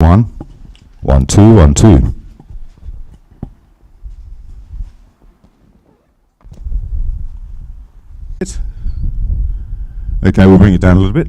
1. 1, 2, 1, 2. Okay, we'll bring it down a little bit.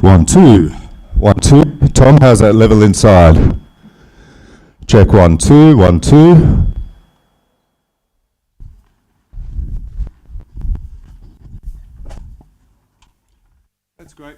1, 2. 1, 2. Tom, how's that level inside? Check 1, 2. 1, 2. That's great.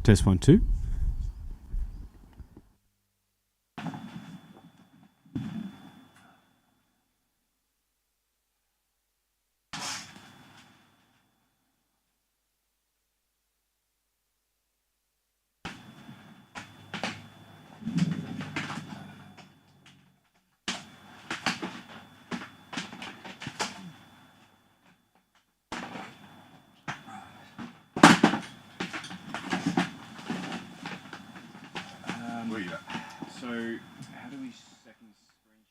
Test 1, 2. Where are you at? So, how do we second screen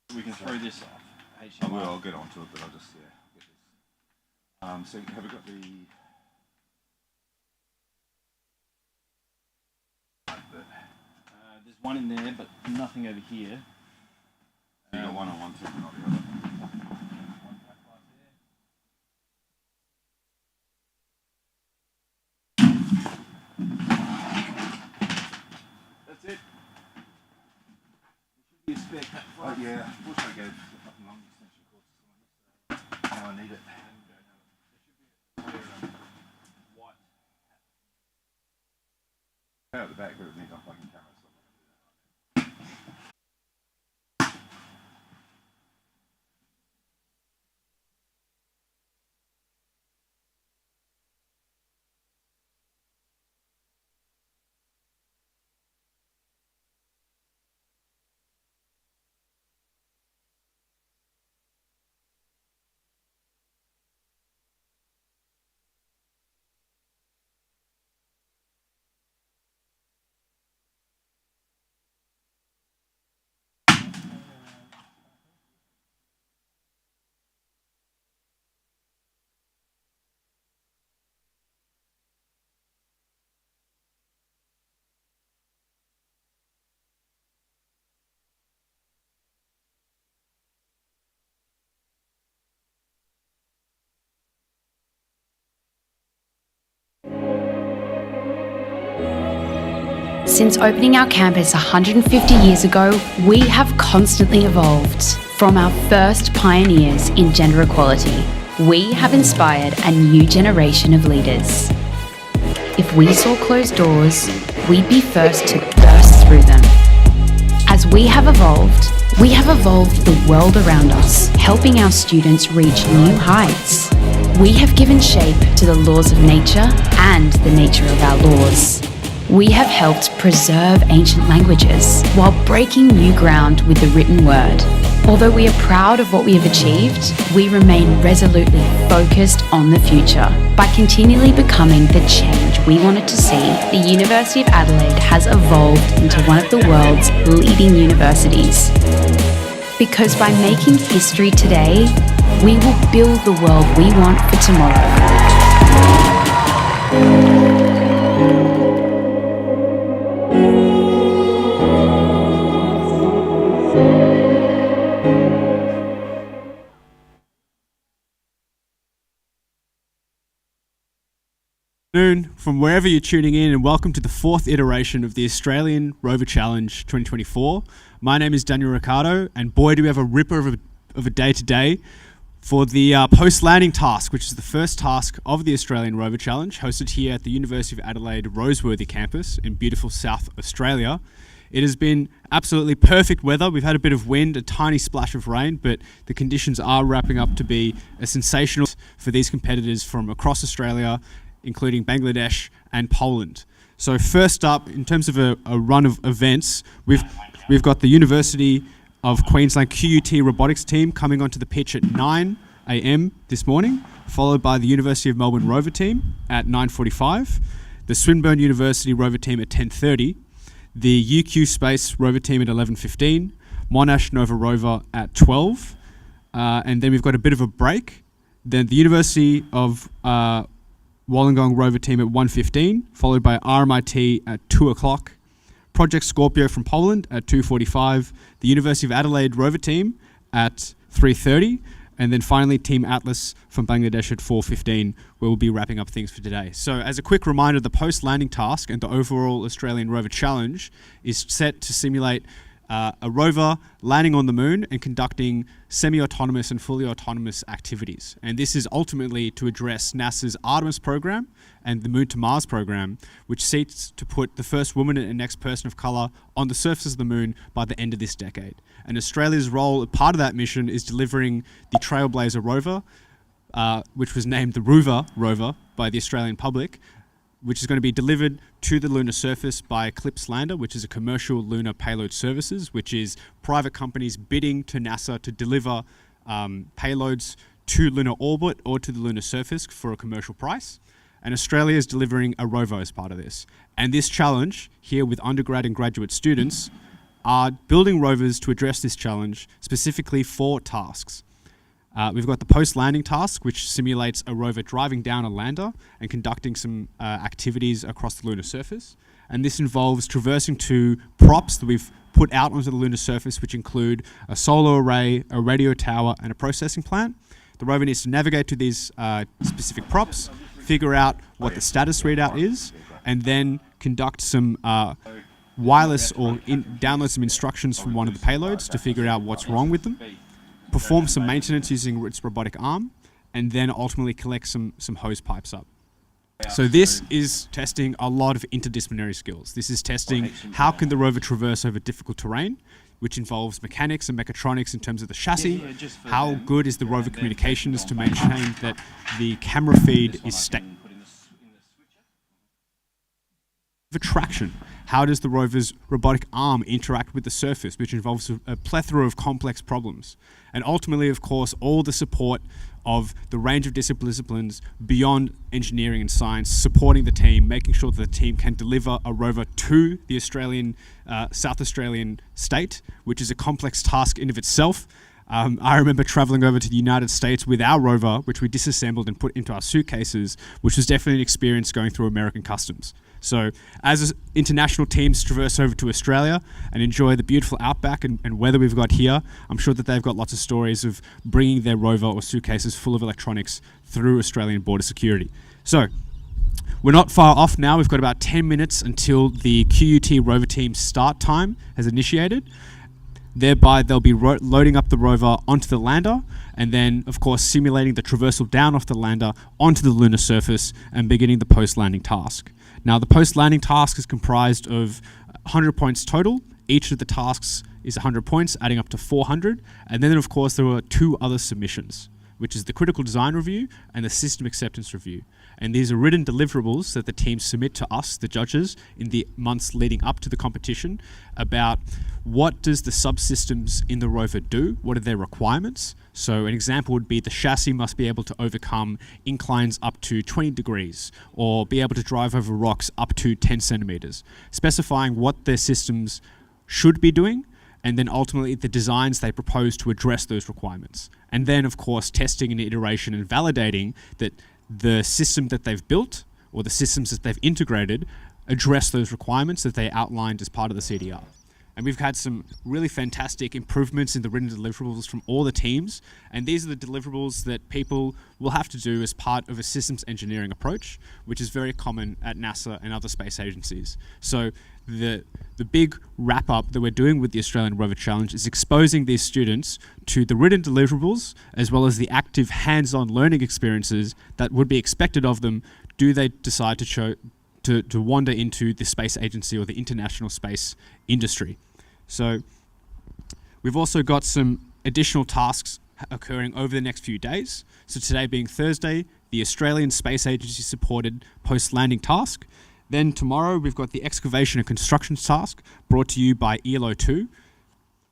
share? We can throw this off. I will, I'll get onto it, but I'll just, get this. So have we got the... one in there, but nothing over here. You got one on one side, not the other. That's it. There should be a spare cut. Oh yeah, unfortunately I gave the fucking long extension course to someone yesterday. Now I need it. Out the back, but it needs unplugging camera. So I'm not going to do that right now. Since opening our campus 150 years ago, we have constantly evolved. From our first pioneers in gender equality, we have inspired a new generation of leaders. If we saw closed doors, we'd be first to burst through them. As we have evolved the world around us, helping our students reach new heights. We have given shape to the laws of nature and the nature of our laws. We have helped preserve ancient languages while breaking new ground with the written word. Although we are proud of what we have achieved, we remain resolutely focused on the future. By continually becoming the change we wanted to see, the University of Adelaide has evolved into one of the world's leading universities. Because by making history today, we will build the world we want for tomorrow. From wherever you're tuning in, and welcome to the fourth iteration of the Australian Rover Challenge 2024. My name is Daniel Riccardo, and boy do we have a ripper of a day today for the post-landing task, which is the first task of the Australian Rover Challenge, hosted here at the University of Adelaide Roseworthy campus in beautiful South Australia. It has been absolutely perfect weather. We've had a bit of wind, a tiny splash of rain, but the conditions are wrapping up to be a sensational for these competitors from across Australia, including Bangladesh and Poland. So first up, in terms of a run of events, we've got the University of Queensland QUT robotics team coming onto the pitch at 9 a.m. this morning, followed by the University of Melbourne Rover team at 9:45, the Swinburne University Rover team at 10:30, the UQ Space Rover team at 11:15, Monash Nova Rover at 12, and then we've got a bit of a break. Then the University of Wollongong Rover team at 1:15, followed by RMIT at 2 o'clock, Project Scorpio from Poland at 2:45, the University of Adelaide Rover team at 3:30, and then finally Team Atlas from Bangladesh at 4:15, where we'll be wrapping up things for today. So as a quick reminder, the post-landing task and the overall Australian Rover Challenge is set to simulate a rover landing on the moon and conducting semi-autonomous and fully autonomous activities. And this is ultimately to address NASA's Artemis program and the Moon to Mars program, which seeks to put the first woman and next person of colour on the surface of the moon by the end of this decade. And Australia's role, part of that mission, is delivering the Trailblazer rover, which was named the Rover by the Australian public, which is going to be delivered to the lunar surface by Eclipse Lander, which is a commercial lunar payload services, which is private companies bidding to NASA to deliver payloads to lunar orbit or to the lunar surface for a commercial price. And Australia is delivering a rover as part of this. And this challenge, here with undergrad and graduate students, are building rovers to address this challenge, specifically 4 tasks. We've got the post-landing task, which simulates a rover driving down a lander and conducting some activities across the lunar surface. And this involves traversing two props that we've put out onto the lunar surface, which include a solar array, a radio tower, and a processing plant. The rover needs to navigate to these specific props, figure out what the status readout is, and then conduct some wireless or download some instructions from one of the payloads to figure out what's wrong with them, perform some maintenance using its robotic arm, and then ultimately collect some hose pipes up. So this is testing a lot of interdisciplinary skills. This is testing how can the rover traverse over difficult terrain, which involves mechanics and mechatronics in terms of the chassis. How good is the rover communications to maintain that the camera feed is stable? Traction. How does the rover's robotic arm interact with the surface, which involves a plethora of complex problems? And ultimately, of course, all the support of the range of disciplines beyond engineering and science, supporting the team, making sure that the team can deliver a rover to the South Australian state, which is a complex task in of itself. I remember traveling over to the United States with our rover, which we disassembled and put into our suitcases, which was definitely an experience going through American customs. So as international teams traverse over to Australia and enjoy the beautiful outback and weather we've got here, I'm sure that they've got lots of stories of bringing their rover or suitcases full of electronics through Australian border security. So we're not far off now. We've got about 10 minutes until the QUT rover team start time has initiated. Thereby, they'll be loading up the rover onto the lander and then, of course, simulating the traversal down off the lander onto the lunar surface and beginning the post-landing task. Now, the post-landing task is comprised of 100 points total. Each of the tasks is 100 points, adding up to 400. And then, of course, there were two other submissions, which is the critical design review and the system acceptance review. And these are written deliverables that the teams submit to us, the judges, in the months leading up to the competition about what does the subsystems in the rover do, what are their requirements. So an example would be the chassis must be able to overcome inclines up to 20 degrees or be able to drive over rocks up to 10 centimeters, specifying what their systems should be doing, and then ultimately the designs they propose to address those requirements. And then, of course, testing and iteration and validating that the system that they've built or the systems that they've integrated address those requirements that they outlined as part of the CDR. And we've had some really fantastic improvements in the written deliverables from all the teams. And these are the deliverables that people will have to do as part of a systems engineering approach, which is very common at NASA and other space agencies. So the big wrap up that we're doing with the Australian Rover Challenge is exposing these students to the written deliverables as well as the active hands-on learning experiences that would be expected of them do they decide to wander into the space agency or the international space industry. So we've also got some additional tasks occurring over the next few days. So today being Thursday, the Australian Space Agency supported post-landing task. Then tomorrow we've got the excavation and construction task brought to you by ELO2,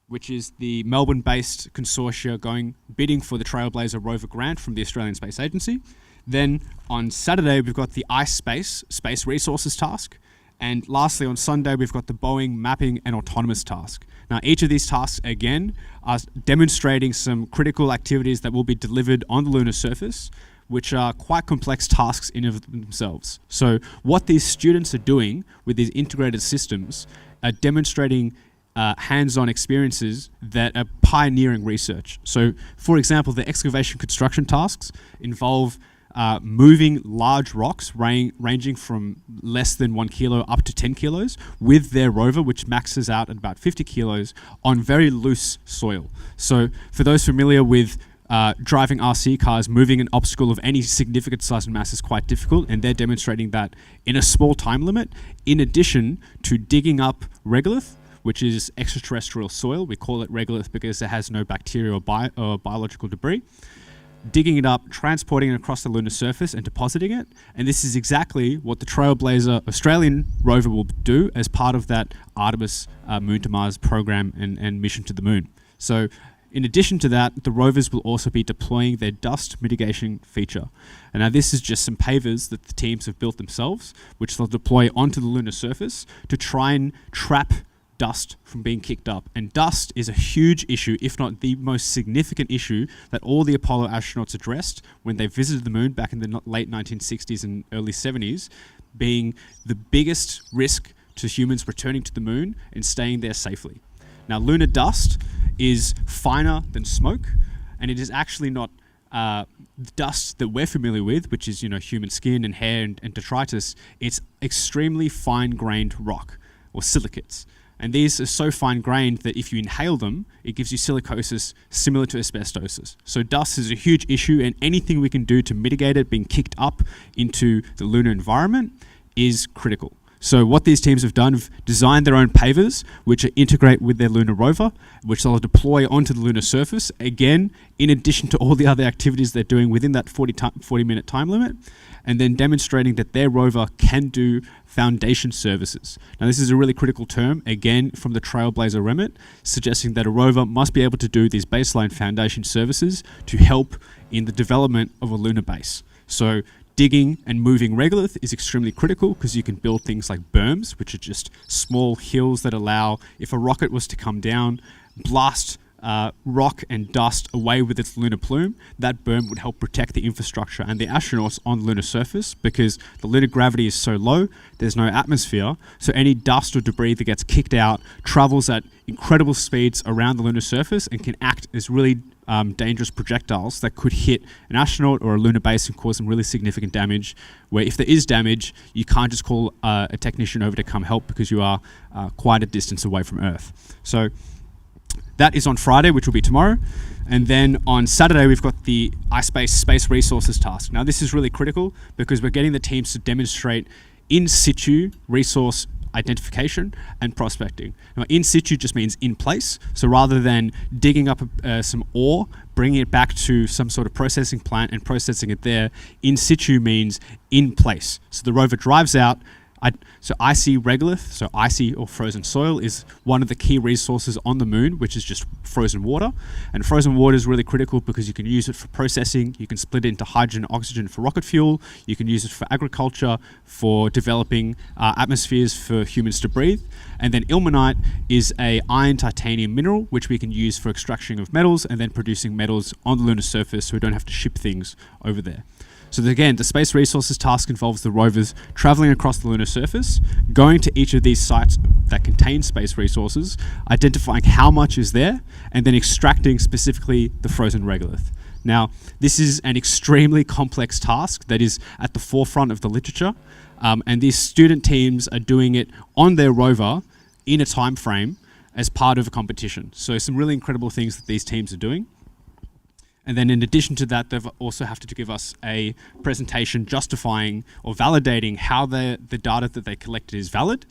which is the Melbourne-based consortia bidding for the Trailblazer rover grant from the Australian Space Agency. Then on Saturday, we've got the iSpace space resources task. And lastly, on Sunday, we've got the Boeing mapping and autonomous task. Now, each of these tasks, again, are demonstrating some critical activities that will be delivered on the lunar surface, which are quite complex tasks in of themselves. So what these students are doing with these integrated systems are demonstrating hands-on experiences that are pioneering research. So, for example, the excavation construction tasks involve moving large rocks ranging from less than 1 kilo up to 10 kilos with their rover, which maxes out at about 50 kilos on very loose soil. So for those familiar with driving RC cars, moving an obstacle of any significant size and mass is quite difficult, and they're demonstrating that in a small time limit, in addition to digging up regolith, which is extraterrestrial soil. We call it regolith because it has no bacteria or biological debris. Digging it up, transporting it across the lunar surface and depositing it. And this is exactly what the Trailblazer Australian rover will do as part of that Artemis Moon to Mars program and mission to the moon. So in addition to that, the rovers will also be deploying their dust mitigation feature. And now this is just some pavers that the teams have built themselves, which they'll deploy onto the lunar surface to try and trap dust from being kicked up. And dust is a huge issue, if not the most significant issue, that all the Apollo astronauts addressed when they visited the moon back in the late 1960s and early 70s, being the biggest risk to humans returning to the moon and staying there safely. Now, lunar dust is finer than smoke, and it is actually not the dust that we're familiar with, which is, human skin and hair and detritus. It's extremely fine-grained rock, or silicates. And these are so fine-grained that if you inhale them, it gives you silicosis similar to asbestosis. So dust is a huge issue, and anything we can do to mitigate it being kicked up into the lunar environment is critical. So what these teams have done, have designed their own pavers, which integrate with their lunar rover, which they'll deploy onto the lunar surface, again, in addition to all the other activities they're doing within that 40-minute time limit, and then demonstrating that their rover can do foundation services. Now, this is a really critical term, again, from the Trailblazer remit, suggesting that a rover must be able to do these baseline foundation services to help in the development of a lunar base. So digging and moving regolith is extremely critical because you can build things like berms, which are just small hills that allow, if a rocket was to come down, blast rock and dust away with its lunar plume, that berm would help protect the infrastructure and the astronauts on the lunar surface, because the lunar gravity is so low, there's no atmosphere, so any dust or debris that gets kicked out travels at incredible speeds around the lunar surface and can act as really dangerous projectiles that could hit an astronaut or a lunar base and cause some really significant damage, where if there is damage, you can't just call a technician over to come help because you are quite a distance away from Earth. So that is on Friday, which will be tomorrow. And then on Saturday, we've got the iSpace Space Resources task. Now, this is really critical because we're getting the teams to demonstrate in situ resource identification and prospecting. Now, in situ just means in place. So rather than digging up some ore, bringing it back to some sort of processing plant and processing it there, in situ means in place. So the rover drives out. So icy regolith, so icy or frozen soil, is one of the key resources on the moon, which is just frozen water. And frozen water is really critical because you can use it for processing, you can split it into hydrogen and oxygen for rocket fuel, you can use it for agriculture, for developing atmospheres for humans to breathe. And then ilmenite is a iron titanium mineral, which we can use for extraction of metals and then producing metals on the lunar surface, so we don't have to ship things over there. So again, the Space Resources task involves the rovers traveling across the lunar surface, going to each of these sites that contain space resources, identifying how much is there, and then extracting specifically the frozen regolith. Now, this is an extremely complex task that is at the forefront of the literature, and these student teams are doing it on their rover in a time frame as part of a competition. So some really incredible things that these teams are doing. And then in addition to that, they've also have to give us a presentation justifying or validating how the data that they collected is valid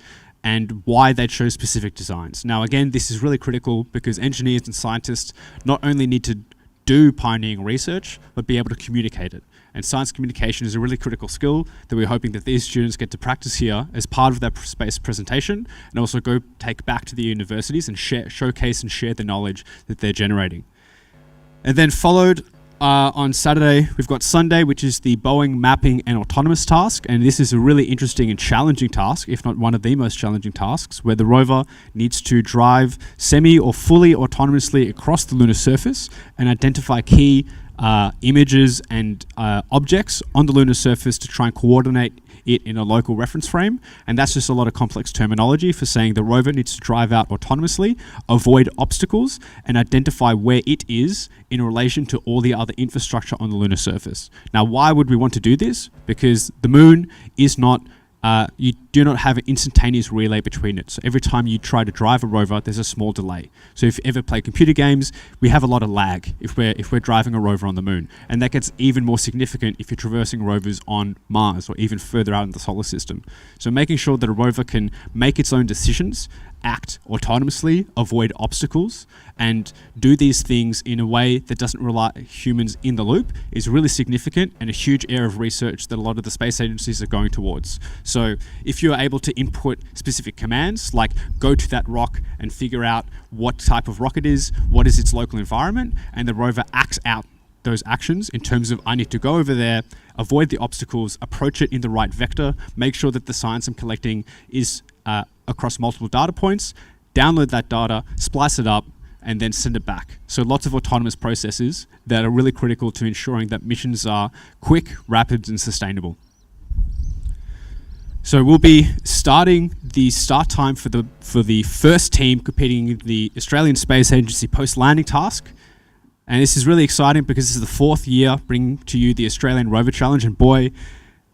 and why they chose specific designs. Now, again, this is really critical because engineers and scientists not only need to do pioneering research, but be able to communicate it. And science communication is a really critical skill that we're hoping that these students get to practice here as part of their space presentation, and also go take back to the universities and showcase and share the knowledge that they're generating. And then followed on Saturday, we've got Sunday, which is the Boeing mapping and autonomous task. And this is a really interesting and challenging task, if not one of the most challenging tasks, where the rover needs to drive semi or fully autonomously across the lunar surface and identify key images and objects on the lunar surface to try and coordinate it in a local reference frame. And that's just a lot of complex terminology for saying the rover needs to drive out autonomously, avoid obstacles, and identify where it is in relation to all the other infrastructure on the lunar surface. Now, why would we want to do this? Because the moon is not you do not have an instantaneous relay between it. So every time you try to drive a rover, there's a small delay. So if you ever play computer games, we have a lot of lag if we're driving a rover on the moon. And that gets even more significant if you're traversing rovers on Mars or even further out in the solar system. So making sure that a rover can make its own decisions, act autonomously, avoid obstacles, and do these things in a way that doesn't rely humans in the loop is really significant and a huge area of research that a lot of the space agencies are going towards. So if you're able to input specific commands, like go to that rock and figure out what type of rock it is, what is its local environment, and the rover acts out those actions in terms of I need to go over there, avoid the obstacles, approach it in the right vector, make sure that the science I'm collecting is across multiple data points, download that data, splice it up, and then send it back. So lots of autonomous processes that are really critical to ensuring that missions are quick, rapid, and sustainable. So we'll be starting the start time for the first team competing in the Australian Space Agency post-landing task. And this is really exciting because this is the 4th year bringing to you the Australian Rover Challenge. And boy,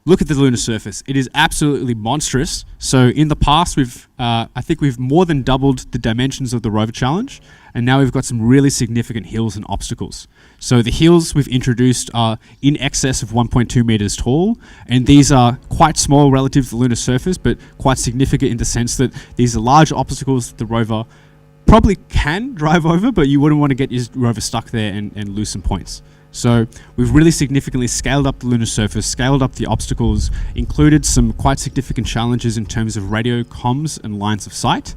look at the lunar surface. It is absolutely monstrous. So in the past, I think we've more than doubled the dimensions of the Rover Challenge. And now we've got some really significant hills and obstacles. So the hills we've introduced are in excess of 1.2 meters tall. And these are quite small relative to the lunar surface, but quite significant in the sense that these are large obstacles that the rover probably can drive over, but you wouldn't want to get your rover stuck there and lose some points. So we've really significantly scaled up the lunar surface, scaled up the obstacles, included some quite significant challenges in terms of radio comms and lines of sight.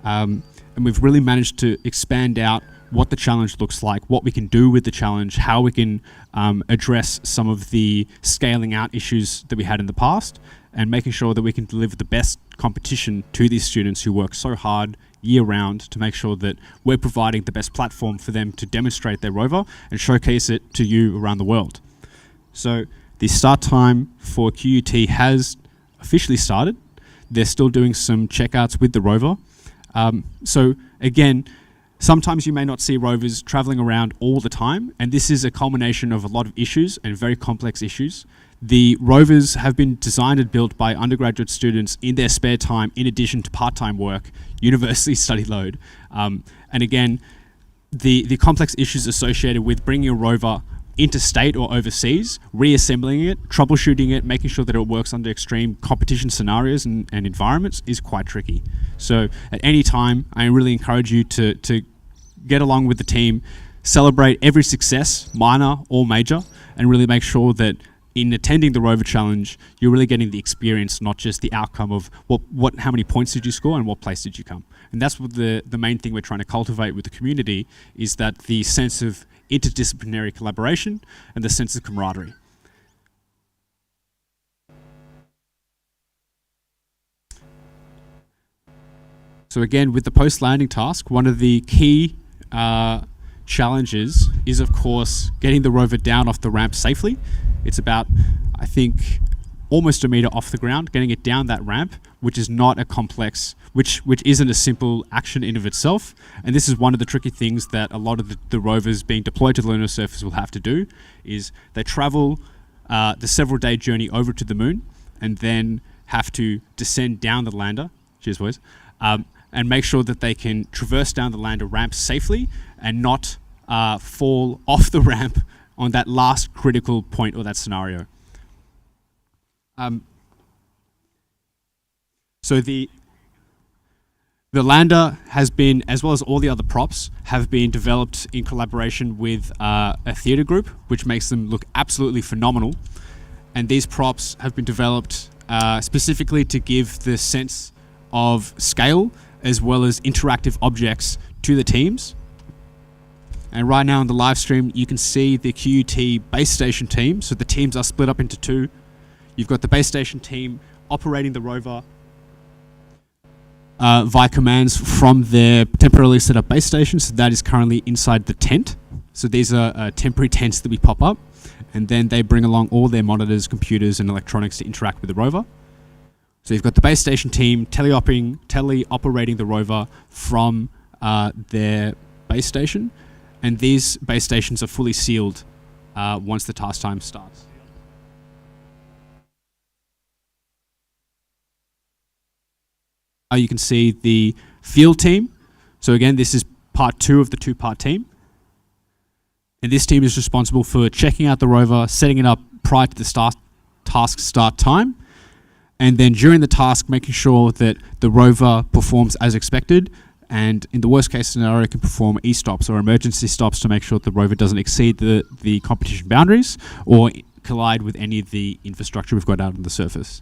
And we've really managed to expand out what the challenge looks like, what we can do with the challenge, how we can address some of the scaling out issues that we had in the past, and making sure that we can deliver the best competition to these students who work so hard year-round to make sure that we're providing the best platform for them to demonstrate their rover and showcase it to you around the world. So the start time for QUT has officially started. They're still doing some checkouts with the rover. So again, sometimes you may not see rovers traveling around all the time, and this is a culmination of a lot of issues and very complex issues. The rovers have been designed and built by undergraduate students in their spare time, in addition to part-time work, university study load. And again, the complex issues associated with bringing a rover interstate or overseas, reassembling it, troubleshooting it, making sure that it works under extreme competition scenarios and environments is quite tricky. So at any time, I really encourage you to get along with the team, celebrate every success, minor or major, and really make sure that in attending the Rover Challenge, you're really getting the experience, not just the outcome of how many points did you score and what place did you come. And that's what the main thing we're trying to cultivate with the community, is that the sense of interdisciplinary collaboration and the sense of camaraderie. So again, with the post-landing task, one of the key challenges is, of course, getting the rover down off the ramp safely. It's about, I think, almost a meter off the ground, getting it down that ramp, which is not a complex, which isn't a simple action in of itself. And this is one of the tricky things that a lot of the rovers being deployed to the lunar surface will have to do, is they travel the several-day journey over to the moon and then have to descend down the lander, cheers boys, and make sure that they can traverse down the lander ramp safely and not fall off the ramp on that last critical point or that scenario. So the lander has been, as well as all the other props, have been developed in collaboration with a theatre group, which makes them look absolutely phenomenal. And these props have been developed specifically to give the sense of scale as well as interactive objects to the teams. And right now in the live stream, you can see the QUT base station team. So the teams are split up into two. You've got the base station team operating the rover via commands from their temporarily set up base station. So that is currently inside the tent. So these are temporary tents that we pop up. And then they bring along all their monitors, computers, and electronics to interact with the rover. So you've got the base station team tele-operating the rover from their base station. And these base stations are fully sealed once the task time starts. You can see the field team. So again, this is part 2 of the 2-part team. And this team is responsible for checking out the rover, setting it up prior to the task start time. And then during the task, making sure that the rover performs as expected. And in the worst case scenario, it can perform e-stops or emergency stops to make sure that the rover doesn't exceed the competition boundaries or collide with any of the infrastructure we've got out on the surface.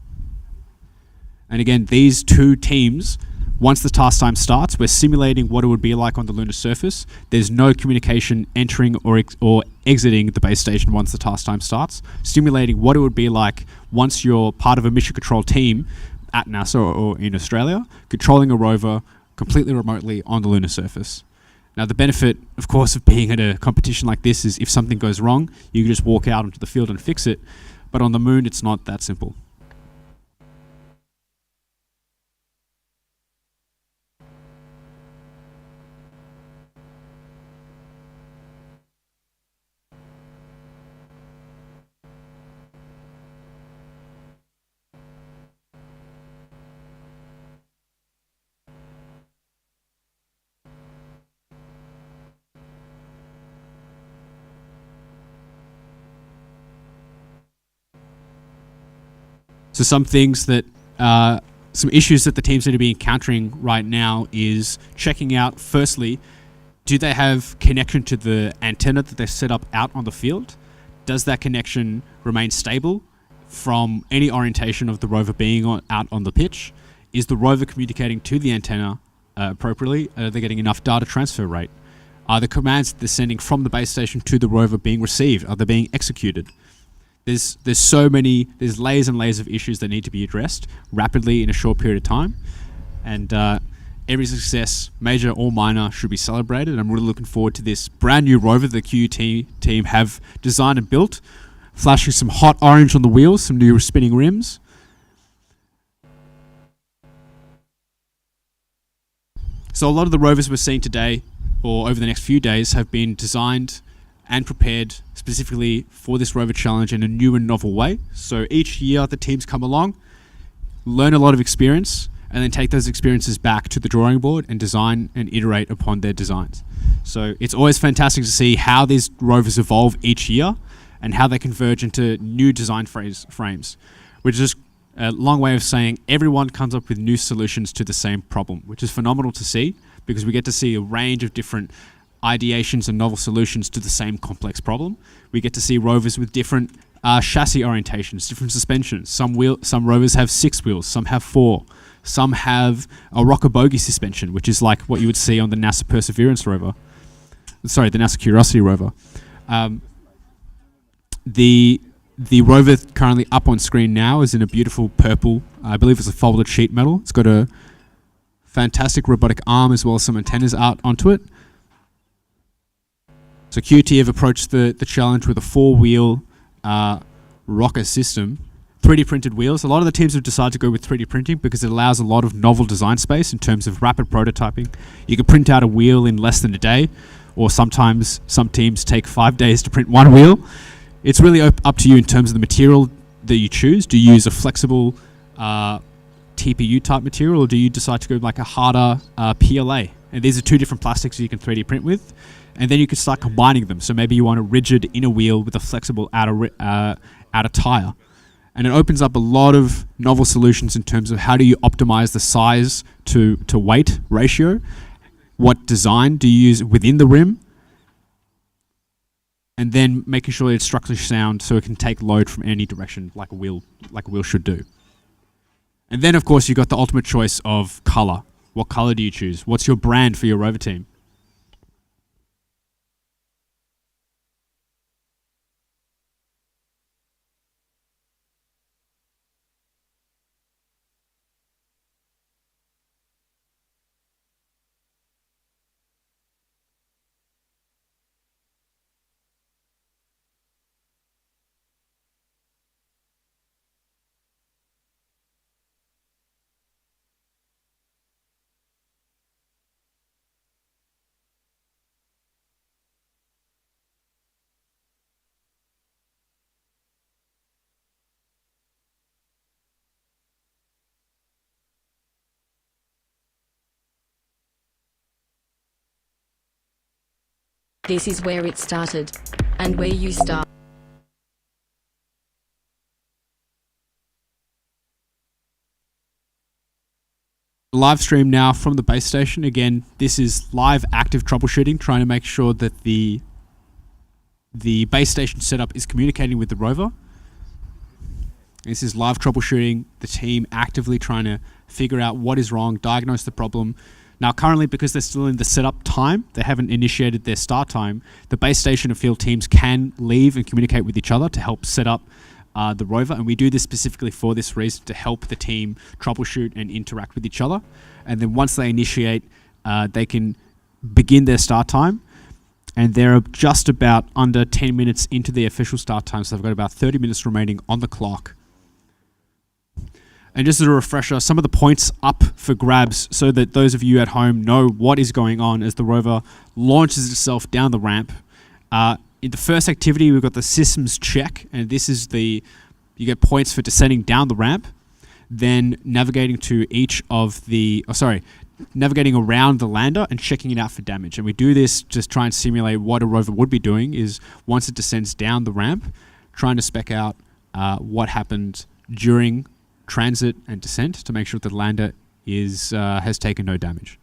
And again, these two teams, once the task time starts, we're simulating what it would be like on the lunar surface. There's no communication entering or exiting the base station once the task time starts, simulating what it would be like once you're part of a mission control team at NASA or in Australia, controlling a rover completely remotely on the lunar surface. Now, the benefit, of course, of being at a competition like this is if something goes wrong, you can just walk out onto the field and fix it. But on the moon, it's not that simple. So some things that, some issues that the teams need to be encountering right now is checking out, firstly, do they have connection to the antenna that they've set up out on the field? Does that connection remain stable from any orientation of the rover being out on the pitch? Is the rover communicating to the antenna appropriately? Are they getting enough data transfer rate? Are the commands that they're sending from the base station to the rover being received? Are they being executed? There's layers and layers of issues that need to be addressed rapidly in a short period of time. And every success, major or minor, should be celebrated. I'm really looking forward to this brand new rover the QUT team have designed and built, flashing some hot orange on the wheels, some new spinning rims. So a lot of the rovers we're seeing today, or over the next few days, have been designed and prepared specifically for this rover challenge in a new and novel way. So each year the teams come along, learn a lot of experience, and then take those experiences back to the drawing board and design and iterate upon their designs. So it's always fantastic to see how these rovers evolve each year and how they converge into new design frames, which is a long way of saying everyone comes up with new solutions to the same problem, which is phenomenal to see because we get to see a range of different ideations and novel solutions to the same complex problem. We get to see rovers with different chassis orientations, different suspensions. Some rovers have 6 wheels, some have 4. Some have a rocker bogie suspension, which is like what you would see on the NASA Perseverance rover. Sorry, the NASA Curiosity rover. The rover currently up on screen now is in a beautiful purple, I believe it's a folded sheet metal. It's got a fantastic robotic arm as well as some antennas out onto it. So QT have approached the challenge with a 4-wheel rocker system, 3D printed wheels. A lot of the teams have decided to go with 3D printing because it allows a lot of novel design space in terms of rapid prototyping. You can print out a wheel in less than a day, or sometimes some teams take 5 days to print one wheel. It's really up to you in terms of the material that you choose. Do you use a flexible TPU type material, or do you decide to go like a harder PLA? And these are 2 different plastics you can 3D print with. And then you can start combining them. So maybe you want a rigid inner wheel with a flexible outer tire. And it opens up a lot of novel solutions in terms of how do you optimize the size to weight ratio? What design do you use within the rim? And then making sure it's structurally sound so it can take load from any direction like a wheel should do. And then of course you've got the ultimate choice of color. What color do you choose? What's your brand for your rover team? This is where it started, and where you start. Live stream now from the base station. Again, this is live active troubleshooting, trying to make sure that the base station setup is communicating with the rover. This is live troubleshooting, the team actively trying to figure out what is wrong, diagnose the problem. Now currently, because they're still in the setup time, they haven't initiated their start time, the base station and field teams can leave and communicate with each other to help set up the rover, and we do this specifically for this reason, to help the team troubleshoot and interact with each other. And then once they initiate, they can begin their start time, and they're just about under 10 minutes into the official start time, so they've got about 30 minutes remaining on the clock. And just as a refresher, some of the points up for grabs so that those of you at home know what is going on as the rover launches itself down the ramp. In the first activity, we've got the systems check, and this is you get points for descending down the ramp, then navigating to navigating around the lander and checking it out for damage. And we do this just try and simulate what a rover would be doing, is once it descends down the ramp, trying to spec out what happened during transit and descent to make sure that the lander has taken no damage.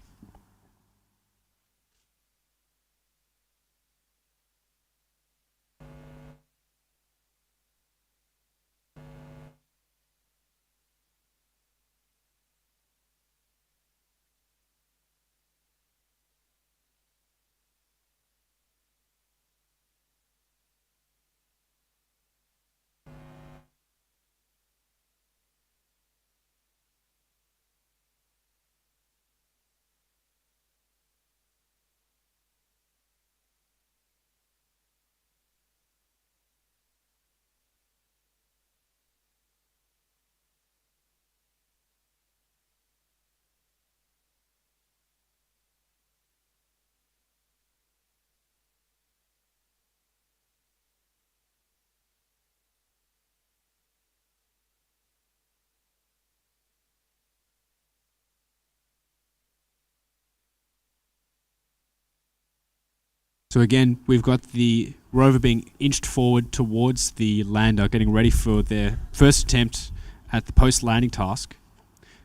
So again, we've got the rover being inched forward towards the lander, getting ready for their first attempt at the post-landing task.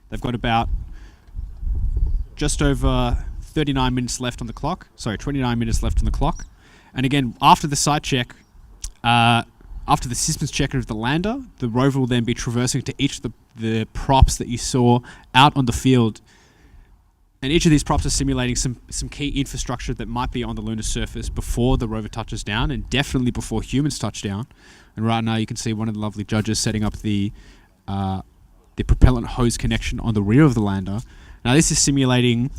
They've got about just over 39 minutes left on the clock. Sorry, 29 minutes left on the clock. And again, after the site check, after the systems check of the lander, the rover will then be traversing to each of the props that you saw out on the field. And each of these props are simulating some key infrastructure that might be on the lunar surface before the rover touches down, and definitely before humans touch down. And right now you can see one of the lovely judges setting up the propellant hose connection on the rear of the lander. Now this is simulating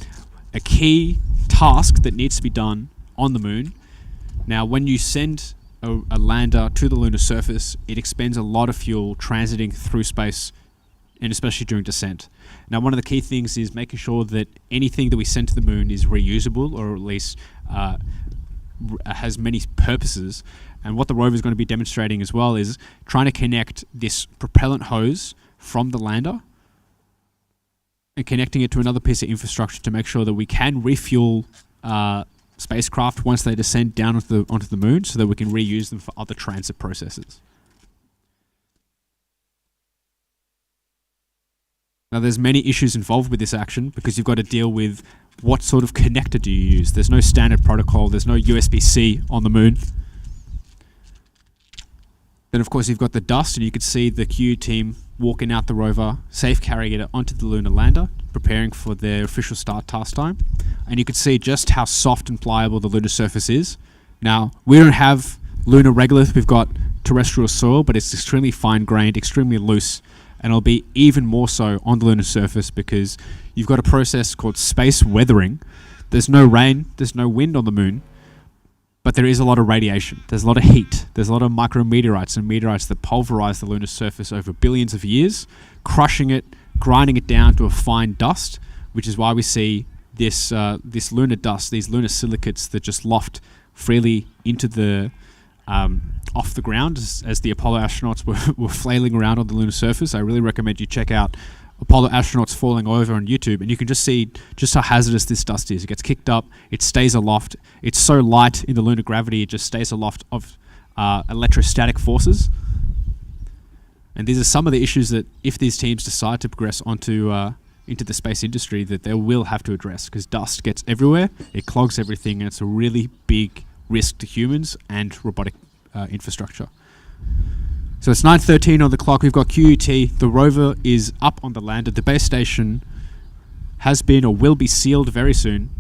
a key task that needs to be done on the moon. Now when you send a lander to the lunar surface, it expends a lot of fuel transiting through space, and especially during descent. Now, one of the key things is making sure that anything that we send to the moon is reusable, or at least has many purposes. And what the rover is going to be demonstrating as well is trying to connect this propellant hose from the lander and connecting it to another piece of infrastructure to make sure that we can refuel spacecraft once they descend down onto the moon, so that we can reuse them for other transit processes. Now, there's many issues involved with this action, because you've got to deal with what sort of connector do you use. There's no standard protocol. There's no USB-C on the moon. Then, of course, you've got the dust, and you can see the QU team walking out the rover, safe carrying it onto the lunar lander, preparing for their official start task time. And you can see just how soft and pliable the lunar surface is. Now, we don't have lunar regolith. We've got terrestrial soil, but it's extremely fine-grained, extremely loose. And it'll be even more so on the lunar surface, because you've got a process called space weathering. There's no rain, there's no wind on the moon, but there is a lot of radiation. There's a lot of heat. There's a lot of micrometeorites and meteorites that pulverize the lunar surface over billions of years, crushing it, grinding it down to a fine dust, which is why we see this lunar dust, these lunar silicates that just loft freely into the off the ground as the Apollo astronauts were flailing around on the lunar surface. I really recommend you check out Apollo astronauts falling over on YouTube, and you can just see just how hazardous this dust is. It gets kicked up, it stays aloft. It's so light in the lunar gravity, it just stays aloft of electrostatic forces. And these are some of the issues that, if these teams decide to progress onto into the space industry, that they will have to address, because dust gets everywhere, it clogs everything, and it's a really big risk to humans and robotic infrastructure. So it's 9:13 on the clock. We've got QUT. The rover is up on the lander. The base station has been or will be sealed very soon.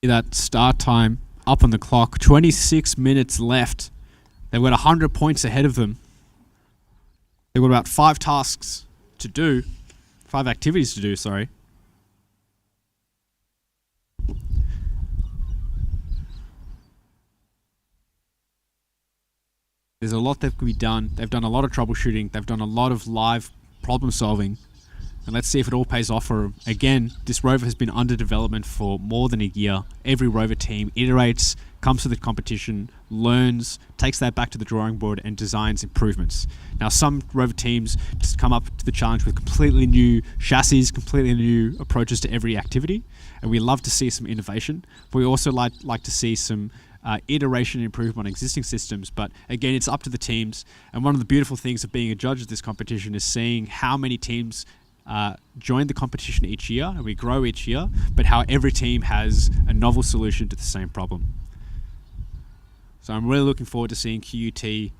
that start time up on the clock. 26 minutes left. They've got 100 points ahead of them. They've got about 5 tasks to do. 5 activities to do, sorry. There's a lot that can be done. They've done a lot of troubleshooting. They've done a lot of live problem solving. And let's see if it all pays off for them. Again, this rover has been under development for more than a year. Every rover team iterates, comes to the competition, learns, takes that back to the drawing board and designs improvements. Now, some rover teams just come up to the challenge with completely new chassis, completely new approaches to every activity. And we love to see some innovation. But we also like to see some iteration and improvement on existing systems. But again, it's up to the teams. And one of the beautiful things of being a judge of this competition is seeing how many teams join the competition each year, and we grow each year, but how every team has a novel solution to the same problem. So I'm really looking forward to seeing QUT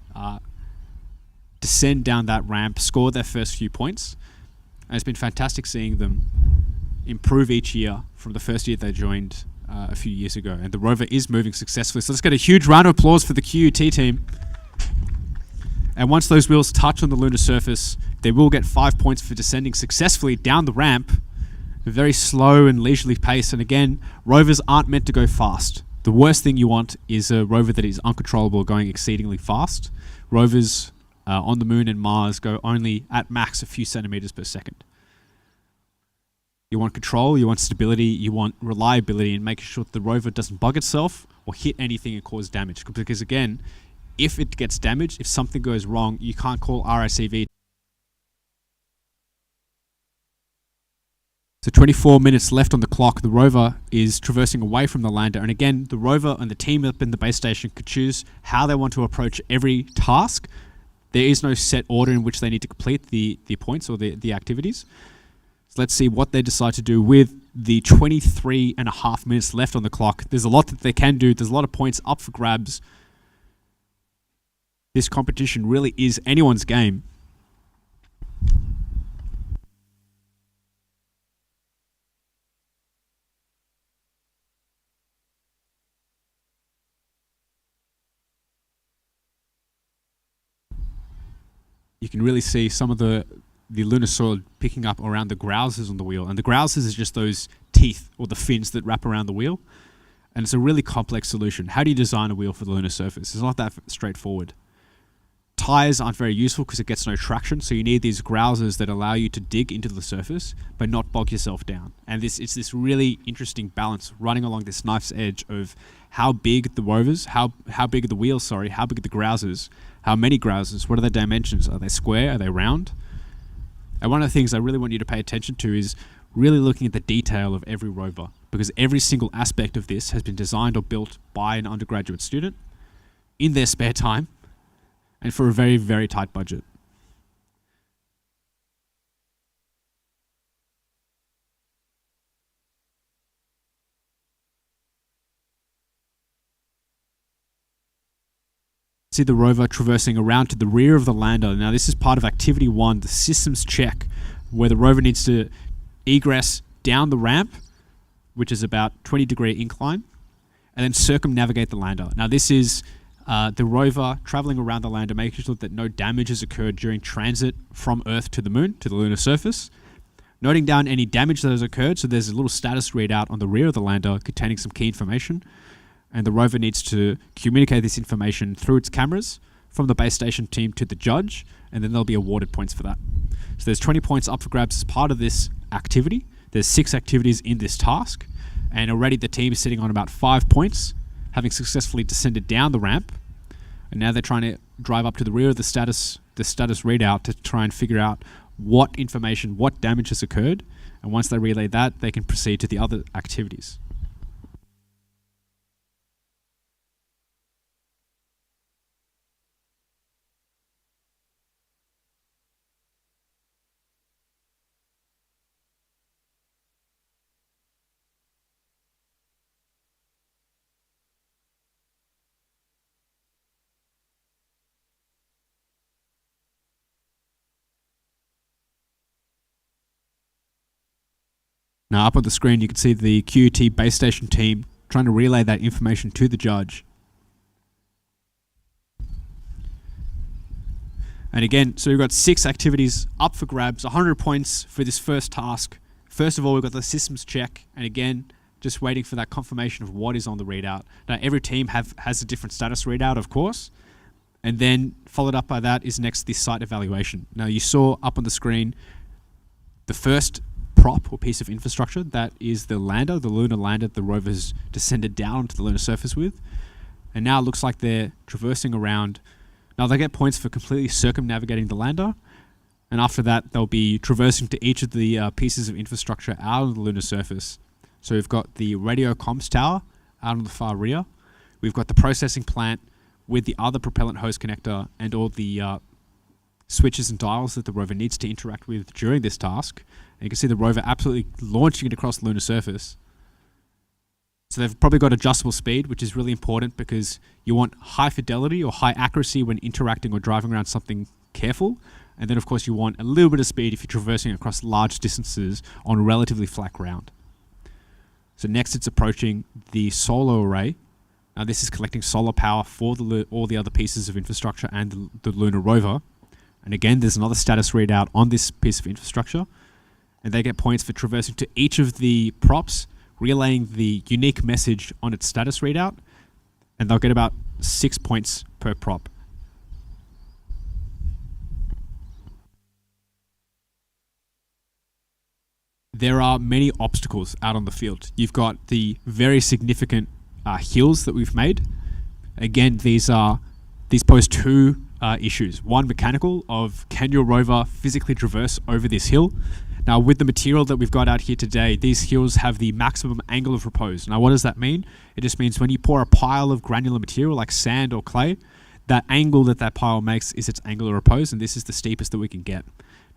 descend down that ramp, score their first few points. And it's been fantastic seeing them improve each year from the first year they joined a few years ago. And the rover is moving successfully. So let's get a huge round of applause for the QUT team. And once those wheels touch on the lunar surface, they will get 5 points for descending successfully down the ramp, a very slow and leisurely pace. And again, rovers aren't meant to go fast. The worst thing you want is a rover that is uncontrollable, going exceedingly fast. Rovers on the moon and Mars go only at max a few centimeters per second. You want control, you want stability, you want reliability, and making sure that the rover doesn't bug itself or hit anything and cause damage. Because again, if it gets damaged, if something goes wrong, you can't call RICV. So 24 minutes left on the clock. The rover is traversing away from the lander. And again, the rover and the team up in the base station could choose how they want to approach every task. There is no set order in which they need to complete the points or the activities. So let's see what they decide to do with the 23.5 minutes left on the clock. There's a lot that they can do. There's a lot of points up for grabs. This competition really is anyone's game. You can really see some of the lunar soil picking up around the grouses on the wheel. And the grouses is just those teeth or the fins that wrap around the wheel. And it's a really complex solution. How do you design a wheel for the lunar surface? It's not that straightforward. Tires aren't very useful because it gets no traction, so you need these grouses that allow you to dig into the surface but not bog yourself down. And it's this really interesting balance running along this knife's edge of how big the rovers, how big are the wheels, sorry, how big are the grouses, how many grouses, what are their dimensions, are they square, are they round? And one of the things I really want you to pay attention to is really looking at the detail of every rover, because every single aspect of this has been designed or built by an undergraduate student in their spare time and for a very, very tight budget. See the rover traversing around to the rear of the lander. Now this is part of activity 1, the systems check, where the rover needs to egress down the ramp, which is about 20-degree incline, and then circumnavigate the lander. Now this is the rover traveling around the lander, making sure that no damage has occurred during transit from Earth to the moon, to the lunar surface. Noting down any damage that has occurred, so there's a little status readout on the rear of the lander containing some key information. And the rover needs to communicate this information through its cameras from the base station team to the judge, and then they'll be awarded points for that. So there's 20 points up for grabs as part of this activity. There's 6 activities in this task, and already the team is sitting on about 5 points, having successfully descended down the ramp. And now they're trying to drive up to the rear of the status readout to try and figure out what information, what damage has occurred. And once they relay that, they can proceed to the other activities. Now up on the screen you can see the QUT base station team trying to relay that information to the judge. And again, so we've got 6 activities up for grabs, 100 points for this first task. First of all, we've got the systems check, and again, just waiting for that confirmation of what is on the readout. Now, every team has a different status readout, of course, and then followed up by that is next the site evaluation. Now, you saw up on the screen the first prop or piece of infrastructure, that is the lander, the lunar lander the rover's descended down onto the lunar surface with. And now it looks like they're traversing around. Now, they get points for completely circumnavigating the lander, and after that, they'll be traversing to each of the pieces of infrastructure out on the lunar surface. So we've got the radio comms tower out on the far rear. We've got the processing plant with the other propellant hose connector and all the switches and dials that the rover needs to interact with during this task. And you can see the rover absolutely launching it across the lunar surface. So they've probably got adjustable speed, which is really important because you want high fidelity or high accuracy when interacting or driving around something careful. And then, of course, you want a little bit of speed if you're traversing across large distances on relatively flat ground. So next, it's approaching the solar array. Now, this is collecting solar power for all the other pieces of infrastructure and the lunar rover. And again, there's another status readout on this piece of infrastructure. And they get points for traversing to each of the props, relaying the unique message on its status readout, and they'll get about 6 points per prop. There are many obstacles out on the field. You've got the very significant hills that we've made. Again, these pose 2 issues. One, mechanical, of can your rover physically traverse over this hill? Now, with the material that we've got out here today, these hills have the maximum angle of repose. Now, what does that mean? It just means when you pour a pile of granular material like sand or clay, that angle that pile makes is its angle of repose, and this is the steepest that we can get.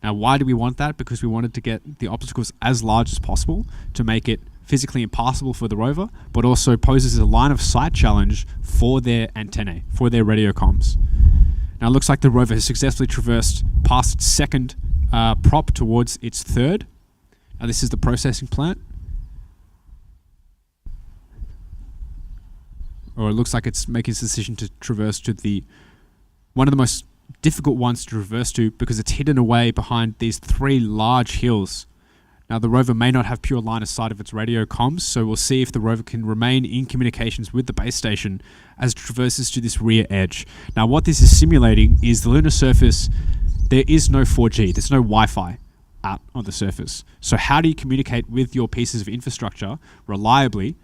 Now, why do we want that? Because we wanted to get the obstacles as large as possible to make it physically impossible for the rover, but also poses a line of sight challenge for their antennae, for their radio comms. Now, it looks like the rover has successfully traversed past its second prop towards its third. Now, this is the processing plant. Or it looks like it's making its decision to traverse to one of the most difficult ones to traverse to because it's hidden away behind these 3 large hills. Now, the rover may not have pure line of sight of its radio comms, so we'll see if the rover can remain in communications with the base station as it traverses to this rear edge. Now, what this is simulating is the lunar surface. There is no 4G, there's no Wi-Fi out on the surface. So how do you communicate with your pieces of infrastructure reliably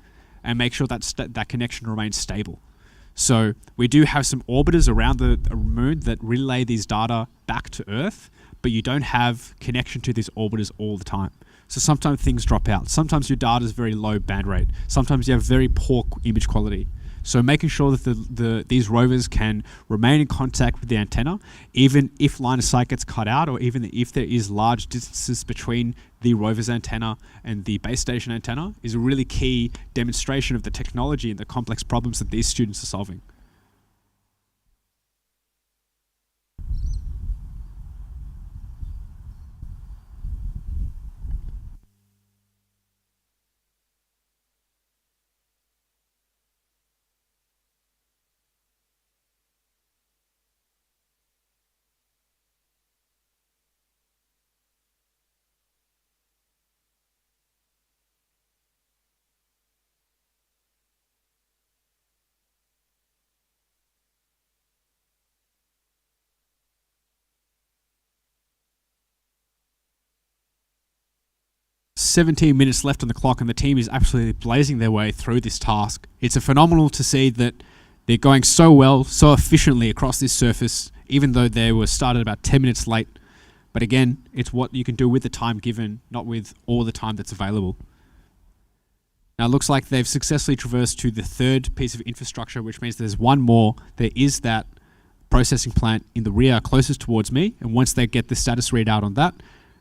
and make sure that that connection remains stable? So we do have some orbiters around the moon that relay these data back to Earth, but you don't have connection to these orbiters all the time. So sometimes things drop out. Sometimes your data is very low band rate. Sometimes you have very poor image quality. So making sure that these rovers can remain in contact with the antenna, even if line of sight gets cut out, or even if there is large distances between the rover's antenna and the base station antenna, is a really key demonstration of the technology and the complex problems that these students are solving. "17 minutes left on the clock, and the team is absolutely blazing their way through this task. It's phenomenal to see that they're going so well, so efficiently across this surface, even though they were started about 10 minutes late. But again, it's what you can do with the time given, not with all the time that's available. Now, it looks like they've successfully traversed to the third piece of infrastructure, which means there's one more. There is that processing plant in the rear closest towards me, and once they get the status readout on that,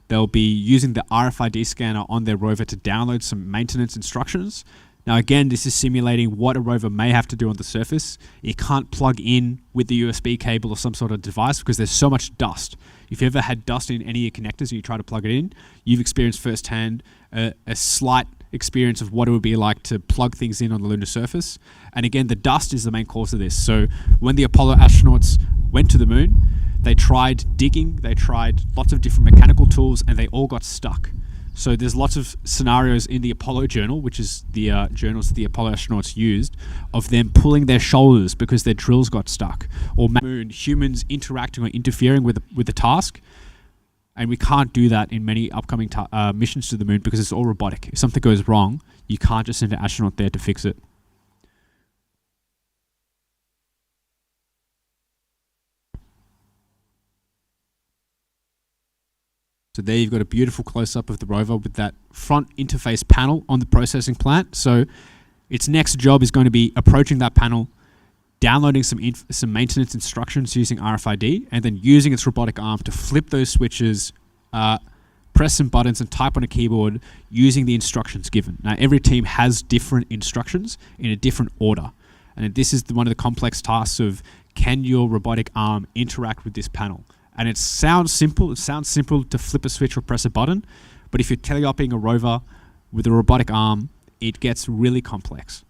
they'll be using the RFID scanner on their rover to download some maintenance instructions. Now, again, this is simulating what a rover may have to do on the surface. You can't plug in with the USB cable or some sort of device because there's so much dust. If you've ever had dust in any of your connectors and you try to plug it in, you've experienced firsthand a slight experience of what it would be like to plug things in on the lunar surface. And again, the dust is the main cause of this. So when the Apollo astronauts went to the moon, they tried digging, they tried lots of different mechanical tools, and they all got stuck. So there's lots of scenarios in the Apollo journal, which is the journals that the Apollo astronauts used, of them pulling their shoulders because their drills got stuck, or moon, humans interacting or interfering with the task. And we can't do that in many upcoming missions to the moon because it's all robotic. If something goes wrong, you can't just send an astronaut there to fix it. So there you've got a beautiful close-up of the rover with that front interface panel on the processing plant. So its next job is going to be approaching that panel, downloading some maintenance instructions using RFID, and then using its robotic arm to flip those switches, press some buttons, and type on a keyboard using the instructions given. Now, every team has different instructions in a different order. And this is one of the complex tasks of, can your robotic arm interact with this panel? And it sounds simple. It sounds simple to flip a switch or press a button. But if you're teleoping a rover with a robotic arm, it gets really complex.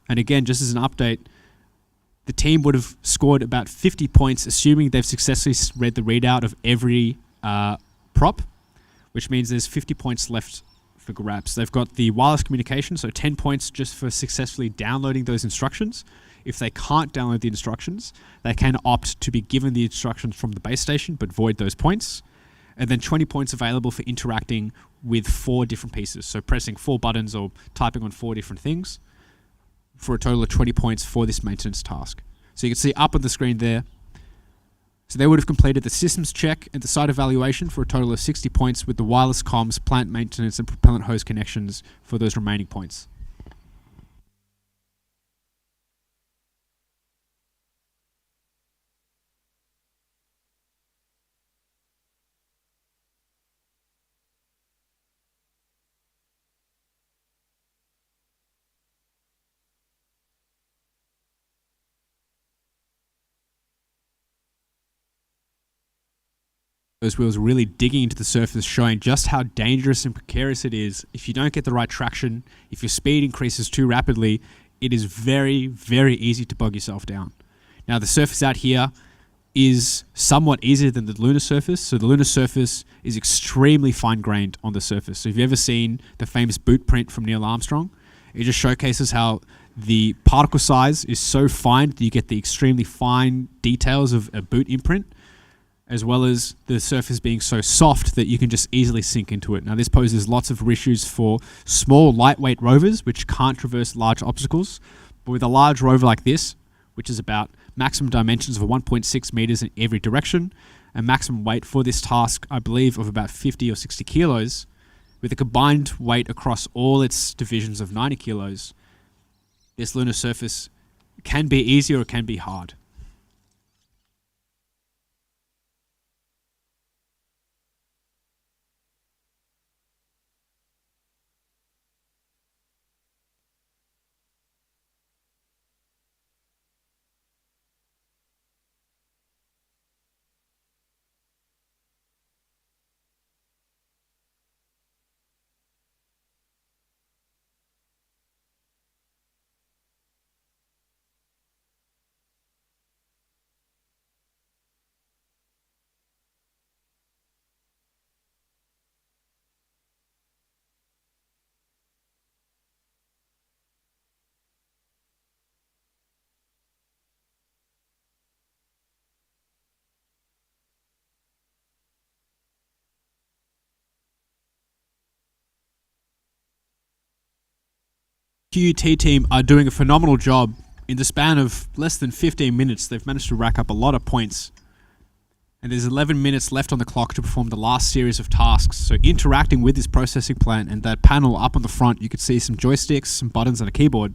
And again, just as an update, the team would have scored about 50 points, assuming they've successfully read the readout of every prop, which means there's 50 points left for grabs. They've got the wireless communication, so 10 points just for successfully downloading those instructions. If they can't download the instructions, they can opt to be given the instructions from the base station, but void those points. And then 20 points available for interacting with 4 different pieces. So pressing 4 buttons or typing on 4 different things, for a total of 20 points for this maintenance task. So you can see up on the screen there. So they would have completed the systems check and the site evaluation for a total of 60 points, with the wireless comms, plant maintenance, and propellant hose connections for those remaining points. Those wheels really digging into the surface, showing just how dangerous and precarious it is. If you don't get the right traction, if your speed increases too rapidly, it is very, very easy to bog yourself down. Now, the surface out here is somewhat easier than the lunar surface. So the lunar surface is extremely fine-grained on the surface. So if you've ever seen the famous boot print from Neil Armstrong, it just showcases how the particle size is so fine that you get the extremely fine details of a boot imprint, as well as the surface being so soft that you can just easily sink into it. Now, this poses lots of issues for small, lightweight rovers, which can't traverse large obstacles. But with a large rover like this, which is about maximum dimensions of 1.6 meters in every direction, and maximum weight for this task, I believe, of about 50 or 60 kilos, with a combined weight across all its divisions of 90 kilos, this lunar surface can be easy or it can be hard. QUT team are doing a phenomenal job. In the span of less than 15 minutes, they've managed to rack up a lot of points. And there's 11 minutes left on the clock to perform the last series of tasks. So interacting with this processing plant and that panel up on the front, you could see some joysticks, some buttons, and a keyboard.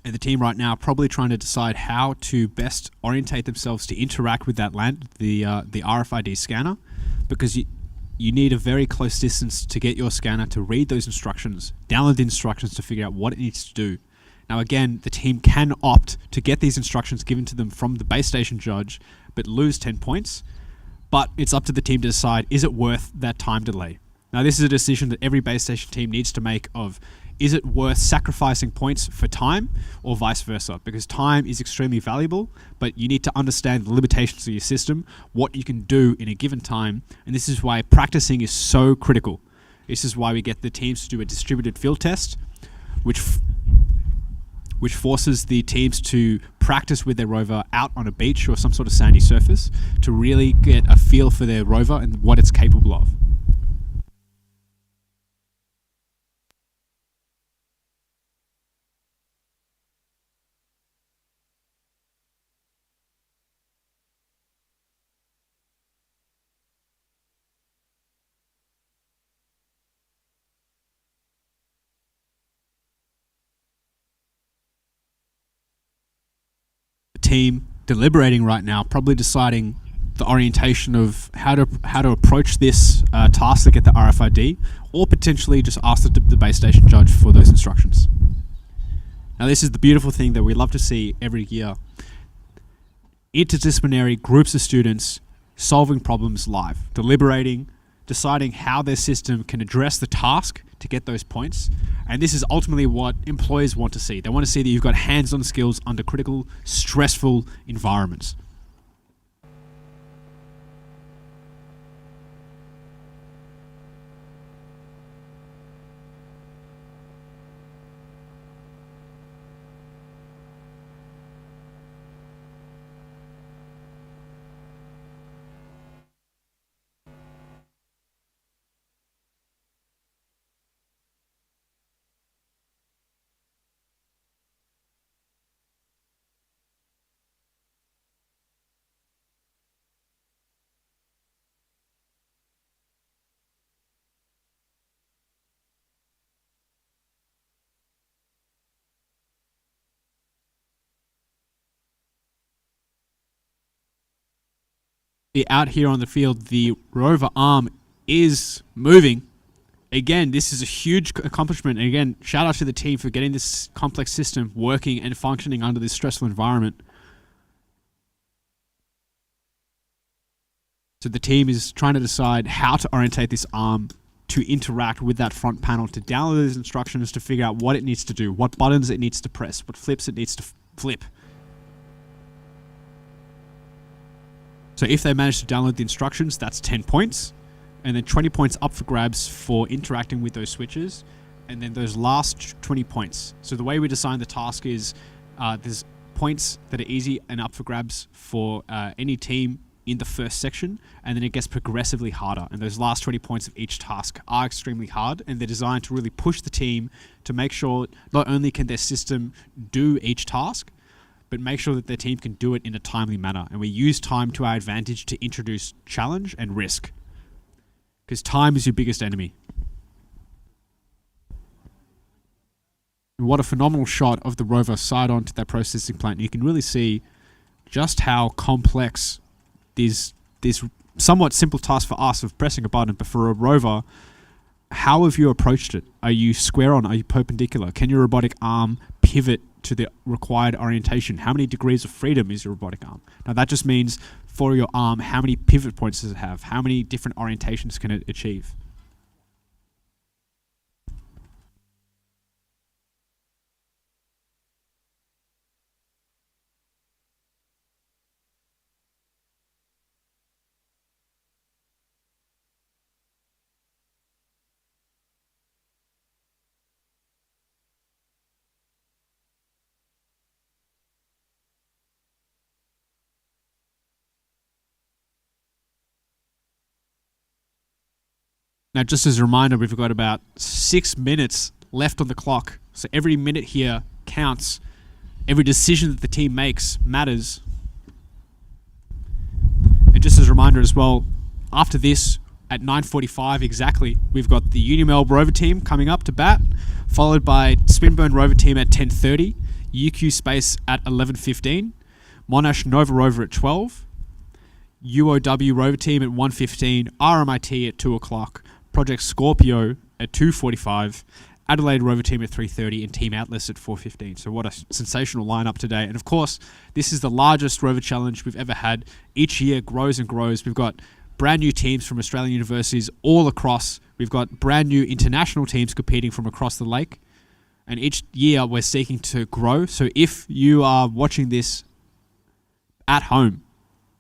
And the team right now are probably trying to decide how to best orientate themselves to interact with that the RFID scanner, because you need a very close distance to get your scanner to read those instructions, download the instructions to figure out what it needs to do. Now again, the team can opt to get these instructions given to them from the base station judge, but lose 10 points. but it's up to the team to decide, is it worth that time delay? Now, this is a decision that every base station team needs to make of, is it worth sacrificing points for time or vice versa? Because time is extremely valuable, but you need to understand the limitations of your system, what you can do in a given time, and this is why practicing is so critical. This is why we get the teams to do a distributed field test, which forces the teams to practice with their rover out on a beach or some sort of sandy surface to really get a feel for their rover and what it's capable of. Team deliberating right now, probably deciding the orientation of how to approach this task to get the RFID, or potentially just ask the base station judge for those instructions. Now, this is the beautiful thing that we love to see every year. Interdisciplinary groups of students solving problems live, deliberating, deciding how their system can address the task to get those points. And this is ultimately what employers want to see. They want to see that you've got hands-on skills under critical, stressful environments. Out here on the field, the rover arm is moving. Again, this is a huge accomplishment. And again, shout out to the team for getting this complex system working and functioning under this stressful environment. So the team is trying to decide how to orientate this arm to interact with that front panel, to download those instructions, to figure out what it needs to do, what buttons it needs to press, what flips it needs to flip. So if they manage to download the instructions, that's 10 points. And then 20 points up for grabs for interacting with those switches. And then those last 20 points. So the way we design the task is there's points that are easy and up for grabs for any team in the first section. And then it gets progressively harder. And those last 20 points of each task are extremely hard. And they're designed to really push the team to make sure not only can their system do each task, but make sure that their team can do it in a timely manner. And we use time to our advantage to introduce challenge and risk. Because time is your biggest enemy. And what a phenomenal shot of the rover side on to that processing plant. You can really see just how complex this somewhat simple task for us of pressing a button, but for a rover, how have you approached it? Are you square on? Are you perpendicular? Can your robotic arm pivot to the required orientation? How many degrees of freedom is your robotic arm? Now that just means for your arm, how many pivot points does it have? How many different orientations can it achieve? Now, just as a reminder, we've got about 6 minutes left on the clock. So every minute here counts. Every decision that the team makes matters. And just as a reminder as well, after this, at 9:45 exactly, we've got the Unimel Rover team coming up to bat, followed by Spinburn Rover team at 10:30, UQ Space at 11:15, Monash Nova Rover at 12, UOW Rover team at 1:15, RMIT at 2 o'clock, Project Scorpio at 2:45, Adelaide Rover team at 3:30, and Team Atlas at 4:15. So what a sensational lineup today. And of course, this is the largest Rover Challenge we've ever had. Each year grows and grows. We've got brand new teams from Australian universities all across. We've got brand new international teams competing from across the lake. And each year we're seeking to grow. So if you are watching this at home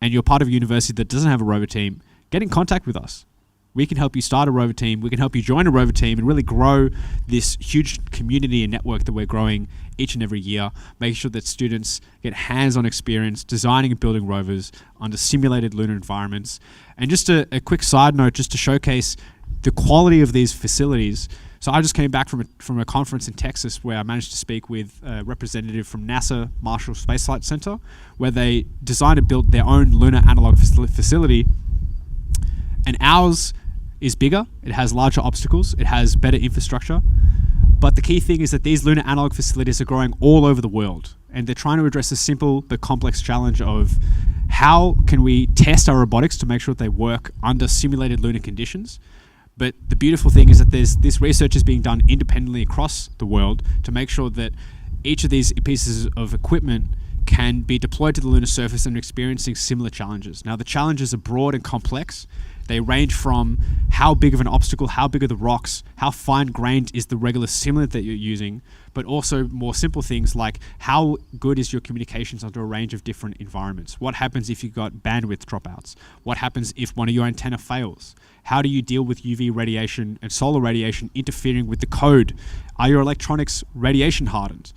and you're part of a university that doesn't have a Rover team, get in contact with us. We can help you start a Rover team. We can help you join a Rover team and really grow this huge community and network that we're growing each and every year, making sure that students get hands-on experience designing and building rovers under simulated lunar environments. And just a quick side note, just to showcase the quality of these facilities. So I just came back from a conference in Texas where I managed to speak with a representative from NASA Marshall Space Flight Center, where they designed and built their own lunar analog facility. And ours is bigger, it has larger obstacles, it has better infrastructure. But the key thing is that these lunar analog facilities are growing all over the world. And they're trying to address a simple but complex challenge of how can we test our robotics to make sure that they work under simulated lunar conditions. But the beautiful thing is that this research is being done independently across the world to make sure that each of these pieces of equipment can be deployed to the lunar surface and experiencing similar challenges. Now, the challenges are broad and complex. They range from how big of an obstacle, how big are the rocks, how fine-grained is the regular simulant that you're using, but also more simple things like how good is your communications under a range of different environments? What happens if you've got bandwidth dropouts? What happens if one of your antenna fails? How do you deal with UV radiation and solar radiation interfering with the code? Are your electronics radiation hardened?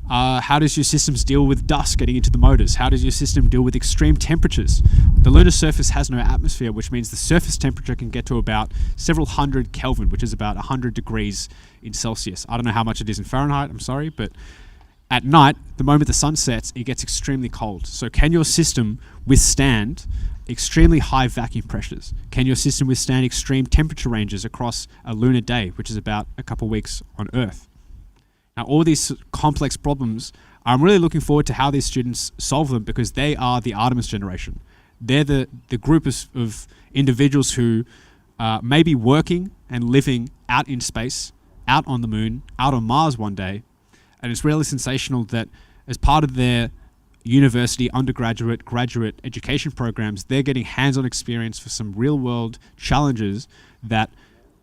How does your systems deal with dust getting into the motors? How does your system deal with extreme temperatures? The lunar surface has no atmosphere, which means the surface temperature can get to about several hundred Kelvin, which is about 100 degrees in Celsius. I don't know how much it is in Fahrenheit, I'm sorry, but at night, the moment the sun sets, it gets extremely cold. So can your system withstand extremely high vacuum pressures? Can your system withstand extreme temperature ranges across a lunar day, which is about a couple weeks on Earth? Now, all these complex problems, I'm really looking forward to how these students solve them because they are the Artemis generation. They're the group of individuals who may be working and living out in space, out on the moon, out on Mars one day. And it's really sensational that as part of their university, undergraduate, graduate education programs, they're getting hands-on experience for some real-world challenges that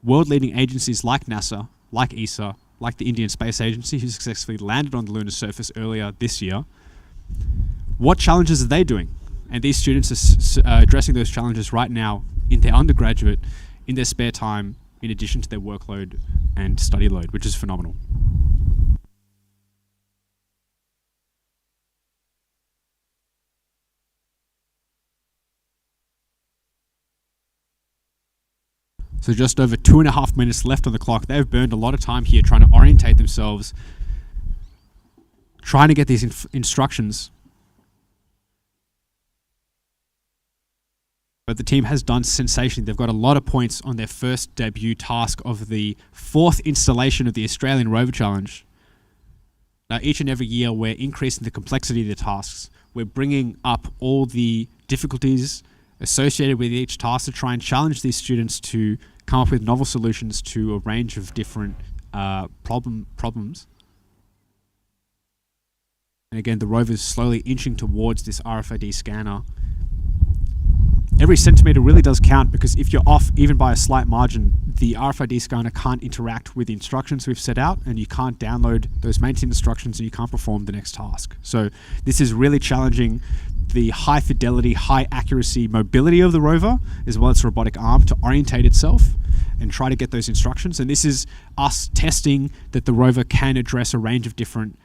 world-leading agencies like NASA, like ESA, like the Indian Space Agency, who successfully landed on the lunar surface earlier this year, what challenges are they doing? And these students are addressing those challenges right now in their undergraduate, in their spare time, in addition to their workload and study load, which is phenomenal. So just over 2.5 minutes left on the clock. They've burned a lot of time here trying to orientate themselves, trying to get these instructions. But the team has done sensationally. They've got a lot of points on their first debut task of the 4th installation of the Australian Rover Challenge. Now, each and every year, we're increasing the complexity of the tasks. We're bringing up all the difficulties associated with each task to try and challenge these students to come up with novel solutions to a range of different problems. And again, the rover is slowly inching towards this RFID scanner. Every centimeter really does count because if you're off even by a slight margin, the RFID scanner can't interact with the instructions we've set out and you can't download those maintenance instructions and you can't perform the next task. So this is really challenging the high fidelity, high accuracy mobility of the rover, as well as the robotic arm to orientate itself and try to get those instructions. And this is us testing that the rover can address a range of different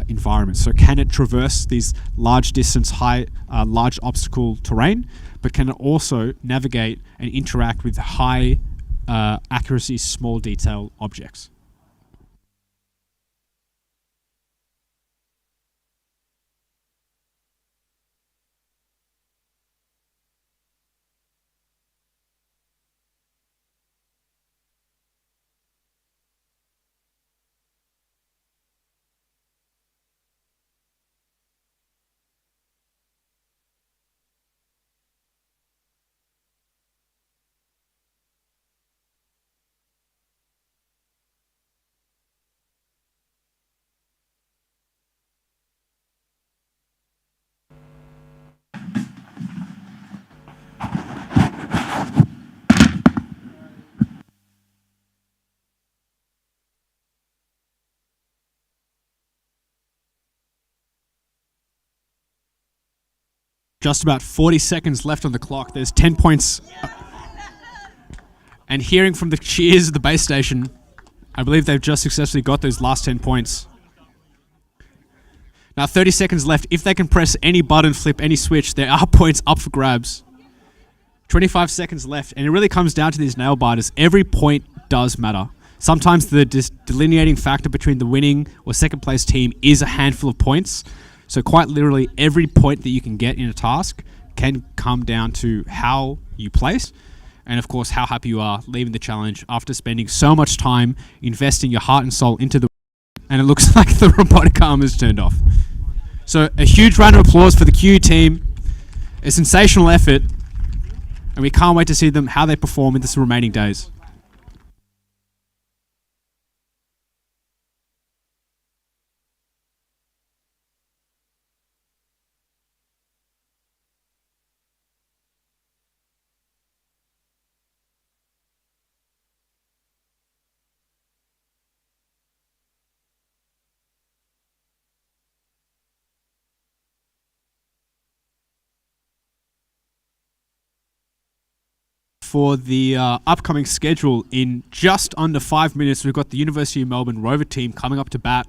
environments. So can it traverse these large distance, large obstacle terrain, but can it also navigate and interact with high accuracy, small detail objects? just about 40 seconds left on the clock. There's 10 points. And hearing from the cheers of the base station, I believe they've just successfully got those last 10 points. Now 30 seconds left. If they can press any button, flip any switch, there are points up for grabs. 25 seconds left, and it really comes down to these nail biters. Every point does matter. Sometimes the delineating factor between the winning or second place team is a handful of points. So quite literally, every point that you can get in a task can come down to how you place, and of course, how happy you are leaving the challenge after spending so much time investing your heart and soul into the... And it looks like the robotic arm is turned off. So a huge round of applause for the QU team. A sensational effort, and we can't wait to see them how they perform in this remaining days. For the upcoming schedule, in just under 5 minutes, we've got the University of Melbourne Rover team coming up to bat.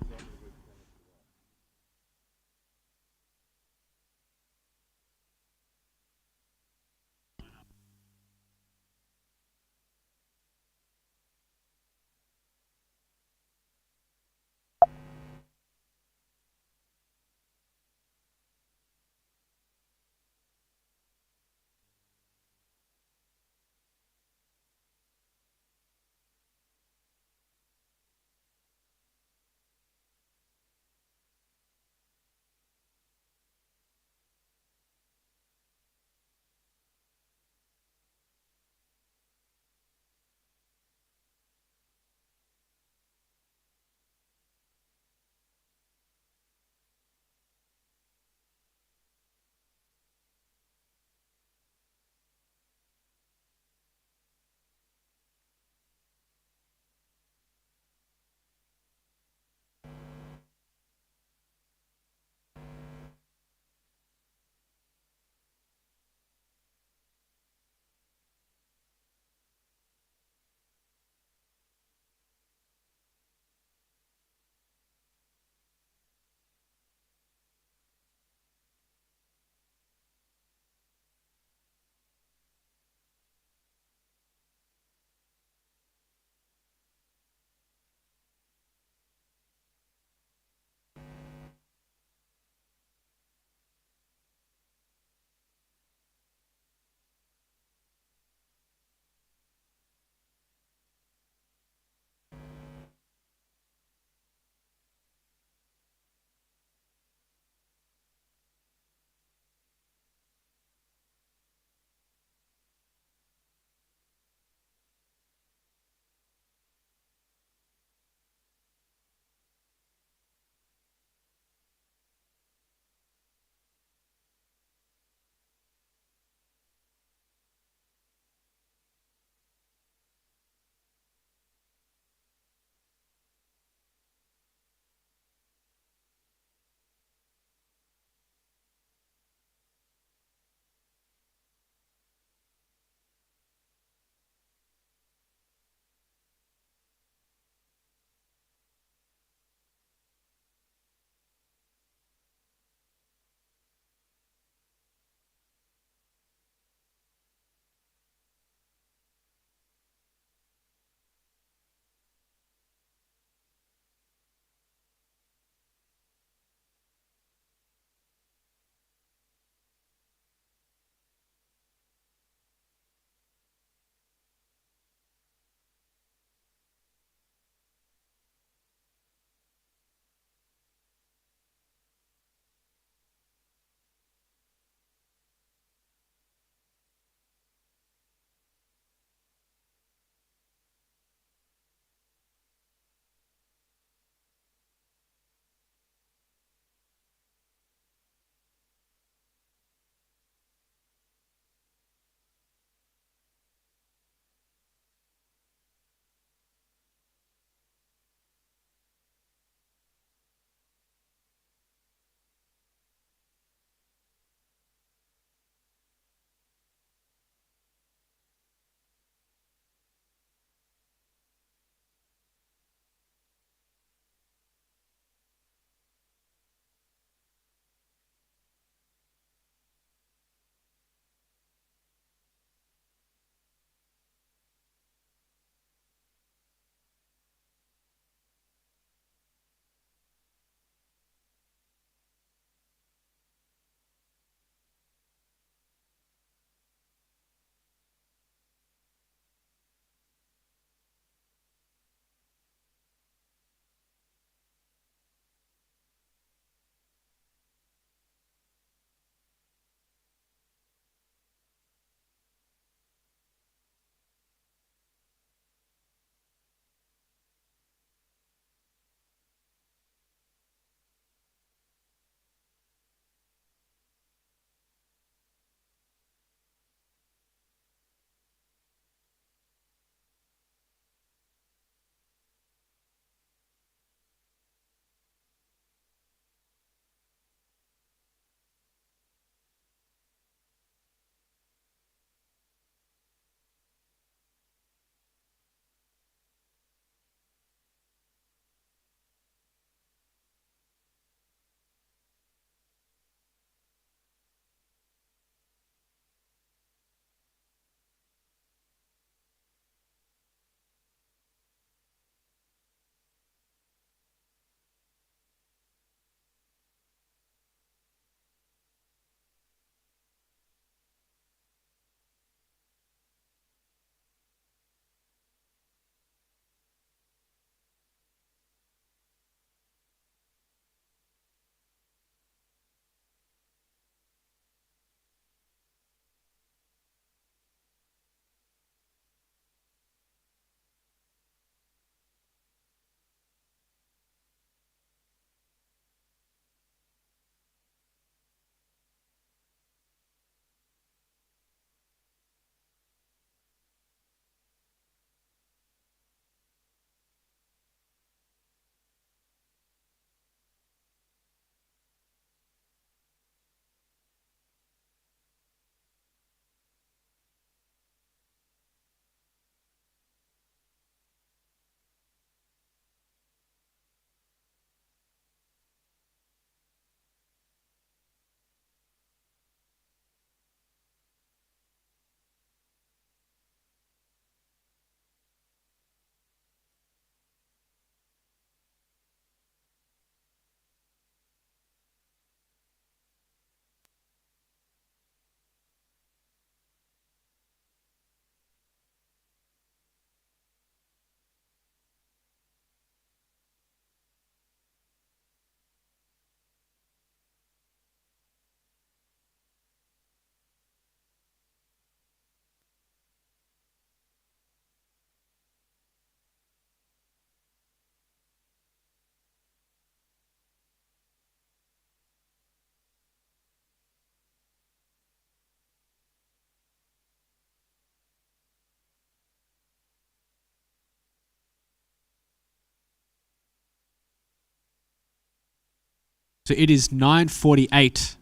So it is 9:48.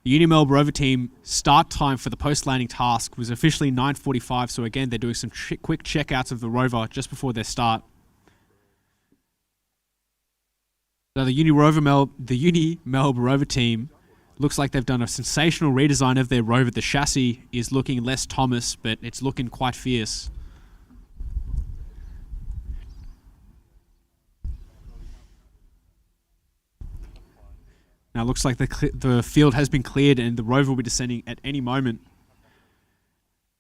The Unimelb Rover team start time for the post-landing task was officially 9:45. So again, they're doing some quick checkouts of the rover just before their start. So the Unimelb Rover team looks like they've done a sensational redesign of their rover. The chassis is looking less Thomas, but it's looking quite fierce. Now it looks like the field has been cleared and the rover will be descending at any moment.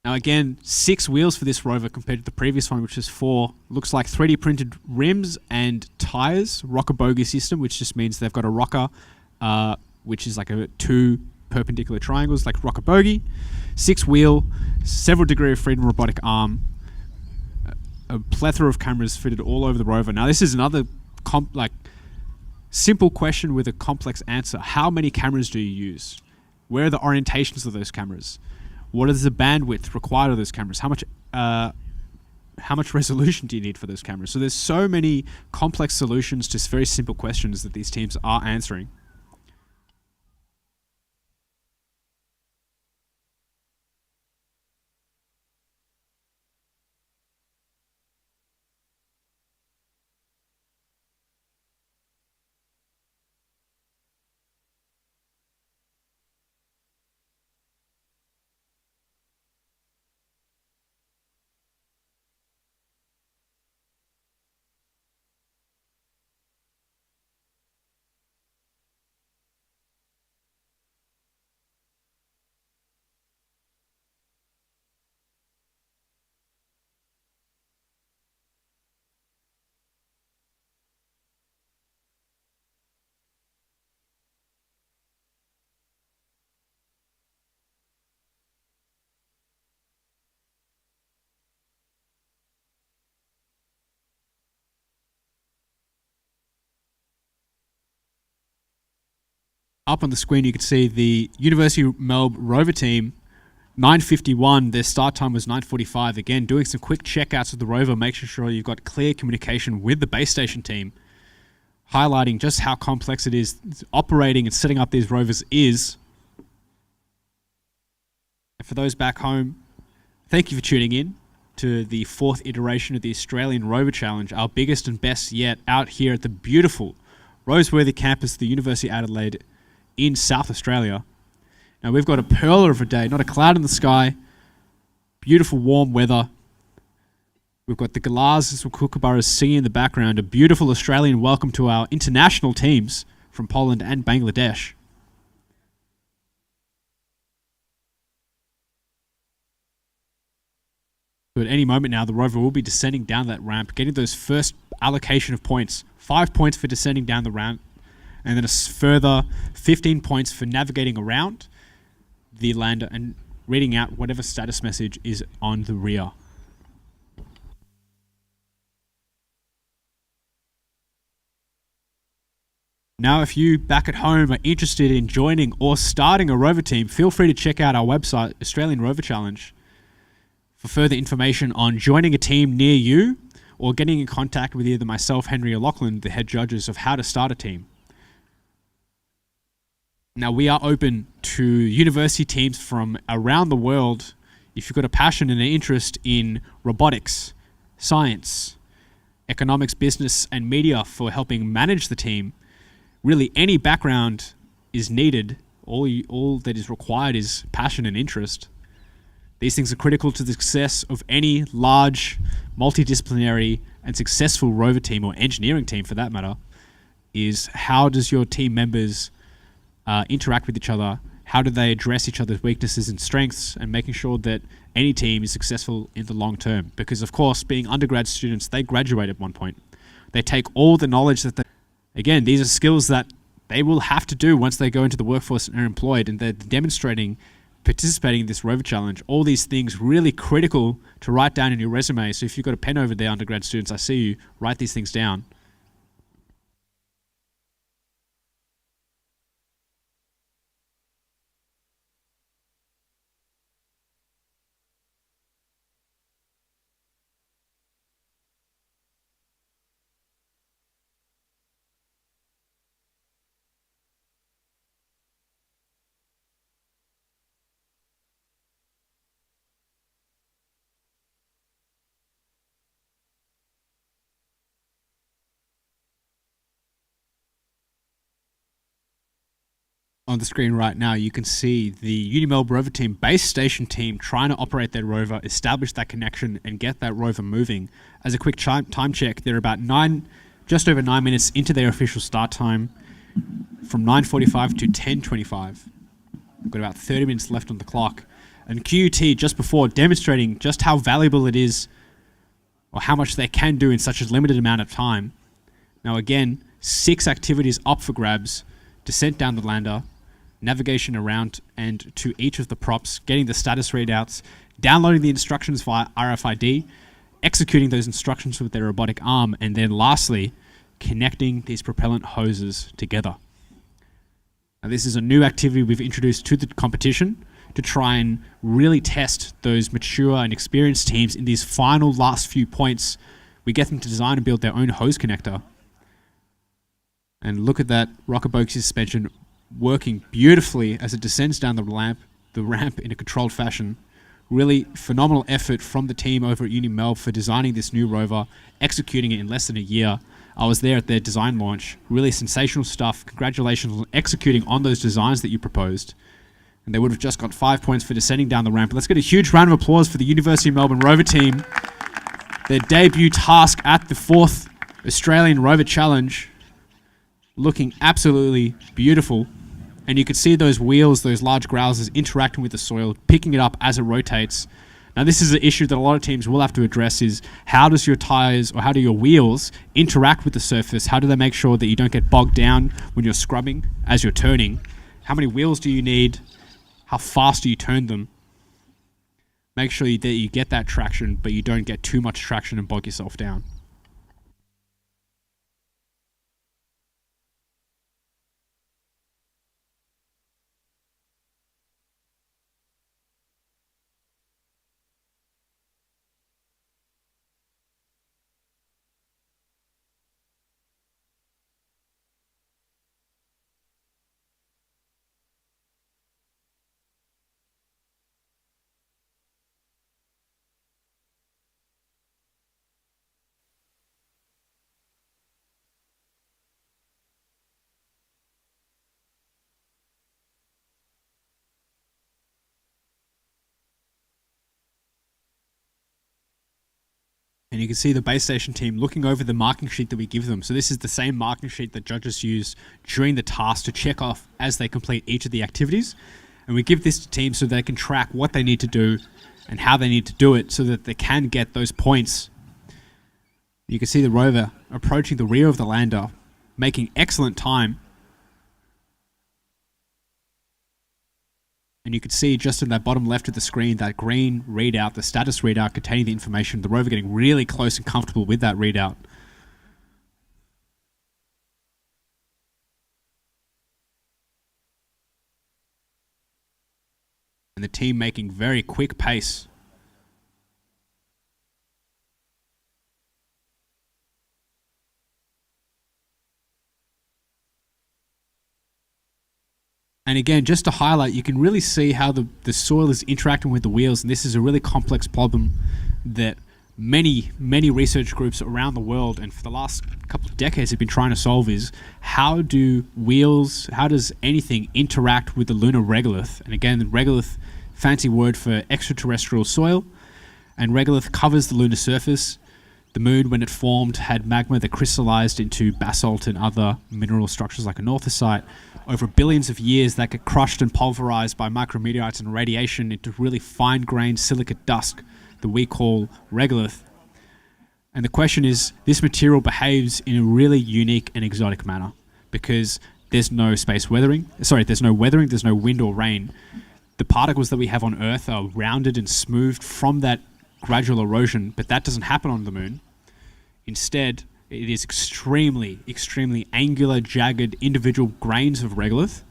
Now again, 6 wheels for this rover compared to the previous one, which is 4. Looks like 3D printed rims and tires, rocker bogie system, which just means they've got a rocker, which is like 2 perpendicular triangles, like rocker bogie. 6 wheel, several degree of freedom robotic arm, a plethora of cameras fitted all over the rover. Now this is another simple question with a complex answer. How many cameras do you use? Where are the orientations of those cameras? What is the bandwidth required of those cameras? How much resolution do you need for those cameras? So there's so many complex solutions to very simple questions that these teams are answering. Up on the screen, you can see the University of Melbourne Rover team, 9:51. Their start time was 9:45. Again, doing some quick checkouts of the rover, making sure you've got clear communication with the base station team, highlighting just how complex it is operating and setting up these rovers is. And for those back home, thank you for tuning in to the 4th iteration of the Australian Rover Challenge, our biggest and best yet, out here at the beautiful Roseworthy campus of the University of Adelaide in South Australia. Now we've got a pearler of a day, not a cloud in the sky, beautiful warm weather. We've got the galahs and kookaburras singing in the background, a beautiful Australian welcome to our international teams from Poland and Bangladesh. So at any moment now, the rover will be descending down that ramp, getting those first allocation of points. 5 points for descending down the ramp, and then a further 15 points for navigating around the lander and reading out whatever status message is on the rear. Now, if you back at home are interested in joining or starting a rover team, feel free to check out our website, Australian Rover Challenge, for further information on joining a team near you or getting in contact with either myself, Henry, or Lachlan, the head judges, of how to start a team. Now, we are open to university teams from around the world. If you've got a passion and an interest in robotics, science, economics, business, and media for helping manage the team, really any background is needed. All that is required is passion and interest. These things are critical to the success of any large, multidisciplinary, and successful rover team, or engineering team for that matter, is how does your team members interact with each other? How do they address each other's weaknesses and strengths, and making sure that any team is successful in the long term? Because, of course, being undergrad students, they graduate at one point. They take all the knowledge that again, these are skills that they will have to do once they go into the workforce and are employed, and they're demonstrating, participating in this Rover Challenge, all these things really critical to write down in your resume. So if you've got a pen over there, undergrad students, I see you, write these things down. on the screen right now, you can see the Unimelb rover team, base station team, trying to operate their rover, establish that connection, and get that rover moving. As a quick time check, they're about just over 9 minutes into their official start time, from 9:45 to 10:25. We've got about 30 minutes left on the clock. And QUT just before demonstrating just how valuable it is, or how much they can do in such a limited amount of time. Now again, 6 activities up for grabs: descent down the lander, navigation around and to each of the props, getting the status readouts, downloading the instructions via RFID, executing those instructions with their robotic arm, and then lastly, connecting these propellant hoses together. Now this is a new activity we've introduced to the competition to try and really test those mature and experienced teams in these final last few points. We get them to design and build their own hose connector. And look at that rocket bogie suspension working beautifully as it descends down the ramp in a controlled fashion. Really phenomenal effort from the team over at Unimelb for designing this new rover, executing it in less than a year. I was there at their design launch. Really sensational stuff. Congratulations on executing on those designs that you proposed. And they would have just got 5 points for descending down the ramp. Let's get a huge round of applause for the University of Melbourne rover team. Their debut task at the 4th Australian Rover Challenge. Looking absolutely beautiful. And you can see those wheels, those large growlers interacting with the soil, picking it up as it rotates. Now this is an issue that a lot of teams will have to address, is how does your tires or how do your wheels interact with the surface? How do they make sure that you don't get bogged down when you're scrubbing as you're turning? How many wheels do you need? How fast do you turn them? Make sure that you get that traction, but you don't get too much traction and bog yourself down. And you can see the base station team looking over the marking sheet that we give them. So this is the same marking sheet that judges use during the task to check off as they complete each of the activities. And we give this to teams so they can track what they need to do and how they need to do it so that they can get those points. You can see the rover approaching the rear of the lander, making excellent time. And you can see just in that bottom left of the screen, that green readout, the status readout containing the information, the rover getting really close and comfortable with that readout. And the team making very quick pace. And again, just to highlight, you can really see how the soil is interacting with the wheels, and this is a really complex problem that many research groups around the world and for the last couple of decades have been trying to solve, is how does anything interact with the lunar regolith? And again, the regolith, fancy word for extraterrestrial soil, and regolith covers the lunar surface. The moon, when it formed, had magma that crystallized into basalt and other mineral structures like anorthosite. Over billions of years, that get crushed and pulverized by micrometeorites and radiation into really fine-grained silicate dust that we call regolith. And the question is, this material behaves in a really unique and exotic manner because there's no weathering, there's no wind or rain. The particles that we have on Earth are rounded and smoothed from that gradual erosion, but that doesn't happen on the moon. Instead, it is extremely angular, jagged, individual grains of regolith,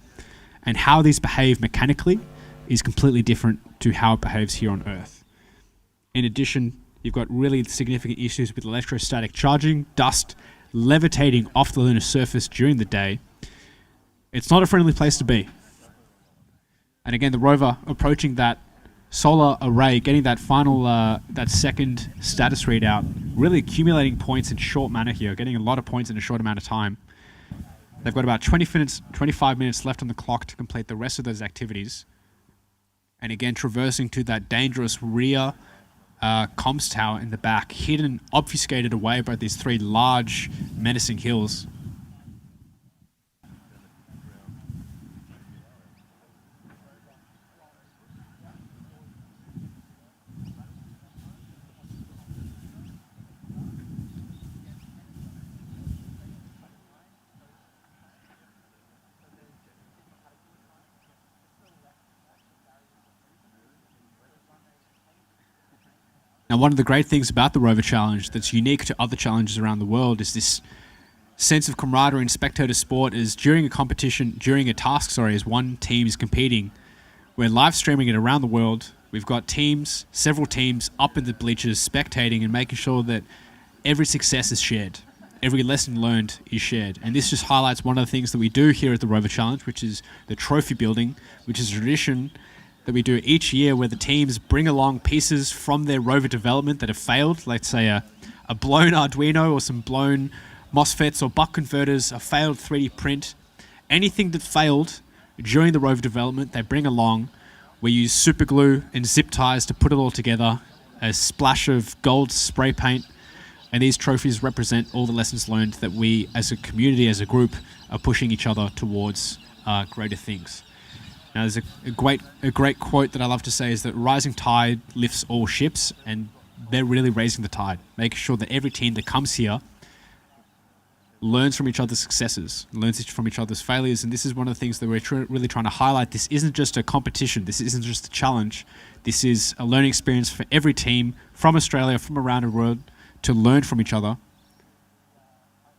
and how these behave mechanically is completely different to how it behaves here on Earth. In addition, you've got really significant issues with electrostatic charging, dust levitating off the lunar surface during the day. It's not a friendly place to be. And again, the rover approaching that solar array, getting that final, that second status readout, really accumulating points in short manner here, getting a lot of points in a short amount of time. They've got about 25 minutes left on the clock to complete the rest of those activities. And again, traversing to that dangerous rear comms tower in the back, hidden, obfuscated away by these three large, menacing hills. Now, one of the great things about the Rover Challenge that's unique to other challenges around the world is this sense of camaraderie and spectator sport. Is during a competition, during a task, as one team is competing, we're live streaming it around the world. We've got teams, several teams up in the bleachers spectating and making sure that every success is shared. Every lesson learned is shared. And this just highlights one of the things that we do here at the Rover Challenge, which is the trophy building, which is a tradition that we do each year where the teams bring along pieces from their rover development that have failed. Let's say a blown Arduino or some blown MOSFETs or buck converters, a failed 3D print. Anything that failed during the rover development, they bring along. We use super glue and zip ties to put it all together, a splash of gold spray paint, and these trophies represent all the lessons learned that we as a community, as a group, are pushing each other towards greater things. Now, there's a great quote that I love to say is that rising tide lifts all ships, and they're really raising the tide, making sure that every team that comes here learns from each other's successes, learns from each other's failures, and this is one of the things that we're really trying to highlight. This isn't just a competition. This isn't just a challenge. This is a learning experience for every team from Australia, from around the world, to learn from each other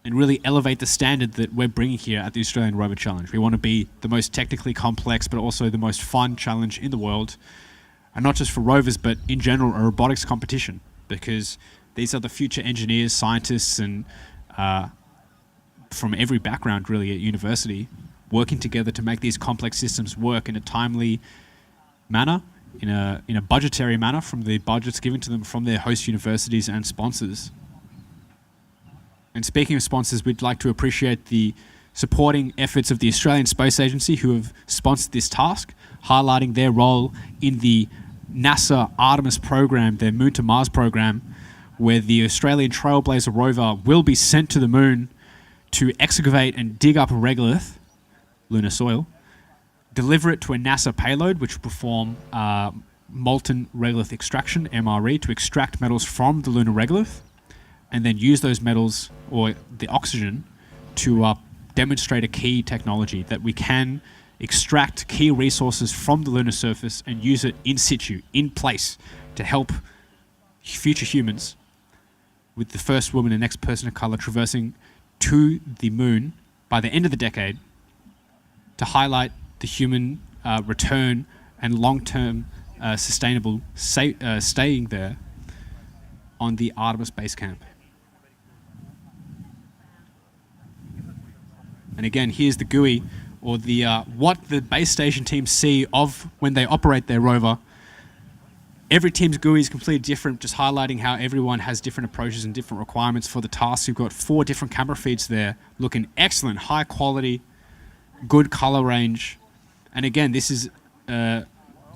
and really elevate the standard that we're bringing here at the Australian Rover Challenge. We want to be the most technically complex, but also the most fun challenge in the world. And not just for rovers, but in general, a robotics competition, because these are the future engineers, scientists, and from every background really at university, working together to make these complex systems work in a timely manner, in a budgetary manner from the budgets given to them from their host universities and sponsors. And speaking of sponsors, we'd like to appreciate the supporting efforts of the Australian Space Agency, who have sponsored this task, highlighting their role in the NASA Artemis program, their Moon to Mars program, where the Australian Trailblazer rover will be sent to the moon to excavate and dig up a regolith, lunar soil, deliver it to a NASA payload, which will perform molten regolith extraction, MRE, to extract metals from the lunar regolith, and then use those metals or the oxygen to demonstrate a key technology that we can extract key resources from the lunar surface and use it in situ, in place, to help future humans, with the first woman and next person of color traversing to the moon by the end of the decade, to highlight the human return and long-term sustainable staying there on the Artemis base camp. And again, here's the GUI, or the what the base station teams see of when they operate their rover. Every team's GUI is completely different, just highlighting how everyone has different approaches and different requirements for the task. You've got 4 different camera feeds there, looking excellent, high quality, good color range. And again, this is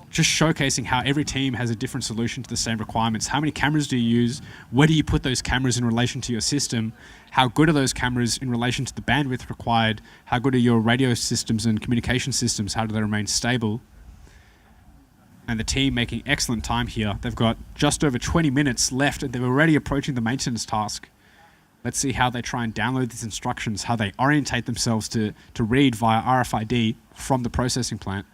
just showcasing how every team has a different solution to the same requirements. How many cameras do you use? Where do you put those cameras in relation to your system? How good are those cameras in relation to the bandwidth required? How good are your radio systems and communication systems? How do they remain stable? And the team making excellent time here. They've got just over 20 minutes left, and they're already approaching the maintenance task. Let's see how they try and download these instructions, how they orientate themselves to read via RFID from the processing plant.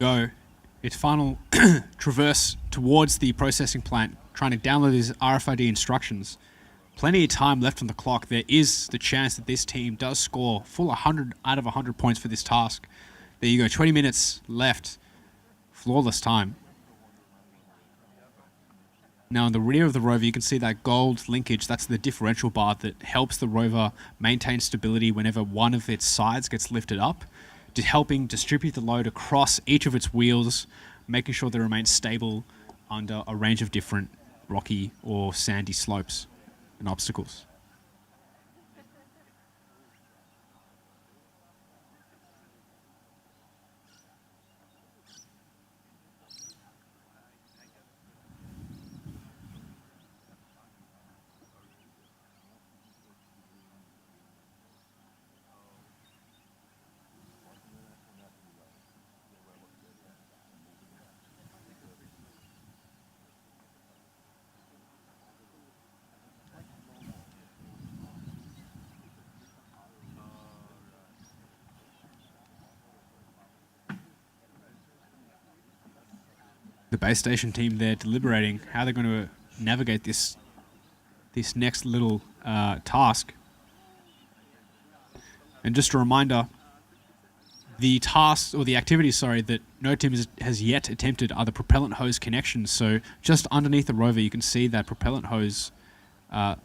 go, its final traverse towards the processing plant, trying to download these RFID instructions. Plenty of time left on the clock. There is the chance that this team does score full 100 out of 100 points for this task. There you go, 20 minutes left. Flawless time. Now in the rear of the rover, you can see that gold linkage. That's the differential bar that helps the rover maintain stability whenever one of its sides gets lifted up, helping distribute the load across each of its wheels, making sure they remain stable under a range of different rocky or sandy slopes and obstacles. The base station team there deliberating how they're going to navigate this next little task. And just a reminder, the tasks or the activities, that no team has yet attempted are the propellant hose connections. So just underneath the rover, you can see that propellant hose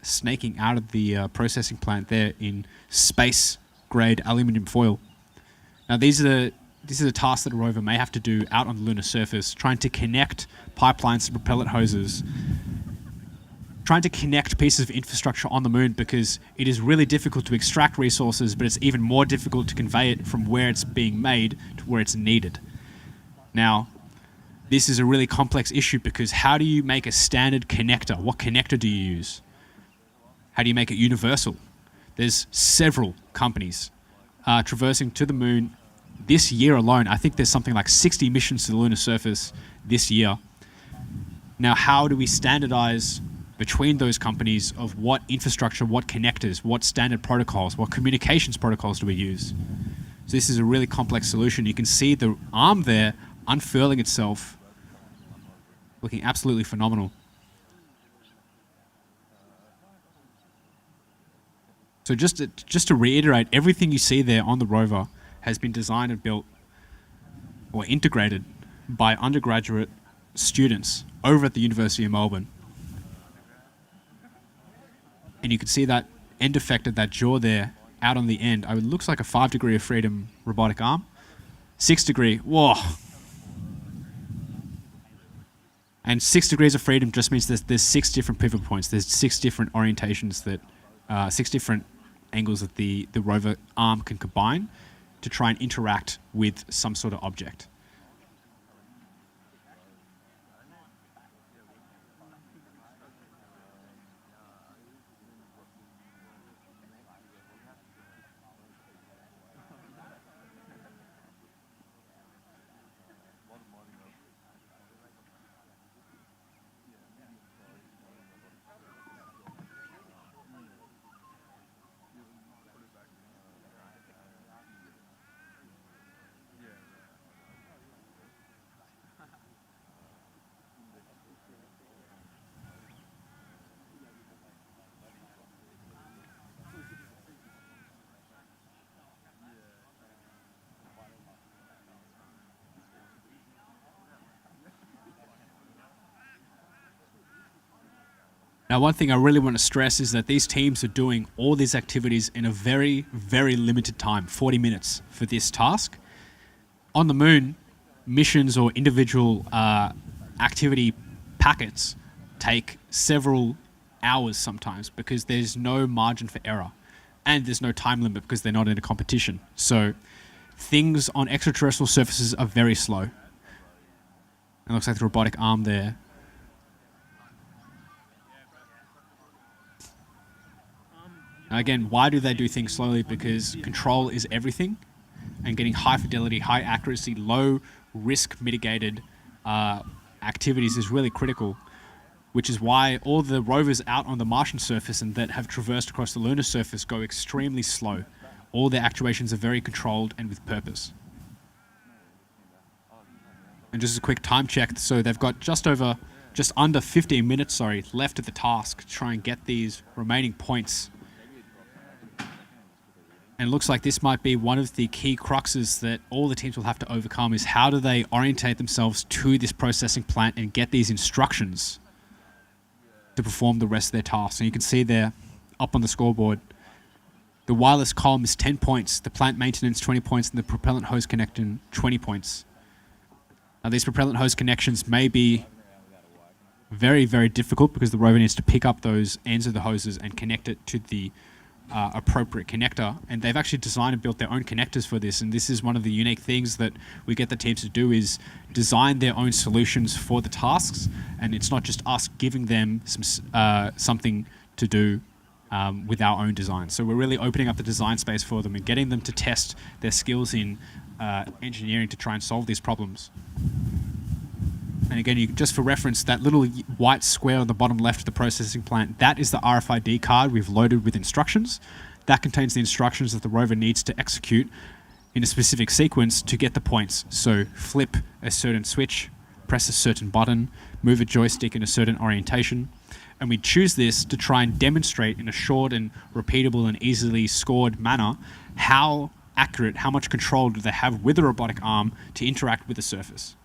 snaking out of the processing plant there in space grade aluminium foil. Now these are the tasks that a rover may have to do out on the lunar surface, trying to connect pipelines to propellant hoses, trying to connect pieces of infrastructure on the moon, because it is really difficult to extract resources, but it's even more difficult to convey it from where it's being made to where it's needed. Now, this is a really complex issue because how do you make a standard connector? What connector do you use? How do you make it universal? There's several companies traversing to the moon this year alone. I think there's something like 60 missions to the lunar surface this year. Now, how do we standardize between those companies of what infrastructure, what connectors, what standard protocols, what communications protocols do we use? So this is a really complex solution. You can see the arm there unfurling itself, looking absolutely phenomenal. So just to reiterate, everything you see there on the rover has been designed and built or integrated by undergraduate students over at the University of Melbourne. And you can see that end effect of that jaw there out on the end. It looks like a 5 degree of freedom robotic arm. 6 degree, whoa. And 6 degrees of freedom just means there's 6 different pivot points. There's 6 different orientations that, 6 different angles that the rover arm can combine to try and interact with some sort of object. Now, one thing I really want to stress is that these teams are doing all these activities in a very, very limited time, 40 minutes for this task. On the moon, missions or individual activity packets take several hours sometimes because there's no margin for error and there's no time limit because they're not in a competition. So things on extraterrestrial surfaces are very slow. It looks like the robotic arm there. Now again, why do they do things slowly? Because control is everything, and getting high fidelity, high accuracy, low risk mitigated activities is really critical, which is why all the rovers out on the Martian surface and that have traversed across the lunar surface go extremely slow. All their actuations are very controlled and with purpose. And just a quick time check, so they've got just under 15 minutes, left of the task to try and get these remaining points. And it looks like this might be one of the key cruxes that all the teams will have to overcome, is how do they orientate themselves to this processing plant and get these instructions to perform the rest of their tasks. And you can see there, up on the scoreboard, the wireless column is 10 points, the plant maintenance 20 points, and the propellant hose connection 20 points. Now these propellant hose connections may be very, very difficult because the rover needs to pick up those ends of the hoses and connect it to the appropriate connector. And they've actually designed and built their own connectors for this. And this is one of the unique things that we get the teams to do, is design their own solutions for the tasks. And it's not just us giving them something to do with our own design. So we're really opening up the design space for them and getting them to test their skills in engineering to try and solve these problems. And again, just for reference, that little white square on the bottom left of the processing plant, that is the RFID card we've loaded with instructions. That contains the instructions that the rover needs to execute in a specific sequence to get the points. So flip a certain switch, press a certain button, move a joystick in a certain orientation. And we choose this to try and demonstrate in a short and repeatable and easily scored manner how accurate, how much control do they have with a robotic arm to interact with the surface.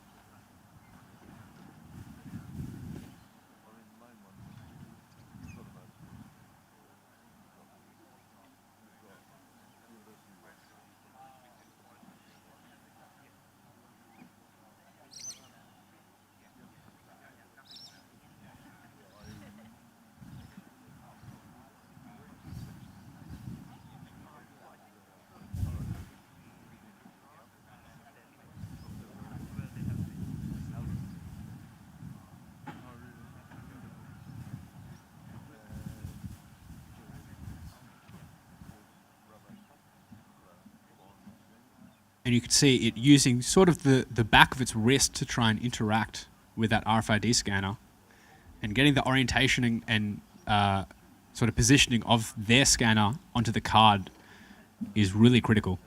And you can see it using sort of the back of its wrist to try and interact with that RFID scanner, and getting the orientation and sort of positioning of their scanner onto the card is really critical.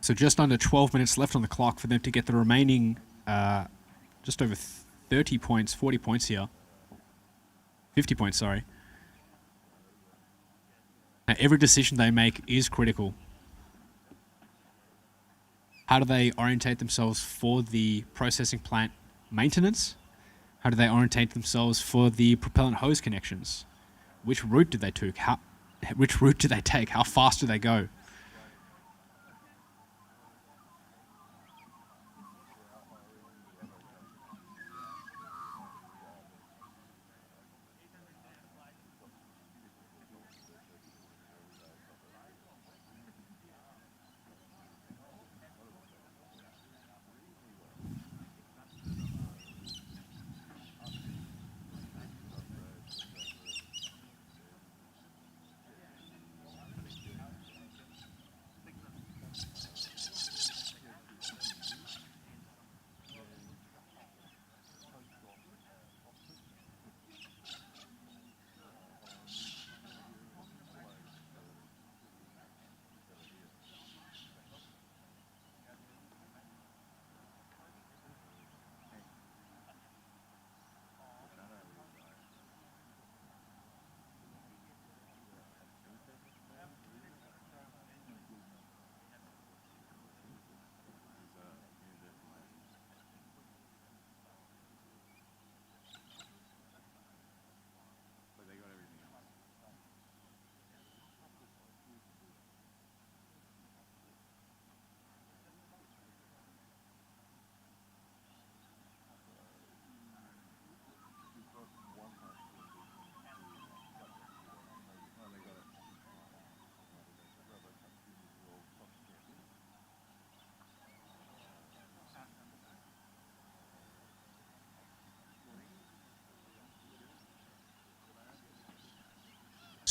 So just under 12 minutes left on the clock for them to get the remaining just over 30 points, 40 points here. 50 points, sorry. Now, every decision they make is critical. How do they orientate themselves for the processing plant maintenance? How do they orientate themselves for the propellant hose connections? Which route do they take? Which route do they take? How fast do they go?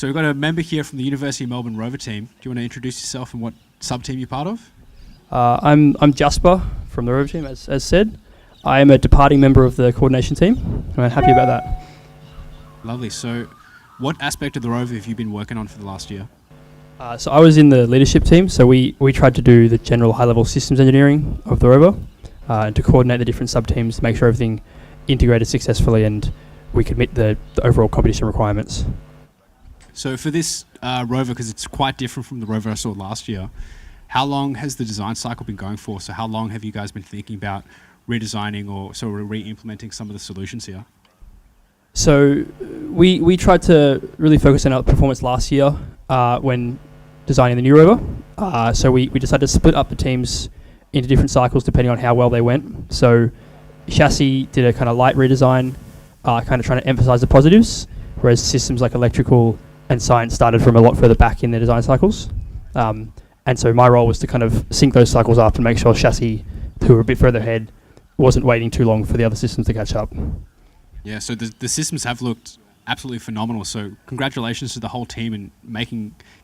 So we've got a member here from the University of Melbourne Rover team. Do you want to introduce yourself and what sub-team you're part of? I'm Jasper from the Rover team, as said. I am a departing member of the coordination team, and I'm happy about that. Lovely. So what aspect of the Rover have you been working on for the last year? So I was in the leadership team, so we tried to do the general high-level systems engineering of the Rover and to coordinate the different sub-teams to make sure everything integrated successfully and we could meet the overall competition requirements. So for this Rover, because it's quite different from the Rover I saw last year, how long has the design cycle been going for? So how long have you guys been thinking about redesigning or re-implementing some of the solutions here? So we tried to really focus on our performance last year when designing the new Rover. So we decided to split up the teams into different cycles depending on how well they went. So chassis did a kind of light redesign, kind of trying to emphasize the positives, whereas systems like electrical and science started from a lot further back in their design cycles. And so my role was to kind of sync those cycles up and make sure chassis, who were a bit further ahead, wasn't waiting too long for the other systems to catch up. Yeah, so the systems have looked absolutely phenomenal. So congratulations to the whole team in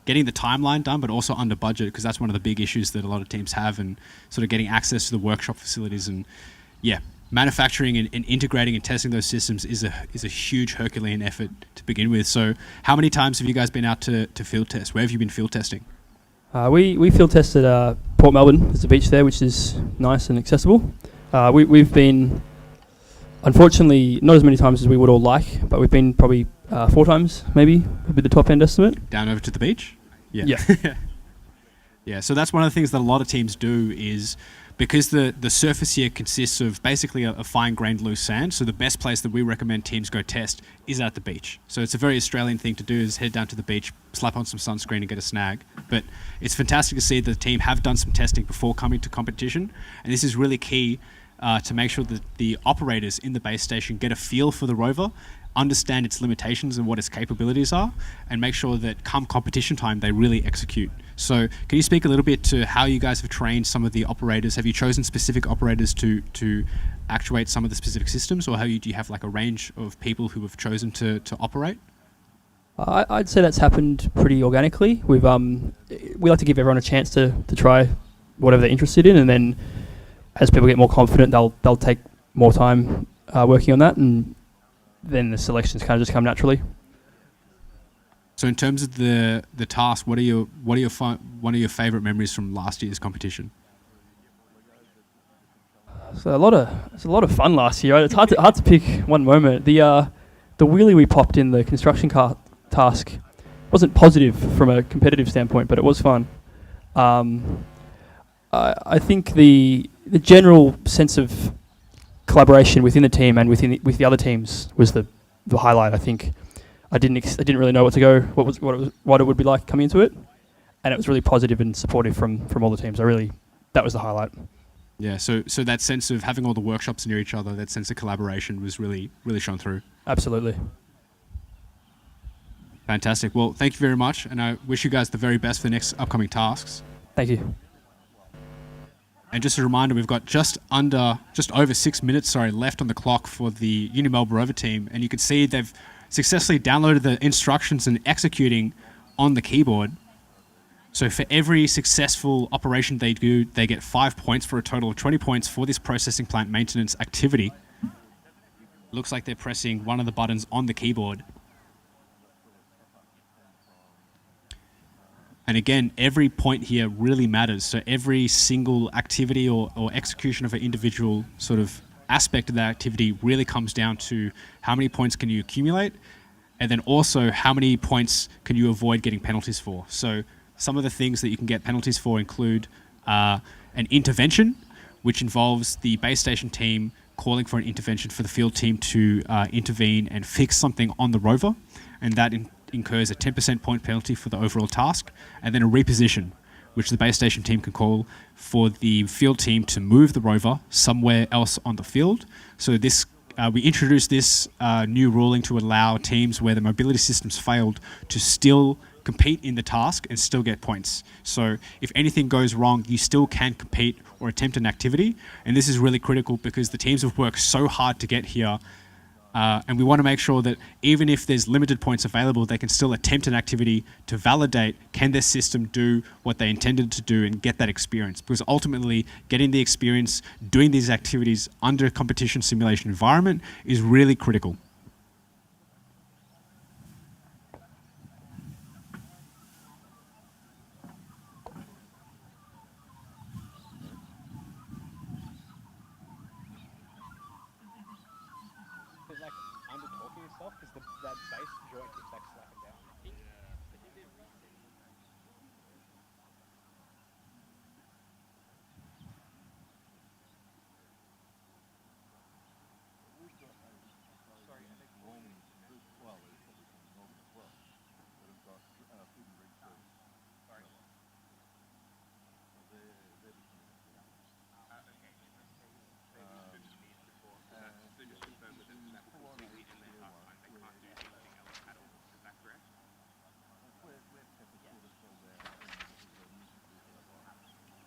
getting the timeline done, but also under budget, because that's one of the big issues that a lot of teams have, and sort of getting access to the workshop facilities. And yeah, manufacturing and integrating and testing those systems is a huge Herculean effort to begin with. So how many times have you guys been out to field test? Where have you been field testing? We field tested Port Melbourne. There's a beach there, which is nice and accessible. We've been, unfortunately, not as many times as we would all like, but we've been probably 4 times, maybe, would be the top end estimate. Down over to the beach? Yeah. Yeah, so that's one of the things that a lot of teams do is, because the surface here consists of basically a fine-grained loose sand, so the best place that we recommend teams go test is at the beach. So it's a very Australian thing to do, is head down to the beach, slap on some sunscreen and get a snag. But it's fantastic to see that the team have done some testing before coming to competition, and this is really key to make sure that the operators in the base station get a feel for the Rover, understand its limitations and what its capabilities are, and make sure that come competition time they really execute. So can you speak a little bit to how you guys have trained some of the operators? Have you chosen specific operators to actuate some of the specific systems, or do you have like a range of people who have chosen to operate? I'd say that's happened pretty organically. We like to give everyone a chance to try whatever they're interested in, and then as people get more confident, they'll take more time working on that, and then the selections kind of just come naturally. So in terms of the task, what are your favorite memories from last year's competition? So it's a lot of fun last year. Right? It's hard to pick one moment. The wheelie we popped in the construction car task wasn't positive from a competitive standpoint, but it was fun. I think the general sense of collaboration within the team and with the other teams was the highlight. I think I didn't really know what it would be like coming into it, and it was really positive and supportive from all the teams. That was the highlight. Yeah, so that sense of having all the workshops near each other, that sense of collaboration was really shone through. Absolutely. Fantastic. Well, thank you very much, and I wish you guys the very best for the next upcoming tasks. Thank you. And just a reminder, we've got just over 6 minutes, left on the clock for the Uni Melbourne Rover team, and you can see they've successfully downloaded the instructions and executing on the keyboard. So for every successful operation they do, they get 5 points for a total of 20 points for this processing plant maintenance activity. Looks like they're pressing one of the buttons on the keyboard. And again, every point here really matters. So every single activity or execution of an individual sort of aspect of that activity really comes down to how many points can you accumulate, and then also how many points can you avoid getting penalties for. So some of the things that you can get penalties for include an intervention, which involves the base station team calling for an intervention for the field team to intervene and fix something on the Rover, and that incurs a 10% point penalty for the overall task, and then a reposition, which the base station team can call for the field team to move the Rover somewhere else on the field. So this we introduced this new ruling to allow teams where the mobility systems failed to still compete in the task and still get points. So if anything goes wrong, you still can compete or attempt an activity. And this is really critical because the teams have worked so hard to get here And we want to make sure that even if there's limited points available, they can still attempt an activity to validate can their system do what they intended to do and get that experience. Because ultimately, getting the experience doing these activities under a competition simulation environment is really critical.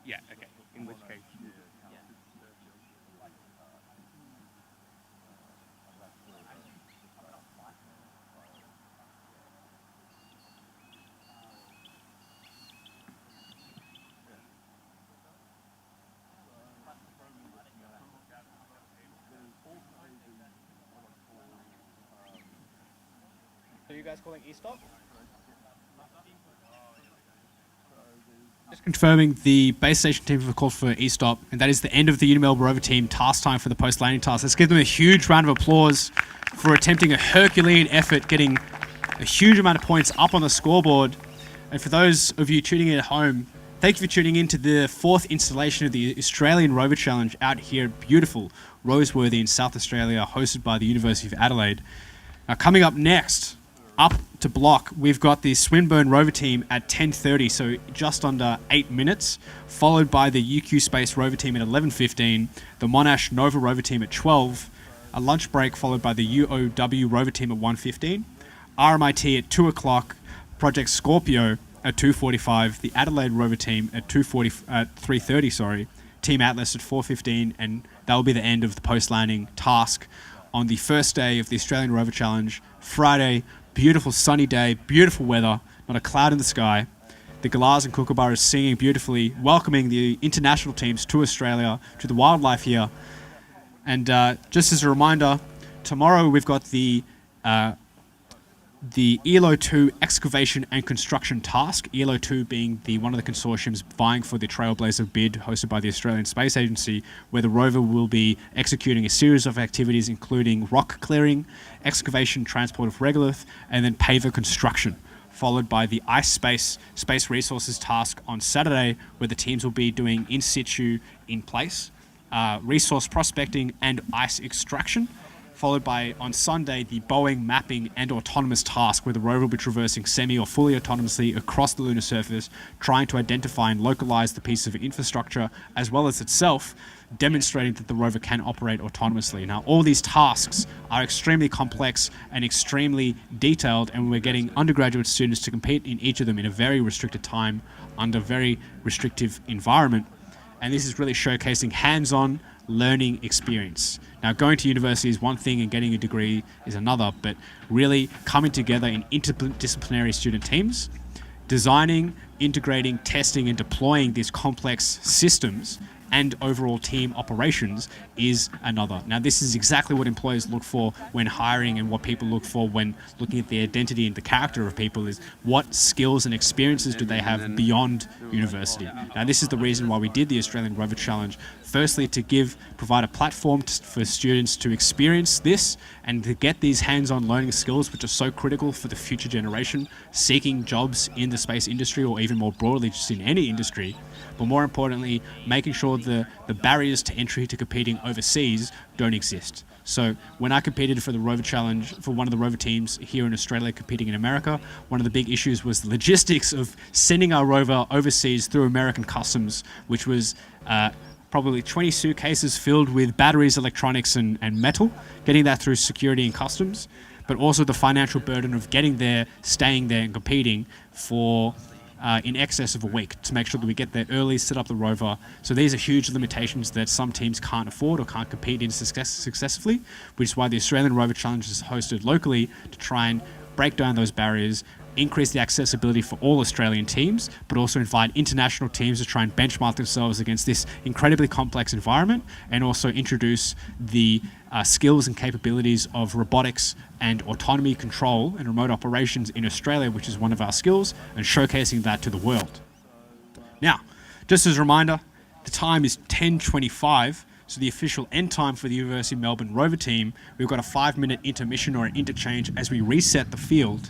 Yeah, okay. In which case, So you guys calling e-stop? Just confirming the base station team have called for e-stop, and that is the end of the Unimelb Rover team task time for the post-landing task. Let's give them a huge round of applause for attempting a Herculean effort, getting a huge amount of points up on the scoreboard. And for those of you tuning in at home, thank you for tuning in to the 4th installation of the Australian Rover Challenge out here at beautiful Roseworthy in South Australia, hosted by the University of Adelaide. Now, coming up next, up to block, we've got the Swinburne Rover team at 10:30, so just under 8 minutes, followed by the UQ Space Rover team at 11:15, the Monash Nova Rover team at 12, a lunch break followed by the UOW Rover team at 1:15, RMIT at 2 o'clock, Project Scorpio at 2:45, the Adelaide Rover team at 3:30, Team Atlas at 4:15, and that will be the end of the post-landing task on the first day of the Australian Rover Challenge, Friday. Beautiful sunny day, beautiful weather, not a cloud in the sky. The Galahs and Kookaburras singing beautifully, welcoming the international teams to Australia, to the wildlife here. And just as a reminder, tomorrow we've got the ELO 2 excavation and construction task, ELO 2 being one of the consortiums vying for the Trailblazer bid hosted by the Australian Space Agency, where the rover will be executing a series of activities including rock clearing, excavation, transport of regolith, and then paver construction, followed by the ice space resources task on Saturday, where the teams will be doing in situ, in place, resource prospecting and ice extraction, followed by, on Sunday, the Boeing mapping and autonomous task, where the rover will be traversing semi or fully autonomously across the lunar surface, trying to identify and localize the piece of infrastructure, as well as itself, demonstrating that the rover can operate autonomously. Now, all these tasks are extremely complex and extremely detailed, and we're getting undergraduate students to compete in each of them in a very restricted time, under very restrictive environment. And this is really showcasing hands-on learning experience. Now, going to university is one thing and getting a degree is another, but really coming together in interdisciplinary student teams, designing, integrating, testing, and deploying these complex systems and overall team operations is another. Now, this is exactly what employers look for when hiring, and what people look for when looking at the identity and the character of people is what skills and experiences do they have beyond university. Now, this is the reason why we did the Australian Rover Challenge. Firstly, to provide a platform for students to experience this and to get these hands-on learning skills, which are so critical for the future generation seeking jobs in the space industry, or even more broadly just in any industry. But more importantly, making sure the barriers to entry to competing overseas don't exist. So when I competed for the Rover Challenge, for one of the Rover teams here in Australia competing in America, one of the big issues was the logistics of sending our rover overseas through American customs, which was probably 20 suitcases filled with batteries, electronics, and metal, getting that through security and customs, but also the financial burden of getting there, staying there, and competing for in excess of a week to make sure that we get there early, set up the rover. So these are huge limitations that some teams can't afford or can't compete in successfully, which is why the Australian Rover Challenge is hosted locally to try and break down those barriers, increase the accessibility for all Australian teams, but also invite international teams to try and benchmark themselves against this incredibly complex environment, and also introduce the skills and capabilities of robotics and autonomy control and remote operations in Australia, which is one of our skills, and showcasing that to the world. Now, just as a reminder, the time is 10:25, so the official end time for the University of Melbourne Rover team. We've got a 5-minute intermission or an interchange as we reset the field.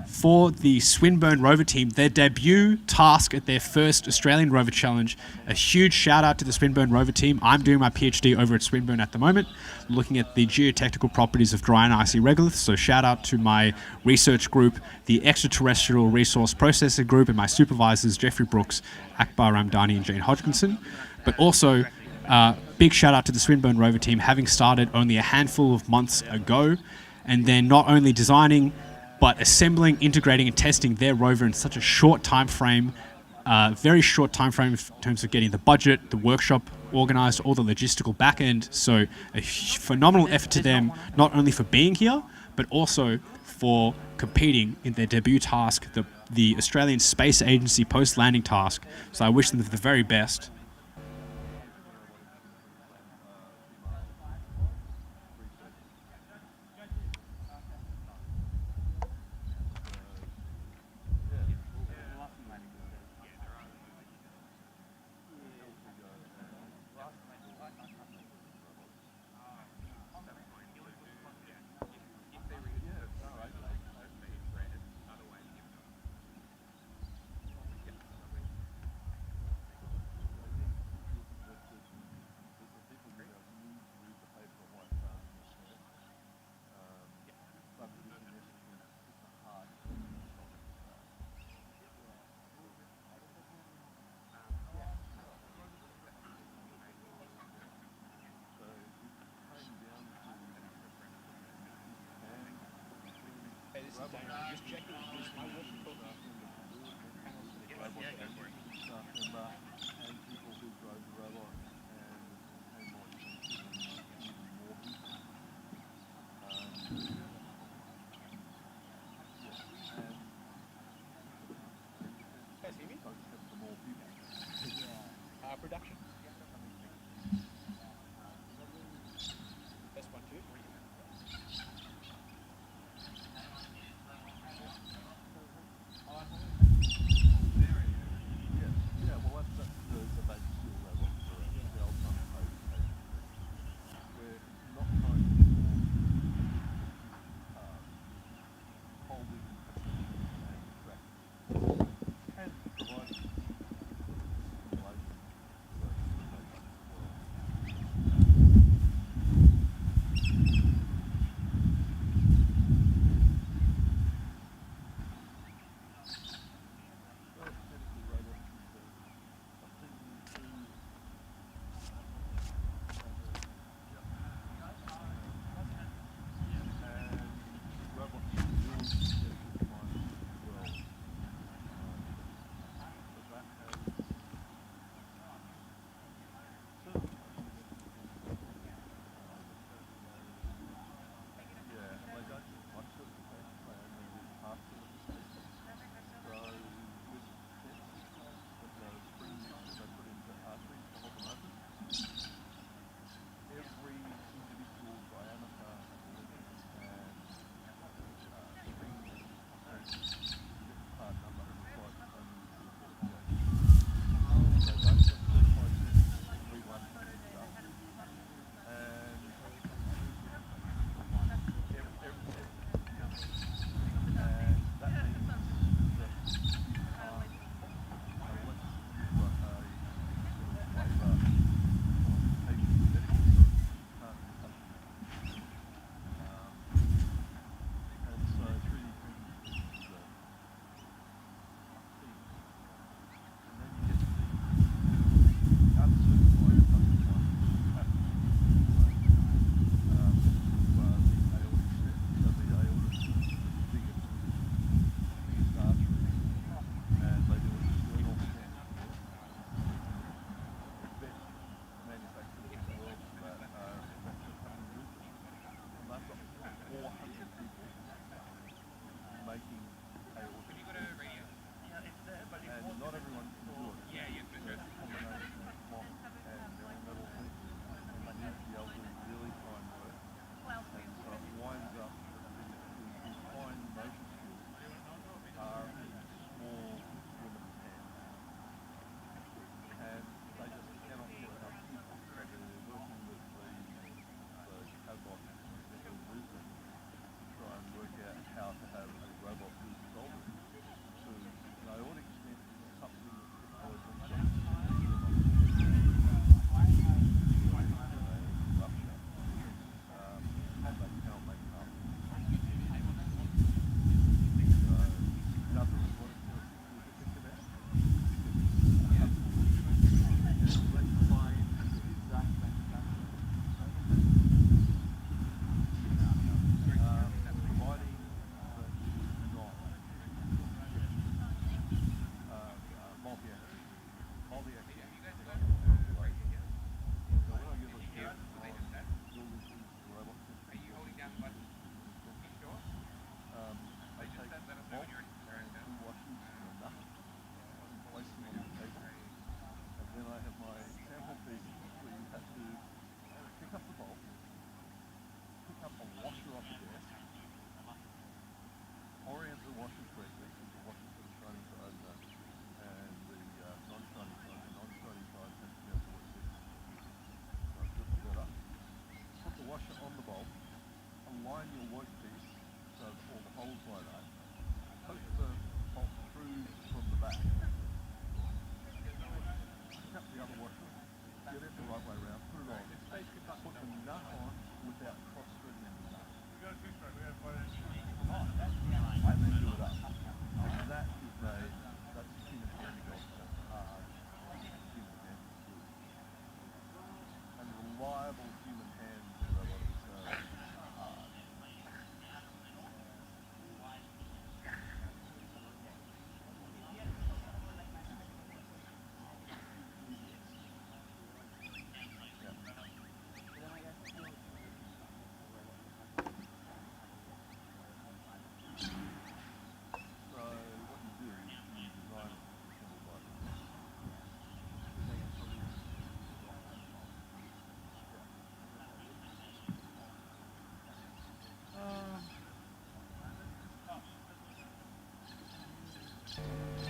For the Swinburne Rover team, their debut task at their first Australian Rover Challenge. A huge shout out to the Swinburne Rover team. I'm doing my PhD over at Swinburne at the moment, looking at the geotechnical properties of dry and icy regoliths. So shout out to my research group, the Extraterrestrial Resource Processor group, and my supervisors, Jeffrey Brooks, Akbar Ramdani, and Jane Hodgkinson. But also, big shout out to the Swinburne Rover team, having started only a handful of months ago, and then not only designing but assembling, integrating, and testing their rover in such a short time frame, very short time frame in terms of getting the budget, the workshop organized, all the logistical back end. So a phenomenal effort to them, not only for being here, but also for competing in their debut task, the Australian Space Agency post-landing task. So I wish them the very best. Production. Test 1, 2, 3. Yeah, well, that's the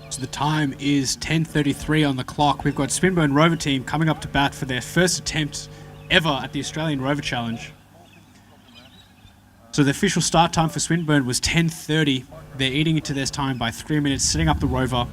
So the time is 10:33 on the clock. We've got Swinburne Rover team coming up to bat for their first attempt ever at the Australian Rover Challenge. So the official start time for Swinburne was 10:30. They're eating into their time by 3 minutes, setting up the rover.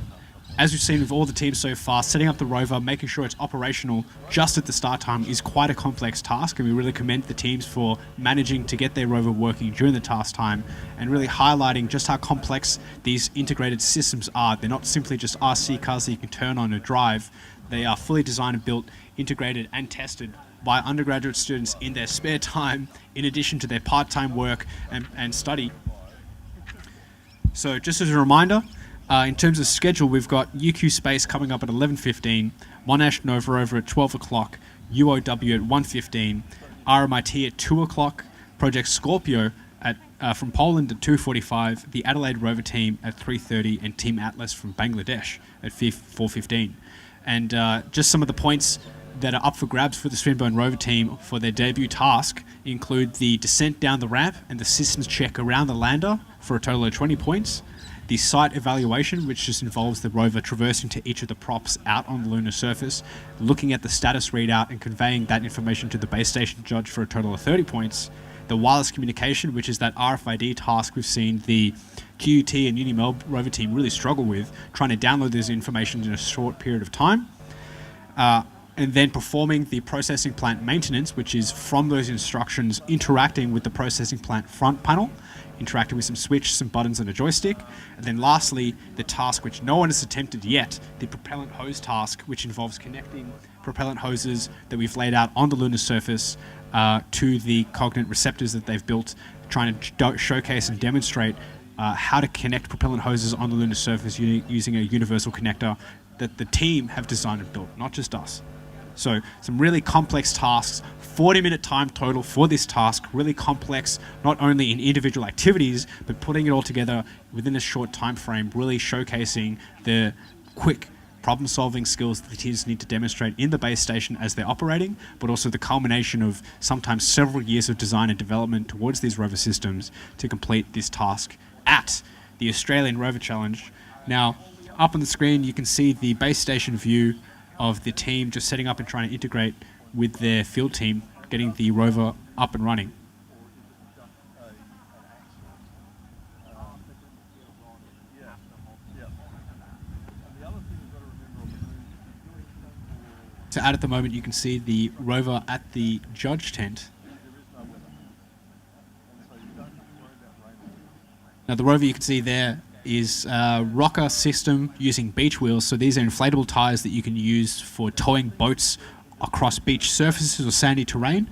As we've seen with all the teams so far, setting up the rover, making sure it's operational just at the start time is quite a complex task, and we really commend the teams for managing to get their rover working during the task time and really highlighting just how complex these integrated systems are. They're not simply just RC cars that you can turn on and drive. They are fully designed and built, integrated and tested by undergraduate students in their spare time, in addition to their part-time work and study. So just as a reminder, in terms of schedule, we've got UQ Space coming up at 11:15, Monash Nova over at 12 o'clock, UOW at 1:15, RMIT at 2 o'clock, Project Scorpio from Poland at 2:45, the Adelaide Rover team at 3:30, and Team Atlas from Bangladesh at 4:15. And just some of the points that are up for grabs for the Swinburne Rover team for their debut task include the descent down the ramp and the systems check around the lander for a total of 20 points. The site evaluation, which just involves the rover traversing to each of the props out on the lunar surface, looking at the status readout and conveying that information to the base station judge for a total of 30 points. The wireless communication, which is that RFID task we've seen the QUT and UniMel rover team really struggle with, trying to download this information in a short period of time. And then performing the processing plant maintenance, which is from those instructions interacting with the processing plant front panel, interacting with some switch, some buttons and a joystick. And then lastly, the task which no one has attempted yet, the propellant hose task, which involves connecting propellant hoses that we've laid out on the lunar surface to the cognate receptors that they've built, trying to showcase and demonstrate how to connect propellant hoses on the lunar surface using a universal connector that the team have designed and built, not just us. So some really complex tasks, 40-minute time total for this task, really complex, not only in individual activities, but putting it all together within a short time frame, really showcasing the quick problem-solving skills that the teams need to demonstrate in the base station as they're operating, but also the culmination of sometimes several years of design and development towards these rover systems to complete this task at the Australian Rover Challenge. Now, up on the screen, you can see the base station view of the team just setting up and trying to integrate with their field team, getting the rover up and running. So at the moment you can see the rover at the judge tent. Now the rover you can see there is a rocker system using beach wheels. So these are inflatable tires that you can use for towing boats across beach surfaces or sandy terrain.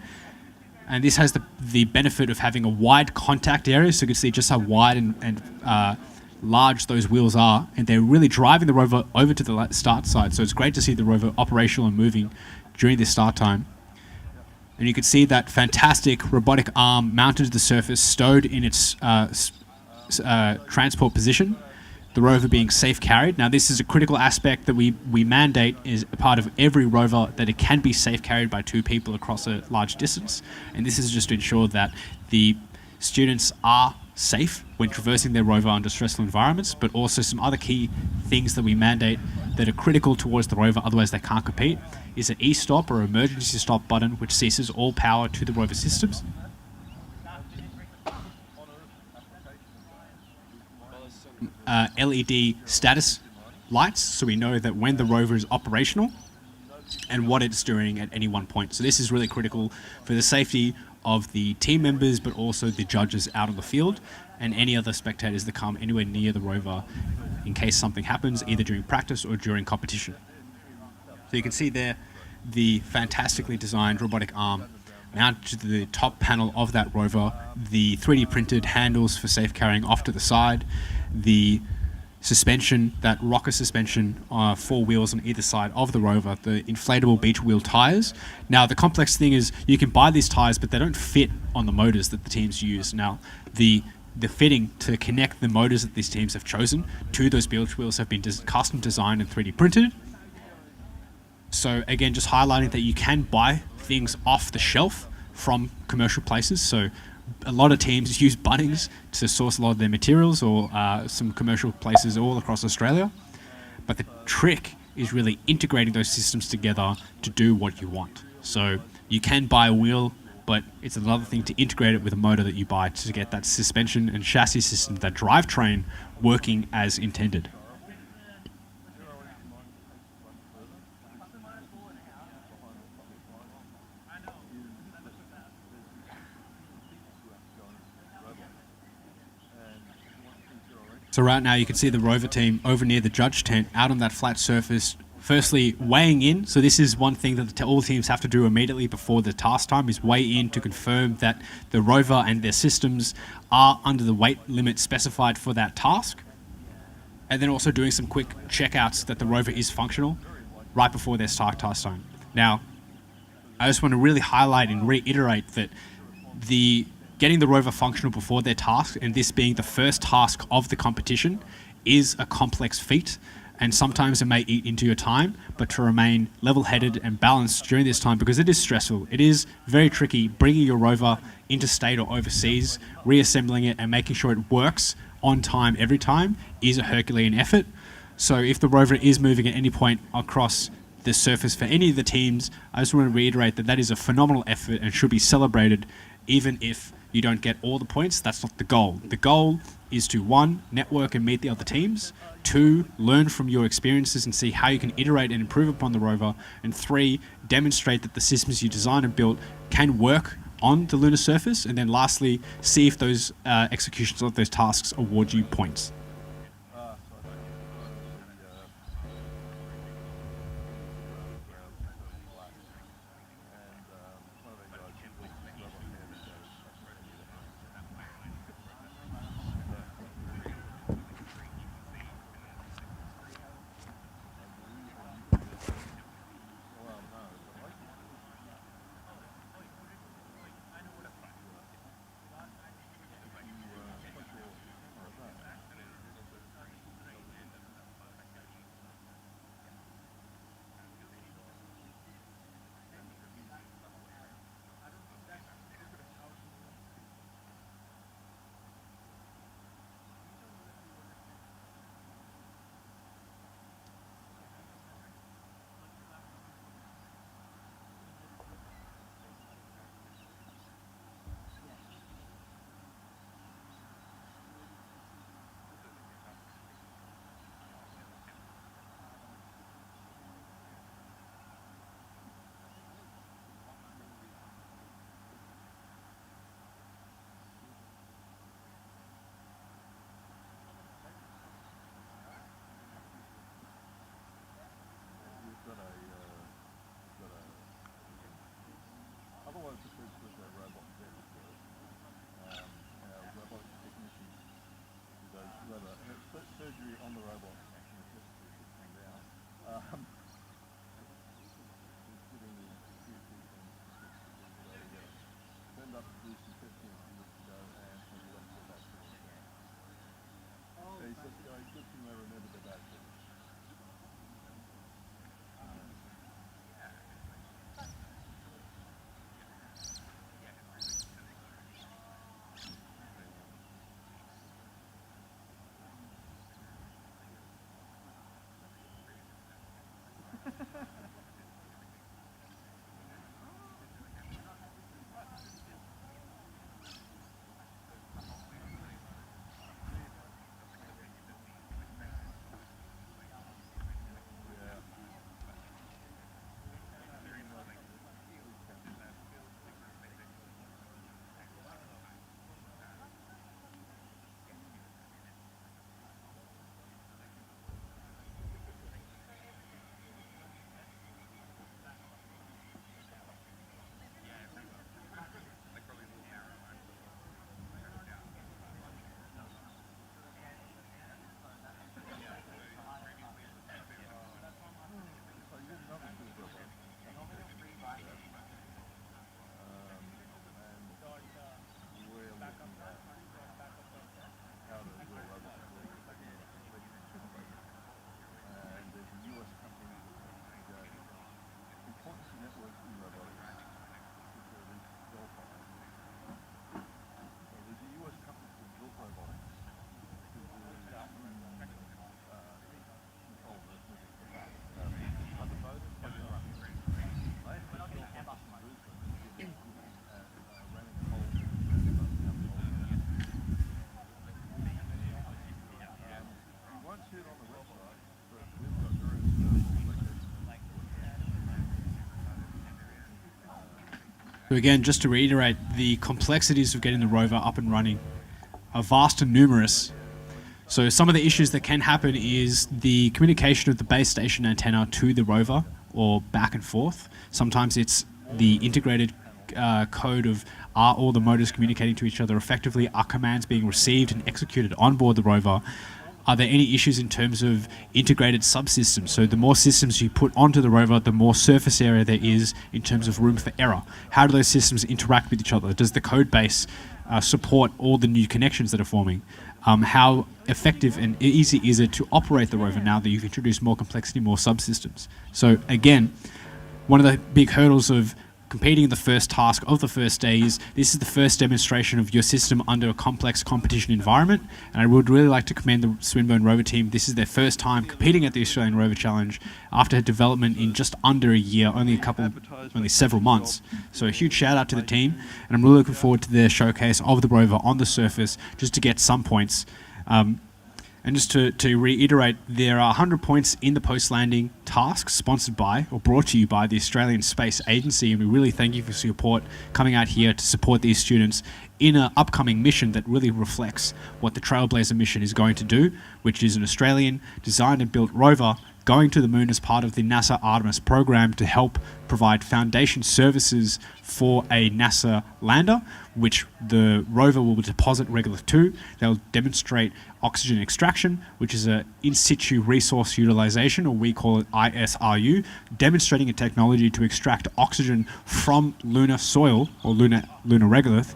And this has the benefit of having a wide contact area, so you can see just how wide and large those wheels are. And they're really driving the rover over to the start side. So it's great to see the rover operational and moving during this start time. And you can see that fantastic robotic arm mounted to the surface, stowed in its transport position, the rover being safe carried. Now this is a critical aspect that we mandate is a part of every rover, that it can be safe carried by two people across a large distance, and this is just to ensure that the students are safe when traversing their rover under stressful environments, but also some other key things that we mandate that are critical towards the rover, otherwise they can't compete, is an e-stop or emergency stop button which ceases all power to the rover systems. LED status lights, so we know that when the rover is operational and what it's doing at any one point. So this is really critical for the safety of the team members, but also the judges out on the field and any other spectators that come anywhere near the rover in case something happens, either during practice or during competition. So you can see there the fantastically designed robotic arm mounted to the top panel of that rover, the 3D printed handles for safe carrying off to the side, the suspension, that rocker suspension, 4 wheels on either side of the rover, the inflatable beach wheel tires. Now the complex thing is you can buy these tires, but they don't fit on the motors that the teams use. Now the fitting to connect the motors that these teams have chosen to those beach wheels have been custom designed and 3D printed. So again, just highlighting that you can buy things off the shelf from commercial places. So a lot of teams use Bunnings to source a lot of their materials, or some commercial places all across Australia. But the trick is really integrating those systems together to do what you want. So you can buy a wheel, but it's another thing to integrate it with a motor that you buy to get that suspension and chassis system, that drivetrain, working as intended. So right now you can see the Rover team over near the judge tent out on that flat surface, firstly weighing in. So this is one thing that all teams have to do immediately before the task time, is weigh in to confirm that the Rover and their systems are under the weight limit specified for that task. And then also doing some quick checkouts that the Rover is functional right before their task time. Now, I just want to really highlight and reiterate that getting the Rover functional before their task, and this being the first task of the competition, is a complex feat, and sometimes it may eat into your time, but to remain level-headed and balanced during this time, because it is stressful. It is very tricky bringing your Rover interstate or overseas, reassembling it and making sure it works on time every time is a Herculean effort. So if the Rover is moving at any point across the surface for any of the teams, I just want to reiterate that that is a phenomenal effort and should be celebrated, even if you don't get all the points. That's not the goal. The goal is to, 1, network and meet the other teams, 2, learn from your experiences and see how you can iterate and improve upon the Rover, and 3, demonstrate that the systems you designed and built can work on the lunar surface, and then lastly, see if those executions of those tasks award you points. So again, just to reiterate, the complexities of getting the rover up and running are vast and numerous. So some of the issues that can happen is the communication of the base station antenna to the rover, or back and forth. Sometimes it's the integrated code of, are all the motors communicating to each other effectively? Are commands being received and executed on board the rover? Are there any issues in terms of integrated subsystems? So the more systems you put onto the rover, the more surface area there is in terms of room for error. How do those systems interact with each other? Does the code base support all the new connections that are forming? How effective and easy is it to operate the rover now that you've introduced more complexity, more subsystems? So again, one of the big hurdles of competing in the first task of the first day is this is the first demonstration of your system under a complex competition environment, and I would really like to commend the Swinburne Rover team. This is their first time competing at the Australian Rover Challenge after development in just under a year, only several months. So a huge shout out to the team, and I'm really looking forward to their showcase of the rover on the surface just to get some points. And just to reiterate, there are 100 points in the post-landing task sponsored by or brought to you by the Australian Space Agency, and we really thank you for your support coming out here to support these students in an upcoming mission that really reflects what the Trailblazer mission is going to do, which is an Australian designed and built rover going to the moon as part of the NASA Artemis program to help provide foundation services for a NASA lander, which the rover will deposit regolith to. They'll demonstrate oxygen extraction, which is a in situ resource utilization, or we call it ISRU, demonstrating a technology to extract oxygen from lunar soil or lunar regolith,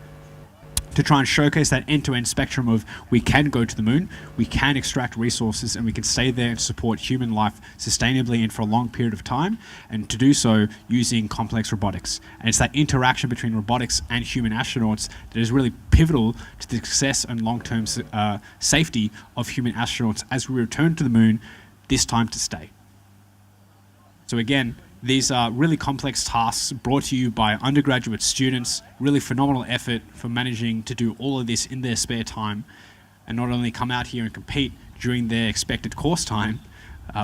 to try and showcase that end-to-end spectrum of we can go to the moon, we can extract resources, and we can stay there and support human life sustainably and for a long period of time, and to do so using complex robotics. And it's that interaction between robotics and human astronauts that is really pivotal to the success and long-term safety of human astronauts as we return to the moon, this time to stay. So again, these are really complex tasks brought to you by undergraduate students, really phenomenal effort for managing to do all of this in their spare time and not only come out here and compete during their expected course time,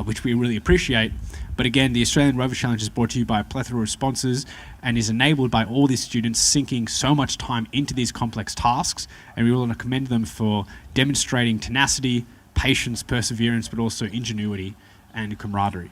which we really appreciate, but again, the Australian Rover Challenge is brought to you by a plethora of sponsors and is enabled by all these students sinking so much time into these complex tasks, and we want to commend them for demonstrating tenacity, patience, perseverance, but also ingenuity and camaraderie.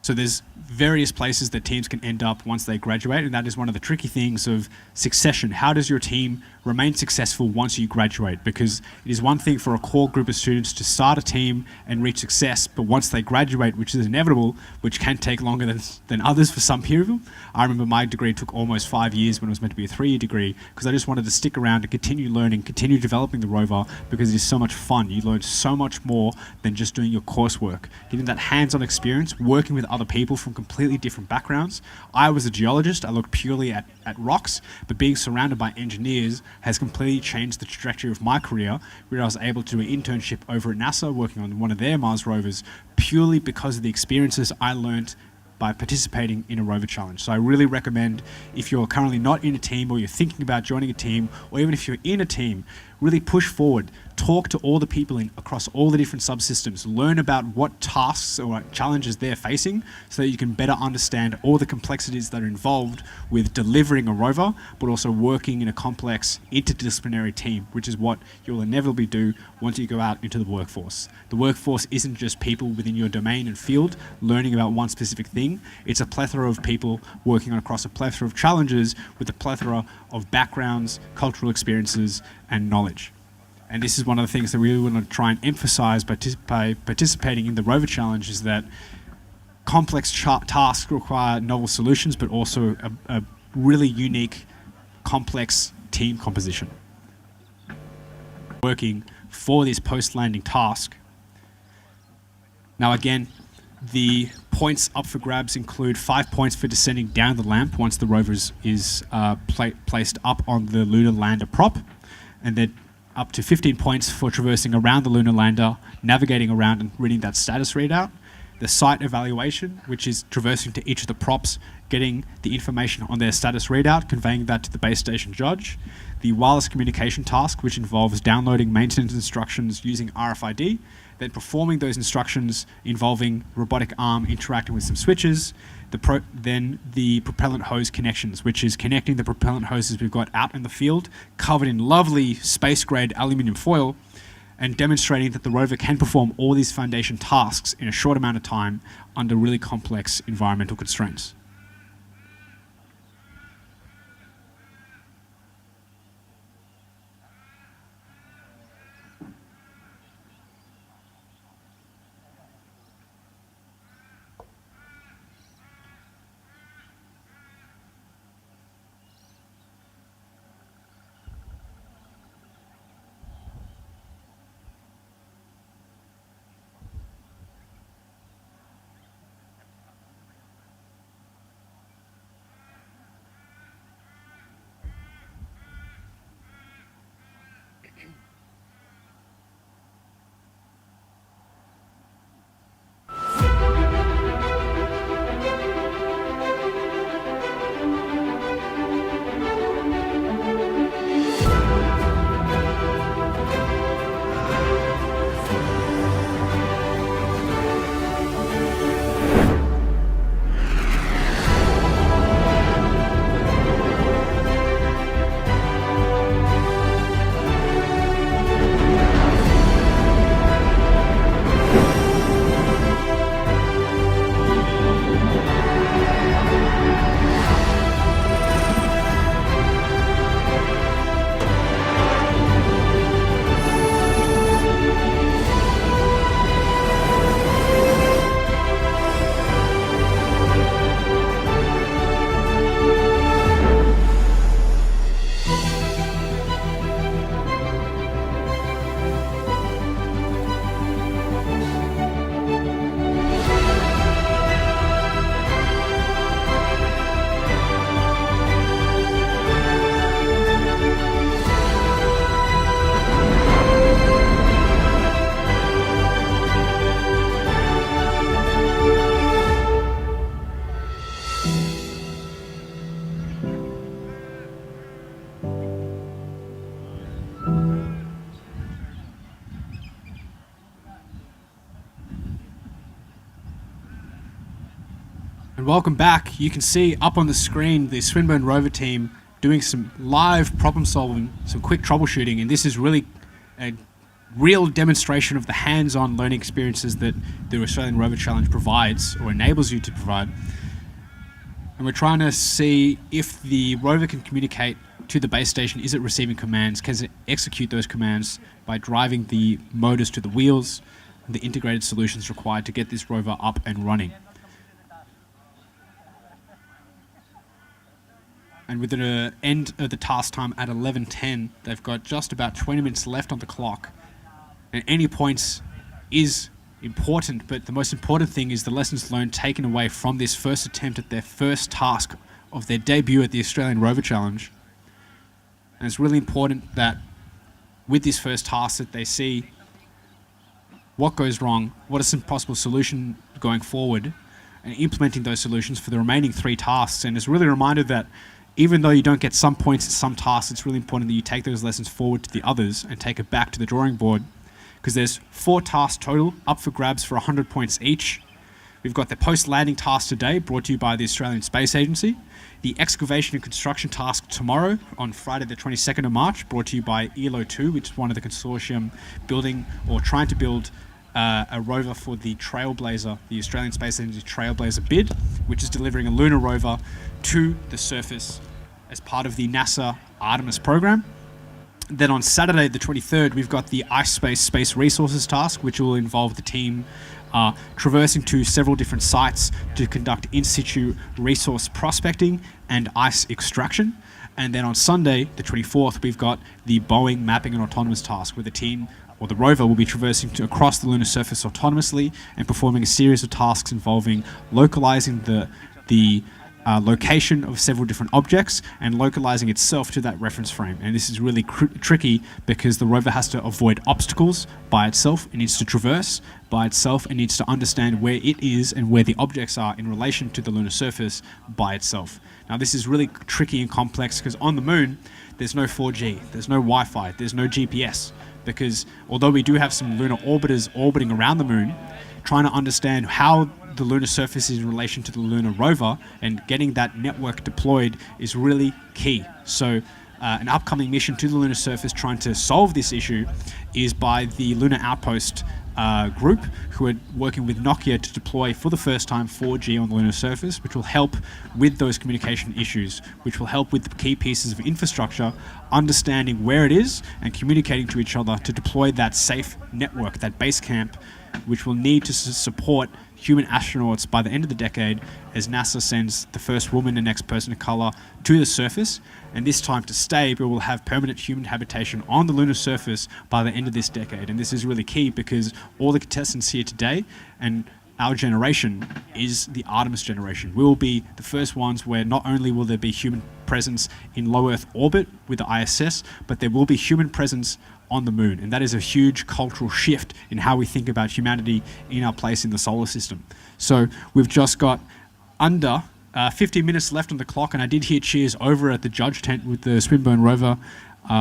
So there's various places that teams can end up once they graduate, and that is one of the tricky things of succession. How does your team remain successful once you graduate? Because it is one thing for a core group of students to start a team and reach success, but once they graduate, which is inevitable, which can take longer than others for some people. I remember my degree took almost 5 years when it was meant to be a 3-year degree, because I just wanted to stick around and continue learning, continue developing the rover, because it is so much fun. You learn so much more than just doing your coursework. Getting that hands-on experience, working with other people from completely different backgrounds. I was a geologist, I looked purely at rocks, but being surrounded by engineers has completely changed the trajectory of my career, where I was able to do an internship over at NASA working on one of their Mars rovers, purely because of the experiences I learned by participating in a rover challenge. So I really recommend, if you're currently not in a team or you're thinking about joining a team, or even if you're in a team, really push forward, talk to all the people across all the different subsystems, learn about what tasks or challenges they're facing so that you can better understand all the complexities that are involved with delivering a rover, but also working in a complex interdisciplinary team, which is what you'll inevitably do once you go out into the workforce. The workforce isn't just people within your domain and field learning about one specific thing, it's a plethora of people working across a plethora of challenges with a plethora of backgrounds, cultural experiences, and knowledge. And this is one of the things that we really want to try and emphasize by participating in the Rover Challenge, is that complex tasks require novel solutions, but also a really unique, complex team composition. Working for this post-landing task. Now again, the points up for grabs include 5 points for descending down the lamp once the rover is placed up on the lunar lander prop, and then up to 15 points for traversing around the lunar lander, navigating around and reading that status readout. The site evaluation, which is traversing to each of the props, getting the information on their status readout, conveying that to the base station judge. The wireless communication task, which involves downloading maintenance instructions using RFID. then performing those instructions involving robotic arm interacting with some switches, then the propellant hose connections, which is connecting the propellant hoses we've got out in the field, covered in lovely space-grade aluminium foil, and demonstrating that the rover can perform all these foundation tasks in a short amount of time under really complex environmental constraints. And welcome back. You can see up on the screen the Swinburne Rover team doing some live problem solving, some quick troubleshooting, and this is really a real demonstration of the hands-on learning experiences that the Australian Rover Challenge provides or enables you to provide. And we're trying to see if the rover can communicate to the base station. Is it receiving commands? Can it execute those commands by driving the motors to the wheels, and the integrated solutions required to get this rover up and running? And with the end of the task time at 11:10, they've got just about 20 minutes left on the clock. And any points is important, but the most important thing is the lessons learned taken away from this first attempt at their first task of their debut at the Australian Rover Challenge. And it's really important that with this first task that they see what goes wrong, what is some possible solution going forward, and implementing those solutions for the remaining 3 tasks. And it's really a reminder that even though you don't get some points at some tasks, it's really important that you take those lessons forward to the others and take it back to the drawing board, because there's 4 tasks total up for grabs for 100 points each. We've got the post-landing task today, brought to you by the Australian Space Agency. The excavation and construction task tomorrow, on Friday the 22nd of March, brought to you by ELO2, which is one of the consortium building or trying to build a rover for the Trailblazer, the Australian Space Agency Trailblazer bid, which is delivering a lunar rover to the surface as part of the NASA Artemis program. Then on Saturday the 23rd, we've got the iSpace Space Resources task, which will involve the team traversing to several different sites to conduct in situ resource prospecting and ice extraction. And then on Sunday the 24th, we've got the Boeing Mapping and Autonomous task, where the team or the rover will be traversing across the lunar surface autonomously and performing a series of tasks involving localizing the location of several different objects and localizing itself to that reference frame. And this is really tricky because the rover has to avoid obstacles by itself. It needs to traverse by itself. It needs to understand where it is and where the objects are in relation to the lunar surface by itself. Now, this is really tricky and complex because on the moon, there's no 4G, there's no Wi-Fi, there's no GPS. because although we do have some lunar orbiters orbiting around the moon, trying to understand how the lunar surface is in relation to the lunar rover and getting that network deployed is really key. So an upcoming mission to the lunar surface trying to solve this issue is by the Lunar Outpost group, who are working with Nokia to deploy for the first time 4G on the lunar surface, which will help with those communication issues, which will help with the key pieces of infrastructure, understanding where it is and communicating to each other to deploy that safe network, that base camp, which will need to support human astronauts by the end of the decade as NASA sends the first woman and next person of color to the surface. And this time to stay, we will have permanent human habitation on the lunar surface by the end of this decade. And this is really key because all the contestants here today and our generation is the Artemis generation. We will be the first ones where not only will there be human presence in low Earth orbit with the ISS, but there will be human presence on the moon. And that is a huge cultural shift in how we think about humanity in our place in the solar system. So we've just got under 50 minutes left on the clock, and I did hear cheers over at the judge tent with the Swinburne Rover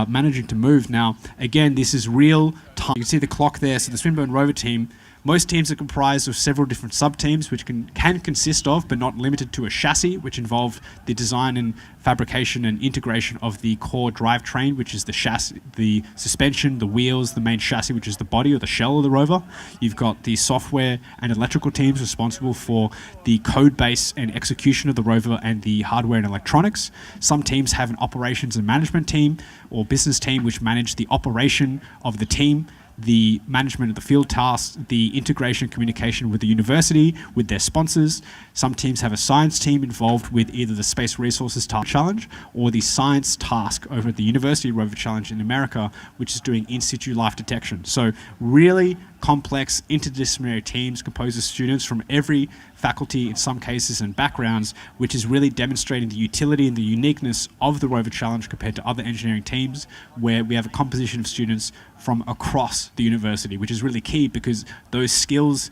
managing to move. Now, again, this is real time. You can see the clock there. So the Swinburne Rover team, most teams are comprised of several different sub-teams, which can consist of, but not limited to, a chassis, which involved the design and fabrication and integration of the core drivetrain, which is the chassis, the suspension, the wheels, the main chassis, which is the body or the shell of the rover. You've got the software and electrical teams responsible for the code base and execution of the rover and the hardware and electronics. Some teams have an operations and management team or business team, which manage the operation of the team, the management of the field tasks, the integration and communication with the university, with their sponsors. Some teams have a science team involved with either the Space Resources Task Challenge or the science task over at the University Rover Challenge in America, which is doing in situ life detection. So really complex interdisciplinary teams composed of students from every faculty in some cases and backgrounds, which is really demonstrating the utility and the uniqueness of the Rover Challenge compared to other engineering teams, where we have a composition of students from across the university, which is really key because those skills,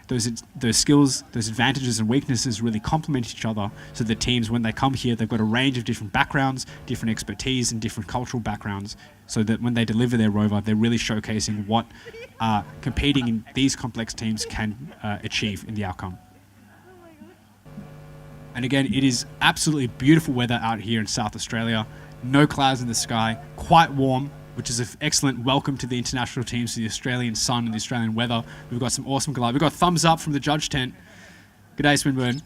those advantages and weaknesses really complement each other. So the teams, when they come here, they've got a range of different backgrounds, different expertise, and different cultural backgrounds, so that when they deliver their rover, they're really showcasing what competing in these complex teams can achieve in the outcome. And again, it is absolutely beautiful weather out here in South Australia. No clouds in the sky, quite warm, which is an excellent welcome to the international teams, to the Australian sun and the Australian weather. We've got some awesome collide. We've got thumbs up from the judge tent. G'day, Swinburne.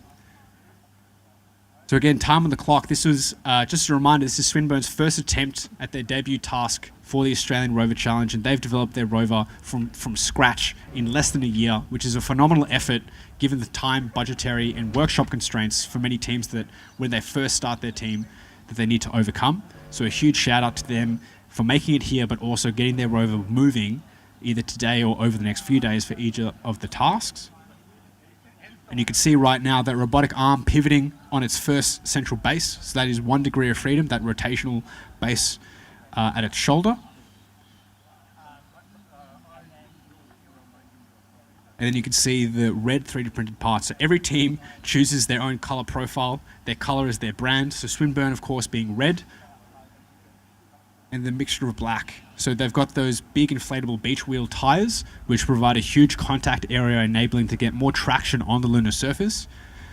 So again, time on the clock. This was just a reminder, this is Swinburne's first attempt at their debut task for the Australian Rover Challenge, and they've developed their rover from scratch in less than a year, which is a phenomenal effort given the time, budgetary, and workshop constraints for many teams that when they first start their team that they need to overcome. So a huge shout out to them for making it here, but also getting their rover moving either today or over the next few days for each of the tasks. And you can see right now that robotic arm pivoting on its first central base. So that is 1 degree of freedom, that rotational base at its shoulder. And then you can see the red 3D printed parts. So every team chooses their own color profile. Their color is their brand. So Swinburne, of course, being red, and the mixture of black. So they've got those big inflatable beach wheel tires, which provide a huge contact area, enabling to get more traction on the lunar surface.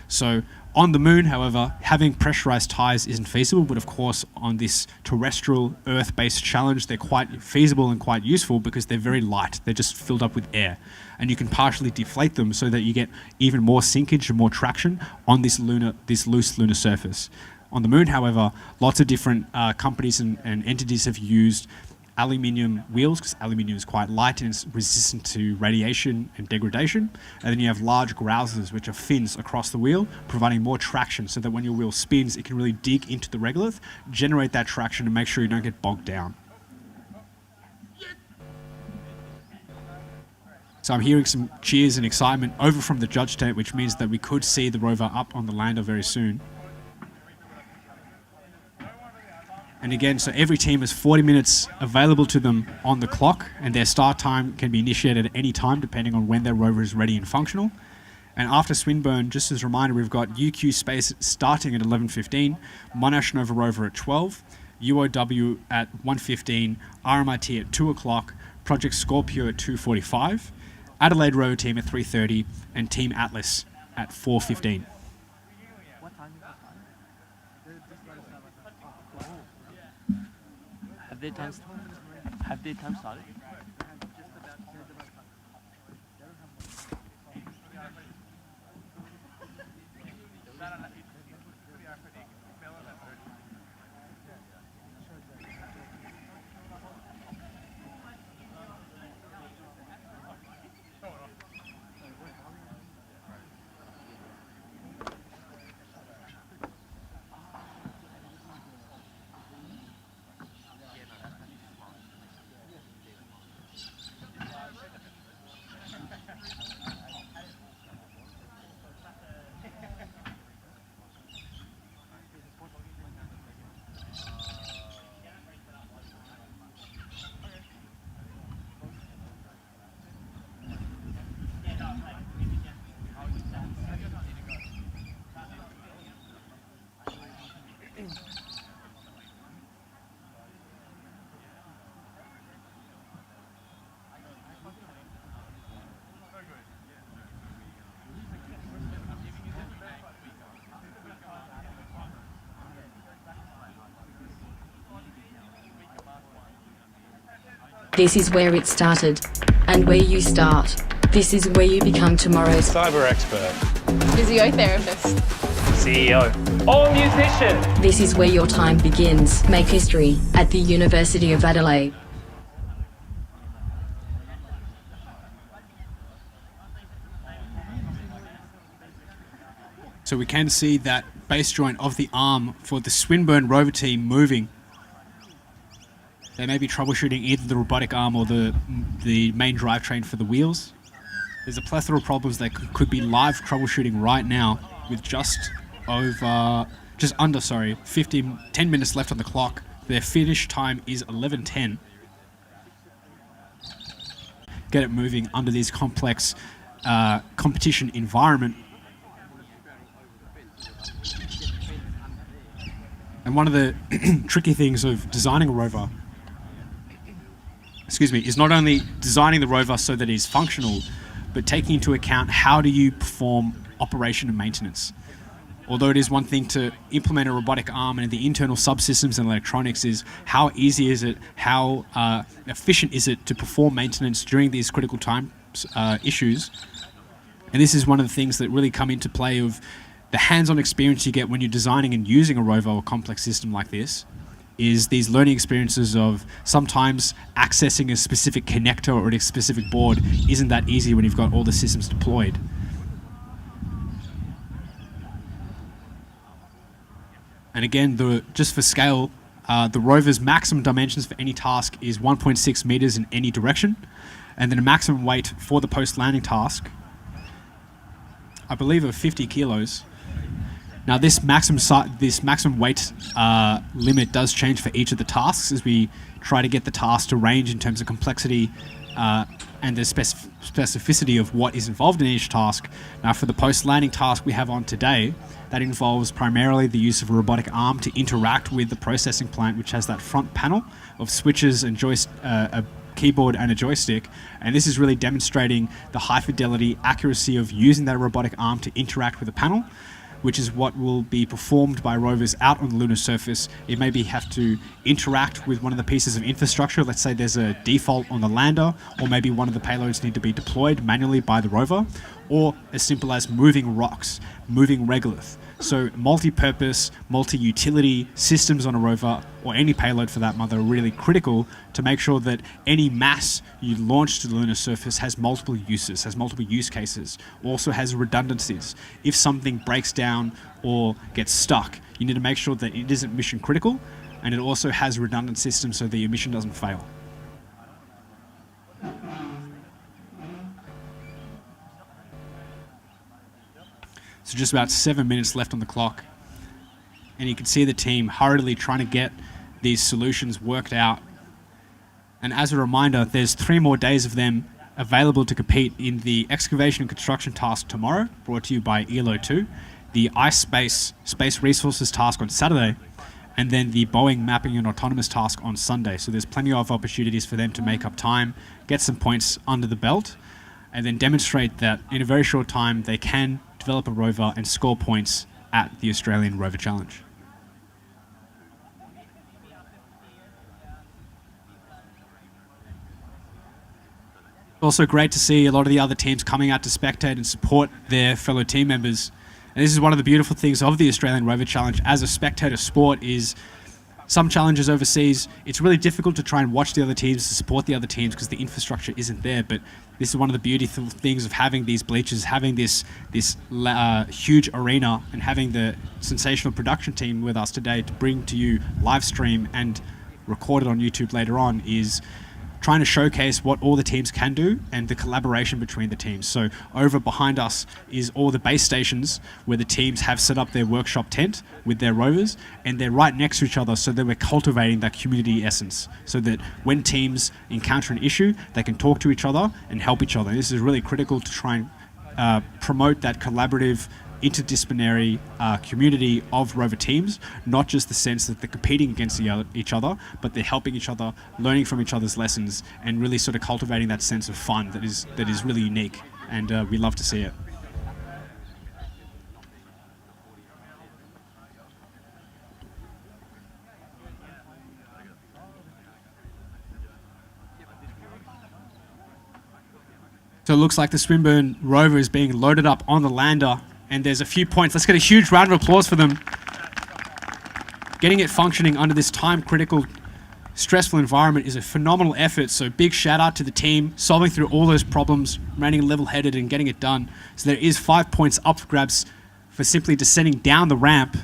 So on the moon, however, having pressurized tires isn't feasible, but of course on this terrestrial Earth-based challenge, they're quite feasible and quite useful because they're very light. They're just filled up with air, and you can partially deflate them so that you get even more sinkage and more traction on this loose lunar surface. On the moon, however, lots of different companies and entities have used aluminium wheels because aluminium is quite light and it's resistant to radiation and degradation. And then you have large grousers, which are fins across the wheel, providing more traction so that when your wheel spins, it can really dig into the regolith, generate that traction, and make sure you don't get bogged down. So I'm hearing some cheers and excitement over from the judge tent, which means that we could see the rover up on the lander very soon. And again, so every team has 40 minutes available to them on the clock, and their start time can be initiated at any time depending on when their rover is ready and functional. And after Swinburne, just as a reminder, we've got UQ Space starting at 11:15, Monash Nova Rover at 12, UOW at 1:15, RMIT at 2 o'clock, Project Scorpio at 2:45, Adelaide Rover team at 3:30, and Team Atlas at 4:15. Have they time started? This is where it started, and where you start. This is where you become tomorrow's Cyber expert. Physiotherapist. CEO. Or musician. This is where your time begins. Make history at the University of Adelaide. So we can see that base joint of the arm for the Swinburne Rover team moving. They may be troubleshooting either the robotic arm or the main drivetrain for the wheels. There's a plethora of problems that could be live troubleshooting right now with just under 10 minutes left on the clock. Their finish time is 11:10. Get it moving under this complex competition environment. And one of the tricky things of designing a rover, is not only designing the rover so that it is functional, but taking into account how do you perform operation and maintenance. Although it is one thing to implement a robotic arm and the internal subsystems and electronics, is how easy is it, how efficient is it to perform maintenance during these critical time issues. And this is one of the things that really come into play of the hands-on experience you get when you're designing and using a rover or complex system like this, is these learning experiences of sometimes accessing a specific connector or a specific board isn't that easy when you've got all the systems deployed. And again, just for scale, the rover's maximum dimensions for any task is 1.6 meters in any direction, and then a maximum weight for the post-landing task, I believe, of 50 kilos. Now, this maximum weight limit does change for each of the tasks as we try to get the task to range in terms of complexity and the specificity of what is involved in each task. Now, for the post-landing task we have on today, that involves primarily the use of a robotic arm to interact with the processing plant, which has that front panel of switches and a keyboard and a joystick. And this is really demonstrating the high fidelity accuracy of using that robotic arm to interact with the panel, which is what will be performed by rovers out on the lunar surface. It maybe have to interact with one of the pieces of infrastructure. Let's say there's a default on the lander, or maybe one of the payloads need to be deployed manually by the rover, or as simple as moving rocks, moving regolith. So multi-purpose, multi-utility systems on a rover, or any payload for that matter, are really critical to make sure that any mass you launch to the lunar surface has multiple uses, has multiple use cases, also has redundancies. If something breaks down or gets stuck, you need to make sure that it isn't mission critical, and it also has redundant systems so the your mission doesn't fail. So just about 7 minutes left on the clock. And you can see the team hurriedly trying to get these solutions worked out. And as a reminder, there's 3 more days of them available to compete in the excavation and construction task tomorrow, brought to you by ELO2, the ice space resources task on Saturday, and then the Boeing mapping and autonomous task on Sunday. So there's plenty of opportunities for them to make up time, get some points under the belt, and then demonstrate that in a very short time they can develop a rover and score points at the Australian Rover Challenge. Also great to see a lot of the other teams coming out to spectate and support their fellow team members. And this is one of the beautiful things of the Australian Rover Challenge as a spectator sport is some challenges overseas, it's really difficult to try and watch the other teams, to support the other teams because the infrastructure isn't there. But this is one of the beautiful things of having these bleachers, having this huge arena, and having the sensational production team with us today to bring to you live stream and record it on YouTube later on is trying to showcase what all the teams can do and the collaboration between the teams. So over behind us is all the base stations where the teams have set up their workshop tent with their rovers, and they're right next to each other so that we're cultivating that community essence so that when teams encounter an issue, they can talk to each other and help each other. And this is really critical to try and promote that collaborative interdisciplinary community of rover teams, not just the sense that they're competing against each other, but they're helping each other, learning from each other's lessons, and really sort of cultivating that sense of fun that is really unique, and we love to see it. So it looks like the Swinburne rover is being loaded up on the lander, and there's a few points. Let's get a huge round of applause for them. Getting it functioning under this time-critical, stressful environment is a phenomenal effort, so big shout out to the team, solving through all those problems, remaining level-headed and getting it done. So there is 5 points up for grabs for simply descending down the ramp.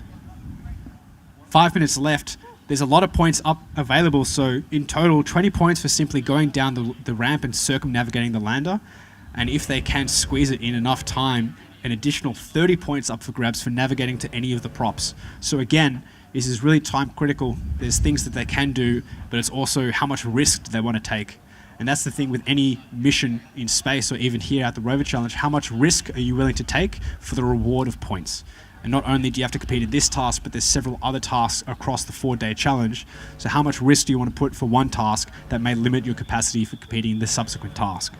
5 minutes left. There's a lot of points up available, so in total, 20 points for simply going down the ramp and circumnavigating the lander. And if they can squeeze it in enough time, an additional 30 points up for grabs for navigating to any of the props. So again, this is really time critical. There's things that they can do, but it's also how much risk do they want to take. And that's the thing with any mission in space or even here at the Rover Challenge, how much risk are you willing to take for the reward of points? And not only do you have to compete in this task, but there's several other tasks across the 4-day challenge. So how much risk do you want to put for one task that may limit your capacity for competing in the subsequent task?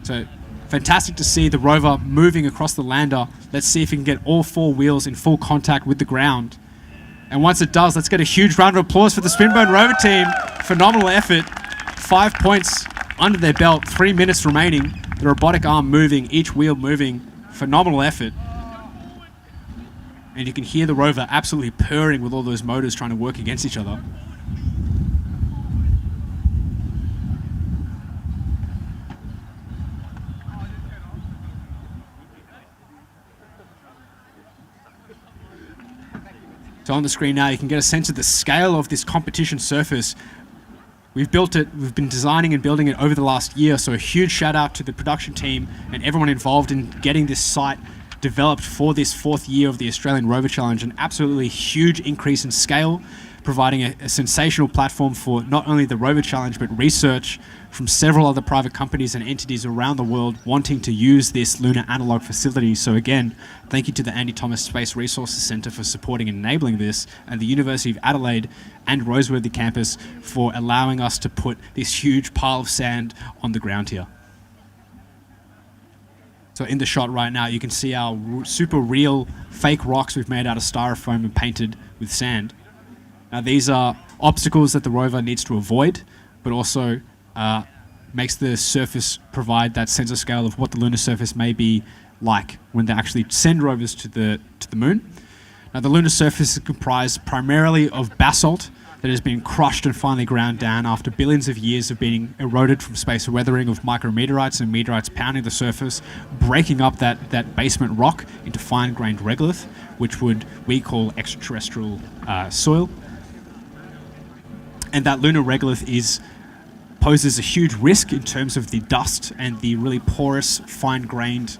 So fantastic to see the rover moving across the lander. Let's see if we can get all 4 wheels in full contact with the ground. And once it does, let's get a huge round of applause for the Swinburne Rover team. Phenomenal effort. 5 points under their belt, 3 minutes remaining. The robotic arm moving, each wheel moving. Phenomenal effort. And you can hear the rover absolutely purring with all those motors trying to work against each other. So on the screen now, you can get a sense of the scale of this competition surface. We've built it, we've been designing and building it over the last year, so a huge shout out to the production team and everyone involved in getting this site developed for this 4th year of the Australian Rover Challenge. An absolutely huge increase in scale, providing a sensational platform for not only the Rover Challenge, but research from several other private companies and entities around the world wanting to use this lunar analog facility. So again, thank you to the Andy Thomas Space Resources Centre for supporting and enabling this, and the University of Adelaide and Roseworthy campus for allowing us to put this huge pile of sand on the ground here. So in the shot right now, you can see our super real fake rocks we've made out of styrofoam and painted with sand. Now these are obstacles that the rover needs to avoid, but also makes the surface provide that sense of scale of what the lunar surface may be like when they actually send rovers to the moon. Now the lunar surface is comprised primarily of basalt that has been crushed and finally ground down after billions of years of being eroded from space weathering of micrometeorites and meteorites pounding the surface, breaking up that basement rock into fine-grained regolith, which we call extraterrestrial soil. And that lunar regolith poses a huge risk in terms of the dust and the really porous, fine-grained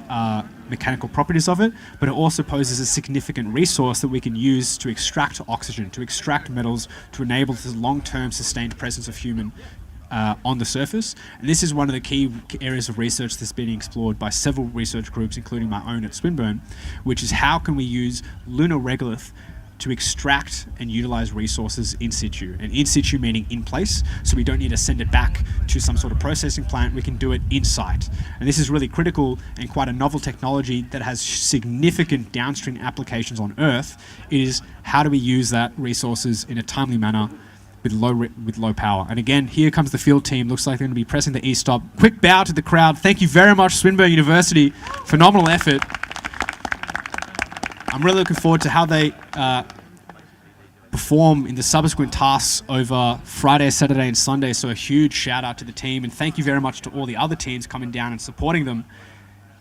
mechanical properties of it, but it also poses a significant resource that we can use to extract oxygen, to extract metals, to enable the long-term sustained presence of human on the surface. And this is one of the key areas of research that's being explored by several research groups, including my own at Swinburne, which is how can we use lunar regolith to extract and utilize resources in situ. And in situ meaning in place, so we don't need to send it back to some sort of processing plant, we can do it in site. And this is really critical and quite a novel technology that has significant downstream applications on Earth. It is how do we use that resources in a timely manner with low power. And again, here comes the field team. Looks like they're going to be pressing the E-stop. Quick bow to the crowd. Thank you very much, Swinburne University. Phenomenal effort. I'm really looking forward to how they perform in the subsequent tasks over Friday, Saturday, and Sunday. So a huge shout out to the team, and thank you very much to all the other teams coming down and supporting them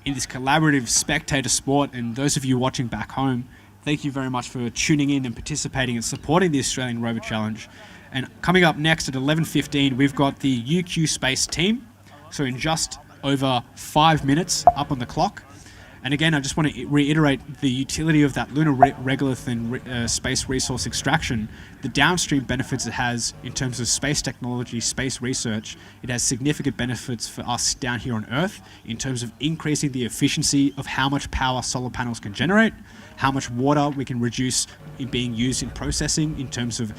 in this collaborative spectator sport. And those of you watching back home, thank you very much for tuning in and participating and supporting the Australian Rover Challenge. And coming up next at 11:15, we've got the UQ Space team. So in just over 5 minutes up on the clock. And again, I just want to reiterate the utility of that lunar regolith and space resource extraction, the downstream benefits it has in terms of space technology, space research. It has significant benefits for us down here on Earth in terms of increasing the efficiency of how much power solar panels can generate, how much water we can reduce in being used in processing in terms of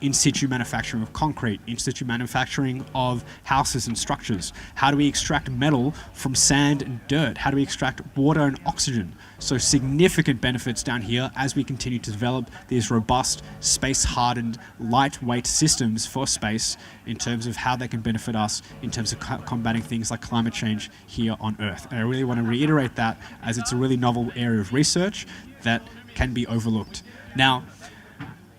in situ manufacturing of concrete, in situ manufacturing of houses and structures. How do we extract metal from sand and dirt? How do we extract water and oxygen? So significant benefits down here as we continue to develop these robust, space-hardened, lightweight systems for space in terms of how they can benefit us in terms of combating things like climate change here on Earth. And I really want to reiterate that as it's a really novel area of research that can be overlooked. Now,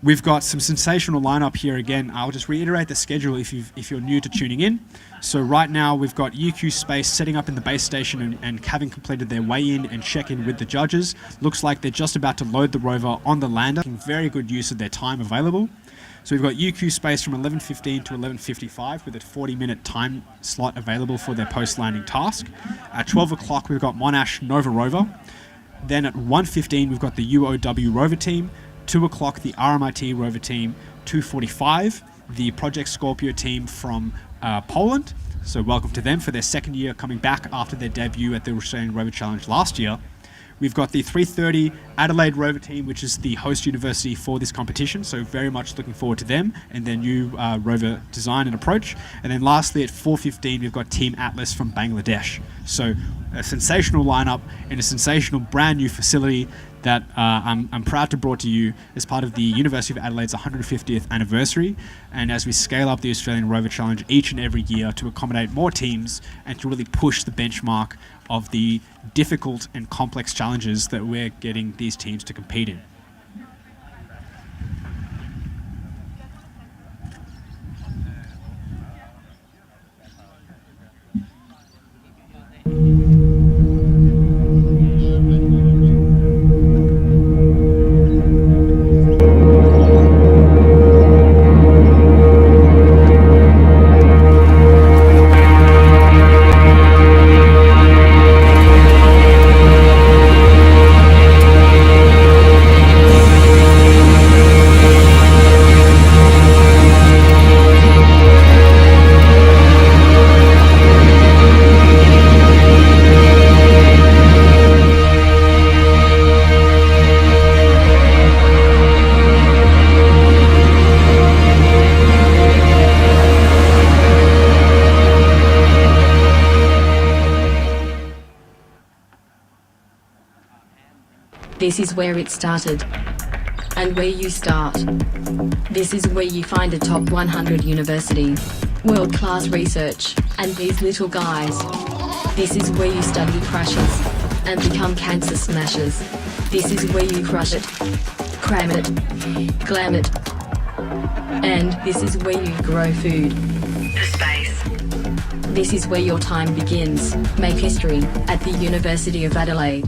we've got some sensational lineup here again. I'll just reiterate the schedule if you're new to tuning in. So right now we've got UQ Space setting up in the base station and having completed their weigh-in and check-in with the judges. Looks like they're just about to load the rover on the lander. Very good use of their time available. So we've got UQ Space from 11:15 to 11:55 with a 40-minute time slot available for their post-landing task. At 12 o'clock we've got Monash Nova Rover. Then at 1:15 we've got the UOW Rover team. 2 o'clock, the RMIT Rover team. 2:45, the Project Scorpio team from Poland. So welcome to them for their second year coming back after their debut at the Australian Rover Challenge last year. We've got the 3:30 Adelaide Rover team, which is the host university for this competition. So very much looking forward to them and their new rover design and approach. And then lastly at 4:15, we've got Team Atlas from Bangladesh. So a sensational lineup in a sensational brand new facility that I'm proud to brought to you as part of the University of Adelaide's 150th anniversary, and as we scale up the Australian Rover Challenge each and every year to accommodate more teams and to really push the benchmark of the difficult and complex challenges that we're getting these teams to compete in. This is where it started. And where you start. This is where you find a top 100 university. World-class research. And these little guys. This is where you study crashes. And become cancer smashers. This is where you crush it. Cram it. Glam it. And this is where you grow food. For space. This is where your time begins. Make history at the University of Adelaide.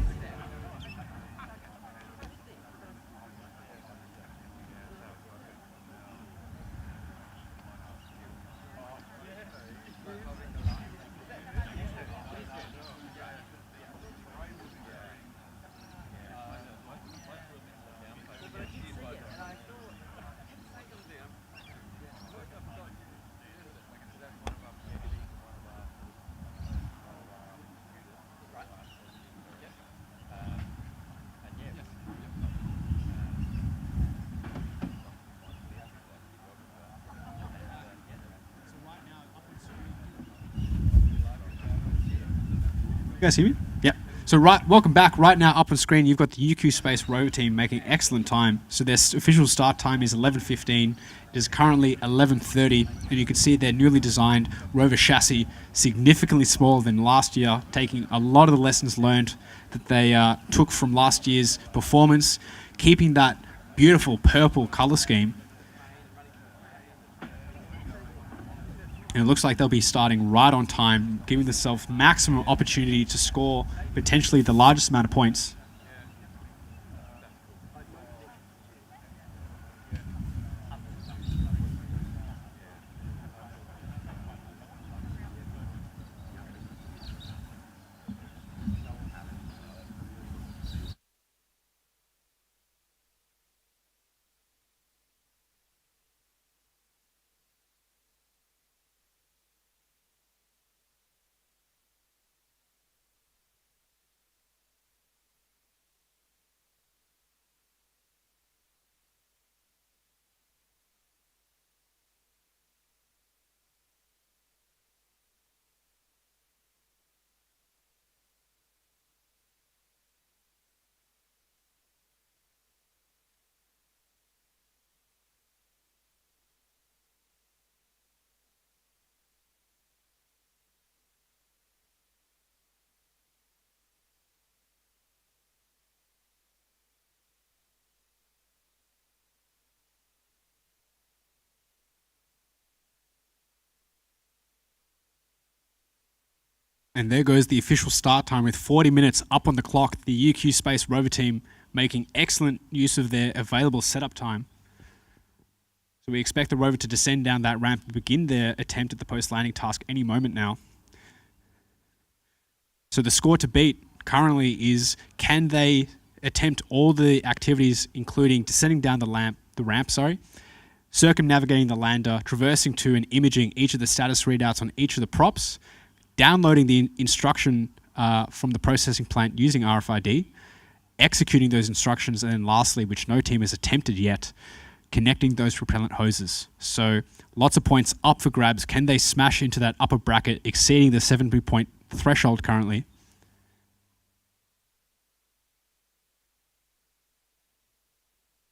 guys hear me? Yep. So welcome back. Right now, up on screen, you've got the UQ Space Rover team making excellent time. So their official start time is 11:15. It is currently 11:30, and you can see their newly designed Rover chassis, significantly smaller than last year, taking a lot of the lessons learned that they took from last year's performance, keeping that beautiful purple color scheme. And it looks like they'll be starting right on time, giving themselves maximum opportunity to score potentially the largest amount of points. And there goes the official start time with 40 minutes up on the clock. The UQ Space Rover team making excellent use of their available setup time. So we expect the rover to descend down that ramp and begin their attempt at the post-landing task any moment now. So the score to beat currently is, can they attempt all the activities, including descending down the ramp, circumnavigating the lander, traversing to and imaging each of the status readouts on each of the props, downloading the instruction from the processing plant using RFID, executing those instructions, and then lastly, which no team has attempted yet, connecting those propellant hoses. So lots of points up for grabs. Can they smash into that upper bracket, exceeding the 70-point threshold currently?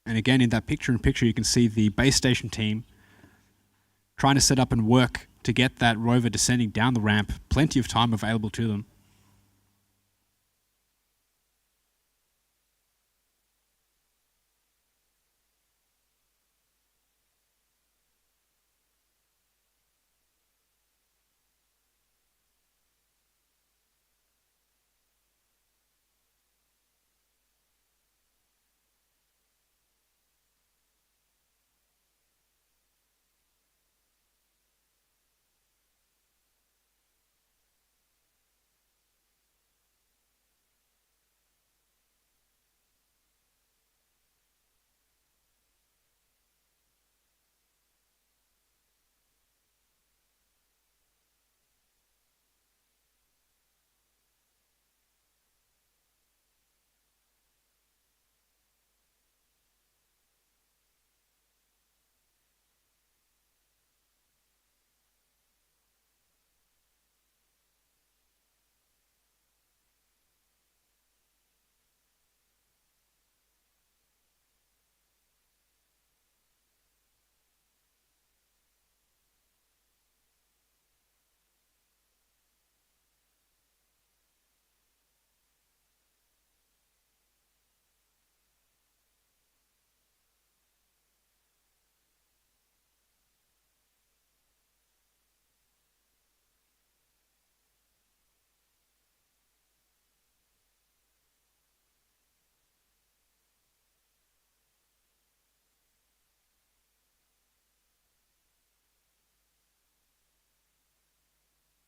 And again, in that picture-in-picture, you can see the base station team trying to set up and work to get that rover descending down the ramp. Plenty of time available to them.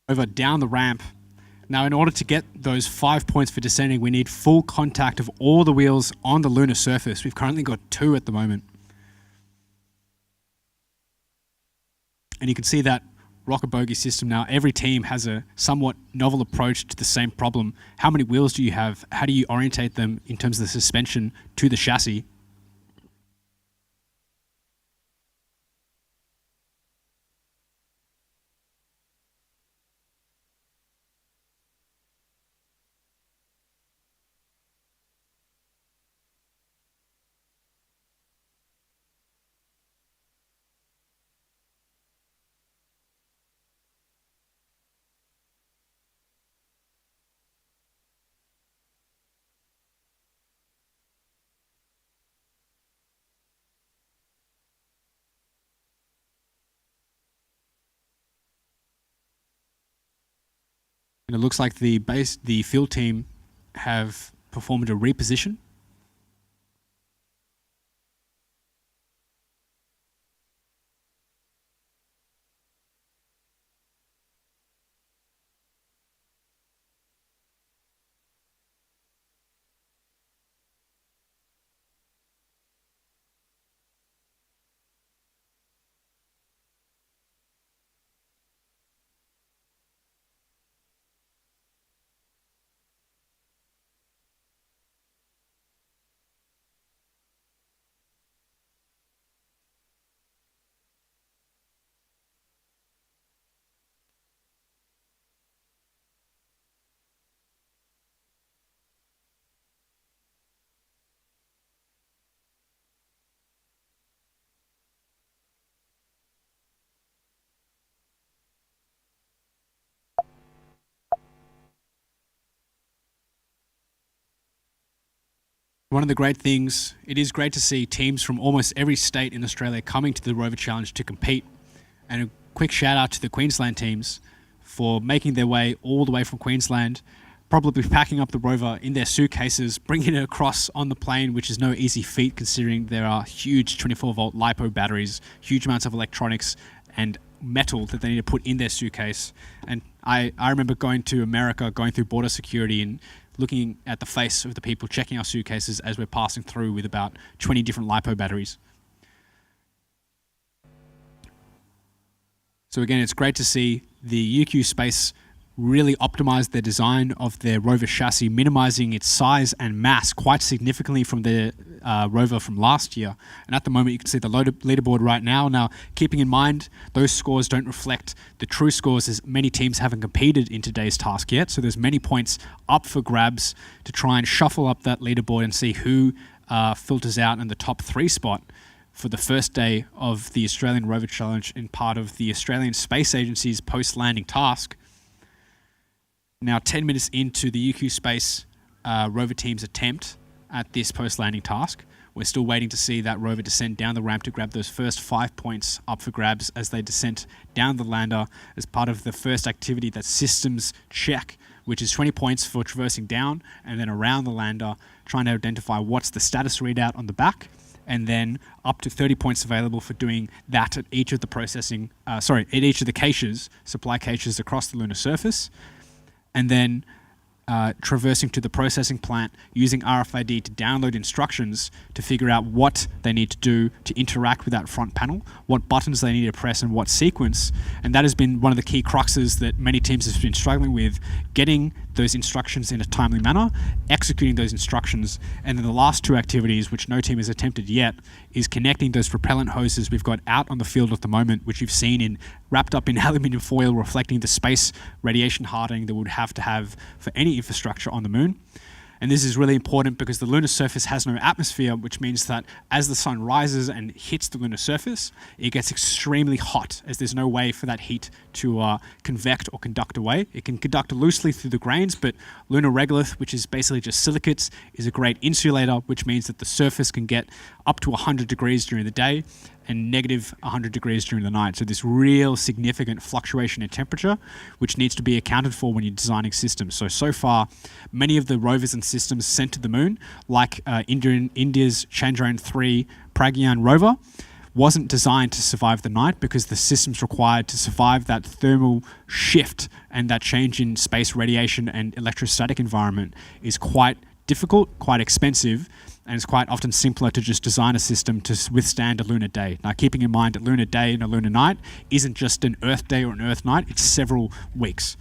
Over down the ramp. Now, in order to get those 5 points for descending, we need full contact of all the wheels on the lunar surface. We've currently got 2 at the moment. And you can see that rocket bogey system now. Every team has a somewhat novel approach to the same problem. How many wheels do you have? How do you orientate them in terms of the suspension to the chassis? And it looks like the field team have performed a reposition. One of the great things, it is great to see teams from almost every state in Australia coming to the Rover Challenge to compete. And a quick shout out to the Queensland teams for making their way all the way from Queensland, probably packing up the Rover in their suitcases, bringing it across on the plane, which is no easy feat considering there are huge 24-volt LiPo batteries, huge amounts of electronics and metal that they need to put in their suitcase. And I remember going to America, going through border security and looking at the face of the people checking our suitcases as we're passing through with about 20 different LiPo batteries. So again, it's great to see the UQ Space really optimize the design of their Rover chassis, minimizing its size and mass quite significantly from the Rover from last year. And at the moment, you can see the leaderboard right now. Now, keeping in mind, those scores don't reflect the true scores as many teams haven't competed in today's task yet. So there's many points up for grabs to try and shuffle up that leaderboard and see who filters out in the top 3 spot for the first day of the Australian Rover Challenge and part of the Australian Space Agency's post-landing task. Now, 10 minutes into the UQ Space Rover team's attempt at this post-landing task, we're still waiting to see that rover descend down the ramp to grab those first 5 points up for grabs as they descend down the lander as part of the first activity, that systems check, which is 20 points for traversing down and then around the lander, trying to identify what's the status readout on the back, and then up to 30 points available for doing that at each of the at each of the caches, supply caches across the lunar surface. And then traversing to the processing plant using RFID to download instructions to figure out what they need to do to interact with that front panel, what buttons they need to press and what sequence. And that has been one of the key cruxes that many teams have been struggling with, getting those instructions in a timely manner, executing those instructions. And then the last 2 activities, which no team has attempted yet, is connecting those propellant hoses we've got out on the field at the moment, which you've seen wrapped up in aluminium foil, reflecting the space radiation hardening that we would have to have for any infrastructure on the moon. And this is really important because the lunar surface has no atmosphere, which means that as the sun rises and hits the lunar surface, it gets extremely hot as there's no way for that heat to convect or conduct away. It can conduct loosely through the grains, but lunar regolith, which is basically just silicates, is a great insulator, which means that the surface can get up to 100 degrees during the day and negative 100 degrees during the night. So this real significant fluctuation in temperature, which needs to be accounted for when you're designing systems. So far, many of the rovers and systems sent to the moon, like India's Chandrayaan-3 Pragyan rover, wasn't designed to survive the night because the systems required to survive that thermal shift and that change in space radiation and electrostatic environment is quite difficult, quite expensive, and it's quite often simpler to just design a system to withstand a lunar day. Now, keeping in mind that lunar day and a lunar night isn't just an Earth day or an Earth night, it's several weeks.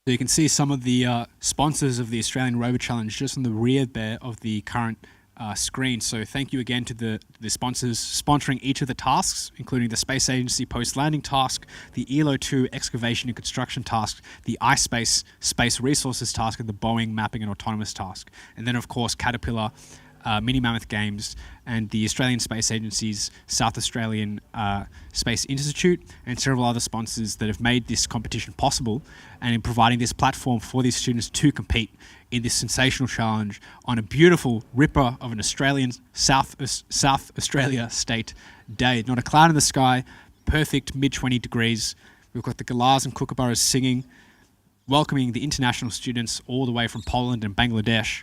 So you can see some of the sponsors of the Australian Rover Challenge just on the rear there of the current screen. So thank you again to the sponsors sponsoring each of the tasks, including the Space Agency post-landing task, the ELO 2 excavation and construction task, the iSpace space resources task, and the Boeing mapping and autonomous task. And then, of course, Caterpillar Mini Mammoth Games, and the Australian Space Agency's South Australian Space Institute, and several other sponsors that have made this competition possible, and in providing this platform for these students to compete in this sensational challenge on a beautiful ripper of an Australian South Australia state day. Not a cloud in the sky, perfect mid-20 degrees. We've got the Galahs and Kookaburras singing, welcoming the international students all the way from Poland and Bangladesh.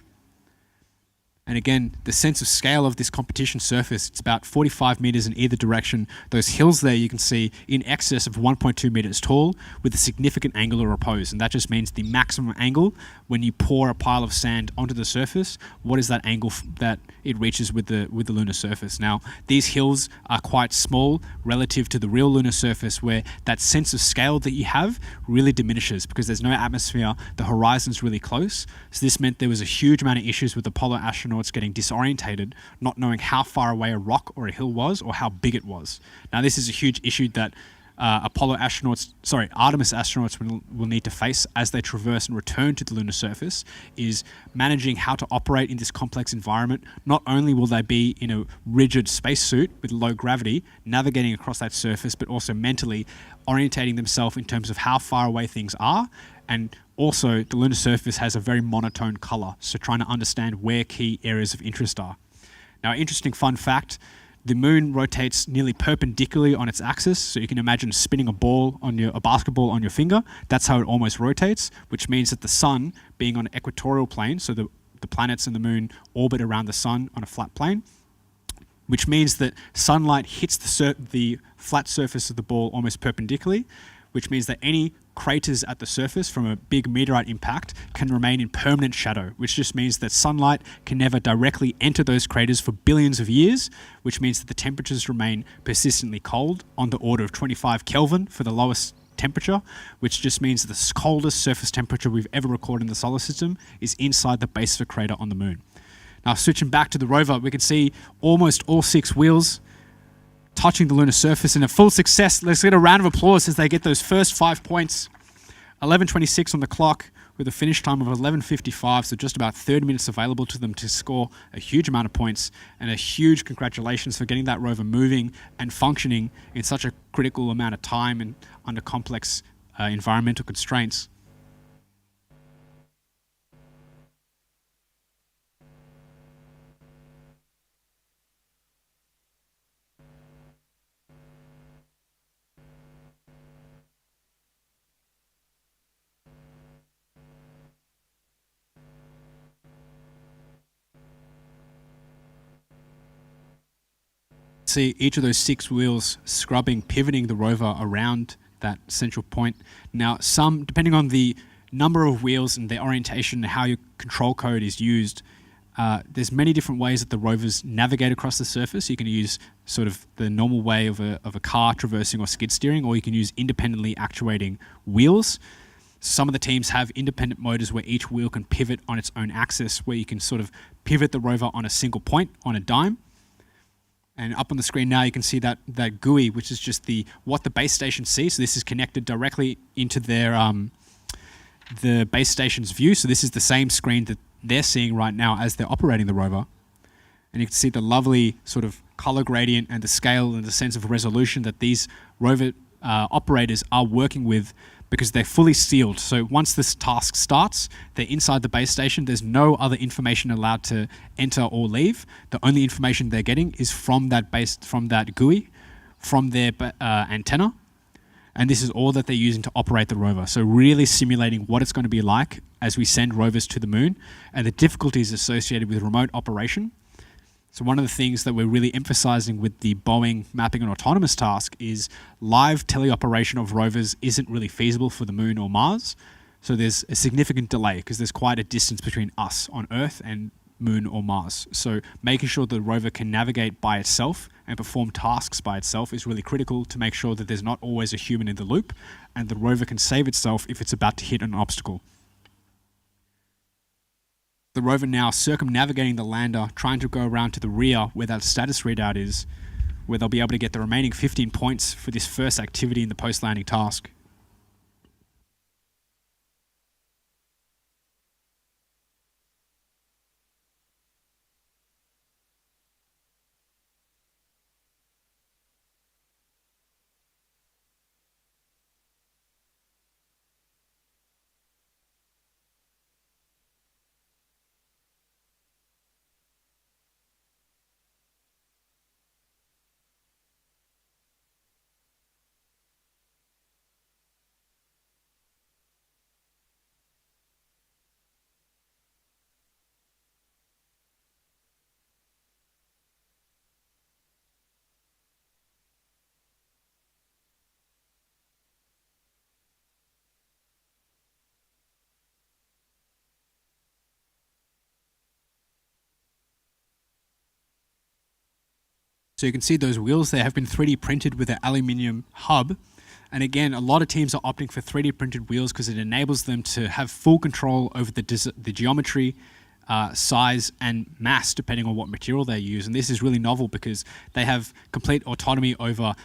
And again, the sense of scale of this competition surface, it's about 45 meters in either direction. Those hills there you can see in excess of 1.2 meters tall with a significant angular repose. And that just means the maximum angle when you pour a pile of sand onto the surface, what is that angle that it reaches with the lunar surface. Now, these hills are quite small relative to the real lunar surface, where that sense of scale that you have really diminishes because there's no atmosphere, the horizon's really close. So this meant there was a huge amount of issues with Apollo astronauts getting disorientated, not knowing how far away a rock or a hill was or how big it was. Now, this is a huge issue that Artemis astronauts will need to face as they traverse and return to the lunar surface, is managing how to operate in this complex environment. Not only will they be in a rigid spacesuit with low gravity, navigating across that surface, but also mentally orientating themselves in terms of how far away things are. And also, the lunar surface has a very monotone color, so trying to understand where key areas of interest are. Now, interesting fun fact, the moon rotates nearly perpendicularly on its axis, so you can imagine spinning a basketball on your finger. That's how it almost rotates, which means that the sun, being on an equatorial plane, so the planets and the moon orbit around the sun on a flat plane, which means that sunlight hits the flat surface of the ball almost perpendicularly, which means that any craters at the surface from a big meteorite impact can remain in permanent shadow, which just means that sunlight can never directly enter those craters for billions of years, which means that the temperatures remain persistently cold, on the order of 25 Kelvin for the lowest temperature, which just means that the coldest surface temperature we've ever recorded in the solar system is inside the base of a crater on the moon. Now, switching back to the rover, we can see almost all 6 wheels touching the lunar surface in a full success. Let's get a round of applause as they get those first 5 points. 11:26 on the clock with a finish time of 11:55, so just about 30 minutes available to them to score a huge amount of points, and a huge congratulations for getting that rover moving and functioning in such a critical amount of time and under complex environmental constraints. See each of those 6 wheels scrubbing, pivoting the rover around that central point. Now, some, depending on the number of wheels and their orientation and how your control code is used, there's many different ways that the rovers navigate across the surface. You can use sort of the normal way of a car traversing or skid steering, or you can use independently actuating wheels. Some of the teams have independent motors where each wheel can pivot on its own axis, where you can sort of pivot the rover on a single point, on a dime. And up on the screen now, you can see that GUI, which is just what the base station sees. So this is connected directly into their the base station's view. So this is the same screen that they're seeing right now as they're operating the rover. And you can see the lovely sort of color gradient and the scale and the sense of resolution that these rover operators are working with, because they're fully sealed. So once this task starts, they're inside the base station. There's no other information allowed to enter or leave. The only information they're getting is from that GUI, from their antenna. And this is all that they're using to operate the rover. So really simulating what it's going to be like as we send rovers to the moon, and the difficulties associated with remote operation. So one of the things that we're really emphasizing with the Boeing mapping and autonomous task is live teleoperation of rovers isn't really feasible for the moon or Mars. So there's a significant delay because there's quite a distance between us on Earth and moon or Mars. So making sure the rover can navigate by itself and perform tasks by itself is really critical to make sure that there's not always a human in the loop, and the rover can save itself if it's about to hit an obstacle. The rover now circumnavigating the lander, trying to go around to the rear where that status readout is, where they'll be able to get the remaining 15 points for this first activity in the post-landing task. So you can see those wheels there have been 3D printed with an aluminium hub. And again, a lot of teams are opting for 3D printed wheels because it enables them to have full control over the geometry, size and mass depending on what material they use. And this is really novel because they have complete autonomy over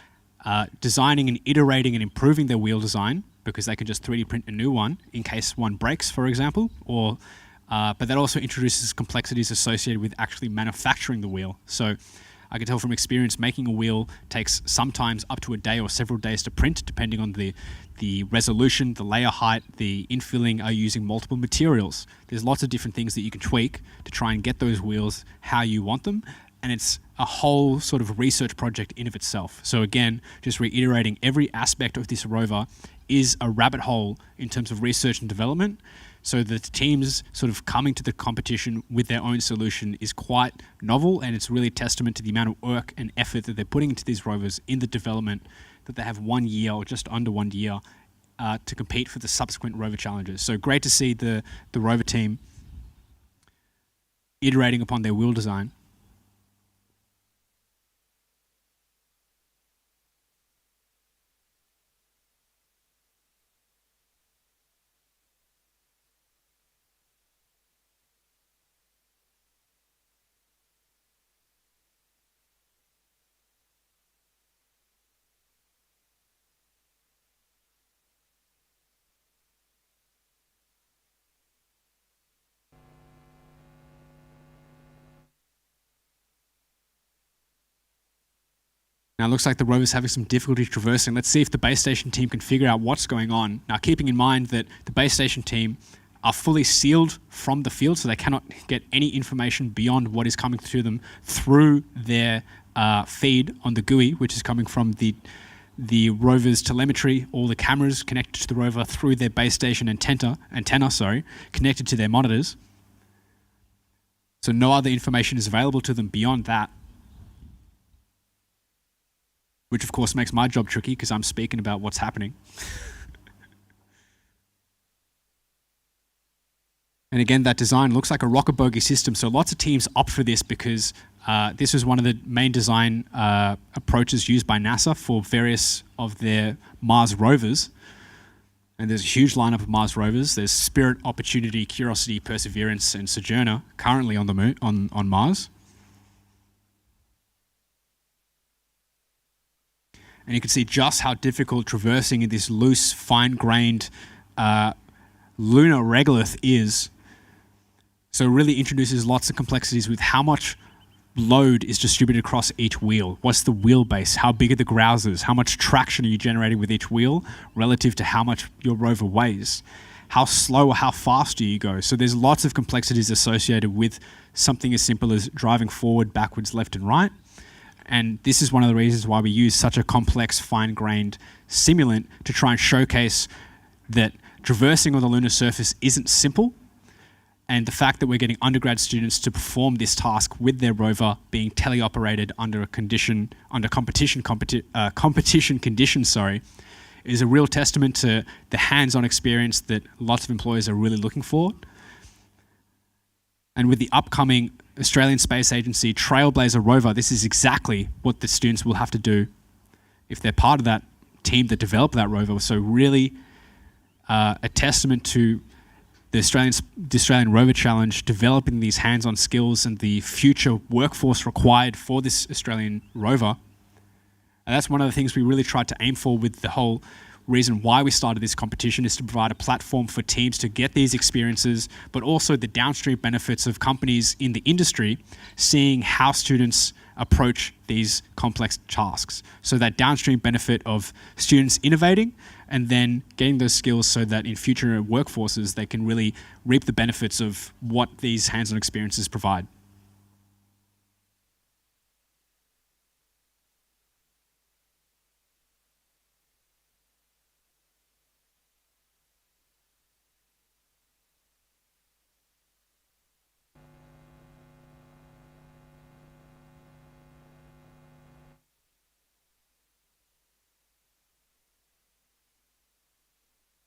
designing and iterating and improving their wheel design, because they can just 3D print a new one in case one breaks, for example, or but that also introduces complexities associated with actually manufacturing the wheel. So I can tell from experience, making a wheel takes sometimes up to a day or several days to print, depending on the resolution, the layer height, the infilling. Are using multiple materials. There's lots of different things that you can tweak to try and get those wheels how you want them. And it's a whole sort of research project in of itself. So again, just reiterating, every aspect of this rover is a rabbit hole in terms of research and development. So the teams sort of coming to the competition with their own solution is quite novel, and it's really a testament to the amount of work and effort that they're putting into these rovers in the development, that they have 1 year or just under 1 year to compete for the subsequent rover challenges. So great to see the rover team iterating upon their wheel design. Now it looks like the rover's having some difficulty traversing. Let's see if the base station team can figure out what's going on. Now, keeping in mind that the base station team are fully sealed from the field, so they cannot get any information beyond what is coming to them through their feed on the GUI, which is coming from the rover's telemetry. All the cameras connected to the rover through their base station antenna, connected to their monitors. So no other information is available to them beyond that, which of course makes my job tricky because I'm speaking about what's happening. And again, that design looks like a rocket bogey system. So lots of teams opt for this because this was one of the main design approaches used by NASA for various of their Mars rovers. And there's a huge lineup of Mars rovers. There's Spirit, Opportunity, Curiosity, Perseverance, and Sojourner currently on the moon, on Mars. And you can see just how difficult traversing in this loose, fine-grained lunar regolith is. So it really introduces lots of complexities with how much load is distributed across each wheel. What's the wheelbase? How big are the grousers? How much traction are you generating with each wheel relative to how much your rover weighs? How slow or how fast do you go? So there's lots of complexities associated with something as simple as driving forward, backwards, left and right. And this is one of the reasons why we use such a complex, fine-grained simulant to try and showcase that traversing on the lunar surface isn't simple. And the fact that we're getting undergrad students to perform this task with their rover being teleoperated under competition conditions, is a real testament to the hands-on experience that lots of employers are really looking for. And with the upcoming Australian Space Agency Trailblazer rover, this is exactly what the students will have to do if they're part of that team that developed that rover. So really a testament to the Australian Rover Challenge, developing these hands-on skills and the future workforce required for this Australian rover. And that's one of the things we really tried to aim for with the whole reason why we started this competition, is to provide a platform for teams to get these experiences, but also the downstream benefits of companies in the industry seeing how students approach these complex tasks. So that downstream benefit of students innovating and then getting those skills so that in future workforces they can really reap the benefits of what these hands-on experiences provide.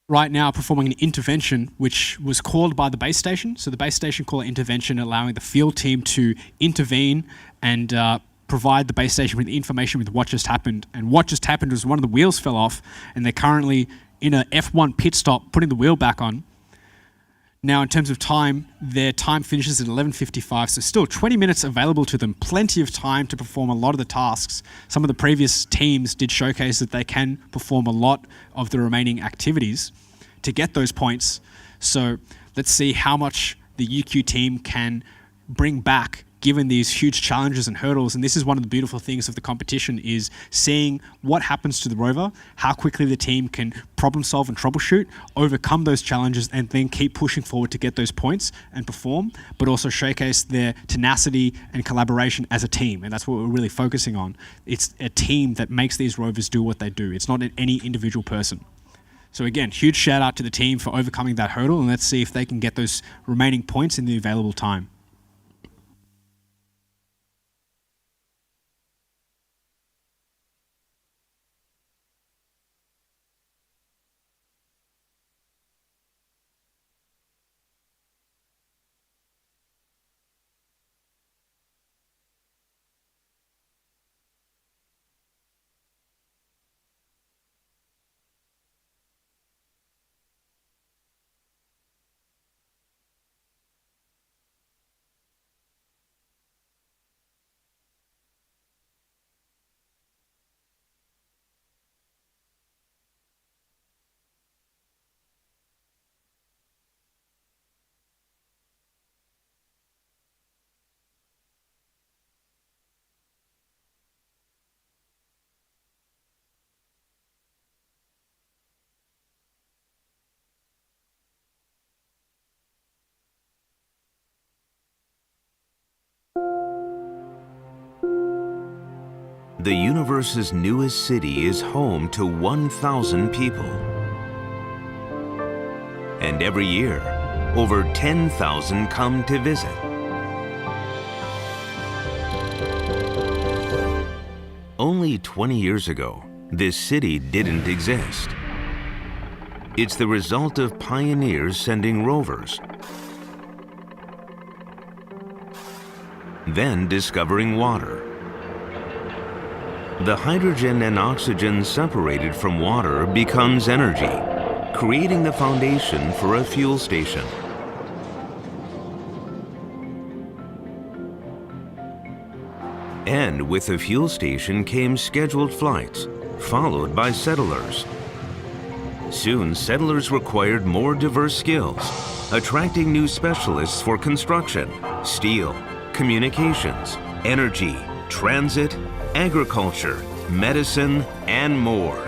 Right now performing an intervention which was called by the base station. So the base station called it intervention, allowing the field team to intervene and provide the base station with information with what just happened. And what just happened was one of the wheels fell off, and they're currently in a F1 pit stop, putting the wheel back on. Now, in terms of time, their time finishes at 11:55, so still 20 minutes available to them, plenty of time to perform a lot of the tasks. Some of the previous teams did showcase that they can perform a lot of the remaining activities to get those points. So let's see how much the UQ team can bring back given these huge challenges and hurdles. And this is one of the beautiful things of the competition, is seeing what happens to the rover, how quickly the team can problem solve and troubleshoot, overcome those challenges, and then keep pushing forward to get those points and perform, but also showcase their tenacity and collaboration as a team. And that's what we're really focusing on. It's a team that makes these rovers do what they do. It's not any individual person. So again, huge shout out to the team for overcoming that hurdle, and let's see if they can get those remaining points in the available time. The universe's newest city is home to 1,000 people. And every year, over 10,000 come to visit. Only 20 years ago, this city didn't exist. It's the result of pioneers sending rovers, then discovering water. The hydrogen and oxygen separated from water becomes energy, creating the foundation for a fuel station. And with the fuel station came scheduled flights, followed by settlers. Soon, settlers required more diverse skills, attracting new specialists for construction, steel, communications, energy, transit, agriculture, medicine, and more.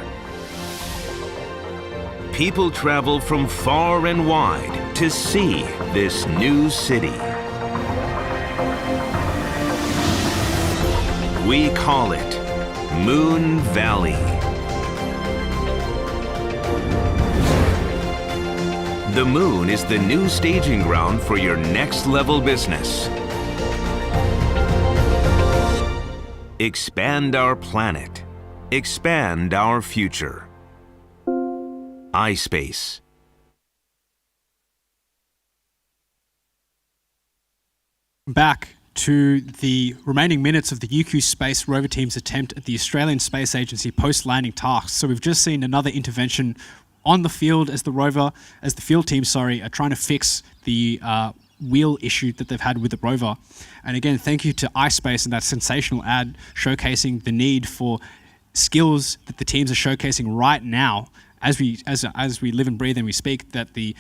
People travel from far and wide to see this new city. We call it Moon Valley. The moon is the new staging ground for your next level business. Expand our planet. Expand our future. iSpace. Back to the remaining minutes of the UQ Space rover team's attempt at the Australian Space Agency post-landing tasks. So we've just seen another intervention on the field as the field team, are trying to fix the wheel issue that they've had with the rover. And again, thank you to iSpace and that sensational ad showcasing the need for skills that the teams are showcasing right now as we live and breathe and we speak, that the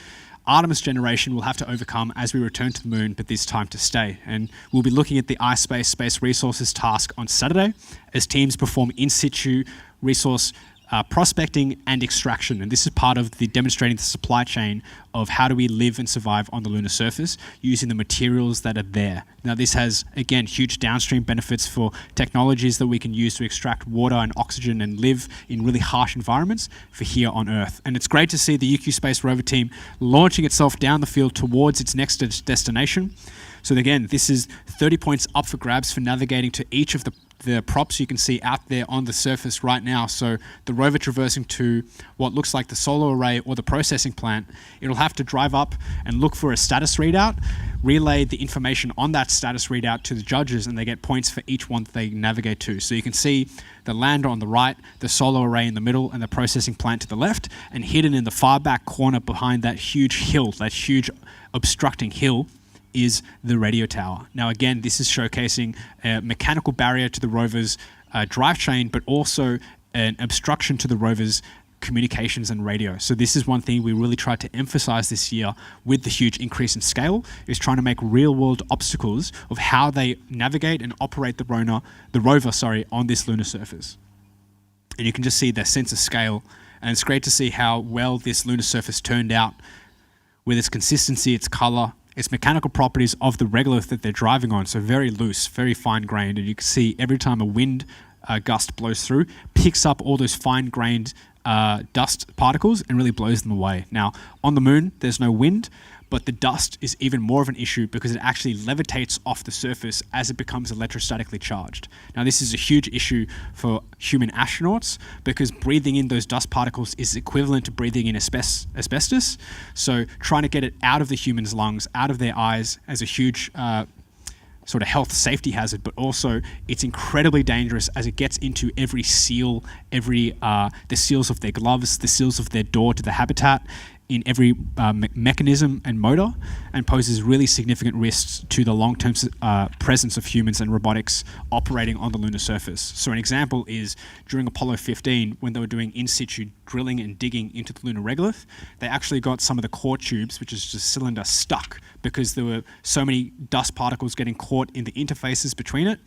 Artemis generation will have to overcome as we return to the moon, but this time to stay. And we'll be looking at the iSpace Space Resources task on Saturday as teams perform in situ resource prospecting and extraction. And this is part of the demonstrating the supply chain of how do we live and survive on the lunar surface using the materials that are there. Now, this has, again, huge downstream benefits for technologies that we can use to extract water and oxygen and live in really harsh environments for here on Earth. And it's great to see the UQ Space rover team launching itself down the field towards its next destination. So again, this is 30 points up for grabs for navigating to each of the the props you can see out there on the surface right now. So the rover traversing to what looks like the solar array or the processing plant, it'll have to drive up and look for a status readout, relay the information on that status readout to the judges, and they get points for each one that they navigate to. So you can see the lander on the right, the solar array in the middle, and the processing plant to the left, and hidden in the far back corner behind that huge hill, that huge obstructing hill, is the radio tower. Now again, this is showcasing a mechanical barrier to the rover's drivetrain, but also an obstruction to the rover's communications and radio. So this is one thing we really tried to emphasize this year with the huge increase in scale, is trying to make real world obstacles of how they navigate and operate the rover on this lunar surface. And you can just see their sense of scale, and it's great to see how well this lunar surface turned out with its consistency, its color, its mechanical properties of the regolith that they're driving on. So very loose, very fine-grained, and you can see every time a wind gust blows through, picks up all those fine-grained dust particles and really blows them away. Now, on the moon, there's no wind, but the dust is even more of an issue because it actually levitates off the surface as it becomes electrostatically charged. Now, this is a huge issue for human astronauts because breathing in those dust particles is equivalent to breathing in asbestos. So trying to get it out of the human's lungs, out of their eyes, as a huge sort of health safety hazard, but also it's incredibly dangerous as it gets into every seal, the seals of their gloves, the seals of their door to the habitat, in every mechanism and motor, and poses really significant risks to the long-term presence of humans and robotics operating on the lunar surface. So an example is during Apollo 15, when they were doing in-situ drilling and digging into the lunar regolith, they actually got some of the core tubes, which is just cylinder, stuck because there were so many dust particles getting caught in the interfaces between it.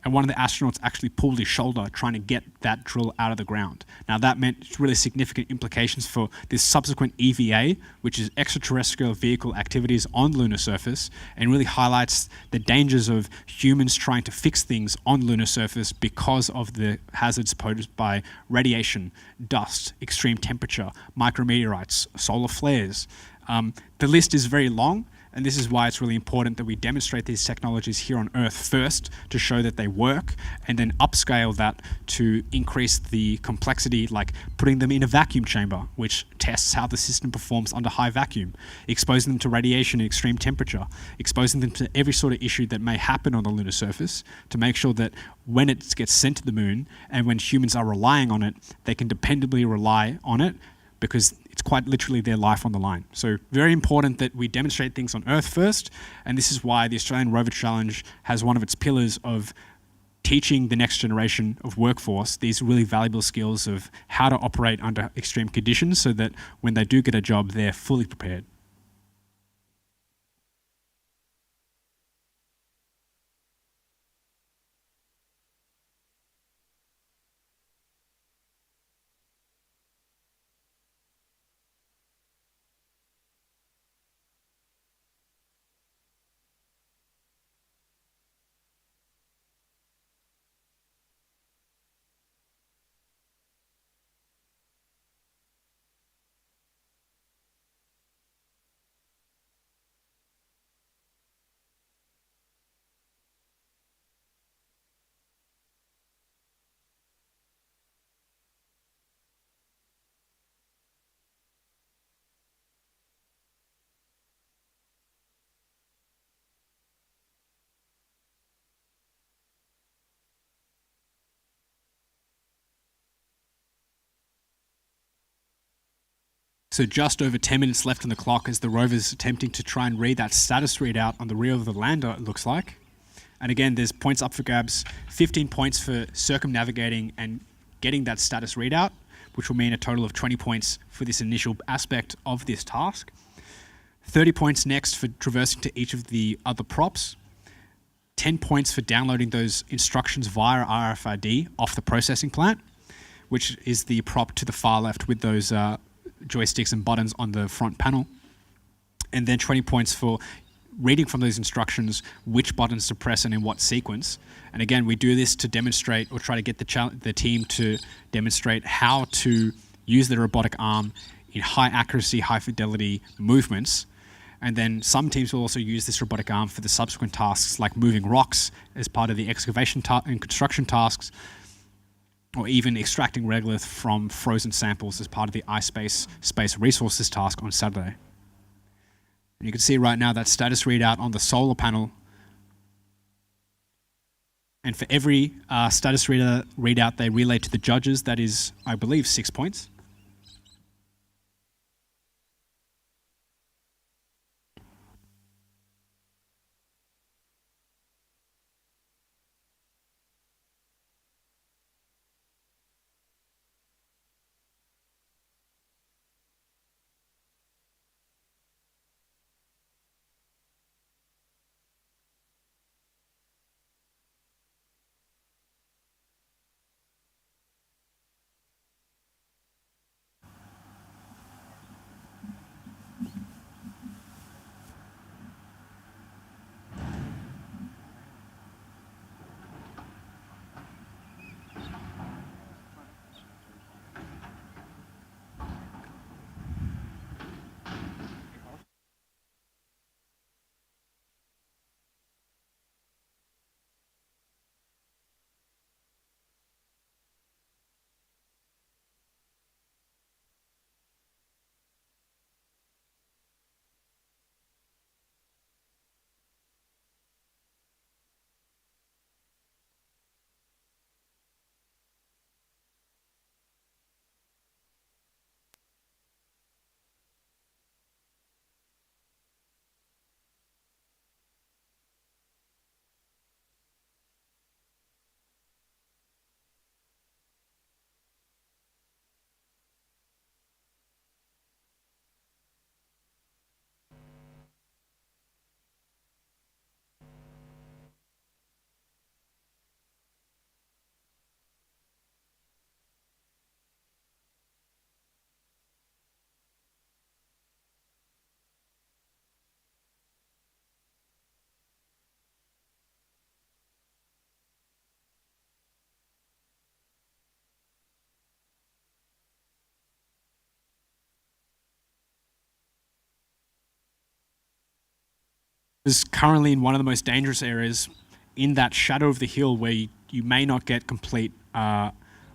And one of the astronauts actually pulled his shoulder trying to get that drill out of the ground. Now that meant really significant implications for this subsequent EVA, which is extraterrestrial vehicle activities on the lunar surface, and really highlights the dangers of humans trying to fix things on the lunar surface because of the hazards posed by radiation, dust, extreme temperature, micrometeorites, solar flares. The list is very long, and this is why it's really important that we demonstrate these technologies here on Earth first to show that they work, and then upscale that to increase the complexity, like putting them in a vacuum chamber, which tests how the system performs under high vacuum, exposing them to radiation and extreme temperature, exposing them to every sort of issue that may happen on the lunar surface to make sure that when it gets sent to the moon and when humans are relying on it, they can dependably rely on it, because it's quite literally their life on the line. So very important that we demonstrate things on Earth first, and this is why the Australian Rover Challenge has one of its pillars of teaching the next generation of workforce these really valuable skills of how to operate under extreme conditions so that when they do get a job, they're fully prepared. So just over 10 minutes left on the clock as the rover's attempting to try and read that status readout on the rear of the lander, it looks like. And again, there's points up for grabs, 15 points for circumnavigating and getting that status readout, which will mean a total of 20 points for this initial aspect of this task. 30 points next for traversing to each of the other props. 10 points for downloading those instructions via RFID off the processing plant, which is the prop to the far left with those joysticks and buttons on the front panel. And then 20 points for reading from those instructions which buttons to press and in what sequence. And again, we do this to demonstrate, or try to get the team to demonstrate how to use the robotic arm in high accuracy, high fidelity movements. And then some teams will also use this robotic arm for the subsequent tasks like moving rocks as part of the excavation and construction tasks, or even extracting regolith from frozen samples as part of the space resources task on Saturday. And you can see right now that status readout on the solar panel. And for every status readout they relay to the judges, that is, I believe, 6 points. Is currently in one of the most dangerous areas in that shadow of the hill where you may not get complete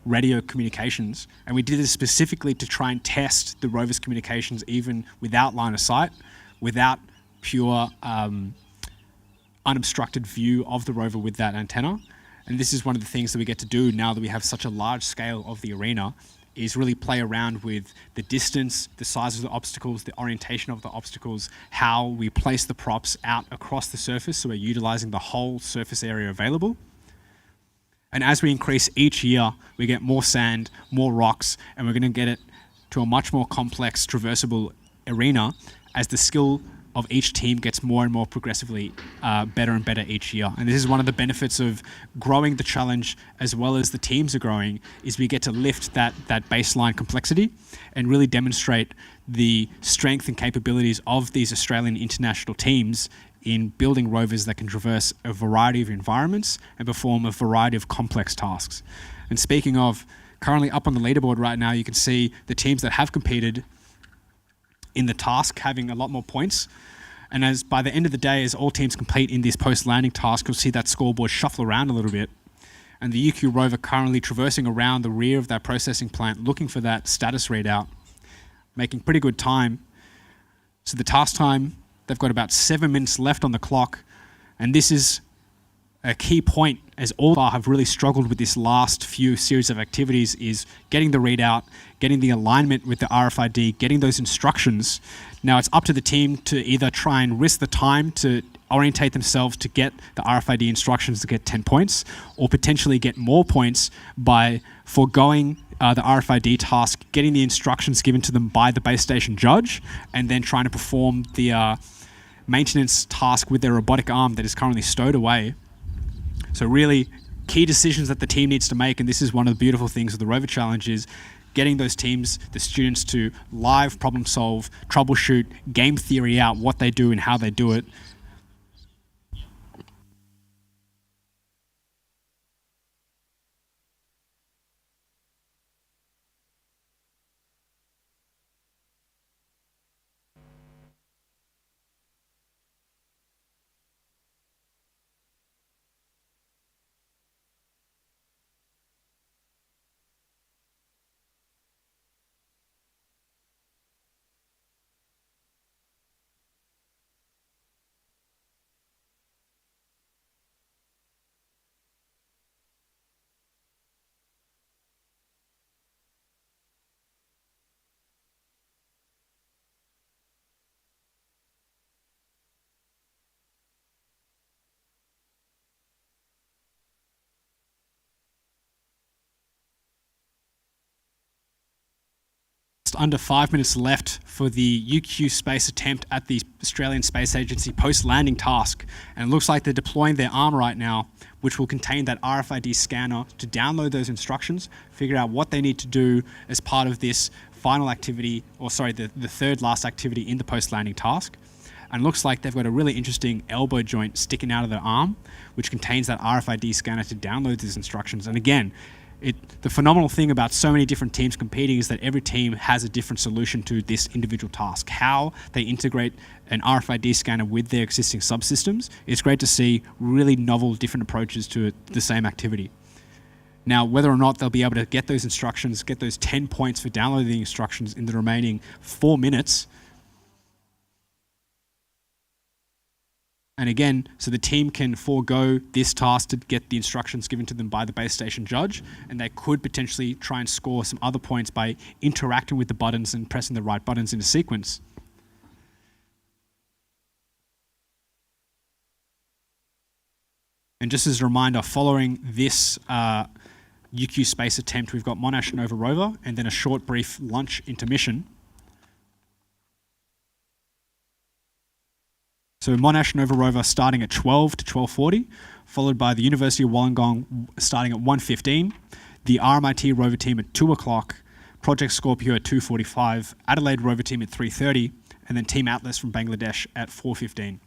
radio communications. And we did this specifically to try and test the rover's communications even without line of sight, without pure unobstructed view of the rover with that antenna. And this is one of the things that we get to do now that we have such a large scale of the arena, is really play around with the distance, the size of the obstacles, the orientation of the obstacles, how we place the props out across the surface, so we're utilizing the whole surface area available. And as we increase each year, we get more sand, more rocks, and we're going to get it to a much more complex, traversable arena as the skill of each team gets more and more progressively better and better each year. And this is one of the benefits of growing the challenge as well as the teams are growing, is we get to lift that baseline complexity and really demonstrate the strength and capabilities of these Australian international teams in building rovers that can traverse a variety of environments and perform a variety of complex tasks. And speaking of, currently up on the leaderboard right now, you can see the teams that have competed in the task having a lot more points. And as by the end of the day, as all teams complete in this post-landing task, you'll see that scoreboard shuffle around a little bit. And the UQ rover currently traversing around the rear of that processing plant, looking for that status readout, making pretty good time. So the task time, they've got about 7 minutes left on the clock. And this is a key point, as all have really struggled with this last few series of activities, is getting the readout, getting the alignment with the RFID, getting those instructions. Now it's up to the team to either try and risk the time to orientate themselves to get the RFID instructions to get 10 points, or potentially get more points by foregoing the RFID task, getting the instructions given to them by the base station judge, and then trying to perform the maintenance task with their robotic arm that is currently stowed away. So really key decisions that the team needs to make, and this is one of the beautiful things of the Rover Challenge, is getting those teams, the students, to live problem solve, troubleshoot, game theory out what they do and how they do it. under 5 minutes left for the UQ space attempt at the Australian Space Agency post-landing task. And it looks like they're deploying their arm right now, which will contain that RFID scanner to download those instructions, figure out what they need to do as part of this final activity, or sorry, the third last activity in the post-landing task. And it looks like they've got a really interesting elbow joint sticking out of their arm, which contains that RFID scanner to download these instructions. And again, the phenomenal thing about so many different teams competing is that every team has a different solution to this individual task. How they integrate an RFID scanner with their existing subsystems, it's great to see really novel, different approaches to the same activity. Now, whether or not they'll be able to get those instructions, get those 10 points for downloading the instructions in the remaining 4 minutes. And again, so the team can forego this task to get the instructions given to them by the base station judge, and they could potentially try and score some other points by interacting with the buttons and pressing the right buttons in a sequence. And just as a reminder, following this UQ space attempt, we've got Monash Nova Rover, and then a short brief lunch intermission. So Monash Nova Rover starting at 12 to 12:40, followed by the University of Wollongong starting at 1:15, the RMIT Rover team at 2 o'clock, Project Scorpio at 2:45, Adelaide Rover team at 3:30, and then Team Atlas from Bangladesh at 4:15.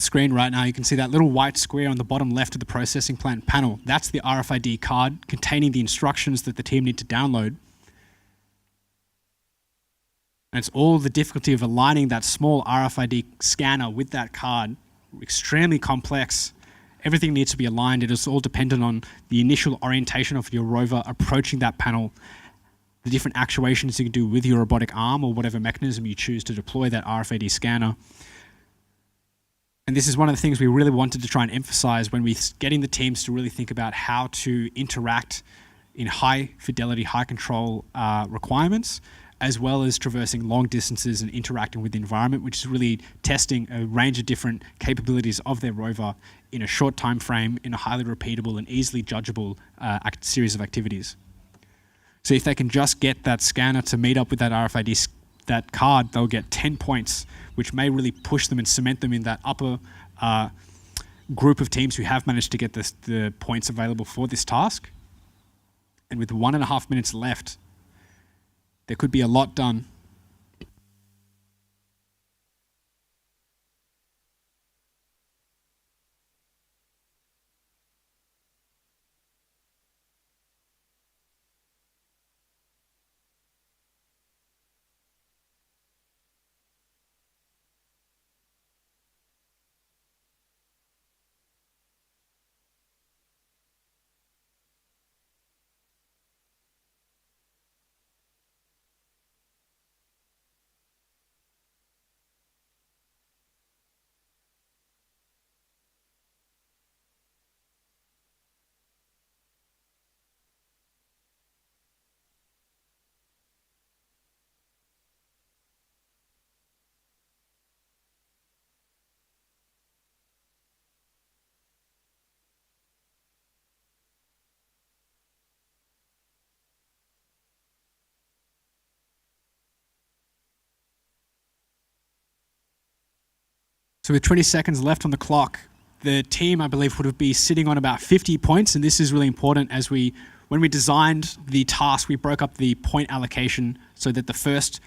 Screen right now, you can see that little white square on the bottom left of the processing plant panel. That's the RFID card containing the instructions that the team need to download. And it's all the difficulty of aligning that small RFID scanner with that card. Extremely complex. Everything needs to be aligned. It is all dependent on the initial orientation of your rover approaching that panel, the different actuations you can do with your robotic arm or whatever mechanism you choose to deploy that RFID scanner. And this is one of the things we really wanted to try and emphasize when we're getting the teams to really think about how to interact in high fidelity, high control requirements, as well as traversing long distances and interacting with the environment, which is really testing a range of different capabilities of their rover in a short time frame, in a highly repeatable and easily judgeable series of activities. So if they can just get that scanner to meet up with that RFID that card, they'll get 10 points, which may really push them and cement them in that upper group of teams who have managed to get the points available for this task. And with 1.5 minutes left, there could be a lot done. So with 20 seconds left on the clock, the team, I believe, would be sitting on about 50 points. And this is really important as when we designed the task, we broke up the point allocation so that the first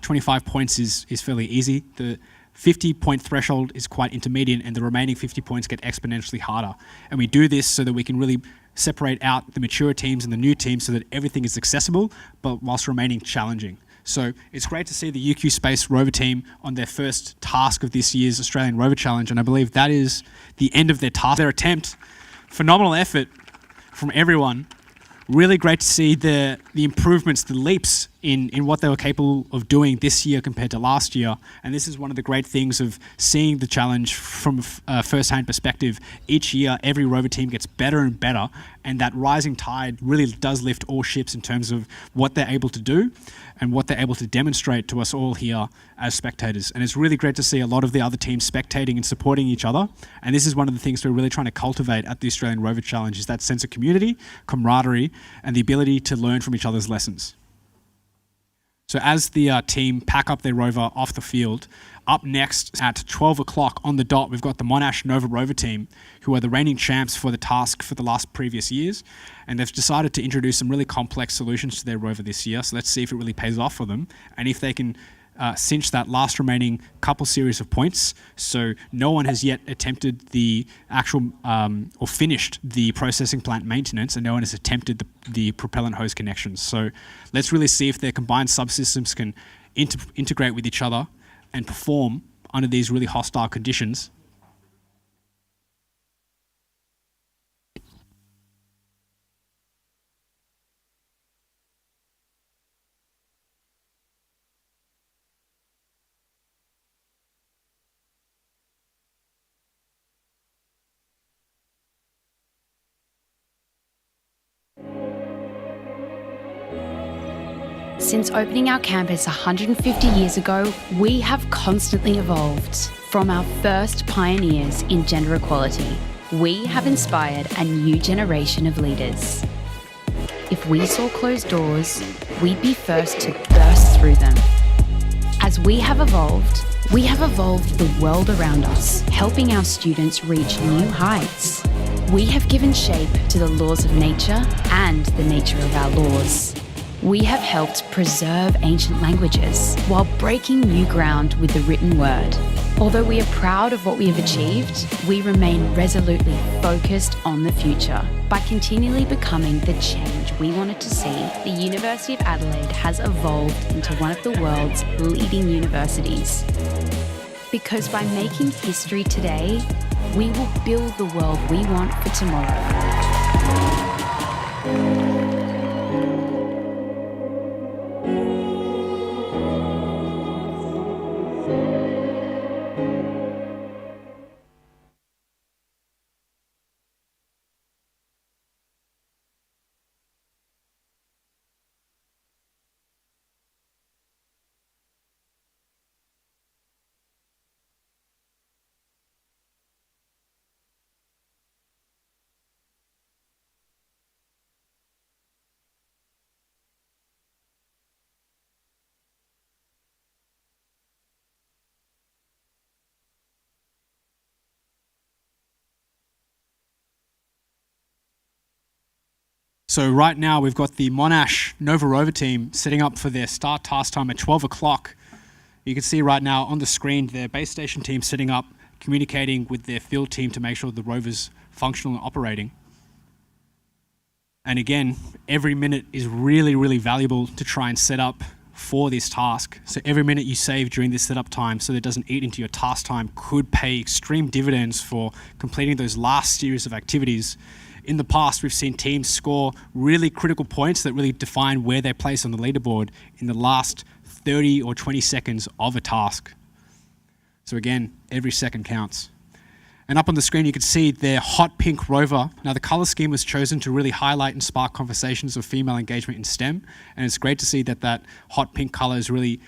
25 points is fairly easy. The 50-point threshold is quite intermediate, and the remaining 50 points get exponentially harder. And we do this so that we can really separate out the mature teams and the new teams so that everything is accessible, but whilst remaining challenging. So it's great to see the UQ Space Rover team on their first task of this year's Australian Rover Challenge, and I believe that is the end of their task, their attempt. Phenomenal effort from everyone. Really great to see the improvements, the leaps in what they were capable of doing this year compared to last year. And this is one of the great things of seeing the challenge from a first-hand perspective. Each year, every Rover team gets better and better, and that rising tide really does lift all ships in terms of what they're able to do and what they're able to demonstrate to us all here as spectators. And it's really great to see a lot of the other teams spectating and supporting each other. And this is one of the things we're really trying to cultivate at the Australian Rover Challenge, is that sense of community, camaraderie, and the ability to learn from each other's lessons. So as the team pack up their Rover off the field, up next at 12 o'clock on the dot, we've got the Monash Nova Rover team, who are the reigning champs for the task for the last previous years. And they've decided to introduce some really complex solutions to their Rover this year. So let's see if it really pays off for them, and if they can cinch that last remaining couple series of points. So no one has yet attempted the actual or finished the processing plant maintenance, and no one has attempted the propellant hose connections. So let's really see if their combined subsystems can integrate with each other and perform under these really hostile conditions. Since opening our campus 150 years ago, we have constantly evolved. From our first pioneers in gender equality, we have inspired a new generation of leaders. If we saw closed doors, we'd be first to burst through them. As we have evolved the world around us, helping our students reach new heights. We have given shape to the laws of nature and the nature of our laws. We have helped preserve ancient languages while breaking new ground with the written word. Although we are proud of what we have achieved, we remain resolutely focused on the future. By continually becoming the change we wanted to see, the University of Adelaide has evolved into one of the world's leading universities. Because by making history today, we will build the world we want for tomorrow. So right now we've got the Monash Nova Rover team setting up for their start task time at 12 o'clock. You can see right now on the screen their base station team setting up, communicating with their field team to make sure the Rover's functional and operating. And again, every minute is really, really valuable to try and set up for this task. So every minute you save during this setup time so that it doesn't eat into your task time could pay extreme dividends for completing those last series of activities. In the past, we've seen teams score really critical points that really define where they place on the leaderboard in the last 30 or 20 seconds of a task. So again, every second counts. And up on the screen, you can see their hot pink Rover. Now, the color scheme was chosen to really highlight and spark conversations of female engagement in STEM. And it's great to see that hot pink color is really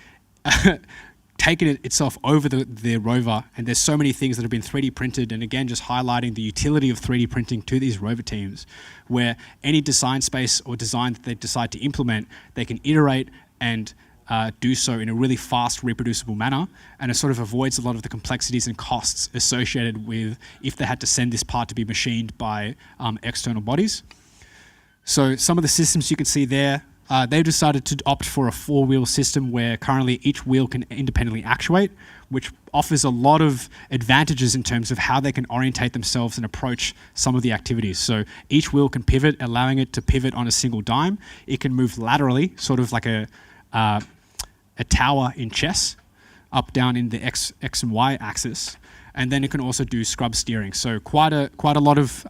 taken itself over the Rover, and there's so many things that have been 3D printed, and again just highlighting the utility of 3D printing to these Rover teams, where any design space or design that they decide to implement, they can iterate and do so in a really fast, reproducible manner, and it sort of avoids a lot of the complexities and costs associated with if they had to send this part to be machined by external bodies. So some of the systems you can see there they've decided to opt for a 4-wheel system where currently each wheel can independently actuate, which offers a lot of advantages in terms of how they can orientate themselves and approach some of the activities. So each wheel can pivot, allowing it to pivot on a single dime. It can move laterally, sort of like a tower in chess, up, down in the X and Y axis. And then it can also do scrub steering. So quite a lot of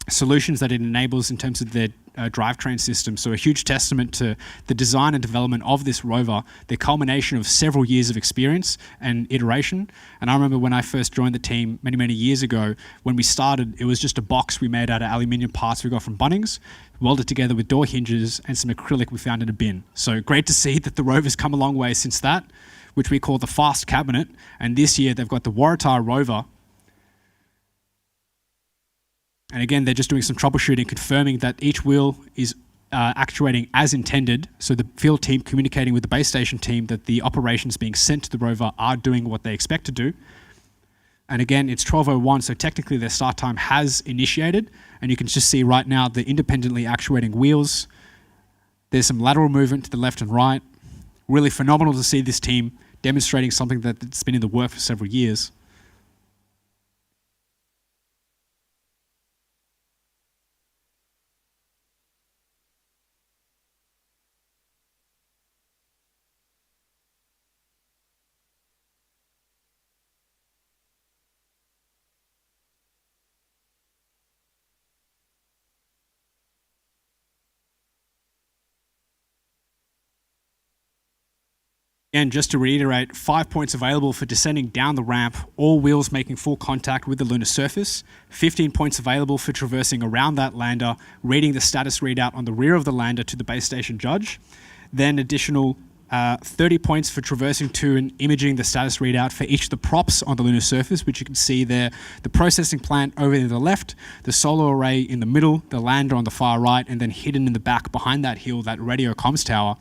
solutions that it enables in terms of their drivetrain system. So a huge testament to the design and development of this rover, the culmination of several years of experience and iteration. And I remember when I first joined the team many years ago, when we started, it was just a box we made out of aluminium parts we got from Bunnings, welded together with door hinges and some acrylic we found in a bin. So great to see that the rover's come a long way since that, which we call the Fast Cabinet. And this year they've got the Waratah Rover. And again, they're just doing some troubleshooting, confirming that each wheel is actuating as intended. So the field team communicating with the base station team that the operations being sent to the rover are doing what they expect to do. And again, it's 12:01, so technically their start time has initiated. And you can just see right now the independently actuating wheels. There's some lateral movement to the left and right. Really phenomenal to see this team demonstrating something that's been in the work for several years. Again, just to reiterate, 5 points available for descending down the ramp, all wheels making full contact with the lunar surface, 15 points available for traversing around that lander, reading the status readout on the rear of the lander to the base station judge, then additional 30 points for traversing to and imaging the status readout for each of the props on the lunar surface, which you can see there, the processing plant over to the left, the solar array in the middle, the lander on the far right, and then hidden in the back behind that hill, that radio comms tower.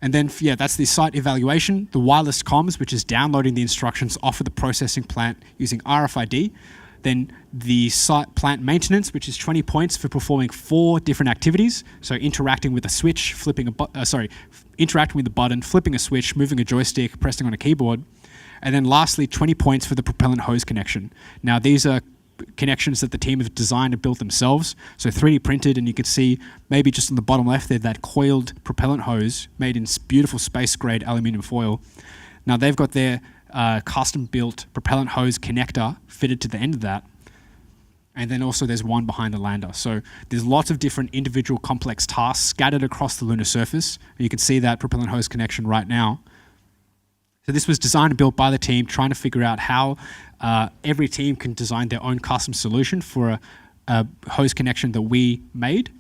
And then, yeah, that's the site evaluation, the wireless comms, which is downloading the instructions off of the processing plant using RFID. Then the site plant maintenance, which is 20 points for performing 4 different activities. So interacting with a switch, interacting with the button, flipping a switch, moving a joystick, pressing on a keyboard. And then lastly, 20 points for the propellant hose connection. Now, these are connections that the team have designed and built themselves. So 3D printed, and you can see maybe just on the bottom left there, that coiled propellant hose made in beautiful space grade aluminum foil. Now they've got their custom built propellant hose connector fitted to the end of that. And then also there's one behind the lander. So there's lots of different individual complex tasks scattered across the lunar surface. And you can see that propellant hose connection right now. So this was designed and built by the team, trying to figure out how every team can design their own custom solution for a hose connection that we made.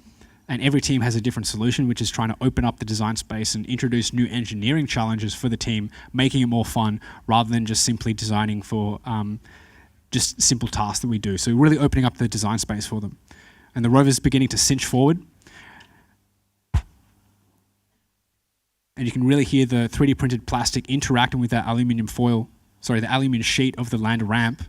And every team has a different solution, which is trying to open up the design space and introduce new engineering challenges for the team, making it more fun rather than just simply designing for just simple tasks that we do. So really opening up the design space for them. And the rover's beginning to cinch forward. And you can really hear the 3D printed plastic interacting with that aluminium foil, the aluminium sheet of the lander ramp.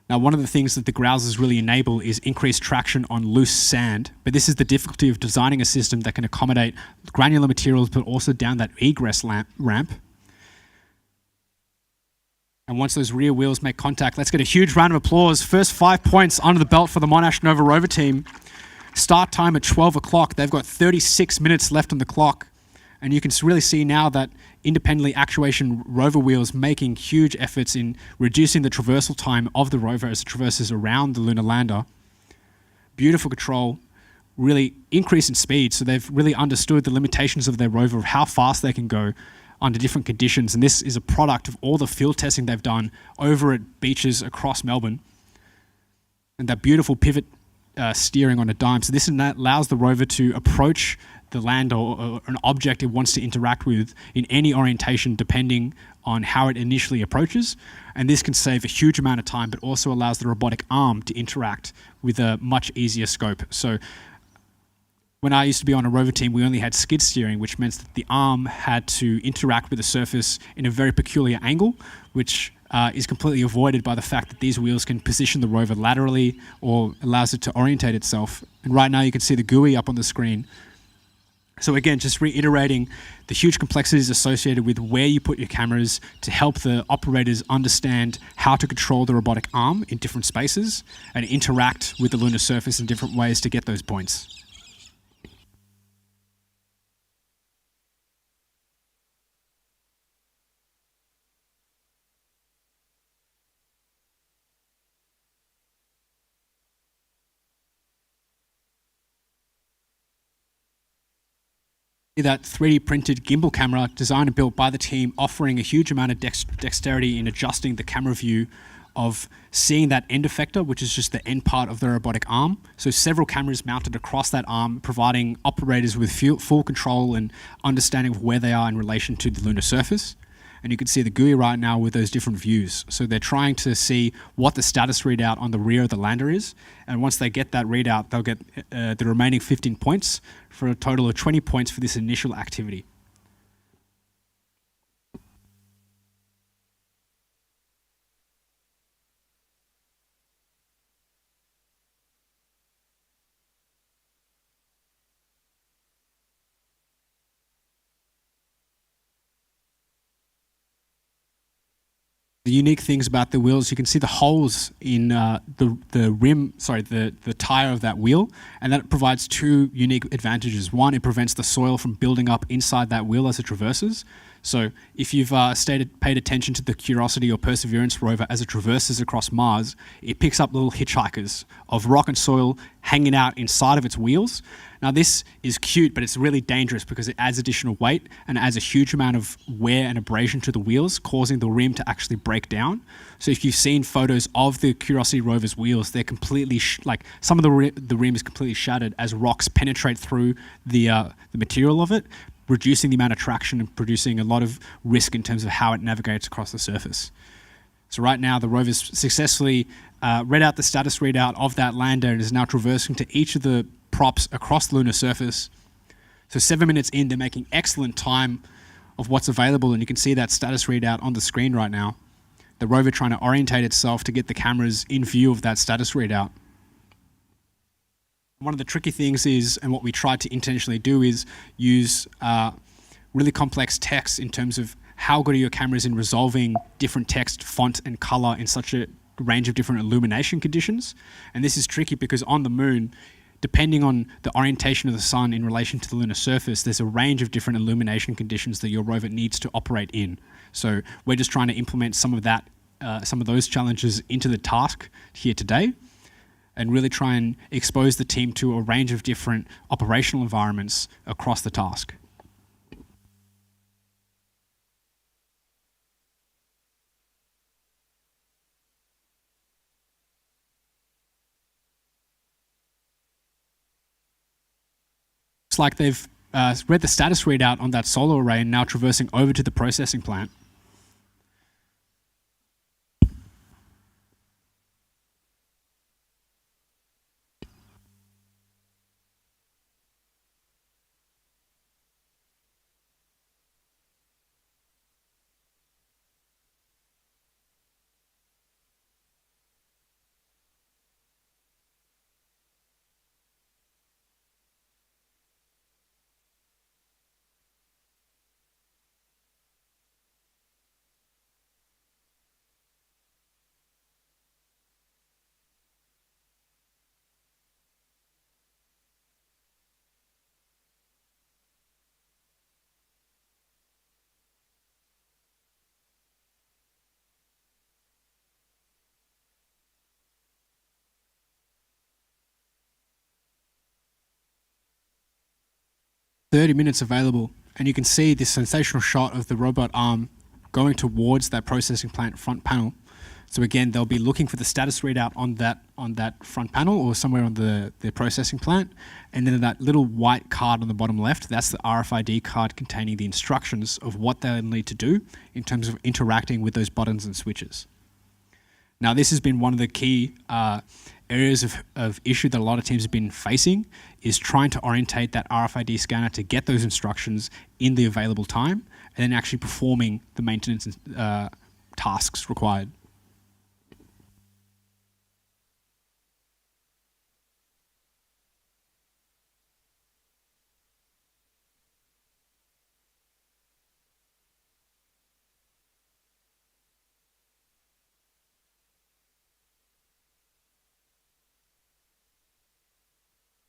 Now, one of the things that the grousers really enable is increased traction on loose sand, but this is the difficulty of designing a system that can accommodate granular materials, but also down that egress ramp. And once those rear wheels make contact, let's get a huge round of applause. First 5 points under the belt for the Monash Nova Rover team. Start time at 12 o'clock. They've got 36 minutes left on the clock. And you can really see now that independently actuation rover wheels making huge efforts in reducing the traversal time of the rover as it traverses around the lunar lander. Beautiful control, really increase in speed. So they've really understood the limitations of their rover, of how fast they can go under different conditions. And this is a product of all the field testing they've done over at beaches across Melbourne. And that beautiful pivot steering on a dime. So this allows the rover to approach the land or an object it wants to interact with in any orientation depending on how it initially approaches. And this can save a huge amount of time, but also allows the robotic arm to interact with a much easier scope. So when I used to be on a rover team, we only had skid steering, which meant that the arm had to interact with the surface in a very peculiar angle, which is completely avoided by the fact that these wheels can position the rover laterally or allows it to orientate itself And right now you can see the GUI up on the screen. So again, just reiterating the huge complexities associated with where you put your cameras to help the operators understand how to control the robotic arm in different spaces and interact with the lunar surface in different ways to get those points. That 3D printed gimbal camera designed and built by the team, offering a huge amount of dexterity in adjusting the camera view of seeing that end effector, which is just the end part of the robotic arm. So several cameras mounted across that arm, providing operators with full control and understanding of where they are in relation to the lunar surface. And you can see the GUI right now with those different views. So they're trying to see what the status readout on the rear of the lander is. And once they get that readout, they'll get the remaining 15 points for a total of 20 points for this initial activity. The unique things about the wheels, you can see the holes in the rim, the tire of that wheel, and that provides two unique advantages. One, it prevents the soil from building up inside that wheel as it traverses. So if you've paid attention to the Curiosity or Perseverance rover as it traverses across Mars, it picks up little hitchhikers of rock and soil hanging out inside of its wheels. Now this is cute, but it's really dangerous because it adds additional weight and adds a huge amount of wear and abrasion to the wheels, causing the rim to actually break down. So if you've seen photos of the Curiosity rover's wheels, they're completely, some of the rim is completely shattered as rocks penetrate through the material of it, reducing the amount of traction and producing a lot of risk in terms of how it navigates across the surface. So right now, the rover's successfully read out the status readout of that lander and is now traversing to each of the props across the lunar surface. So 7 minutes in, they're making excellent time of what's available, and you can see that status readout on the screen right now. The rover trying to orientate itself to get the cameras in view of that status readout. One of the tricky things is, and what we try to intentionally do, is use really complex text in terms of how good are your cameras in resolving different text, font, and color in such a range of different illumination conditions. And this is tricky because on the moon, depending on the orientation of the sun in relation to the lunar surface, there's a range of different illumination conditions that your rover needs to operate in. So we're just trying to implement some of that, some of those challenges into the task here today, and really try and expose the team to a range of different operational environments across the task. Looks like they've read the status readout on that solar array and now traversing over to the processing plant. .30 available, and you can see this sensational shot of the robot arm going towards that processing plant front panel. So again, they'll be looking for the status readout on that front panel or somewhere on the processing plant. And then that little white card on the bottom left, that's the RFID card containing the instructions of what they'll need to do in terms of interacting with those buttons and switches. Now, this has been one of the key areas of issue that a lot of teams have been facing, is trying to orientate that RFID scanner to get those instructions in the available time and then actually performing the maintenance tasks required.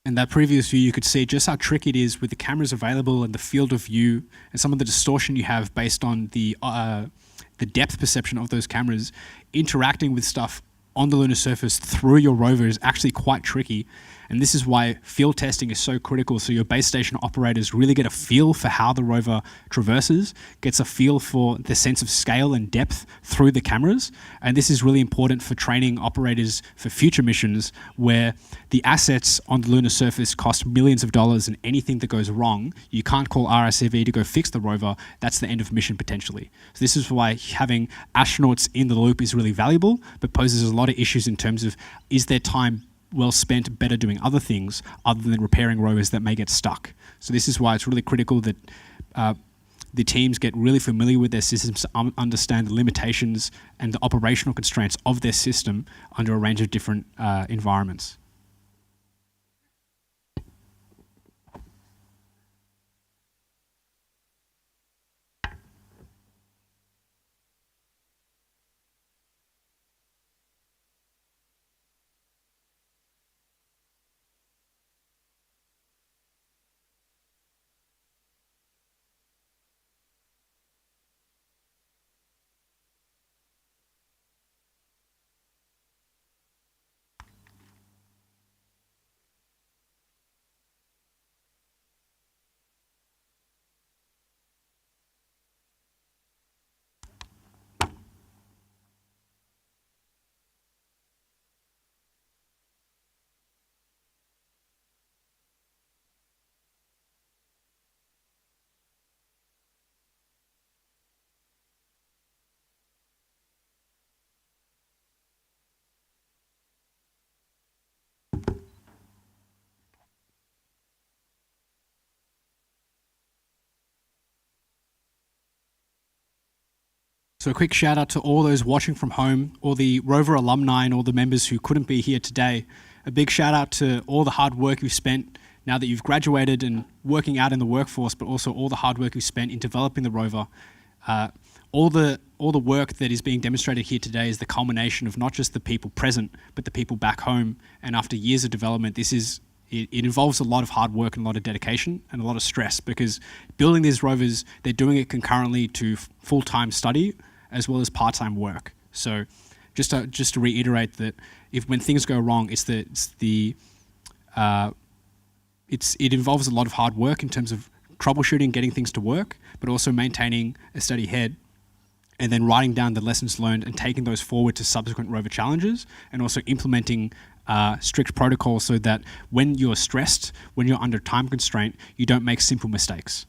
in that previous view, you could see just how tricky it is with the cameras available and the field of view and some of the distortion you have based on the depth perception of those cameras. Interacting with stuff on the lunar surface through your rover is actually quite tricky. And this is why field testing is so critical, so your base station operators really get a feel for how the rover traverses, gets a feel for the sense of scale and depth through the cameras. And this is really important for training operators for future missions where the assets on the lunar surface cost millions of dollars, and anything that goes wrong, you can't call RSAV to go fix the rover. That's the end of mission potentially. So this is why having astronauts in the loop is really valuable, but poses a lot of issues in terms of, is their time well spent better doing other things other than repairing rovers that may get stuck. So this is why it's really critical that the teams get really familiar with their systems to understand the limitations and the operational constraints of their system under a range of different environments. So a quick shout out to all those watching from home, all the Rover alumni and all the members who couldn't be here today. A big shout out to all the hard work you've spent now that you've graduated and working out in the workforce, but also all the hard work you've spent in developing the Rover. All the work that is being demonstrated here today is the culmination of not just the people present, but the people back home. And after years of development, it involves a lot of hard work and a lot of dedication and a lot of stress, because building these rovers, they're doing it concurrently to full-time study as well as part-time work. So just to reiterate that when things go wrong, it involves a lot of hard work in terms of troubleshooting, getting things to work, but also maintaining a steady head, and then writing down the lessons learned and taking those forward to subsequent rover challenges, and also implementing strict protocols so that when you're stressed, when you're under time constraint, you don't make simple mistakes.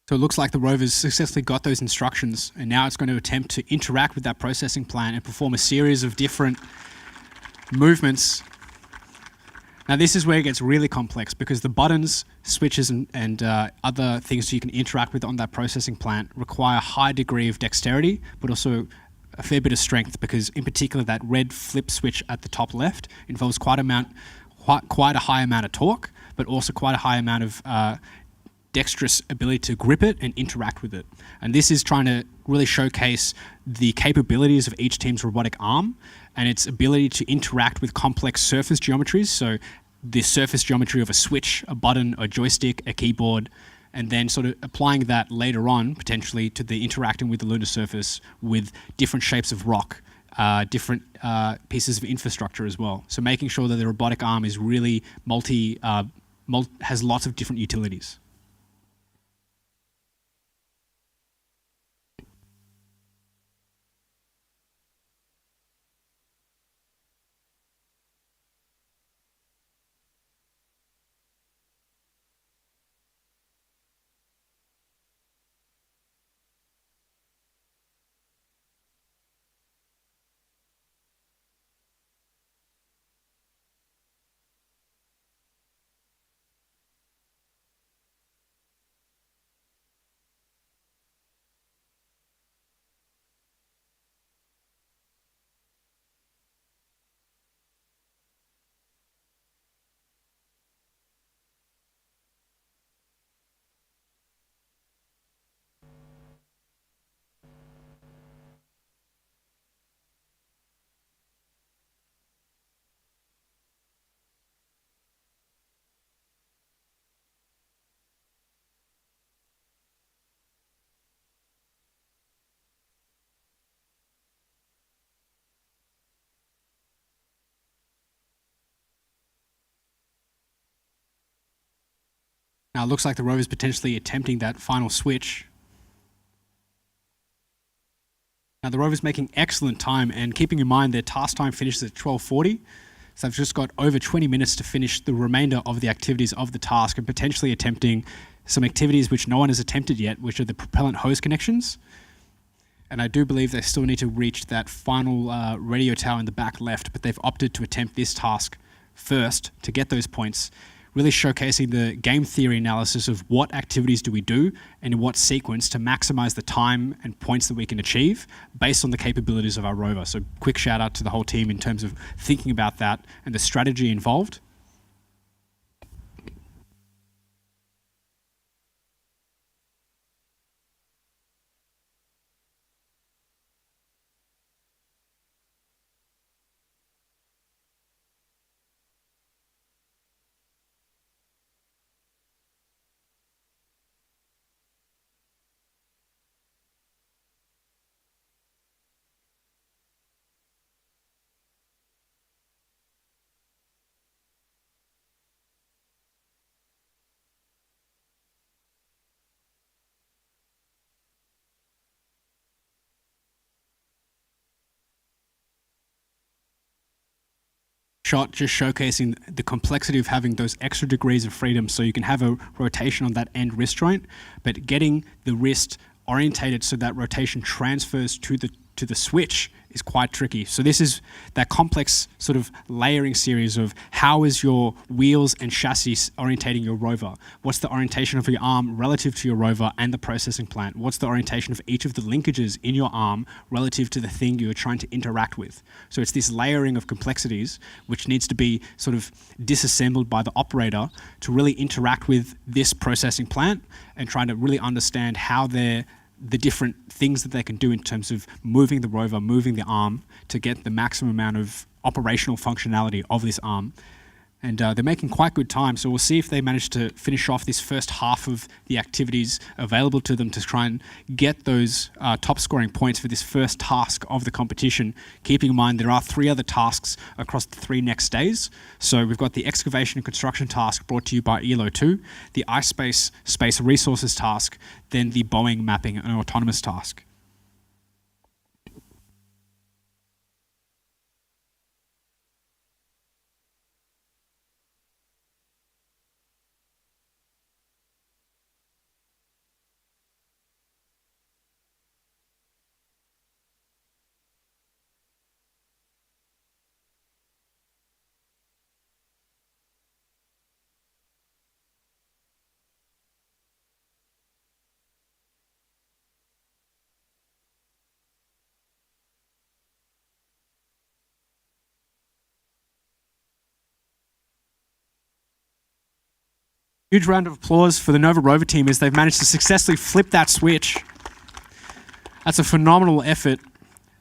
So it looks like the rover's successfully got those instructions, and now it's going to attempt to interact with that processing plan and perform a series of different movements. Now this is where it gets really complex, because the buttons, switches, and other things you can interact with on that processing plant require a high degree of dexterity, but also a fair bit of strength, because in particular that red flip switch at the top left involves quite a high amount of torque, but also quite a high amount of dexterous ability to grip it and interact with it. And this is trying to really showcase the capabilities of each team's robotic arm and its ability to interact with complex surface geometries. So the surface geometry of a switch, a button, a joystick, a keyboard, and then sort of applying that later on potentially to the interacting with the lunar surface with different shapes of rock different pieces of infrastructure as well. So making sure that the robotic arm is really has lots of different utilities. Now it looks like the rover's potentially attempting that final switch. Now the rover's making excellent time, and keeping in mind their task time finishes at 12:40, so they've just got over 20 minutes to finish the remainder of the activities of the task and potentially attempting some activities which no one has attempted yet, which are the propellant hose connections. And I do believe they still need to reach that final radio tower in the back left, but they've opted to attempt this task first to get those points, really showcasing the game theory analysis of what activities do we do and in what sequence to maximize the time and points that we can achieve based on the capabilities of our rover. So quick shout out to the whole team in terms of thinking about that and the strategy involved. Shot just showcasing the complexity of having those extra degrees of freedom, so you can have a rotation on that end wrist joint, but getting the wrist orientated so that rotation transfers to the switch is quite tricky. So this is that complex sort of layering series of how is your wheels and chassis orientating your rover? What's the orientation of your arm relative to your rover and the processing plant? What's the orientation of each of the linkages in your arm relative to the thing you're trying to interact with? So it's this layering of complexities which needs to be sort of disassembled by the operator to really interact with this processing plant and trying to really understand how the different things that they can do in terms of moving the rover, moving the arm to get the maximum amount of operational functionality of this arm. And they're making quite good time, so we'll see if they manage to finish off this first half of the activities available to them to try and get those top scoring points for this first task of the competition, keeping in mind there are 3 other tasks across the 3 next days. So we've got the excavation and construction task brought to you by ELO 2, the iSpace space resources task, then the Boeing mapping and autonomous task. Huge round of applause for the Nova Rover team as they've managed to successfully flip that switch. That's a phenomenal effort.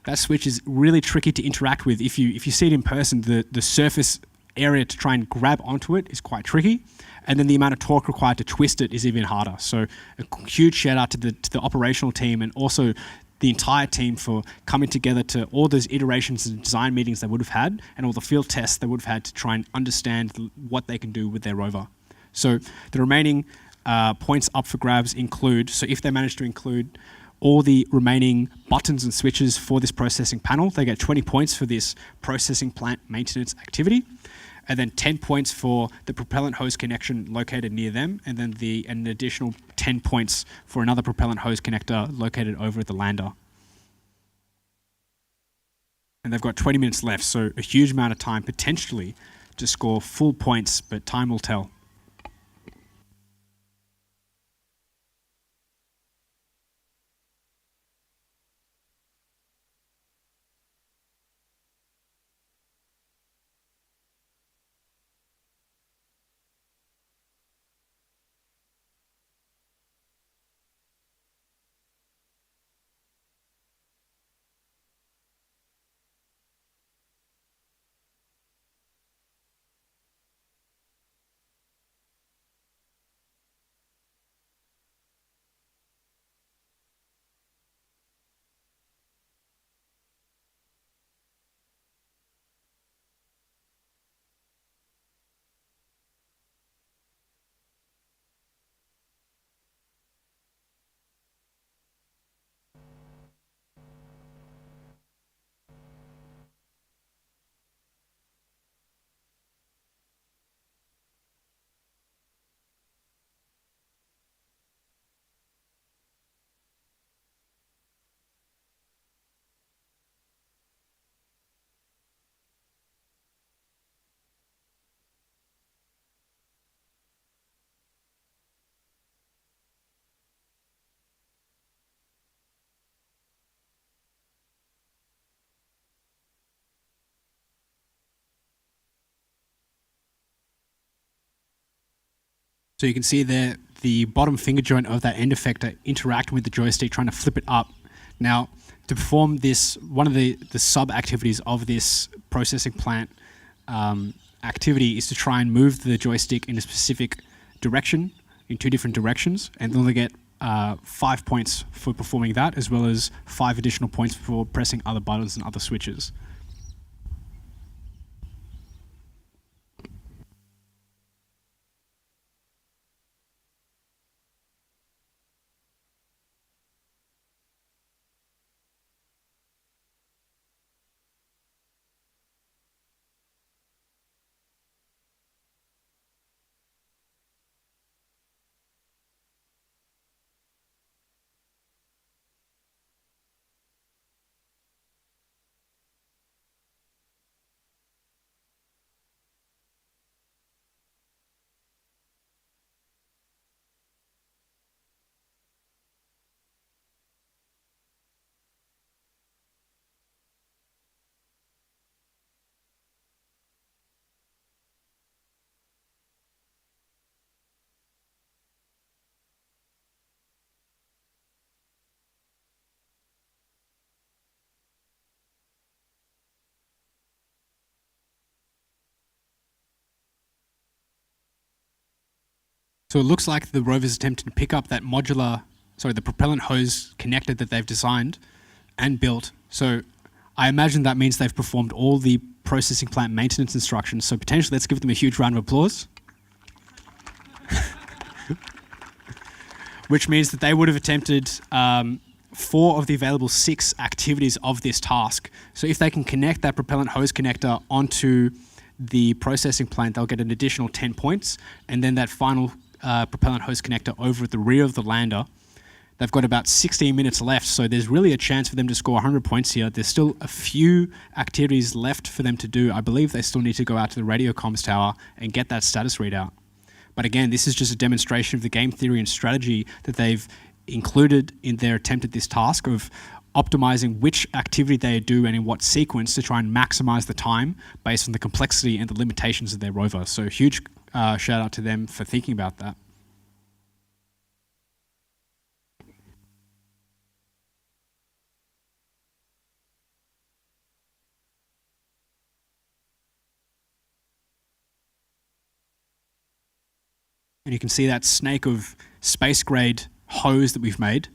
That switch is really tricky to interact with. If you see it in person, the surface area to try and grab onto it is quite tricky, and then the amount of torque required to twist it is even harder. So a huge shout out to the operational team and also the entire team for coming together to all those iterations and design meetings they would have had and all the field tests they would have had to try and understand what they can do with their rover. So the remaining points up for grabs include, so if they manage to include all the remaining buttons and switches for this processing panel, they get 20 points for this processing plant maintenance activity, and then 10 points for the propellant hose connection located near them, and then an additional 10 points for another propellant hose connector located over at the lander. And they've got 20 minutes left, so a huge amount of time potentially to score full points, but time will tell. So you can see there the bottom finger joint of that end effector interacting with the joystick, trying to flip it up. Now, to perform this, one of the sub-activities of this processing plant activity is to try and move the joystick in a specific direction, in 2 different directions, and then they get 5 points for performing that, as well as 5 additional points for pressing other buttons and other switches. So it looks like the rover's attempted to pick up that the propellant hose connector that they've designed and built. So I imagine that means they've performed all the processing plant maintenance instructions. So potentially, let's give them a huge round of applause. Which means that they would have attempted 4 of the available 6 activities of this task. So if they can connect that propellant hose connector onto the processing plant, they'll get an additional 10 points. And then that final propellant hose connector over at the rear of the lander, they've got about 16 minutes left, so there's really a chance for them to score 100 points here. There's still a few activities left for them to do. I believe they still need to go out to the radio comms tower and get that status readout. But again, this is just a demonstration of the game theory and strategy that they've included in their attempt at this task of optimizing which activity they do and in what sequence to try and maximize the time based on the complexity and the limitations of their rover. So huge shout out to them for thinking about that. And you can see that snake of space grade hose that we've made.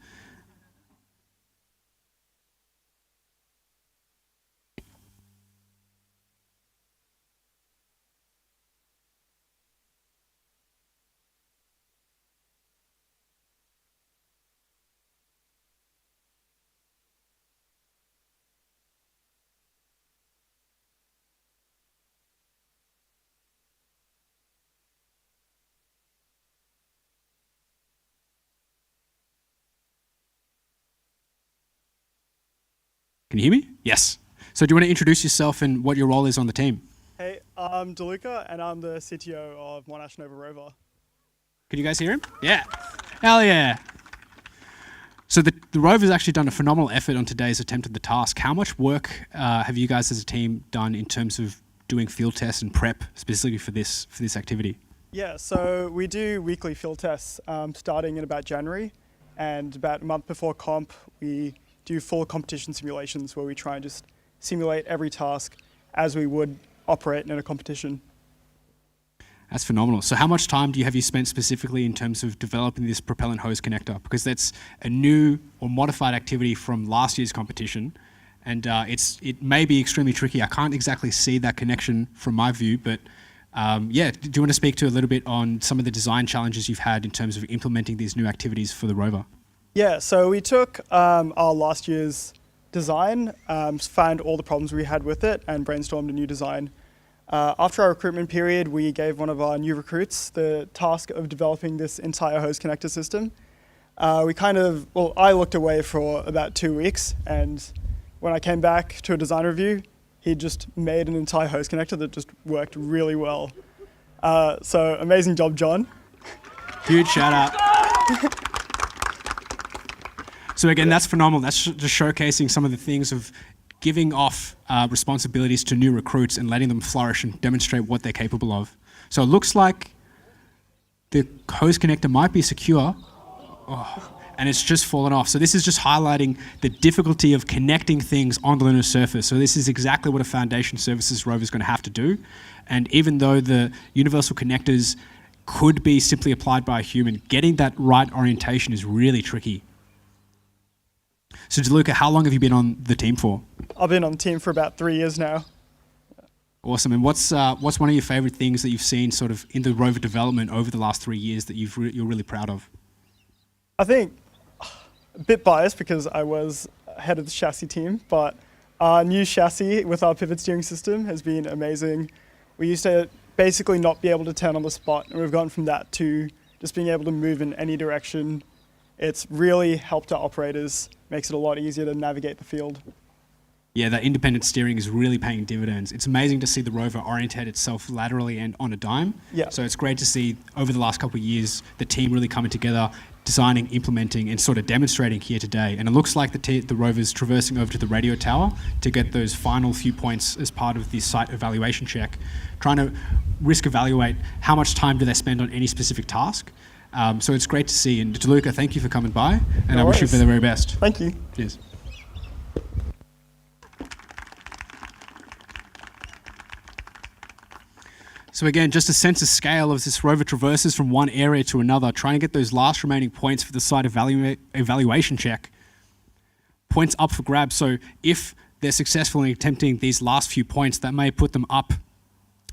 Can you hear me? Yes. So do you want to introduce yourself and what your role is on the team? Hey, I'm DeLuca, and I'm the CTO of Monash Nova Rover. Can you guys hear him? Yeah. Hell yeah. So the Rover's actually done a phenomenal effort on today's attempt at the task. How much work have you guys as a team done in terms of doing field tests and prep specifically for this activity? Yeah, so we do weekly field tests starting in about January, and about a month before comp, we do full competition simulations where we try and just simulate every task as we would operate in a competition. That's phenomenal. So how much time have you spent specifically in terms of developing this propellant hose connector? Because that's a new or modified activity from last year's competition, and it may be extremely tricky. I can't exactly see that connection from my view, but do you want to speak to a little bit on some of the design challenges you've had in terms of implementing these new activities for the Rover? Yeah, so we took our last year's design, found all the problems we had with it, and brainstormed a new design. After our recruitment period, we gave one of our new recruits the task of developing this entire hose connector system. I looked away for about 2 weeks, and when I came back to a design review, he just made an entire hose connector that just worked really well. So amazing job, John. Huge shout out. So again, that's phenomenal. That's just showcasing some of the things of giving off responsibilities to new recruits and letting them flourish and demonstrate what they're capable of. So it looks like the hose connector might be secure, and it's just fallen off. So this is just highlighting the difficulty of connecting things on the lunar surface. So this is exactly what a foundation services rover is going to have to do. And even though the universal connectors could be simply applied by a human, getting that right orientation is really tricky. So DeLuca, how long have you been on the team for? I've been on the team for about 3 years now. Awesome. And what's one of your favorite things that you've seen sort of in the Rover development over the last 3 years that you're really proud of? I think a bit biased because I was head of the chassis team, but our new chassis with our pivot steering system has been amazing. We used to basically not be able to turn on the spot, and we've gone from that to just being able to move in any direction. It's really helped our operators, makes it a lot easier to navigate the field. Yeah, that independent steering is really paying dividends. It's amazing to see the Rover orientate itself laterally and on a dime. Yeah. So it's great to see over the last couple of years the team really coming together, designing, implementing, and sort of demonstrating here today. And it looks like the Rover's traversing over to the radio tower to get those final few points as part of the site evaluation check, trying to risk evaluate how much time do they spend on any specific task. So it's great to see. And DeLuca, thank you for coming by, and I wish you for the very best. Thank you. Cheers. So again, just a sense of scale as this rover traverses from one area to another, trying to get those last remaining points for the site evaluation check. Points up for grabs. So if they're successful in attempting these last few points, that may put them up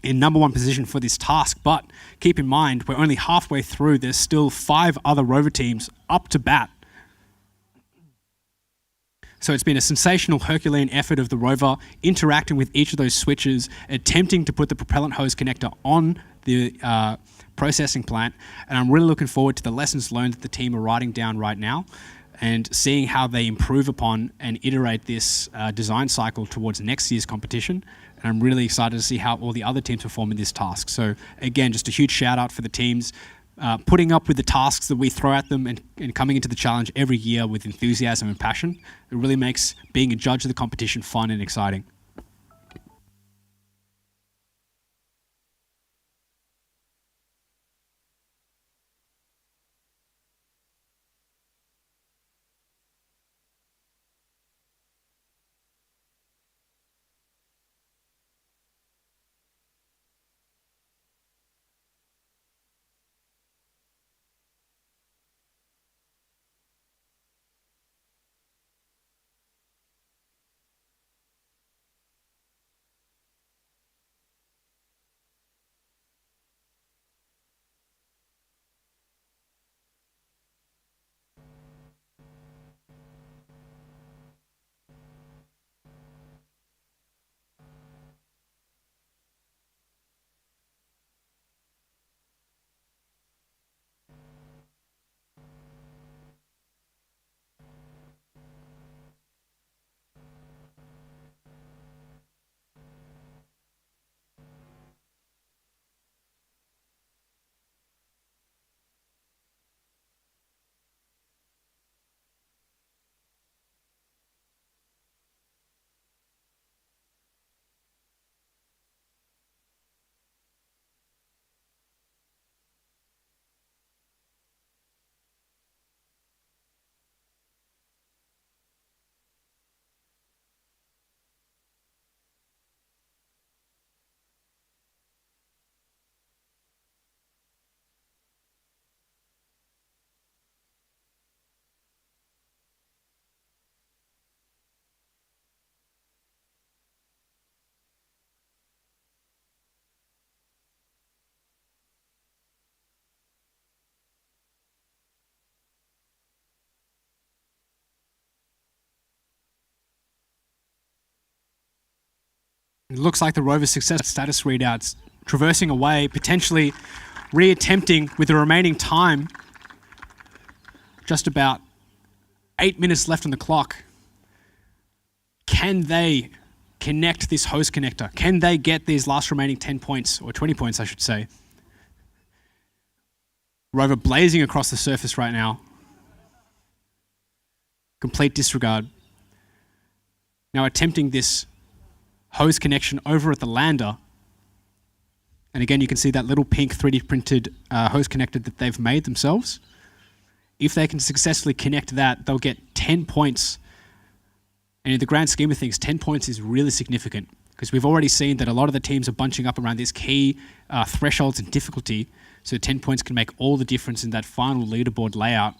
in number one position for this task. But keep in mind, we're only halfway through. There's still 5 other rover teams up to bat. So it's been a sensational Herculean effort of the rover interacting with each of those switches, attempting to put the propellant hose connector on the processing plant. And I'm really looking forward to the lessons learned that the team are writing down right now and seeing how they improve upon and iterate this design cycle towards next year's competition. And I'm really excited to see how all the other teams perform in this task. So again, just a huge shout out for the teams putting up with the tasks that we throw at them and coming into the challenge every year with enthusiasm and passion. It really makes being a judge of the competition fun and exciting. It looks like the Rover's success status readouts traversing away, potentially reattempting with the remaining time. Just about 8 minutes left on the clock. Can they connect this hose connector? Can they get these last remaining 10 points, or 20 points, I should say? Rover blazing across the surface right now. Complete disregard. Now attempting this hose connection over at the lander. And again, you can see that little pink 3D printed hose connector that they've made themselves. If they can successfully connect that, they'll get 10 points. And in the grand scheme of things, 10 points is really significant, because we've already seen that a lot of the teams are bunching up around these key thresholds and difficulty. So 10 points can make all the difference in that final leaderboard layout.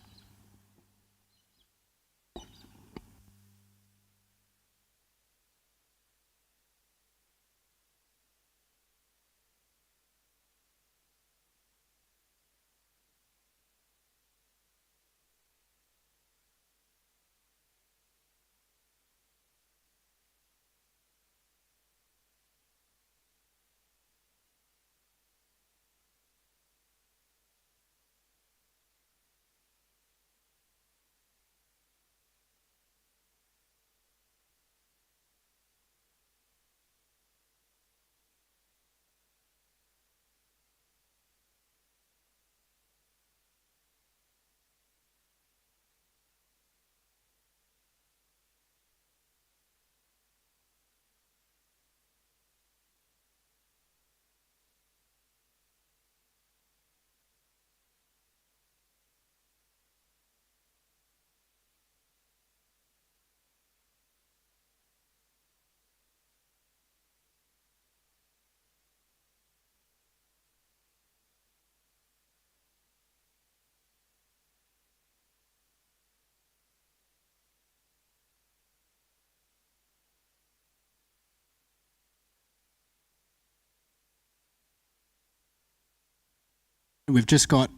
We've just got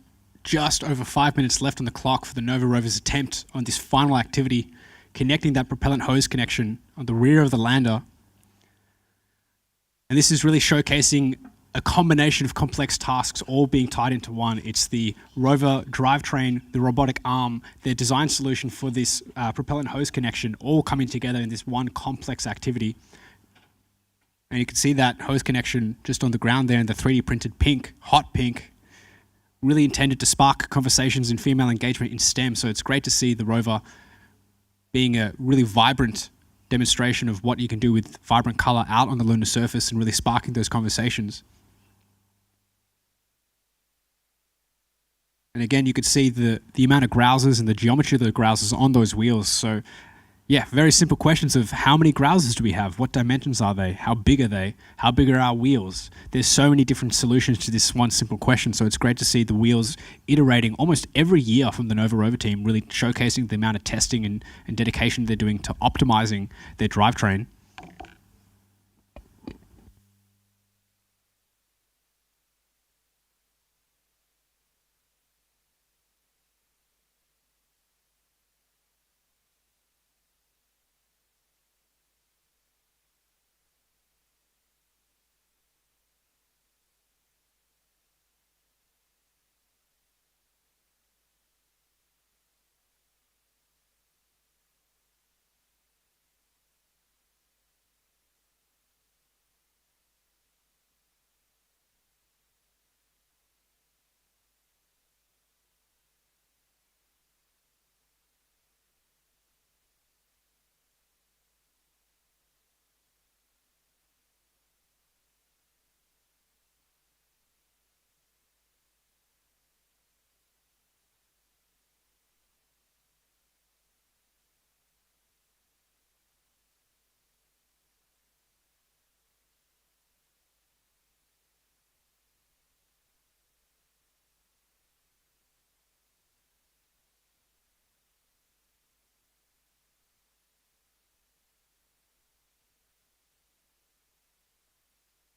just over 5 minutes left on the clock for the Nova Rover's attempt on this final activity, connecting that propellant hose connection on the rear of the lander. And this is really showcasing a combination of complex tasks all being tied into one. It's the Rover drivetrain, the robotic arm, their design solution for this propellant hose connection, all coming together in this one complex activity. And you can see that hose connection just on the ground there in the 3D printed pink, hot pink, really intended to spark conversations and female engagement in STEM. So it's great to see the Rover being a really vibrant demonstration of what you can do with vibrant color out on the lunar surface and really sparking those conversations. And again, you could see the amount of grousers and the geometry of the grousers on those wheels. So yeah, very simple questions of how many grousers do we have? What dimensions are they? How big are they? How big are our wheels? There's so many different solutions to this one simple question. So it's great to see the wheels iterating almost every year from the Nova Rover team, really showcasing the amount of testing and dedication they're doing to optimizing their drivetrain.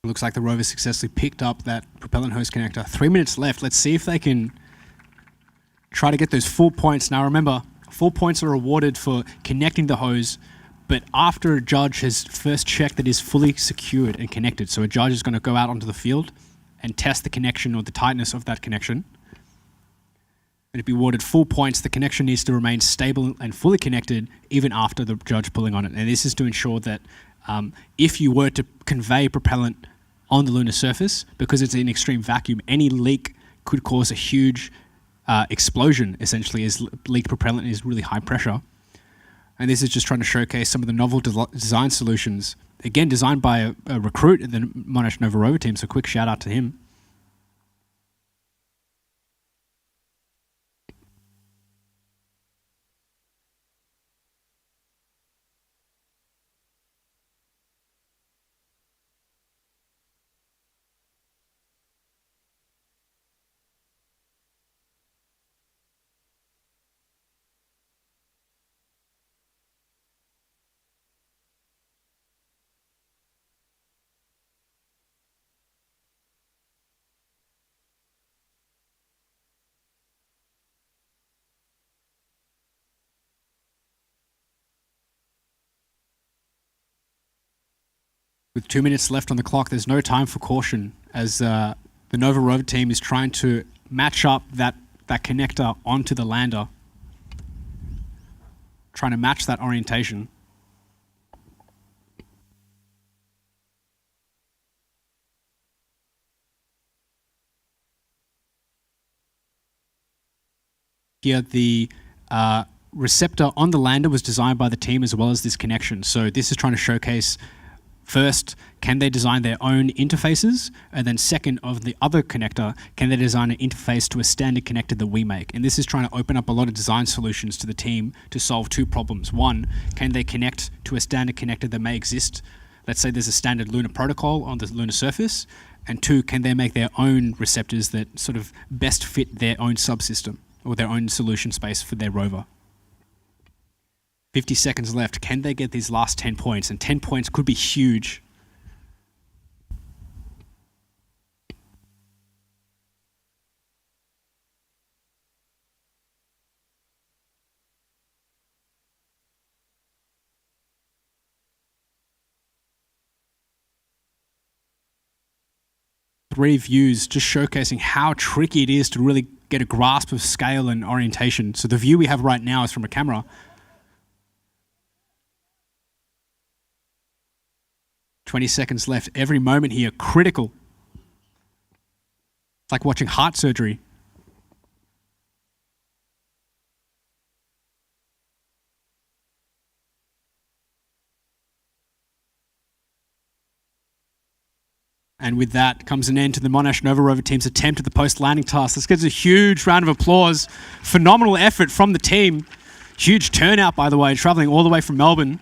Looks like the Rover successfully picked up that propellant hose connector. 3 minutes left. Let's see if they can try to get those full points. Now remember, full points are awarded for connecting the hose but after a judge has first checked that it is fully secured and connected. So a judge is going to go out onto the field and test the connection or the tightness of that connection. And to be awarded full points, the connection needs to remain stable and fully connected even after the judge pulling on it. And this is to ensure that if you were to convey propellant on the lunar surface, because it's in extreme vacuum, any leak could cause a huge explosion, essentially, as leaked propellant is really high pressure. And this is just trying to showcase some of the novel design solutions, again, designed by a recruit at the Monash Nova Rover team, so quick shout out to him. With 2 minutes left on the clock, there's no time for caution as the Nova Rover team is trying to match up that connector onto the lander, trying to match that orientation. Here, the receptor on the lander was designed by the team as well as this connection. So this is trying to showcase, first, can they design their own interfaces? And then second, of the other connector, can they design an interface to a standard connector that we make? And this is trying to open up a lot of design solutions to the team to solve two problems. One, can they connect to a standard connector that may exist? Let's say there's a standard lunar protocol on the lunar surface. And two, can they make their own receptors that sort of best fit their own subsystem or their own solution space for their rover? 50 seconds left. Can they get these last 10 points? And 10 points could be huge. Three views just showcasing how tricky it is to really get a grasp of scale and orientation. So the view we have right now is from a camera. 20 seconds left. Every moment here, critical. It's like watching heart surgery. And with that comes an end to the Monash Nova Rover team's attempt at the post-landing task. This gets a huge round of applause. Phenomenal effort from the team. Huge turnout, by the way, traveling all the way from Melbourne.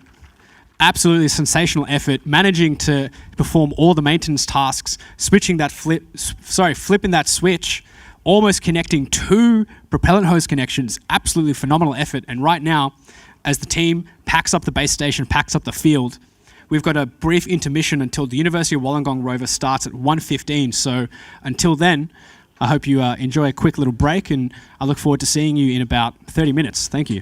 Absolutely sensational effort, managing to perform all the maintenance tasks, flipping that switch, almost connecting two propellant hose connections. Absolutely phenomenal effort. And right now, as the team packs up the base station, packs up the field, we've got a brief intermission until the University of Wollongong Rover starts at 1:15. So until then, I hope you enjoy a quick little break, and I look forward to seeing you in about 30 minutes. Thank you.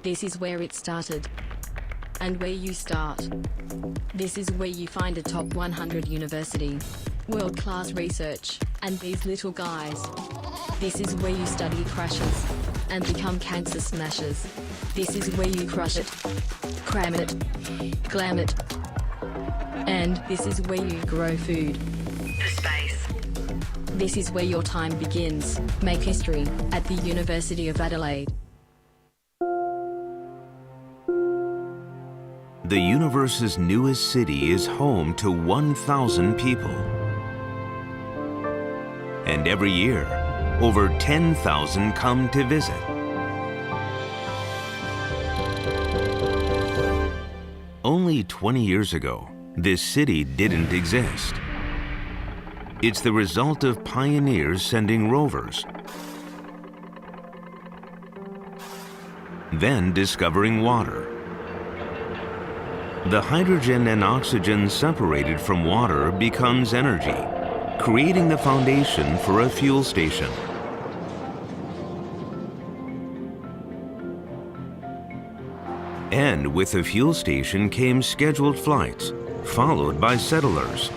This is where it started. And where you start. This is where you find a top 100 university. World-class research, and these little guys. This is where you study crashes, and become cancer smashers. This is where you crush it, cram it, glam it. And this is where you grow food. For space. This is where your time begins. Make history at the University of Adelaide. The universe's newest city is home to 1,000 people. And every year, over 10,000 come to visit. Only 20 years ago, this city didn't exist. It's the result of pioneers sending rovers, then discovering water. The hydrogen and oxygen separated from water becomes energy, creating the foundation for a fuel station. And with the fuel station came scheduled flights, followed by settlers.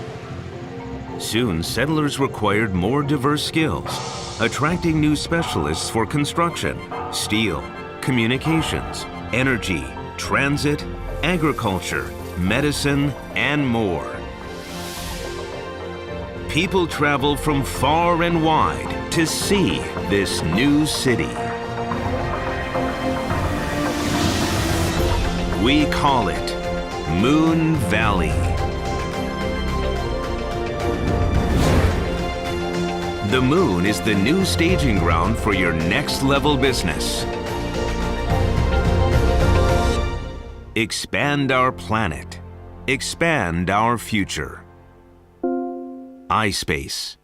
Soon, settlers required more diverse skills, attracting new specialists for construction, steel, communications, energy, transit, agriculture, medicine, and more. People travel from far and wide to see this new city. We call it Moon Valley. The moon is the new staging ground for your next level business. Expand our planet. Expand our future. iSpace.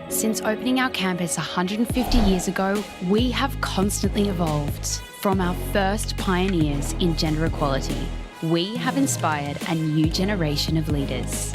Since opening our campus 150 years ago, we have constantly evolved. From our first pioneers in gender equality, we have inspired a new generation of leaders.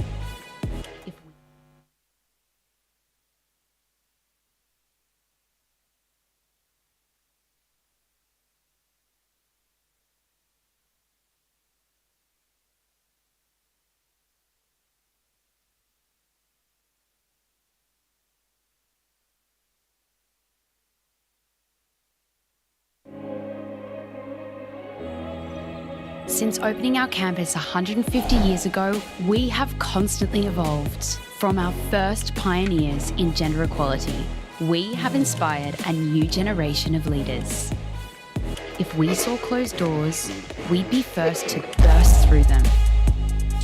Since opening our campus 150 years ago, we have constantly evolved. From our first pioneers in gender equality, we have inspired a new generation of leaders. If we saw closed doors, we'd be first to burst through them.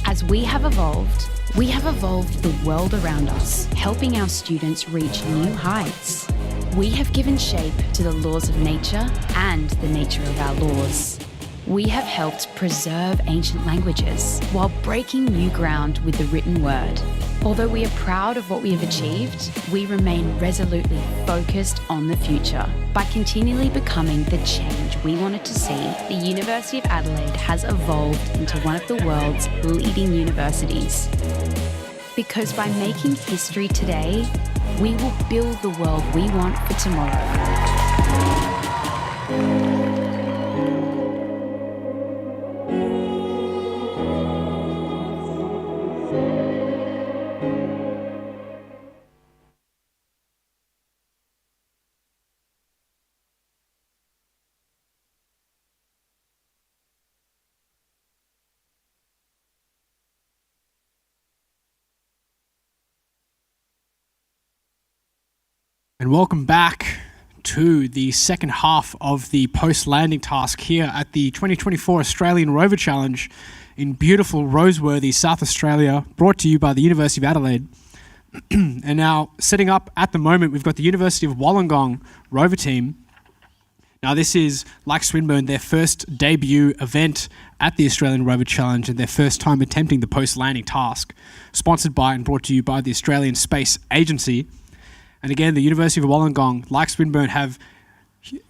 As we have evolved the world around us, helping our students reach new heights. We have given shape to the laws of nature and the nature of our laws. We have helped preserve ancient languages while breaking new ground with the written word. Although we are proud of what we have achieved, we remain resolutely focused on the future. By continually becoming the change we wanted to see, the University of Adelaide has evolved into one of the world's leading universities. Because by making history today, we will build the world we want for tomorrow. And welcome back to the second half of the post-landing task here at the 2024 Australian Rover Challenge in beautiful Roseworthy, South Australia, brought to you by the University of Adelaide. And now, setting up at the moment, we've got the University of Wollongong Rover team. Now, this is, like Swinburne, their first debut event at the Australian Rover Challenge and their first time attempting the post-landing task, sponsored by and brought to you by the Australian Space Agency. And again, the University of Wollongong, like Swinburne, have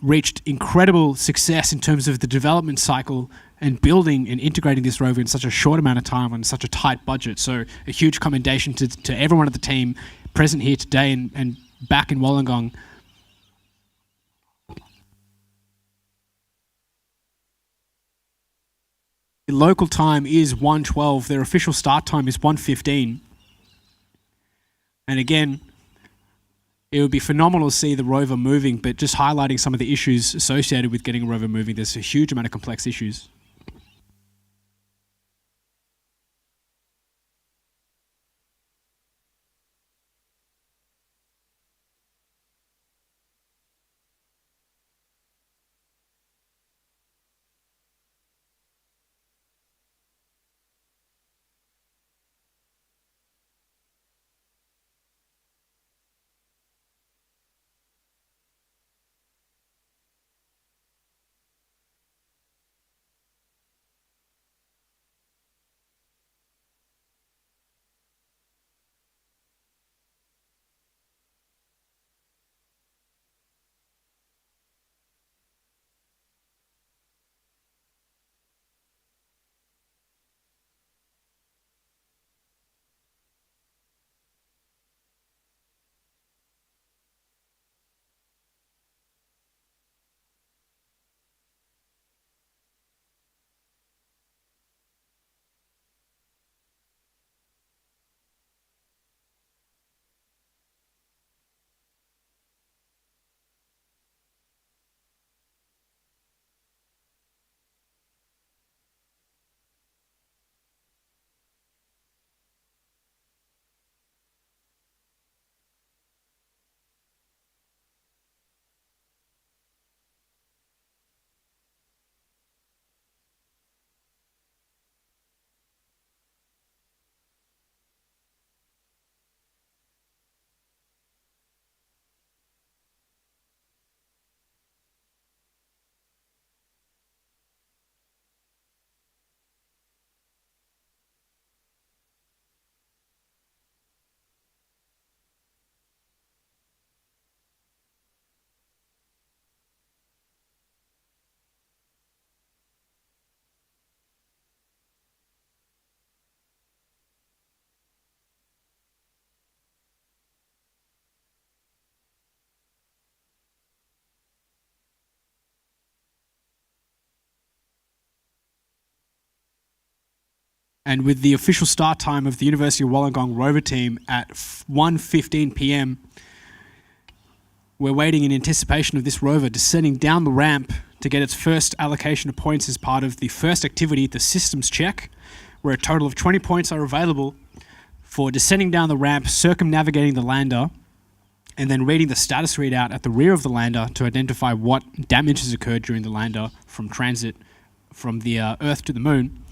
reached incredible success in terms of the development cycle and building and integrating this rover in such a short amount of time on such a tight budget. So a huge commendation to everyone at the team present here today and back in Wollongong. The local time is 1:12. Their official start time is 1:15. And again, it would be phenomenal to see the rover moving, but just highlighting some of the issues associated with getting a rover moving. There's a huge amount of complex issues. And with the official start time of the University of Wollongong Rover team at 1:15 p.m, we're waiting in anticipation of this rover descending down the ramp to get its first allocation of points as part of the first activity, the systems check, where a total of 20 points are available for descending down the ramp, circumnavigating the lander, and then reading the status readout at the rear of the lander to identify what damage has occurred during the lander from transit from the Earth to the Moon.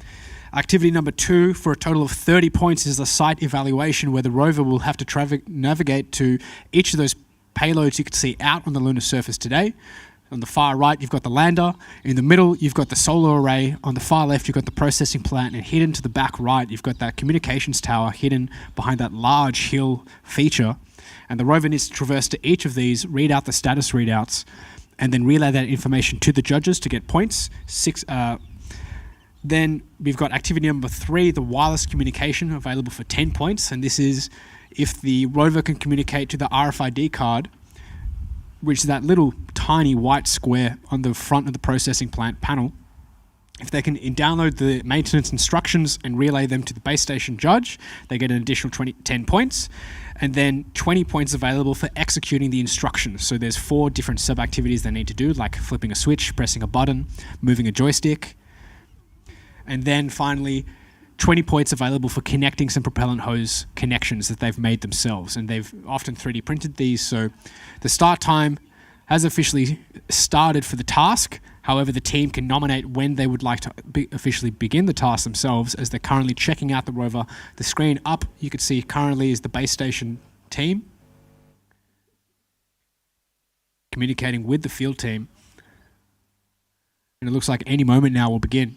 Activity number 2, for a total of 30 points, is the site evaluation, where the rover will have to navigate to each of those payloads you can see out on the lunar surface today. On the far right, you've got the lander. In the middle, you've got the solar array. On the far left, you've got the processing plant. And hidden to the back right, you've got that communications tower hidden behind that large hill feature. And the rover needs to traverse to each of these, read out the status readouts, and then relay that information to the judges to get points. Then we've got activity number 3, the wireless communication, available for 10 points. And this is if the rover can communicate to the RFID card, which is that little tiny white square on the front of the processing plant panel. If they can download the maintenance instructions and relay them to the base station judge, they get an additional 10 points. And then 20 points available for executing the instructions. So there's 4 different sub-activities they need to do, like flipping a switch, pressing a button, moving a joystick. And then finally, 20 points available for connecting some propellant hose connections that they've made themselves. And they've often 3D printed these. So the start time has officially started for the task. However, the team can nominate when they would like to officially begin the task themselves, as they're currently checking out the rover. The screen up, you can see currently, is the base station team communicating with the field team. And it looks like any moment now will begin.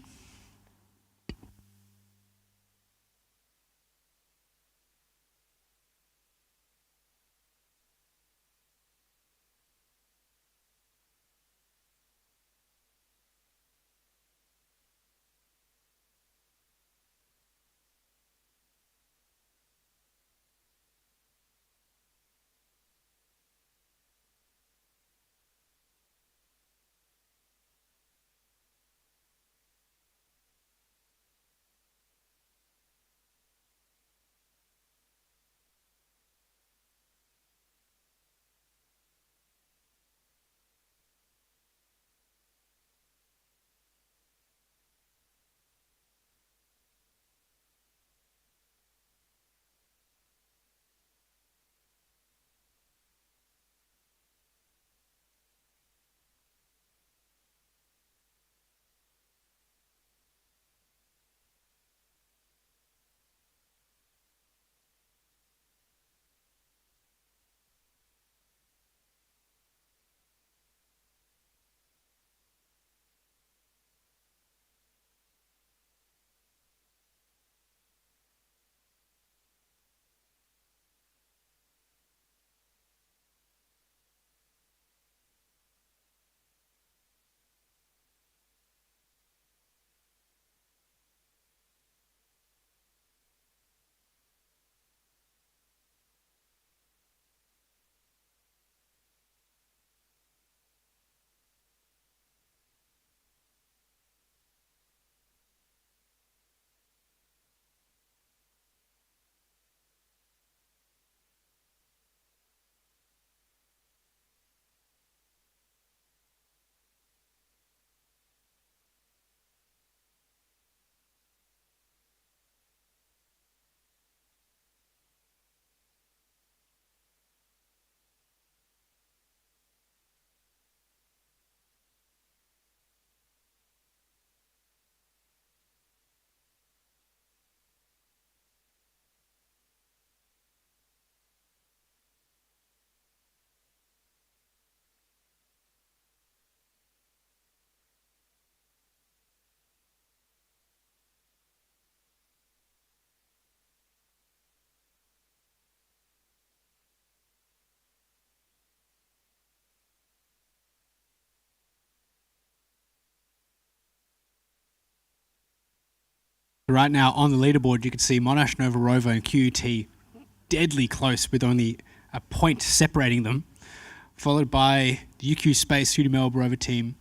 Right now on the leaderboard, you can see Monash, Nova Rover and QUT deadly close, with only a point separating them, followed by the UQ Space, UWML Rover team,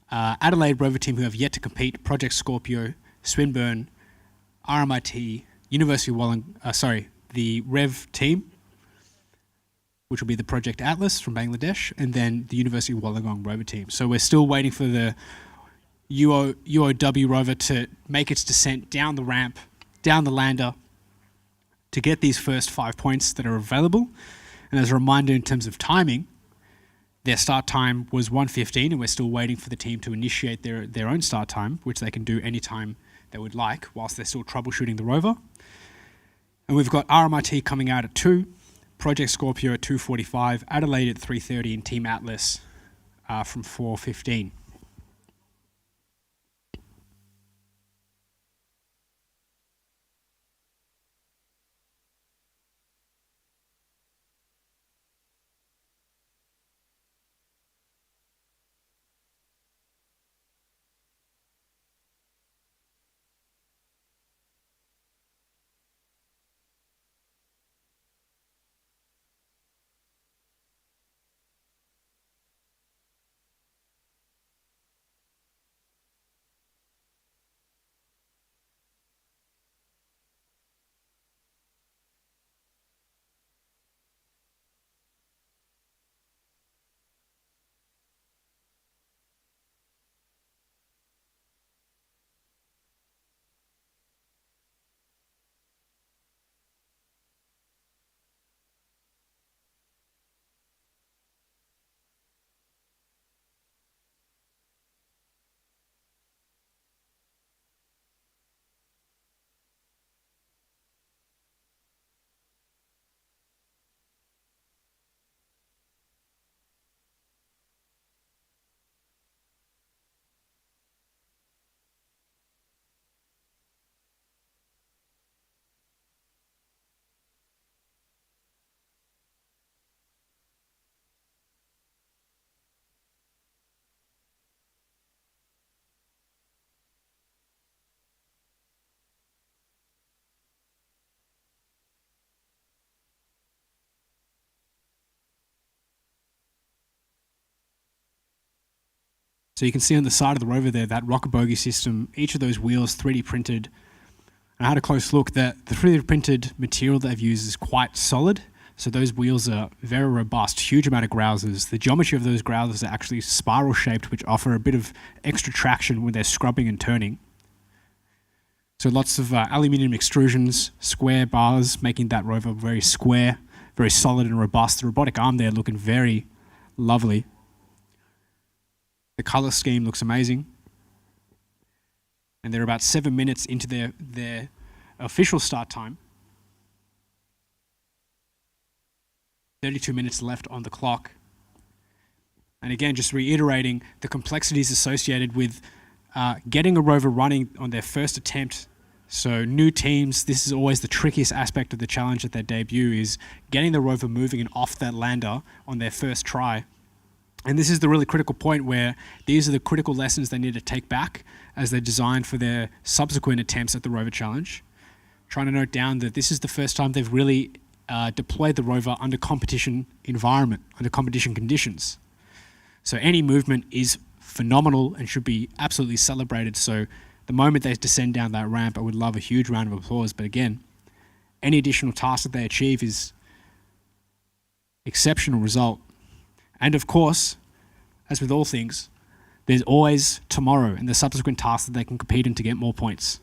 Adelaide Rover team, who have yet to compete, Project Scorpio, Swinburne, RMIT, the Rev team, which will be the Project Atlas from Bangladesh, and then the University of Wollongong Rover team. So we're still waiting for the UOW rover to make its descent down the ramp, down the lander, to get these first 5 points that are available. And as a reminder, in terms of timing, their start time was 1:15, and we're still waiting for the team to initiate their own start time, which they can do anytime they would like, whilst they're still troubleshooting the rover. And we've got RMIT coming out at 2, Project Scorpio at 2:45, Adelaide at 3:30, and Team Atlas from 4:15. So you can see on the side of the rover there, that rocker bogie system, each of those wheels 3D printed. And I had a close look that the 3D printed material they've used is quite solid. So those wheels are very robust, huge amount of grousers. The geometry of those grousers are actually spiral shaped, which offer a bit of extra traction when they're scrubbing and turning. So lots of aluminium extrusions, square bars, making that rover very square, very solid and robust. The robotic arm there looking very lovely. The color scheme looks amazing. And they're about 7 minutes into their official start time. 32 minutes left on the clock. And again, just reiterating the complexities associated with getting a rover running on their first attempt. So new teams, this is always the trickiest aspect of the challenge at their debut, is getting the rover moving and off that lander on their first try. And this is the really critical point where these are the critical lessons they need to take back as they design for their subsequent attempts at the rover challenge. Trying to note down that this is the first time they've really deployed the rover under competition environment, under competition conditions. So any movement is phenomenal and should be absolutely celebrated. So the moment they descend down that ramp, I would love a huge round of applause. But again, any additional task that they achieve is exceptional result. And of course, as with all things, there's always tomorrow and the subsequent tasks that they can compete in to get more points.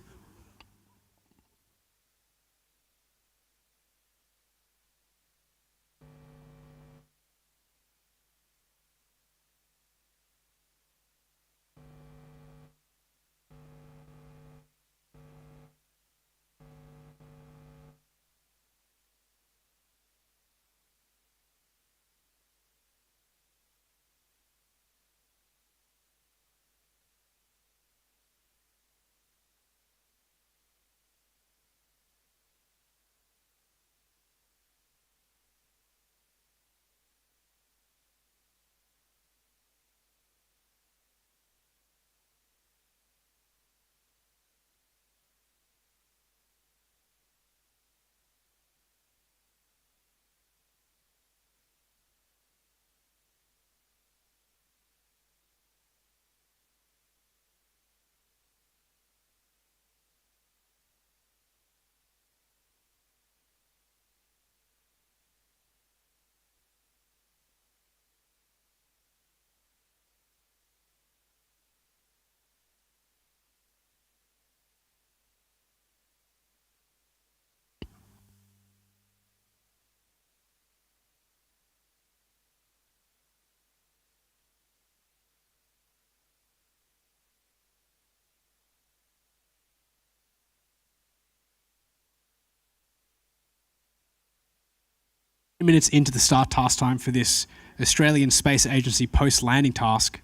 minutes into the start task time for this Australian Space Agency post-landing task.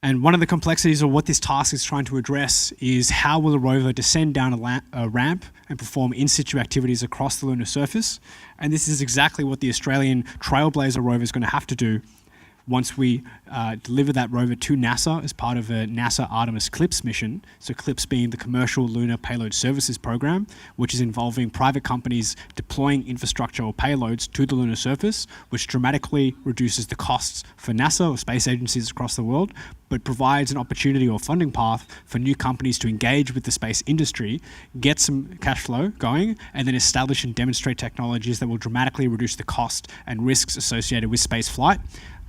And one of the complexities of what this task is trying to address is how will the rover descend down a ramp and perform in-situ activities across the lunar surface. And this is exactly what the Australian Trailblazer rover is going to have to do once we deliver that rover to NASA as part of a NASA Artemis CLIPS mission. So CLIPS being the Commercial Lunar Payload Services Program, which is involving private companies deploying infrastructure or payloads to the lunar surface, which dramatically reduces the costs for NASA or space agencies across the world, but provides an opportunity or funding path for new companies to engage with the space industry, get some cash flow going, and then establish and demonstrate technologies that will dramatically reduce the cost and risks associated with space flight,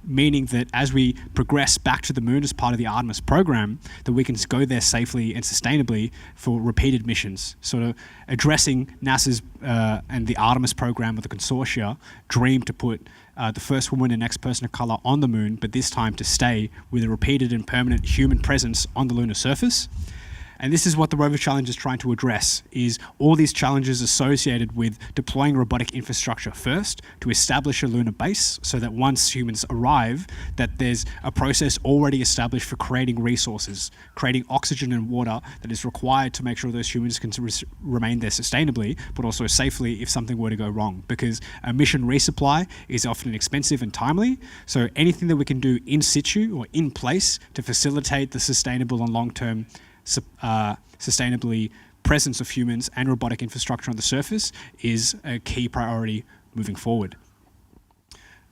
meaning that as we progress back to the moon as part of the Artemis program, that we can go there safely and sustainably for repeated missions, sort of addressing NASA's and the Artemis program with the consortia dream to put the first woman and next person of color on the moon, but this time to stay with a repeated and permanent human presence on the lunar surface. And this is what the Rover Challenge is trying to address, is all these challenges associated with deploying robotic infrastructure first to establish a lunar base so that once humans arrive, that there's a process already established for creating resources, creating oxygen and water that is required to make sure those humans can remain there sustainably, but also safely if something were to go wrong. Because a mission resupply is often expensive and timely, so anything that we can do in situ or in place to facilitate the sustainable and long-term sustainably presence of humans and robotic infrastructure on the surface is a key priority moving forward.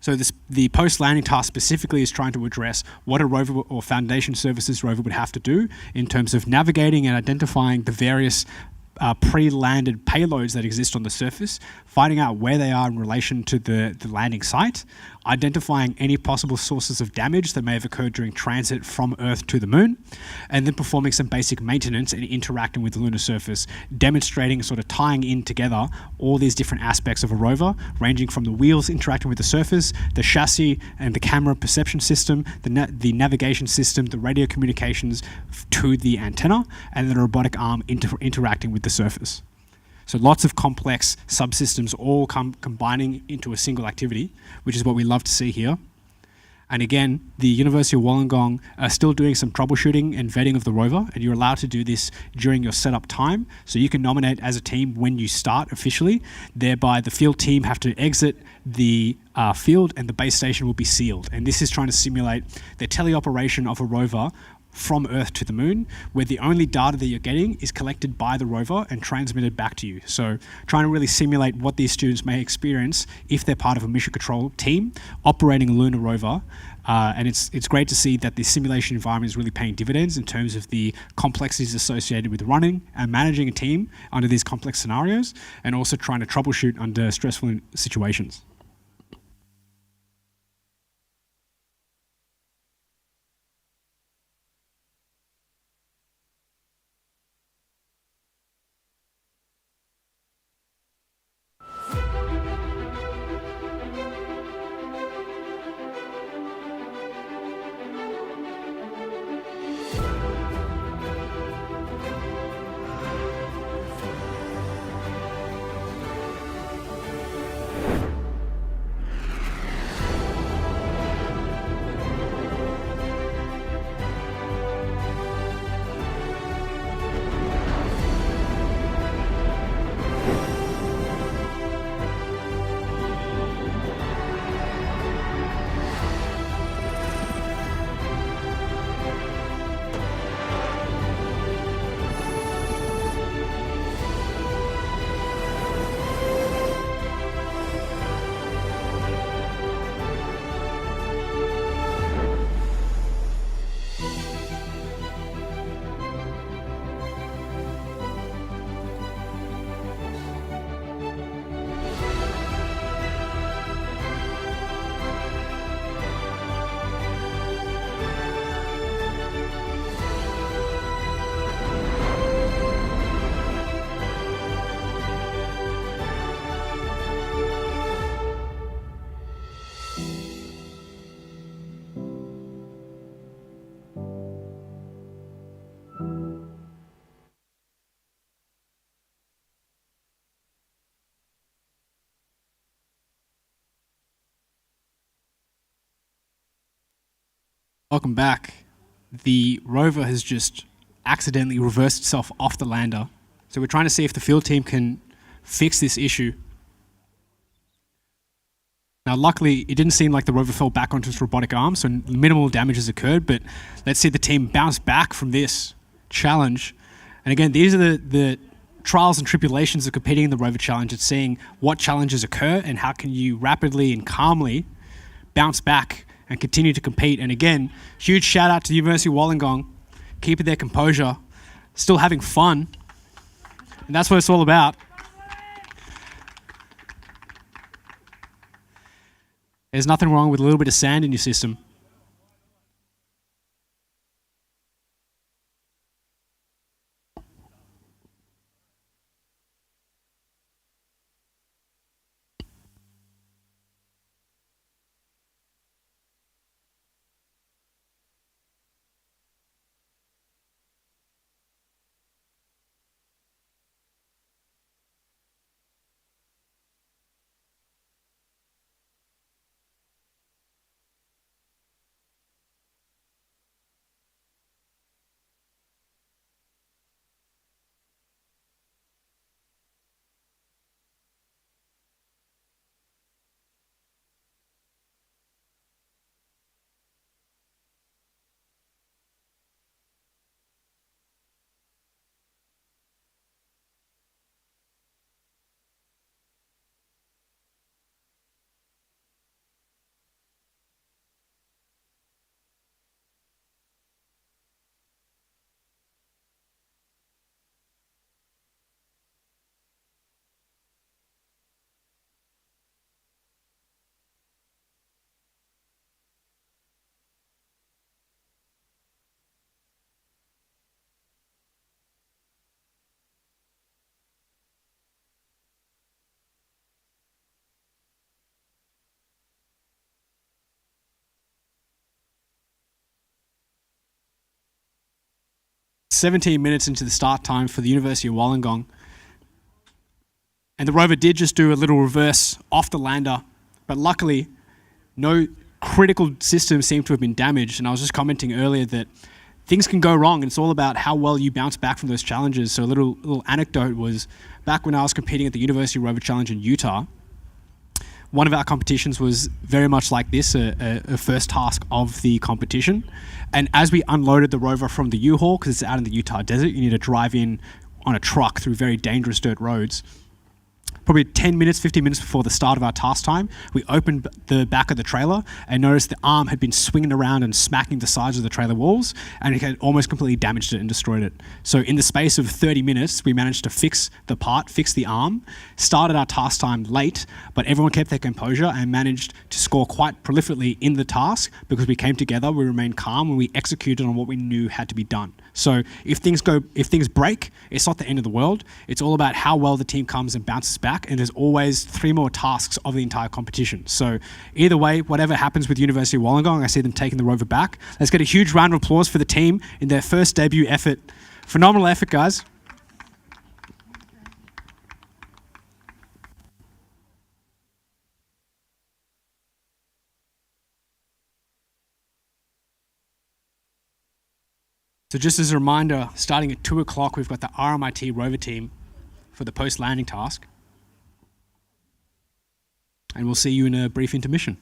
So the post-landing task specifically is trying to address what a rover or foundation services rover would have to do in terms of navigating and identifying the various pre-landed payloads that exist on the surface, finding out where they are in relation to the landing site, identifying any possible sources of damage that may have occurred during transit from Earth to the moon, and then performing some basic maintenance and interacting with the lunar surface, demonstrating, sort of tying in together all these different aspects of a rover, ranging from the wheels interacting with the surface, the chassis and the camera perception system, the navigation system, the radio communications to the antenna, and then a robotic arm interacting with the surface. So lots of complex subsystems all combining into a single activity, which is what we love to see here. And again, the University of Wollongong are still doing some troubleshooting and vetting of the rover, and you're allowed to do this during your setup time. So you can nominate as a team when you start officially, thereby the field team have to exit the field and the base station will be sealed. And this is trying to simulate the teleoperation of a rover from Earth to the moon, where the only data that you're getting is collected by the rover and transmitted back to you. So trying to really simulate what these students may experience if they're part of a mission control team operating a lunar rover. And it's great to see that the simulation environment is really paying dividends in terms of the complexities associated with running and managing a team under these complex scenarios, and also trying to troubleshoot under stressful situations. Welcome back. The rover has just accidentally reversed itself off the lander. So we're trying to see if the field team can fix this issue. Now, luckily, it didn't seem like the rover fell back onto its robotic arm, so minimal damage has occurred, but let's see the team bounce back from this challenge. And again, these are the trials and tribulations of competing in the Rover Challenge. It's seeing what challenges occur and how can you rapidly and calmly bounce back and continue to compete. And again, huge shout out to the University of Wollongong, keeping their composure, still having fun. And that's what it's all about. There's nothing wrong with a little bit of sand in your system. "17 minutes into the start time for the University of Wollongong. And the rover did just do a little reverse off the lander, but luckily no critical systems seem to have been damaged. And I was just commenting earlier that things can go wrong, and it's all about how well you bounce back from those challenges. So a little anecdote was, back when I was competing at the University Rover Challenge in Utah, one of our competitions was very much like this, a first task of the competition. And as we unloaded the rover from the U-Haul, because it's out in the Utah desert, you need to drive in on a truck through very dangerous dirt roads. Probably 10 minutes, 15 minutes before the start of our task time, we opened the back of the trailer and noticed the arm had been swinging around and smacking the sides of the trailer walls, and it had almost completely damaged it and destroyed it. So in the space of 30 minutes, we managed to fix the part, fix the arm, started our task time late, but everyone kept their composure and managed to score quite prolifically in the task because we came together, we remained calm, and we executed on what we knew had to be done. So if things break, it's not the end of the world. It's all about how well the team comes and bounces back, and there's always 3 more tasks of the entire competition. So either way, whatever happens with University of Wollongong, I see them taking the rover back. Let's get a huge round of applause for the team in their first debut effort. Phenomenal effort, guys. So just as a reminder, starting at 2 o'clock, we've got the RMIT rover team for the post-landing task. And we'll see you in a brief intermission.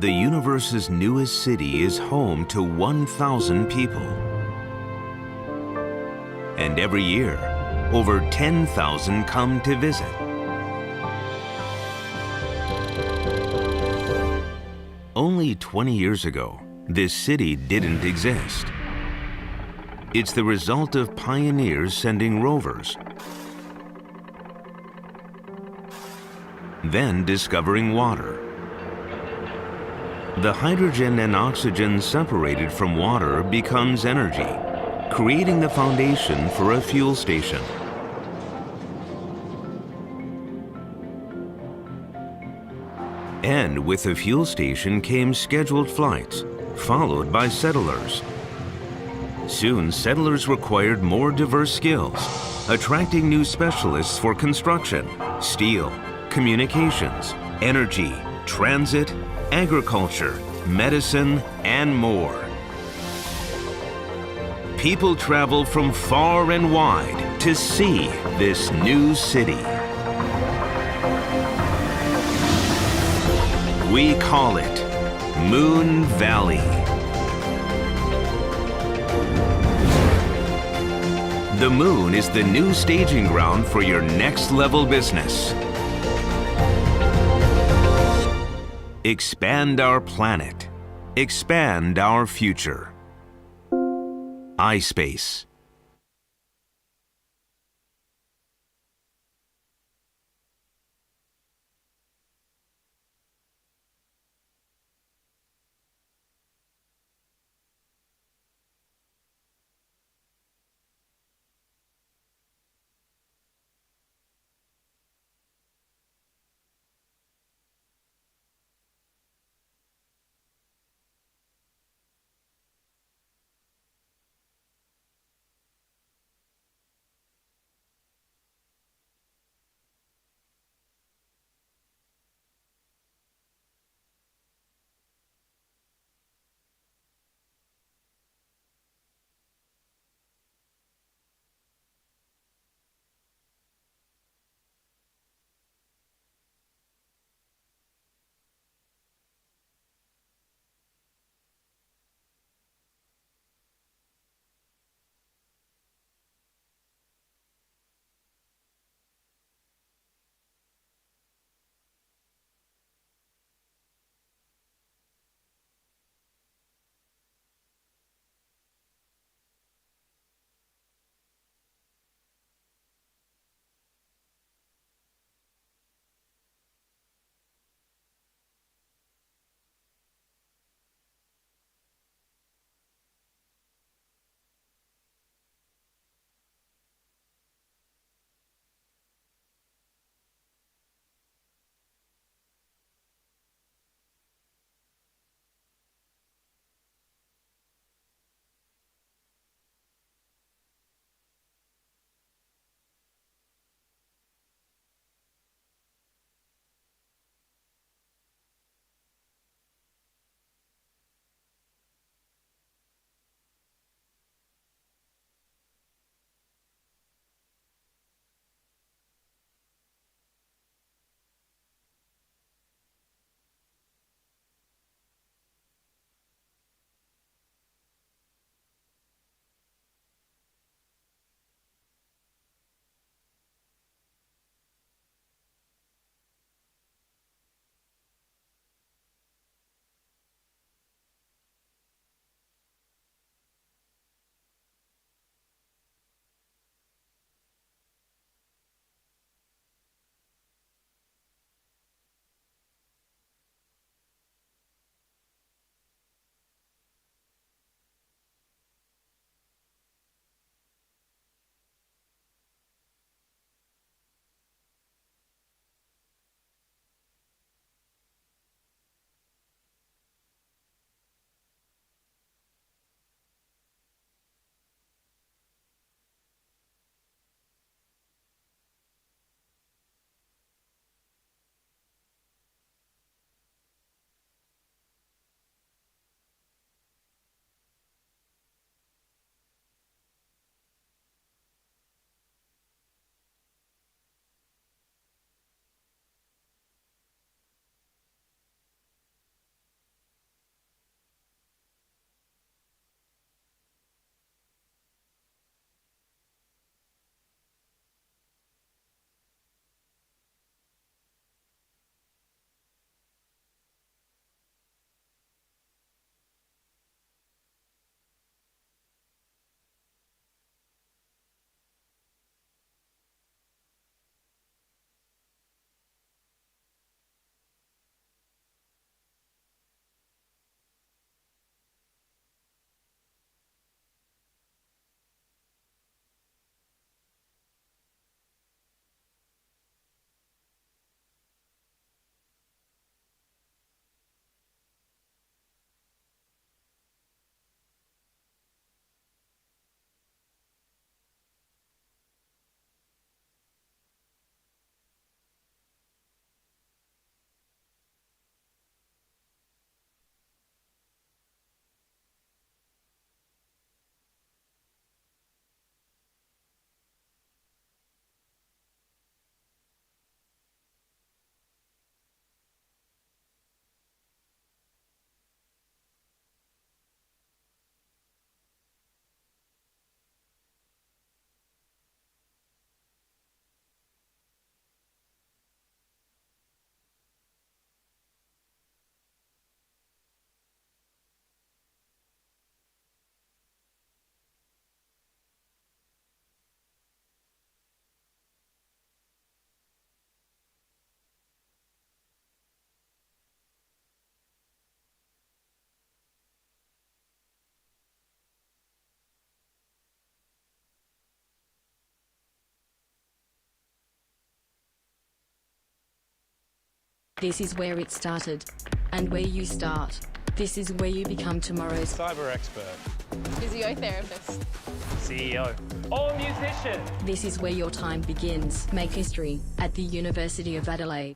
The universe's newest city is home to 1,000 people. And every year, over 10,000 come to visit. Only 20 years ago, this city didn't exist. It's the result of pioneers sending rovers, then discovering water. The hydrogen and oxygen separated from water becomes energy, creating the foundation for a fuel station. And with the fuel station came scheduled flights, followed by settlers. Soon, settlers required more diverse skills, attracting new specialists for construction, steel, communications, energy, transit, agriculture, medicine, and more. People travel from far and wide to see this new city. We call it Moon Valley. The moon is the new staging ground for your next level business. Expand our planet. Expand our future. iSpace. This is where it started. And where you start. This is where you become tomorrow's Cyber expert. Physiotherapist. CEO. Or musician. This is where your time begins. Make history at the University of Adelaide.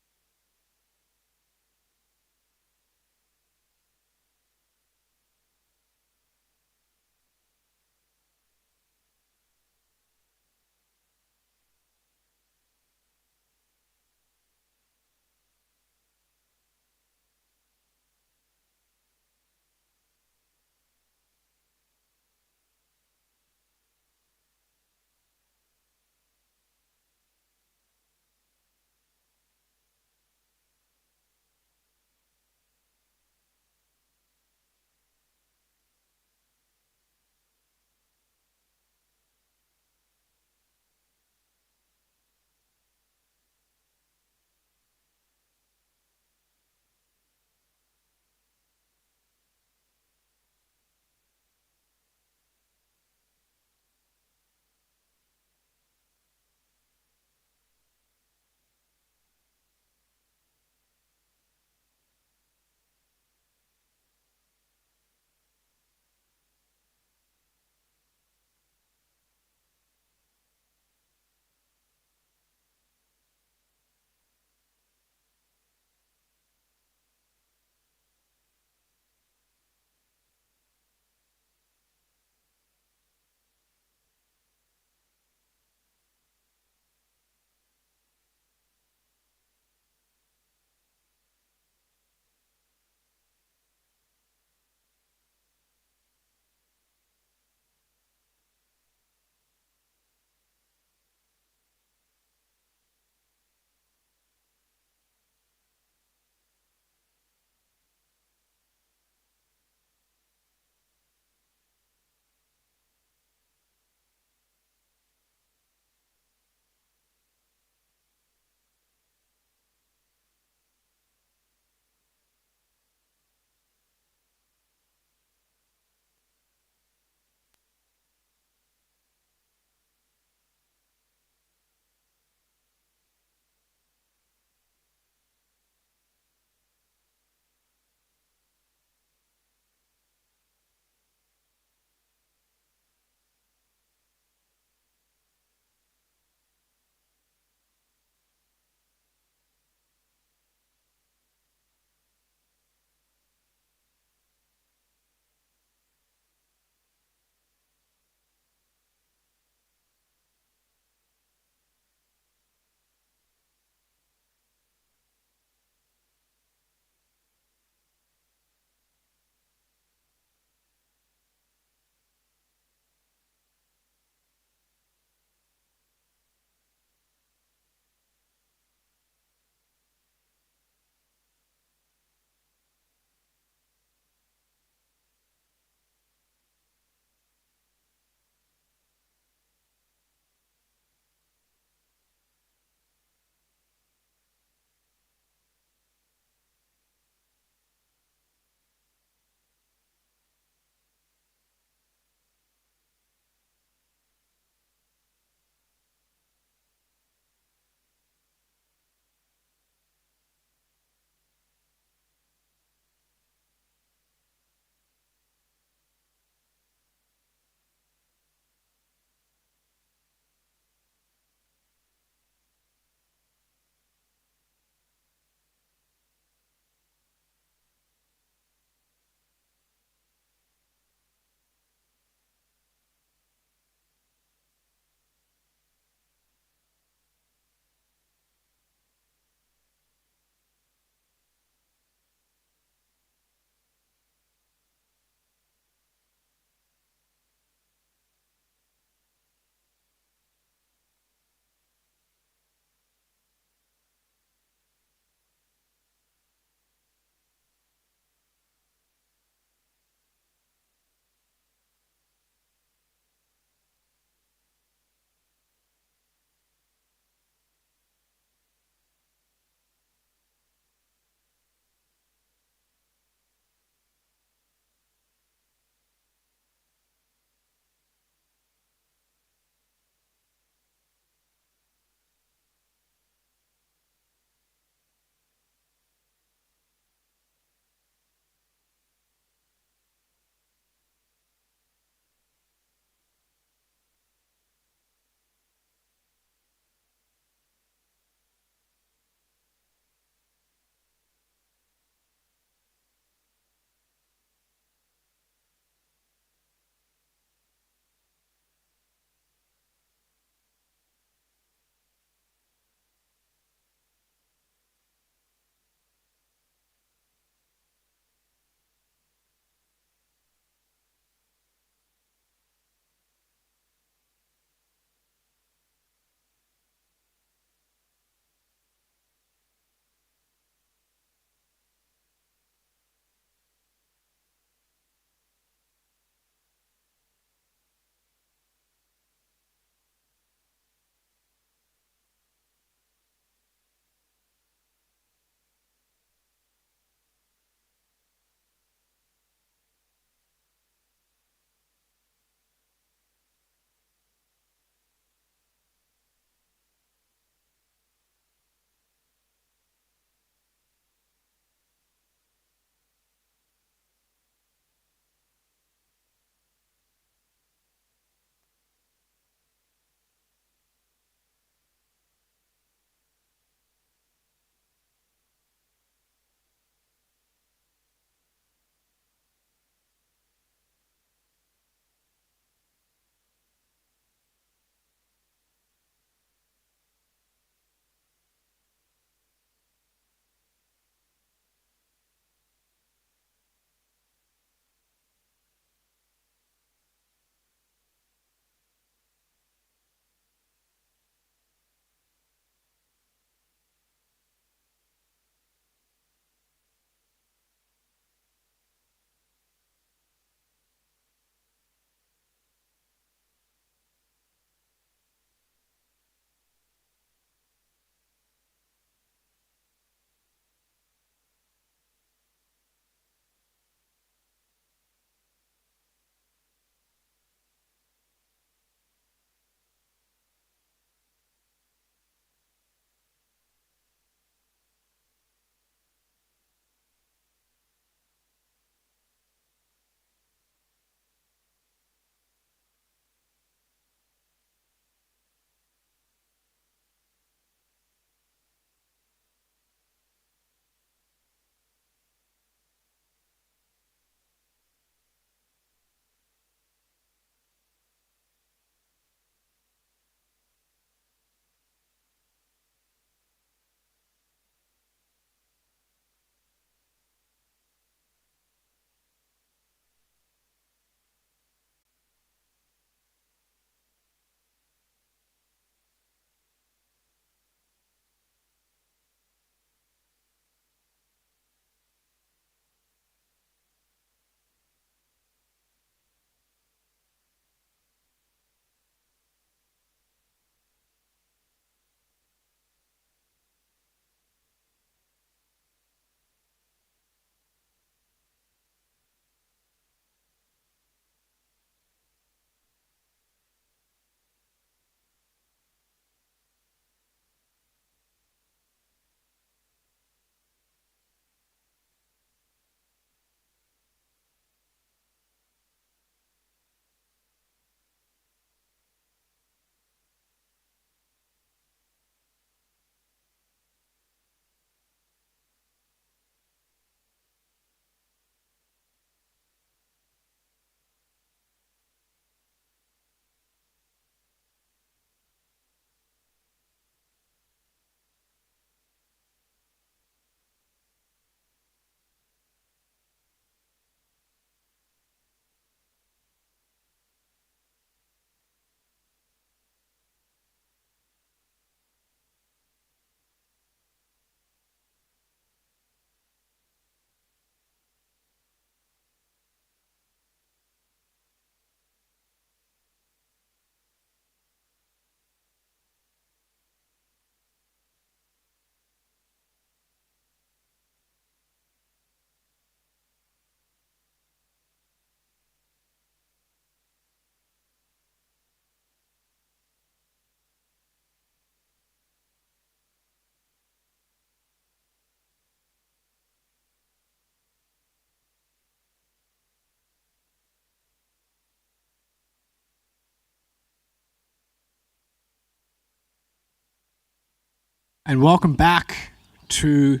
and welcome back to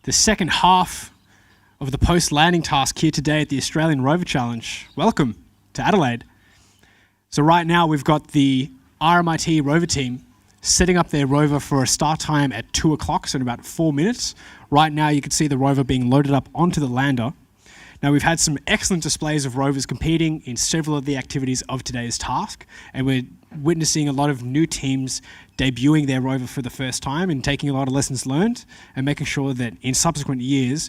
the second half of the post-landing task here today at the Australian Rover Challenge. Welcome to Adelaide. So right now we've got the RMIT Rover team setting up their rover for a start time at 2 o'clock, so in about 4 minutes. Right now you can see the rover being loaded up onto the lander. Now we've had some excellent displays of rovers competing in several of the activities of today's task, and we're witnessing a lot of new teams debuting their rover for the first time and taking a lot of lessons learned and making sure that in subsequent years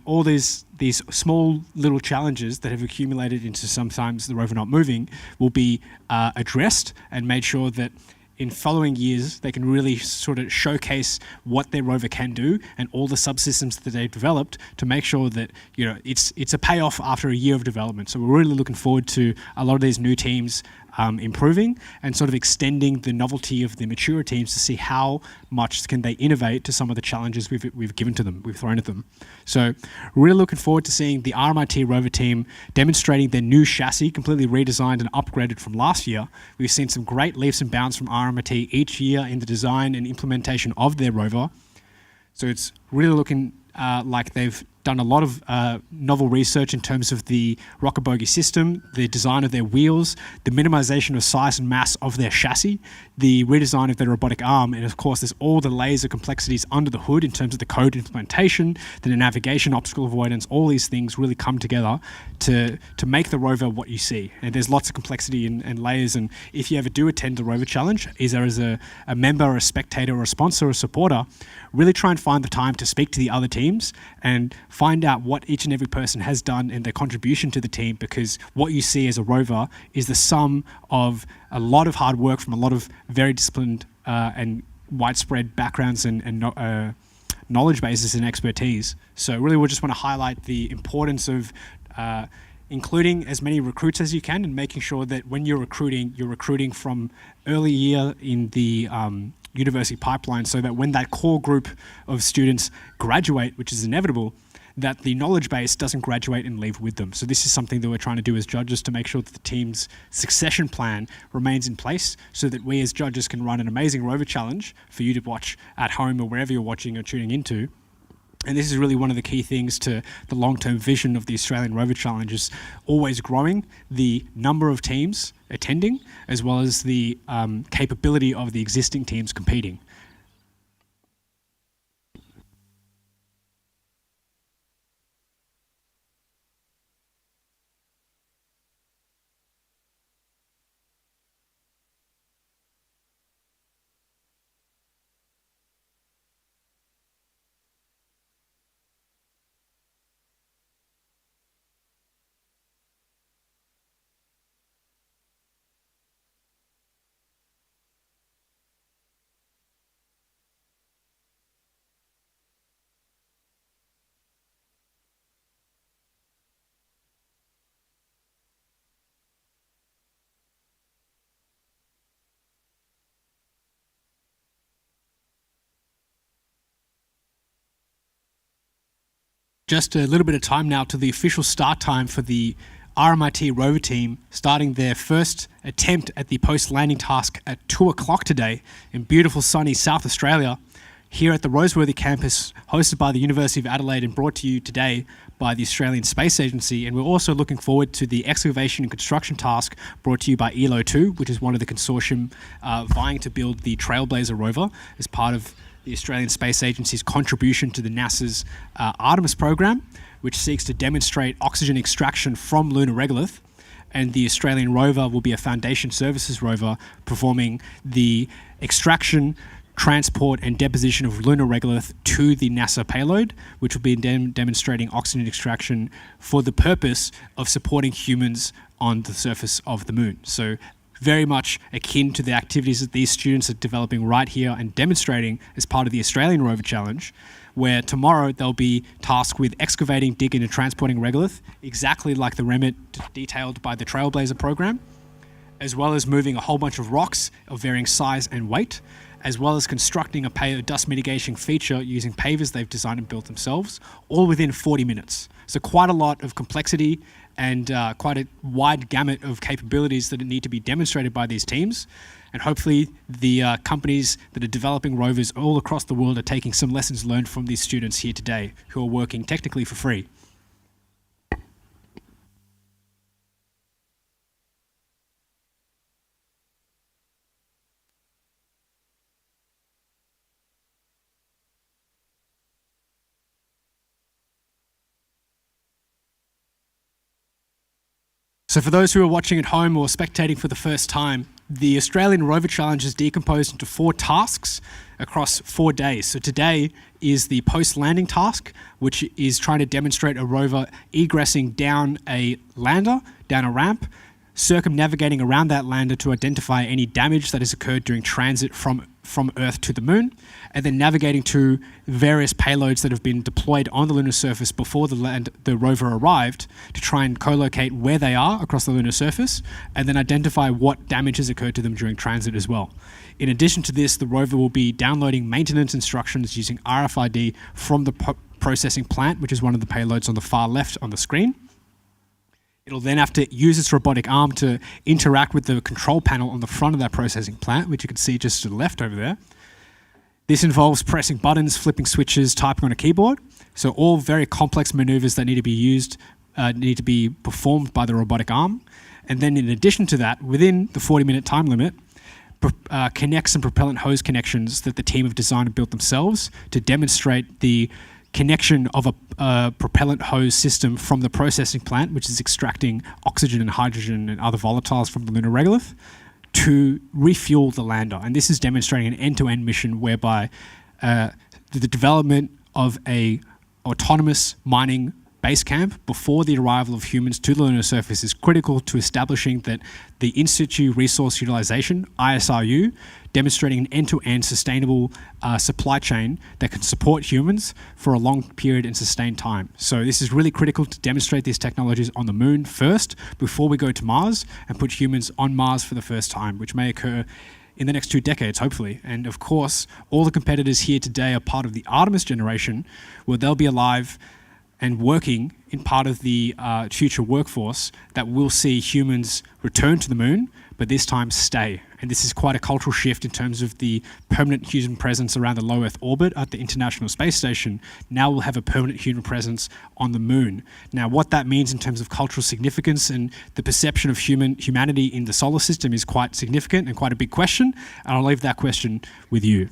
all these small little challenges that have accumulated into sometimes the rover not moving will be addressed and made sure that in following years, they can really sort of showcase what their rover can do and all the subsystems that they've developed to make sure that, you know, it's a payoff after a year of development. So we're really looking forward to a lot of these new teams improving and sort of extending the novelty of the mature teams to see how much can they innovate to some of the challenges we've given to them, we've thrown at them. So really looking forward to seeing the RMIT Rover team demonstrating their new chassis, completely redesigned and upgraded from last year. We've seen some great leaps and bounds from RMIT each year in the design and implementation of their rover. So it's really looking like they've done a lot of novel research in terms of the rocket bogie system, the design of their wheels, the minimization of size and mass of their chassis, the redesign of their robotic arm, and of course there's all the laser complexities under the hood in terms of the code implementation, the navigation, obstacle avoidance, all these things really come together to make the rover what you see. And there's lots of complexity and layers, and if you ever do attend the Rover Challenge, either as a member or a spectator or a sponsor or a supporter, really try and find the time to speak to the other teams and find out what each and every person has done and their contribution to the team, because what you see as a rover is the sum of a lot of hard work from a lot of very disciplined and widespread backgrounds and knowledge bases and expertise. So really we just want to highlight the importance of including as many recruits as you can and making sure that when you're recruiting from early year in the university pipeline, so that when that core group of students graduate, which is inevitable, that the knowledge base doesn't graduate and leave with them. So this is something that we're trying to do as judges to make sure that the team's succession plan remains in place so that we as judges can run an amazing Rover Challenge for you to watch at home or wherever you're watching or tuning into. And this is really one of the key things to the long-term vision of the Australian Rover Challenge, is always growing the number of teams attending as well as the capability of the existing teams competing. Just a little bit of time now to the official start time for the RMIT Rover team, starting their first attempt at the post-landing task at 2 o'clock today in beautiful sunny South Australia, here at the Roseworthy campus, hosted by the University of Adelaide and brought to you today by the Australian Space Agency. And we're also looking forward to the excavation and construction task brought to you by ELO 2, which is one of the consortium vying to build the Trailblazer rover as part of the Australian Space Agency's contribution to the NASA's Artemis program, which seeks to demonstrate oxygen extraction from lunar regolith. And the Australian rover will be a foundation services rover performing the extraction, transport and deposition of lunar regolith to the NASA payload, which will be demonstrating oxygen extraction for the purpose of supporting humans on the surface of the moon. So very much akin to the activities that these students are developing right here and demonstrating as part of the Australian Rover Challenge, where tomorrow they'll be tasked with excavating, digging and transporting regolith, exactly like the remit detailed by the Trailblazer program, as well as moving a whole bunch of rocks of varying size and weight, as well as constructing a dust mitigation feature using pavers they've designed and built themselves, all within 40 minutes. So quite a lot of complexity and quite a wide gamut of capabilities that need to be demonstrated by these teams. And hopefully the companies that are developing rovers all across the world are taking some lessons learned from these students here today who are working technically for free. So for those who are watching at home or spectating for the first time, the Australian Rover Challenge is decomposed into 4 tasks across 4 days. So today is the post-landing task, which is trying to demonstrate a rover egressing down a lander, down a ramp, circumnavigating around that lander to identify any damage that has occurred during transit from Earth to the Moon, and then navigating to various payloads that have been deployed on the lunar surface before the rover arrived to try and co-locate where they are across the lunar surface, and then identify what damage has occurred to them during transit as well. In addition to this, the rover will be downloading maintenance instructions using RFID from the processing plant, which is one of the payloads on the far left on the screen. It'll then have to use its robotic arm to interact with the control panel on the front of that processing plant, which you can see just to the left over there. This involves pressing buttons, flipping switches, typing on a keyboard. So all very complex maneuvers that need to be used need to be performed by the robotic arm. And then in addition to that, within the 40-minute time limit, connect some propellant hose connections that the team have designed and built themselves to demonstrate the connection of a propellant hose system from the processing plant, which is extracting oxygen and hydrogen and other volatiles from the lunar regolith, to refuel the lander. And this is demonstrating an end-to-end mission whereby the development of a autonomous mining base camp before the arrival of humans to the lunar surface is critical to establishing that the in-situ resource utilization, ISRU, demonstrating an end-to-end sustainable supply chain that can support humans for a long period and sustained time. So this is really critical to demonstrate these technologies on the Moon first before we go to Mars and put humans on Mars for the first time, which may occur in the next 2 decades, hopefully. And of course, all the competitors here today are part of the Artemis generation, where they'll be alive and working in part of the future workforce that will see humans return to the Moon, but this time stay. And this is quite a cultural shift in terms of the permanent human presence around the low Earth orbit at the International Space Station. Now we'll have a permanent human presence on the Moon. Now, what that means in terms of cultural significance and the perception of humanity in the solar system is quite significant and quite a big question. And I'll leave that question with you.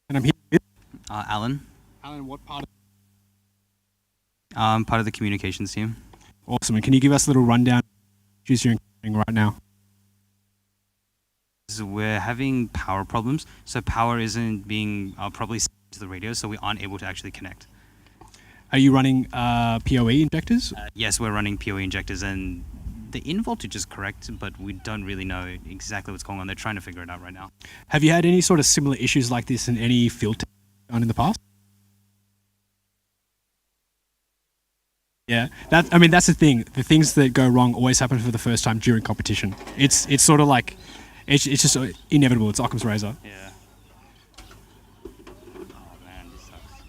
And I'm here with Alan. Alan. What part of Part of the communications team. Awesome. And can you give us a little rundown of the issues you're encountering right now? So we're having power problems. So power isn't being properly sent to the radio, so we aren't able to actually connect. Are you running PoE injectors? Yes, we're running PoE injectors, and the in voltage is correct, but we don't really know exactly what's going on. They're trying to figure it out right now. Have you had any sort of similar issues like this in any field test done in the past? Yeah, that's the thing. The things that go wrong always happen for the first time during competition. It's sort of like, it's just inevitable. It's Occam's razor. Yeah. Oh man, this sucks.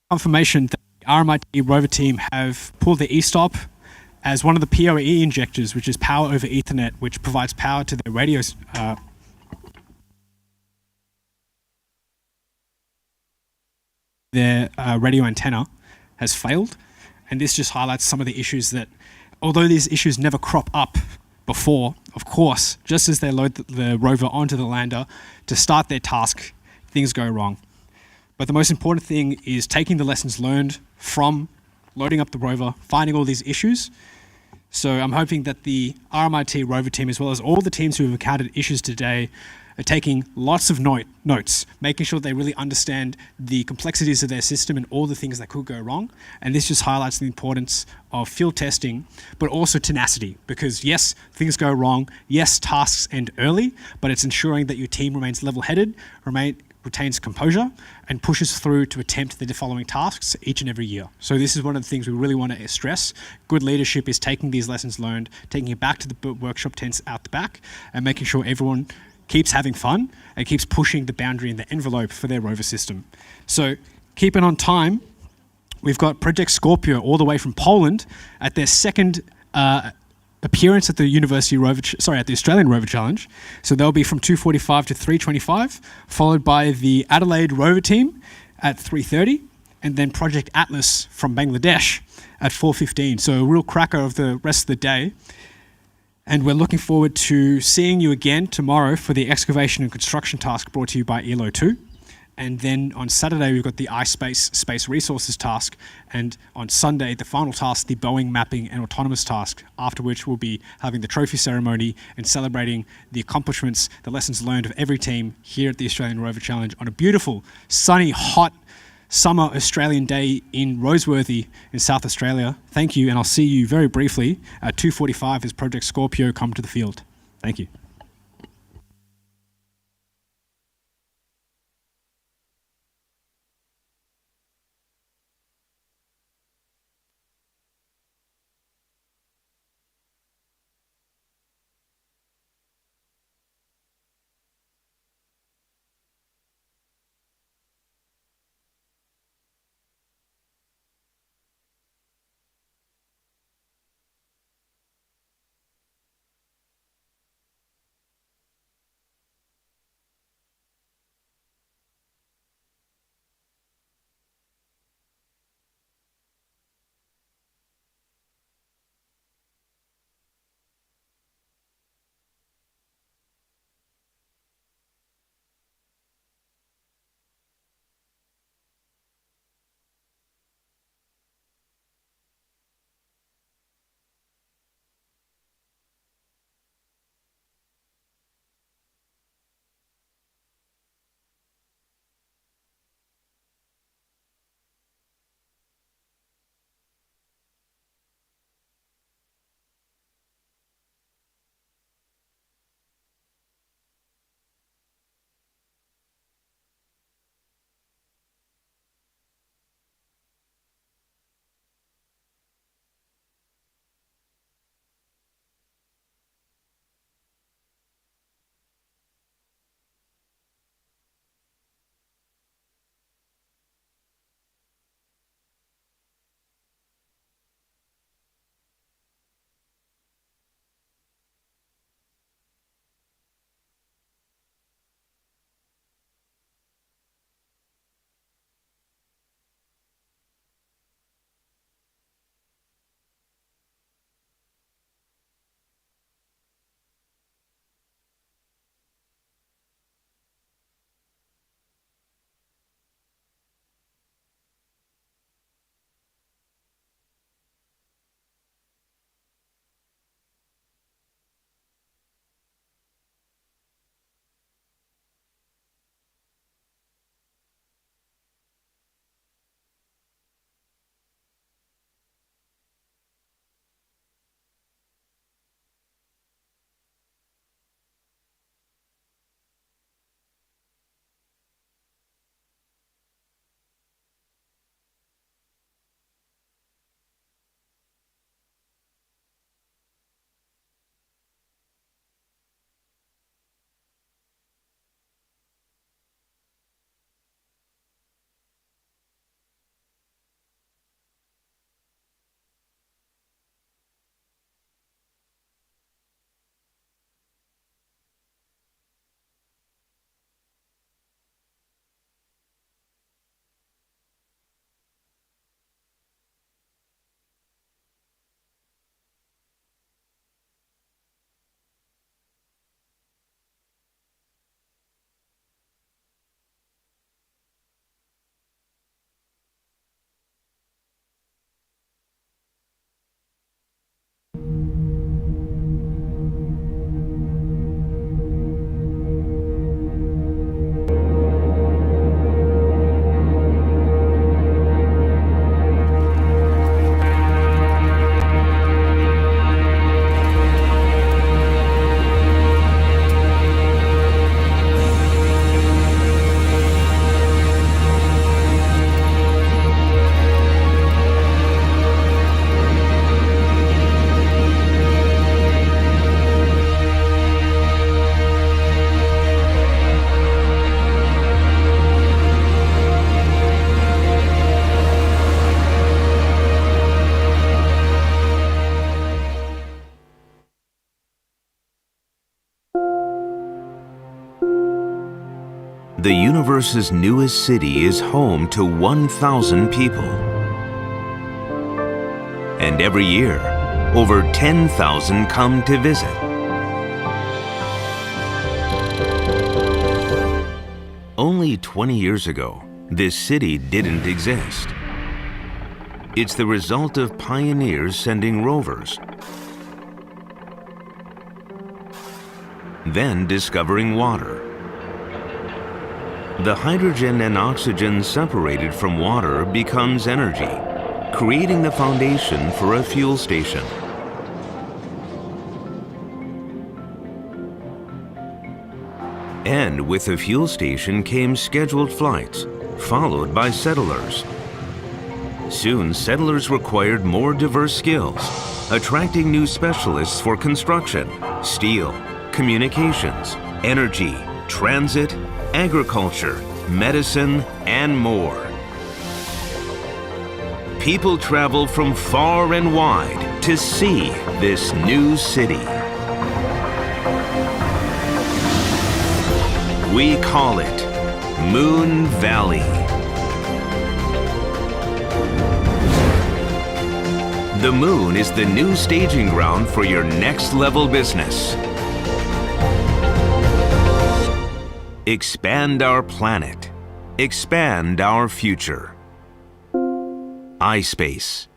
confirmation that the RMIT Rover team have pulled the e-stop as one of the PoE injectors, which is power over Ethernet, which provides power to their radios. Their radio antenna has failed, and this just highlights some of the issues that, although these issues never crop up before, of course, just as they load the rover onto the lander to start their task, things go wrong. But the most important thing is taking the lessons learned from loading up the rover, finding all these issues. So I'm hoping that the RMIT Rover team, as well as all the teams who have encountered issues today, are taking lots of notes, making sure they really understand the complexities of their system and all the things that could go wrong. And this just highlights the importance of field testing, but also tenacity, because yes, things go wrong, yes, tasks end early, but it's ensuring that your team remains level-headed, retains composure, and pushes through to attempt the following tasks each and every year. So this is one of the things we really want to stress. Good leadership is taking these lessons learned, taking it back to the workshop tents out the back, and making sure everyone keeps having fun and keeps pushing the boundary and the envelope for their rover system. So keeping on time, we've got Project Scorpio all the way from Poland at their second appearance at the at the Australian Rover Challenge. So they'll be from 2:45 to 3:25, followed by the Adelaide Rover team at 3:30, and then Project Atlas from Bangladesh at 4:15. So a real cracker of the rest of the day. And we're looking forward to seeing you again tomorrow for the excavation and construction task brought to you by ELO 2. And then on Saturday, we've got the iSpace Space Resources task. And on Sunday, the final task, the Boeing mapping and autonomous task, after which we'll be having the trophy ceremony and celebrating the accomplishments, the lessons learned of every team here at the Australian Rover Challenge on a beautiful, sunny, hot summer Australian day in Roseworthy in South Australia. Thank you, and I'll see you very briefly at 2:45 as Project Scorpio come to the field. Thank you. The universe's newest city is home to 1,000 people. And every year, over 10,000 come to visit. Only 20 years ago, this city didn't exist. It's the result of pioneers sending rovers, then discovering water. The hydrogen and oxygen separated from water becomes energy, creating the foundation for a fuel station. And with the fuel station came scheduled flights, followed by settlers. Soon, settlers required more diverse skills, attracting new specialists for construction, steel, communications, energy, transit, agriculture, medicine, and more. People travel from far and wide to see this new city. We call it Moon Valley. The moon is the new staging ground for your next level business. Expand our planet. Expand our future. iSpace.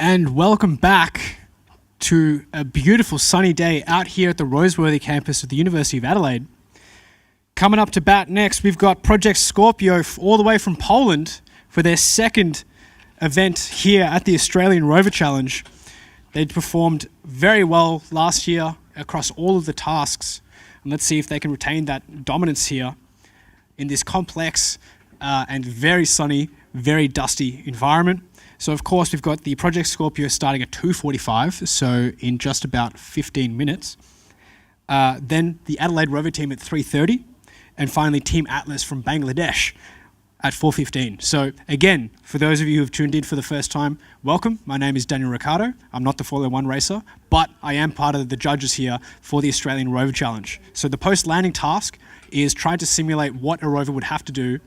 And welcome back to a beautiful sunny day out here at the Roseworthy campus of the University of Adelaide. Coming up to bat next, we've got Project Scorpio all the way from Poland for their second event here at the Australian Rover Challenge. They performed very well last year across all of the tasks. And let's see if they can retain that dominance here in this complex and very sunny, very dusty environment. So of course we've got the Project Scorpio starting at 2:45, so in just about 15 minutes. Then the Adelaide Rover team at 3:30, and finally Team Atlas from Bangladesh at 4:15. So again, for those of you who have tuned in for the first time, welcome. My name is Daniel Ricciardo. I'm not the Formula One racer, but I am part of the judges here for the Australian Rover Challenge. So the post-landing task is trying to simulate what a rover would have to do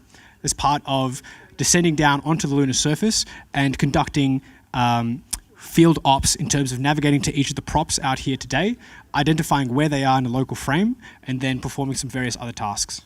as part of descending down onto the lunar surface and conducting field ops in terms of navigating to each of the props out here today, identifying where they are in the local frame, and then performing some various other tasks.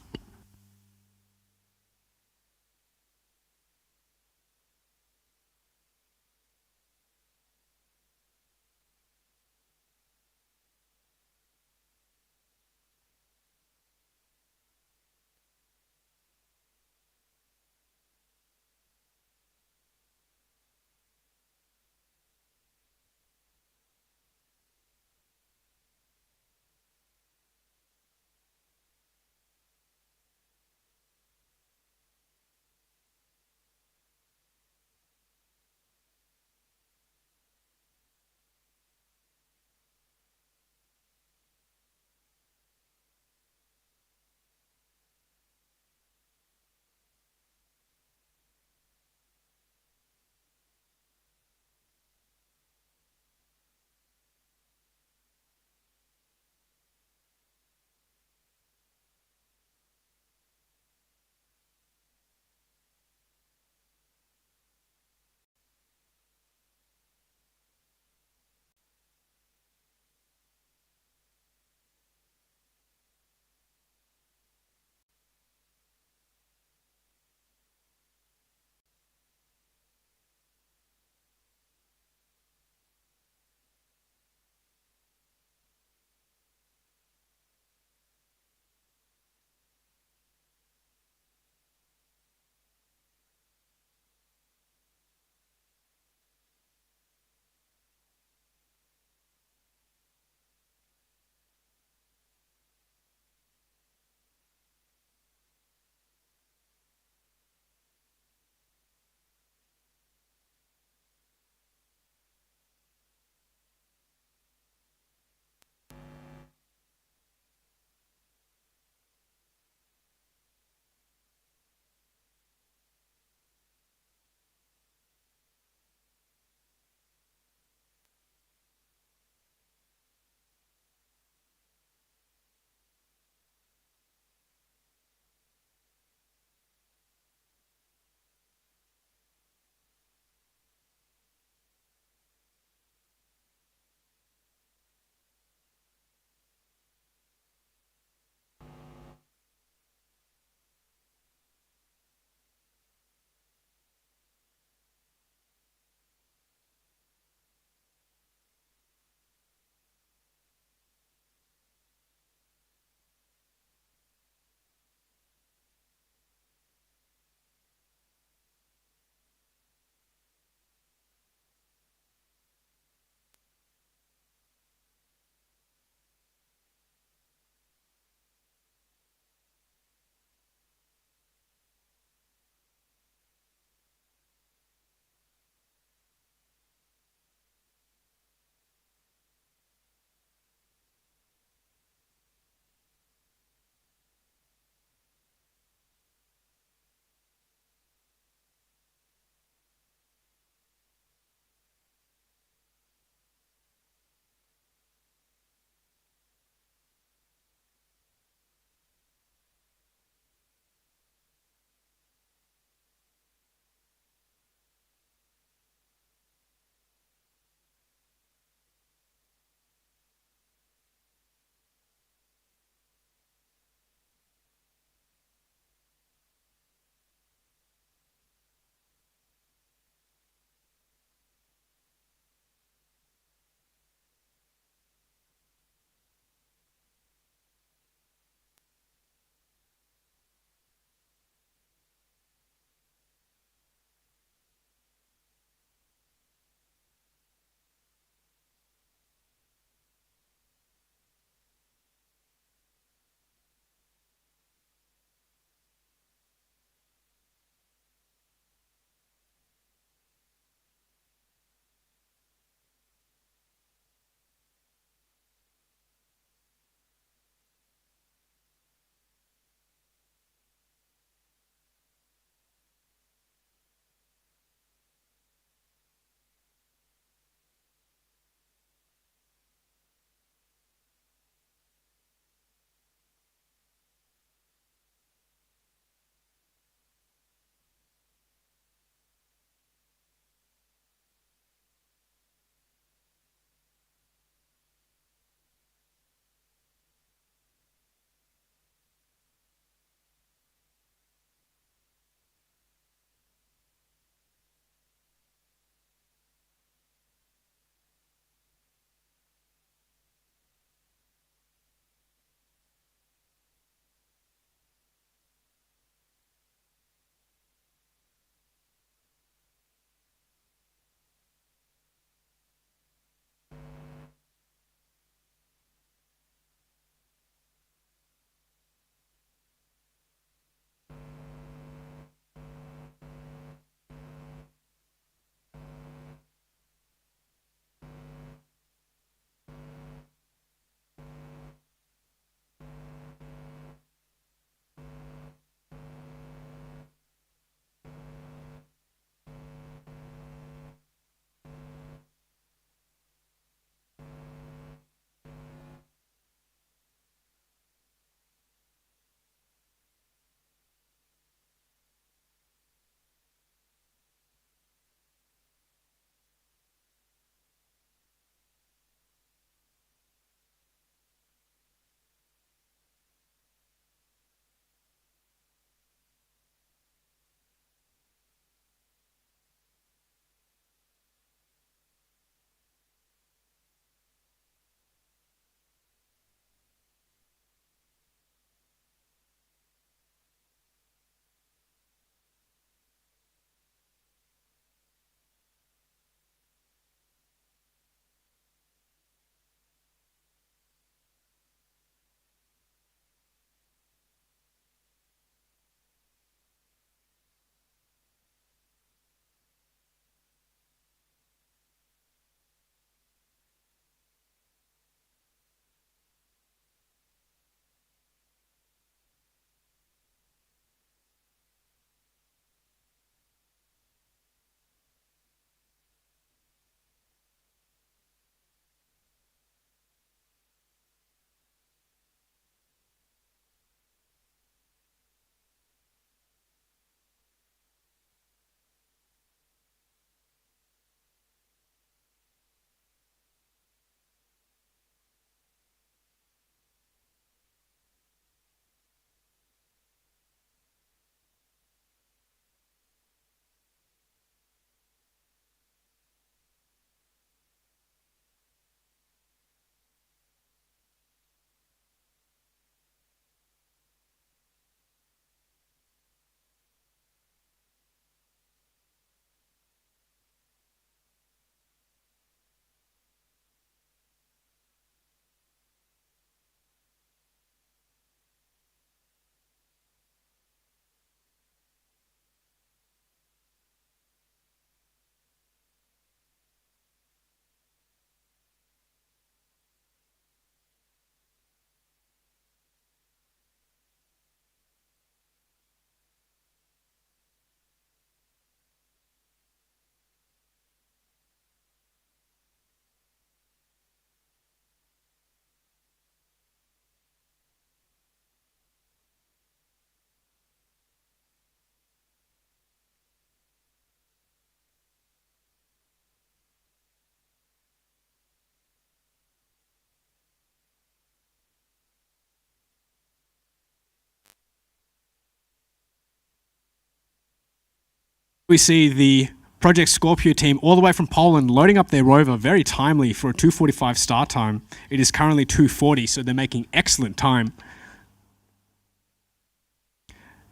We see the Project Scorpio team all the way from Poland loading up their rover very timely for a 2:45 start time. It is currently 2:40, so they're making excellent time.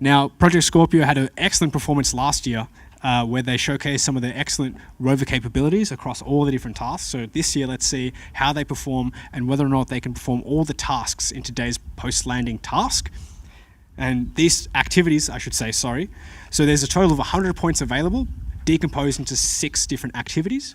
Now, Project Scorpio had an excellent performance last year where they showcased some of their excellent rover capabilities across all the different tasks. So this year, let's see how they perform and whether or not they can perform all the tasks in today's post-landing task. And these activities, I should say, sorry. So there's a total of 100 points available, decomposed into 6 different activities.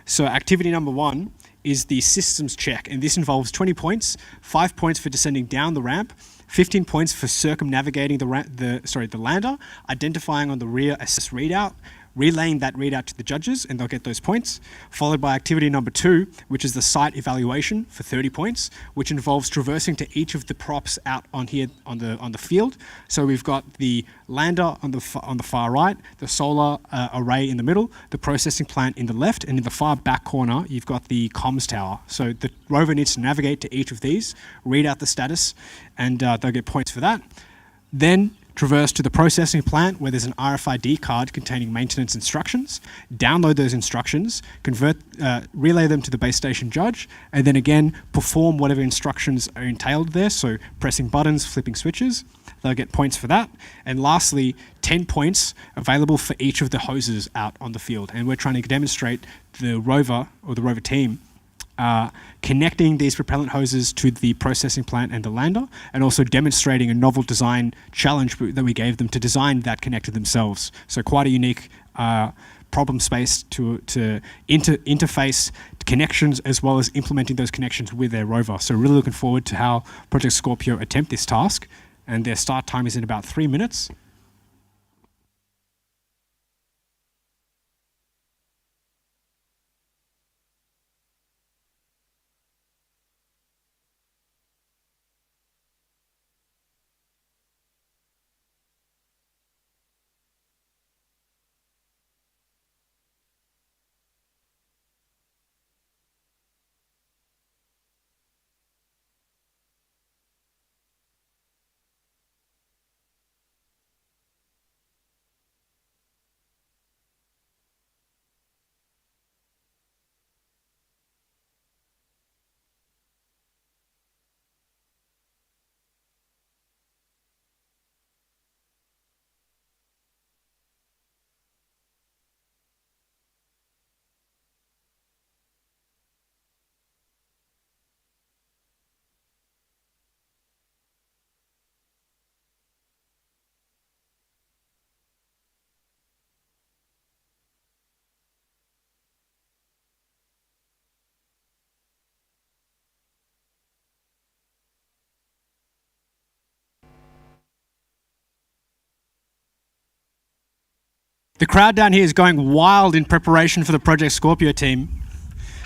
So activity number 1 is the systems check, and this involves 20 points, 5 points for descending down the ramp, 15 points for circumnavigating the lander, identifying on the rear assess readout, relaying that readout to the judges, and they'll get those points, followed by activity number 2, which is the site evaluation for 30 points, which involves traversing to each of the props out on here on the field. So we've got the lander on the far right, the solar array in the middle, the processing plant in the left, and in the far back corner, you've got the comms tower. So the rover needs to navigate to each of these, read out the status, and they'll get points for that. Then traverse to the processing plant where there's an RFID card containing maintenance instructions, download those instructions, relay them to the base station judge, and then again perform whatever instructions are entailed there, so pressing buttons, flipping switches. They'll get points for that. And lastly, 10 points available for each of the hoses out on the field. And we're trying to demonstrate the rover or the rover team connecting these propellant hoses to the processing plant and the lander, and also demonstrating a novel design challenge that we gave them to design that connector themselves. So quite a unique problem space to interface connections as well as implementing those connections with their rover. So really looking forward to how Project Scorpio attempt this task, and their start time is in about 3 minutes. The crowd down here is going wild in preparation for the Project Scorpio team.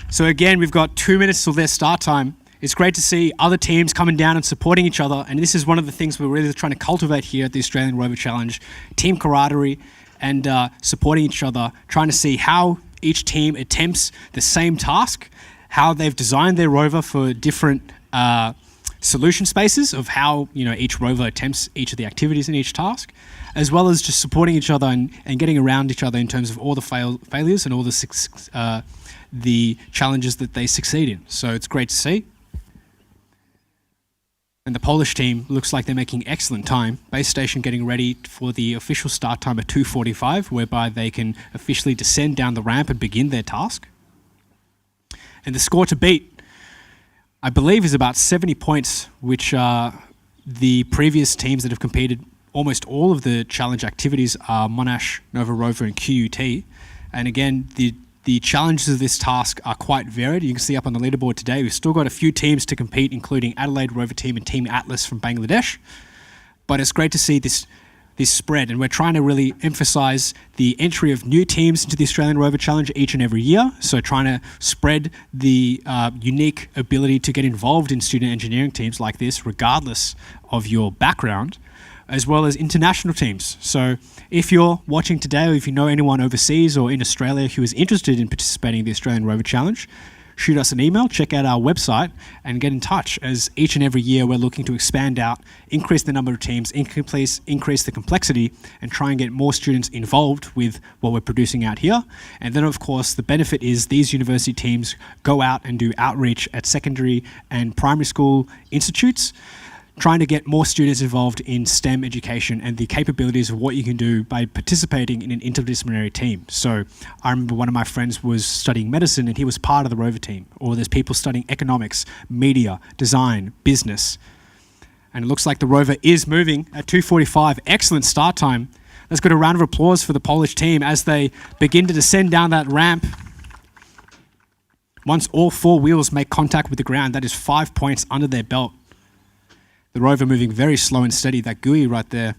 So again, we've got 2 minutes till their start time. It's great to see other teams coming down and supporting each other. And this is one of the things we're really trying to cultivate here at the Australian Rover Challenge. Team camaraderie and supporting each other, trying to see how each team attempts the same task, how they've designed their rover for different solution spaces of how each rover attempts each of the activities in each task, as well as just supporting each other and getting around each other in terms of all the failures and all the challenges that they succeed in. So it's great to see. And the Polish team looks like they're making excellent time. Base station getting ready for the official start time at 2:45, whereby they can officially descend down the ramp and begin their task. And the score to beat, I believe, is about 70 points, which the previous teams that have competed, almost all of the challenge activities are Monash, Nova Rover, and QUT. And again, the challenges of this task are quite varied. You can see up on the leaderboard today, we've still got a few teams to compete, including Adelaide Rover Team and Team Atlas from Bangladesh. But it's great to see this spread, and we're trying to really emphasize the entry of new teams into the Australian Rover Challenge each and every year. So trying to spread the unique ability to get involved in student engineering teams like this, regardless of your background, as well as international teams. So if you're watching today, or if you know anyone overseas or in Australia who is interested in participating in the Australian Rover Challenge, shoot us an email, check out our website, and get in touch, as each and every year we're looking to expand out, increase the number of teams, increase the complexity, and try and get more students involved with what we're producing out here. And then, of course, the benefit is these university teams go out and do outreach at secondary and primary school institutes, trying to get more students involved in STEM education and the capabilities of what you can do by participating in an interdisciplinary team. So I remember one of my friends was studying medicine and he was part of the Rover team, or there's people studying economics, media, design, business. And it looks like the Rover is moving at 2:45. Excellent start time. Let's get a round of applause for the Polish team as they begin to descend down that ramp. Once all 4 wheels make contact with the ground, that is 5 points under their belt. The Rover moving very slow and steady, that GUI right there.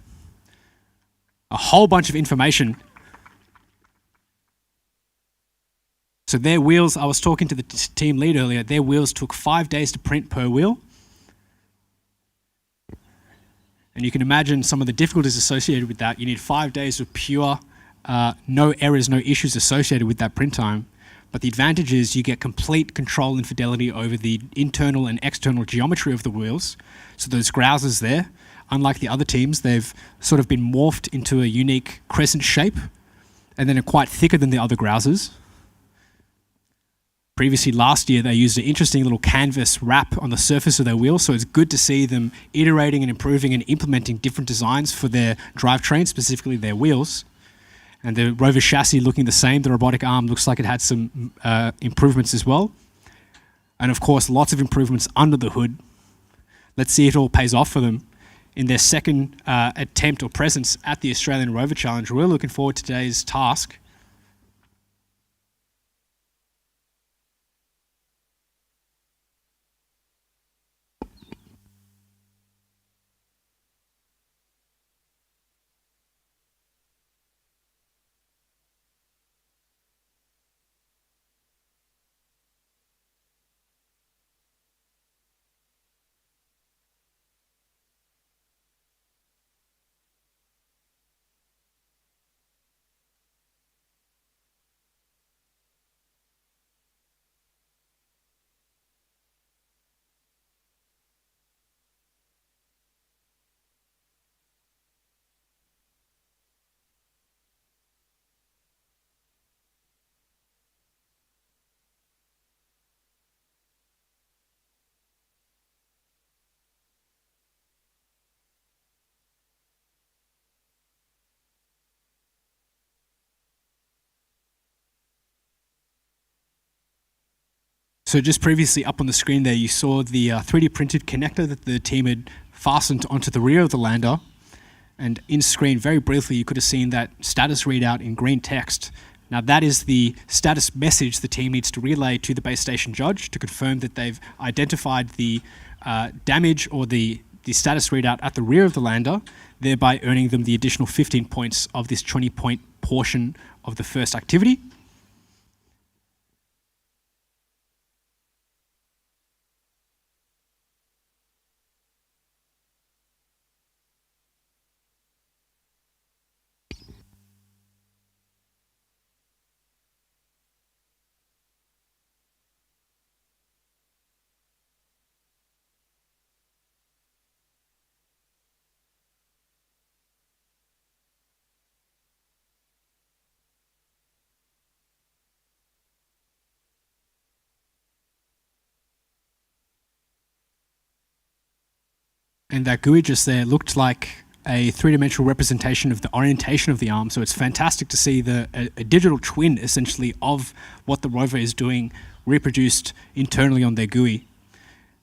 A whole bunch of information. So their wheels, I was talking to the team lead earlier, their wheels took 5 days to print per wheel. And you can imagine some of the difficulties associated with that. You need 5 days of pure, no errors, no issues associated with that print time. But the advantage is you get complete control and fidelity over the internal and external geometry of the wheels. So those grouses there, unlike the other teams, they've sort of been morphed into a unique crescent shape, and then are quite thicker than the other grouses. Previously, last year, they used an interesting little canvas wrap on the surface of their wheels, so it's good to see them iterating and improving and implementing different designs for their drivetrain, specifically their wheels. And the Rover chassis looking the same. The robotic arm looks like it had some improvements as well. And of course, lots of improvements under the hood. Let's see if it all pays off for them in their second attempt or presence at the Australian Rover Challenge. We're looking forward to today's task. So just previously up on the screen there, you saw the 3D printed connector that the team had fastened onto the rear of the lander. And in screen, very briefly, you could have seen that status readout in green text. Now that is the status message the team needs to relay to the base station judge to confirm that they've identified the damage or the status readout at the rear of the lander, thereby earning them the additional 15 points of this 20-point portion of the first activity. And that GUI just there looked like a three-dimensional representation of the orientation of the arm. So it's fantastic to see a digital twin, essentially, of what the Rover is doing, reproduced internally on their GUI.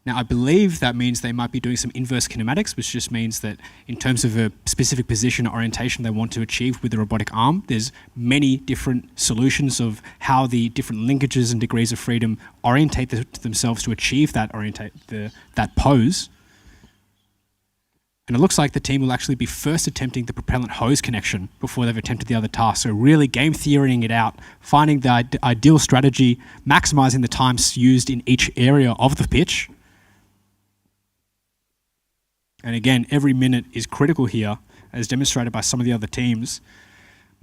Now, I believe that means they might be doing some inverse kinematics, which just means that in terms of a specific position or orientation they want to achieve with the robotic arm, there's many different solutions of how the different linkages and degrees of freedom orientate themselves to achieve that that pose. And it looks like the team will actually be first attempting the propellant hose connection before they've attempted the other task. So really game theorying it out, finding the ideal strategy, maximizing the times used in each area of the pitch. And again, every minute is critical here, as demonstrated by some of the other teams.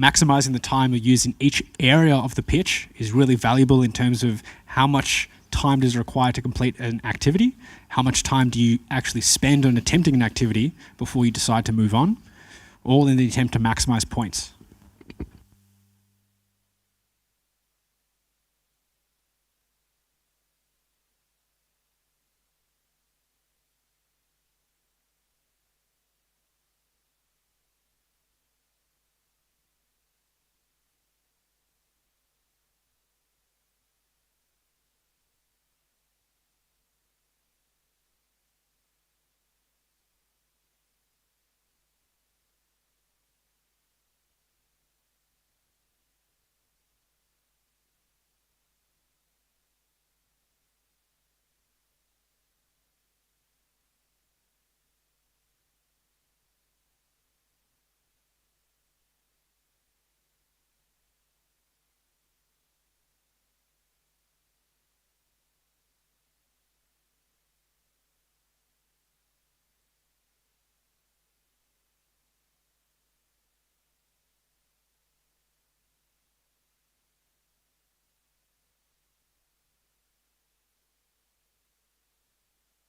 Maximizing the time used in each area of the pitch is really valuable in terms of how much time does it require to complete an activity? How much time do you actually spend on attempting an activity before you decide to move on? All in the attempt to maximize points.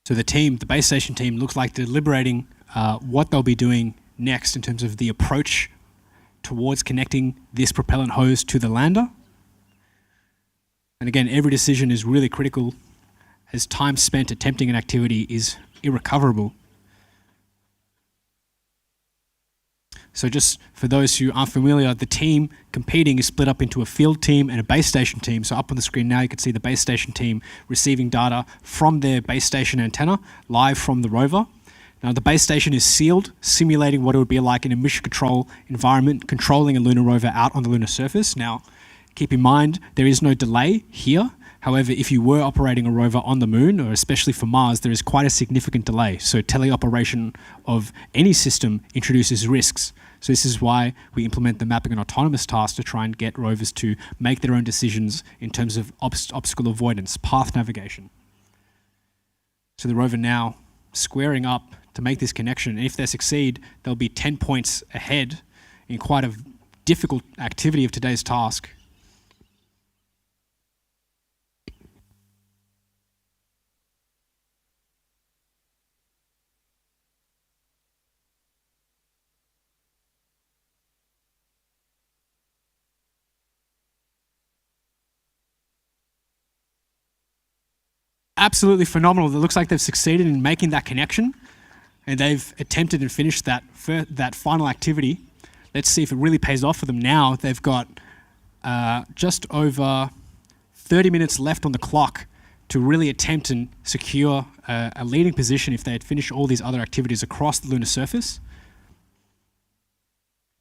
So the base station team, looks like they're deliberating what they'll be doing next in terms of the approach towards connecting this propellant hose to the lander. And again, every decision is really critical as time spent attempting an activity is irrecoverable. So just for those who aren't familiar, the team competing is split up into a field team and a base station team. So up on the screen now you can see the base station team receiving data from their base station antenna live from the rover. Now the base station is sealed, simulating what it would be like in a mission control environment, controlling a lunar rover out on the lunar surface. Now keep in mind there is no delay here. However, if you were operating a rover on the moon, or especially for Mars, there is quite a significant delay. So teleoperation of any system introduces risks. So this is why we implement the mapping and autonomous task to try and get rovers to make their own decisions in terms of obstacle avoidance, path navigation. So the rover now squaring up to make this connection. And if they succeed, they'll be 10 points ahead in quite a difficult activity of today's task. Absolutely phenomenal. It looks like they've succeeded in making that connection, and they've attempted and finished that final activity. Let's see if it really pays off for them now. They've got just over 30 minutes left on the clock to really attempt and secure a leading position if they had finished all these other activities across the lunar surface.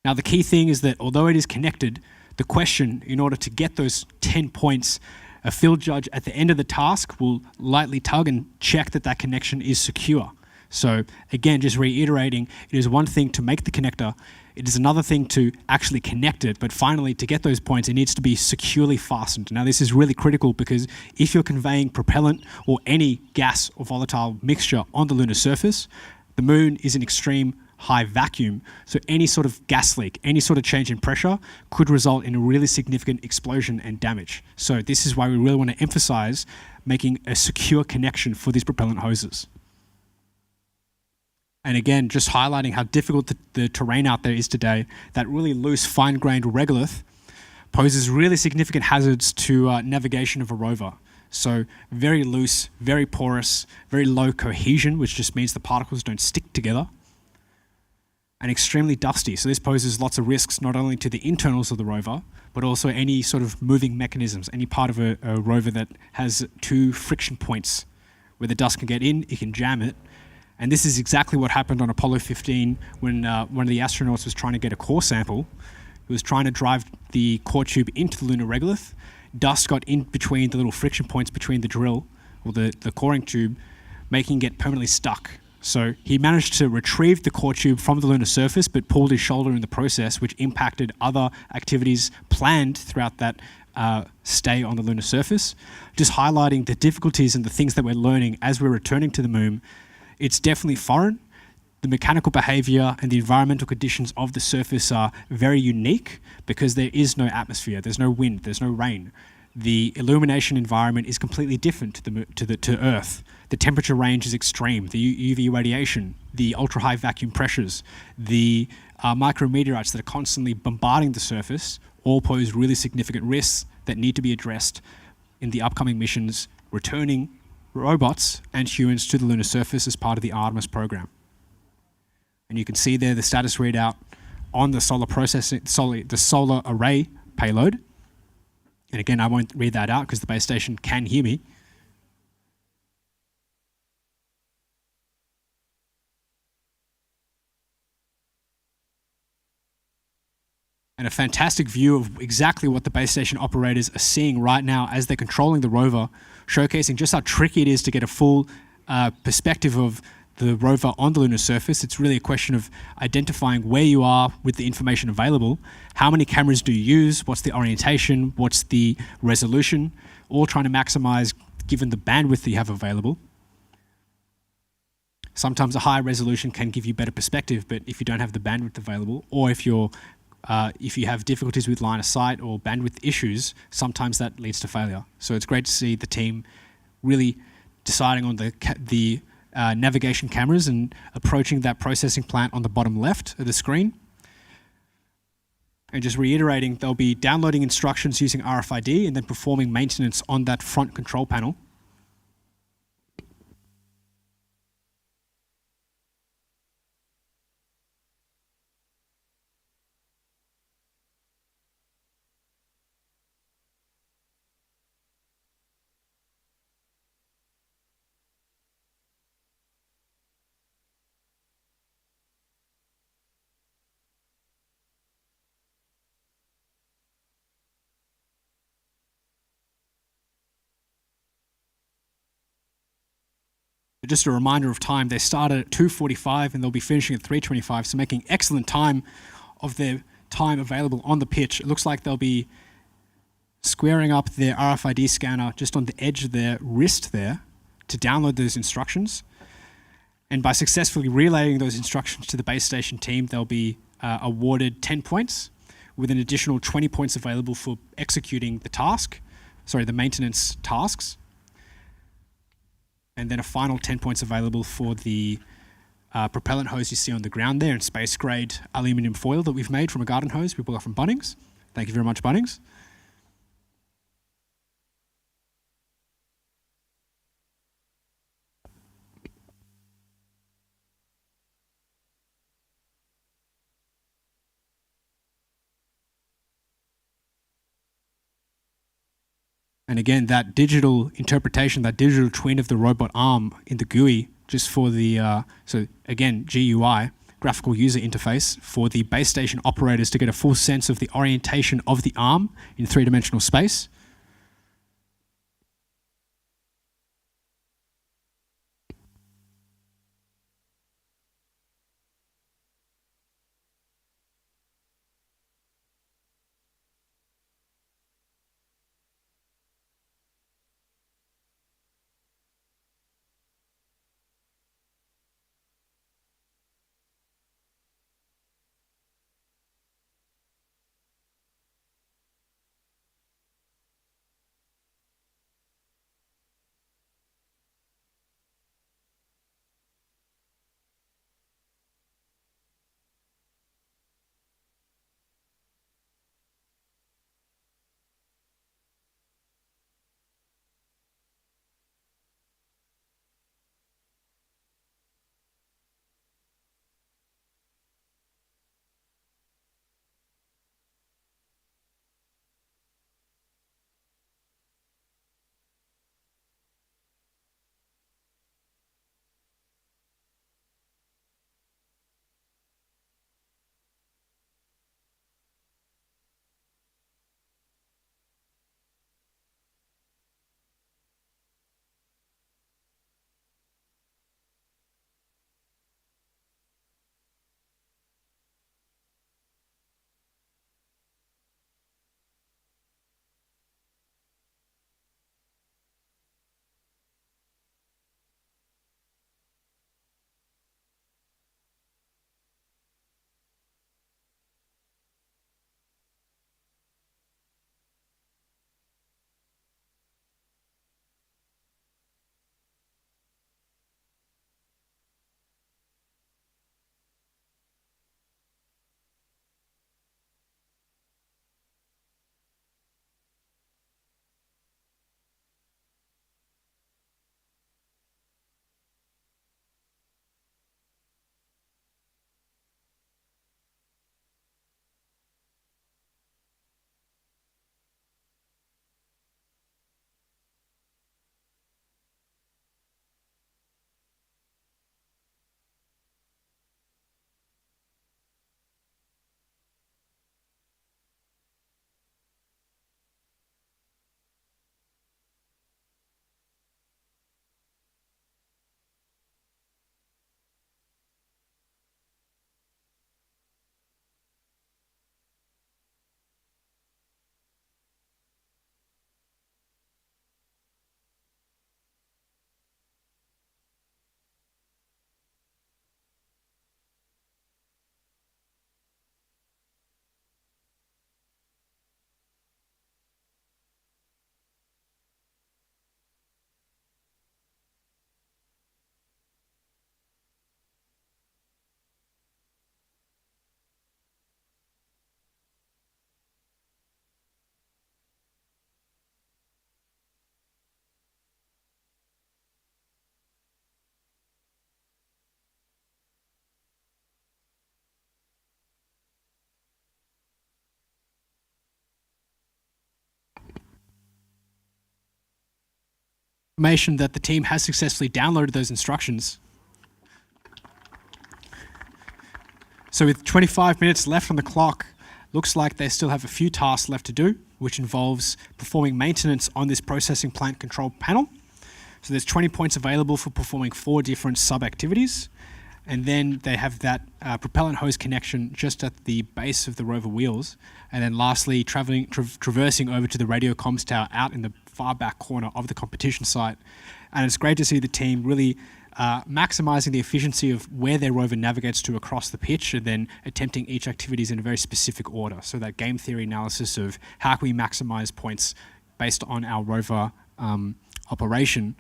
Now the key thing is that although it is connected, the question, in order to get those 10 points, a field judge at the end of the task will lightly tug and check that that connection is secure. So again, just reiterating, it is one thing to make the connector, it is another thing to actually connect it, but finally to get those points, it needs to be securely fastened. Now this is really critical because if you're conveying propellant or any gas or volatile mixture on the lunar surface, the moon is an extreme high vacuum, so any sort of gas leak, any sort of change in pressure could result in a really significant explosion and damage. So this is why we really want to emphasize making a secure connection for these propellant hoses. And again, just highlighting how difficult the terrain out there is today, that really loose, fine-grained regolith poses really significant hazards to navigation of a rover. So very loose, very porous, very low cohesion, which just means the particles don't stick together, and extremely dusty. So this poses lots of risks not only to the internals of the rover, but also any sort of moving mechanisms, any part of a rover that has two friction points where the dust can get in, it can jam it. And this is exactly what happened on Apollo 15 when one of the astronauts was trying to get a core sample. He was trying to drive the core tube into the lunar regolith. Dust got in between the little friction points between the drill, or the coring tube, making it get permanently stuck. So he managed to retrieve the core tube from the lunar surface, but pulled his shoulder in the process, which impacted other activities planned throughout that stay on the lunar surface. Just highlighting the difficulties and the things that we're learning as we're returning to the moon. It's definitely foreign. The mechanical behavior and the environmental conditions of the surface are very unique because there is no atmosphere, there's no wind, there's no rain. The illumination environment is completely different to Earth. The temperature range is extreme. The UV radiation, the ultra-high vacuum pressures, the micrometeorites that are constantly bombarding the surface all pose really significant risks that need to be addressed in the upcoming missions returning robots and humans to the lunar surface as part of the Artemis program. And you can see there the status readout on the the solar array payload. And again, I won't read that out because the base station can hear me. And a fantastic view of exactly what the base station operators are seeing right now as they're controlling the rover, showcasing just how tricky it is to get a full perspective of the rover on the lunar surface. It's really a question of identifying where you are with the information available. How many cameras do you use? What's the orientation? What's the resolution? All trying to maximize given the bandwidth that you have available. Sometimes a higher resolution can give you better perspective, but if you don't have the bandwidth available, or if you have difficulties with line of sight or bandwidth issues, sometimes that leads to failure. So it's great to see the team really deciding on the navigation cameras and approaching that processing plant on the bottom left of the screen. And just reiterating, they'll be downloading instructions using RFID and then performing maintenance on that front control panel. Just a reminder of time, they started at 2:45 and they'll be finishing at 3:25, so making excellent time of their time available on the pitch. It looks like they'll be squaring up their RFID scanner just on the edge of their wrist there to download those instructions. And by successfully relaying those instructions to the base station team, they'll be awarded 10 points with an additional 20 points available for executing the maintenance tasks. And then a final 10 points available for the propellant hose you see on the ground there in space grade aluminium foil that we've made from a garden hose we bought from Bunnings. Thank you very much, Bunnings. And again, that digital interpretation, that digital twin of the robot arm in the GUI, just for the, so again, GUI, graphical user interface, for the base station operators to get a full sense of the orientation of the arm in three-dimensional space. Information that the team has successfully downloaded those instructions. So with 25 minutes left on the clock, looks like they still have a few tasks left to do, which involves performing maintenance on this processing plant control panel. So there's 20 points available for performing 4 different sub-activities. And then they have that propellant hose connection just at the base of the rover wheels. And then lastly, traversing over to the radio comms tower out in the far back corner of the competition site. And it's great to see the team really maximizing the efficiency of where their rover navigates to across the pitch, and then attempting each activities in a very specific order. So that game theory analysis of how can we maximize points based on our rover operation.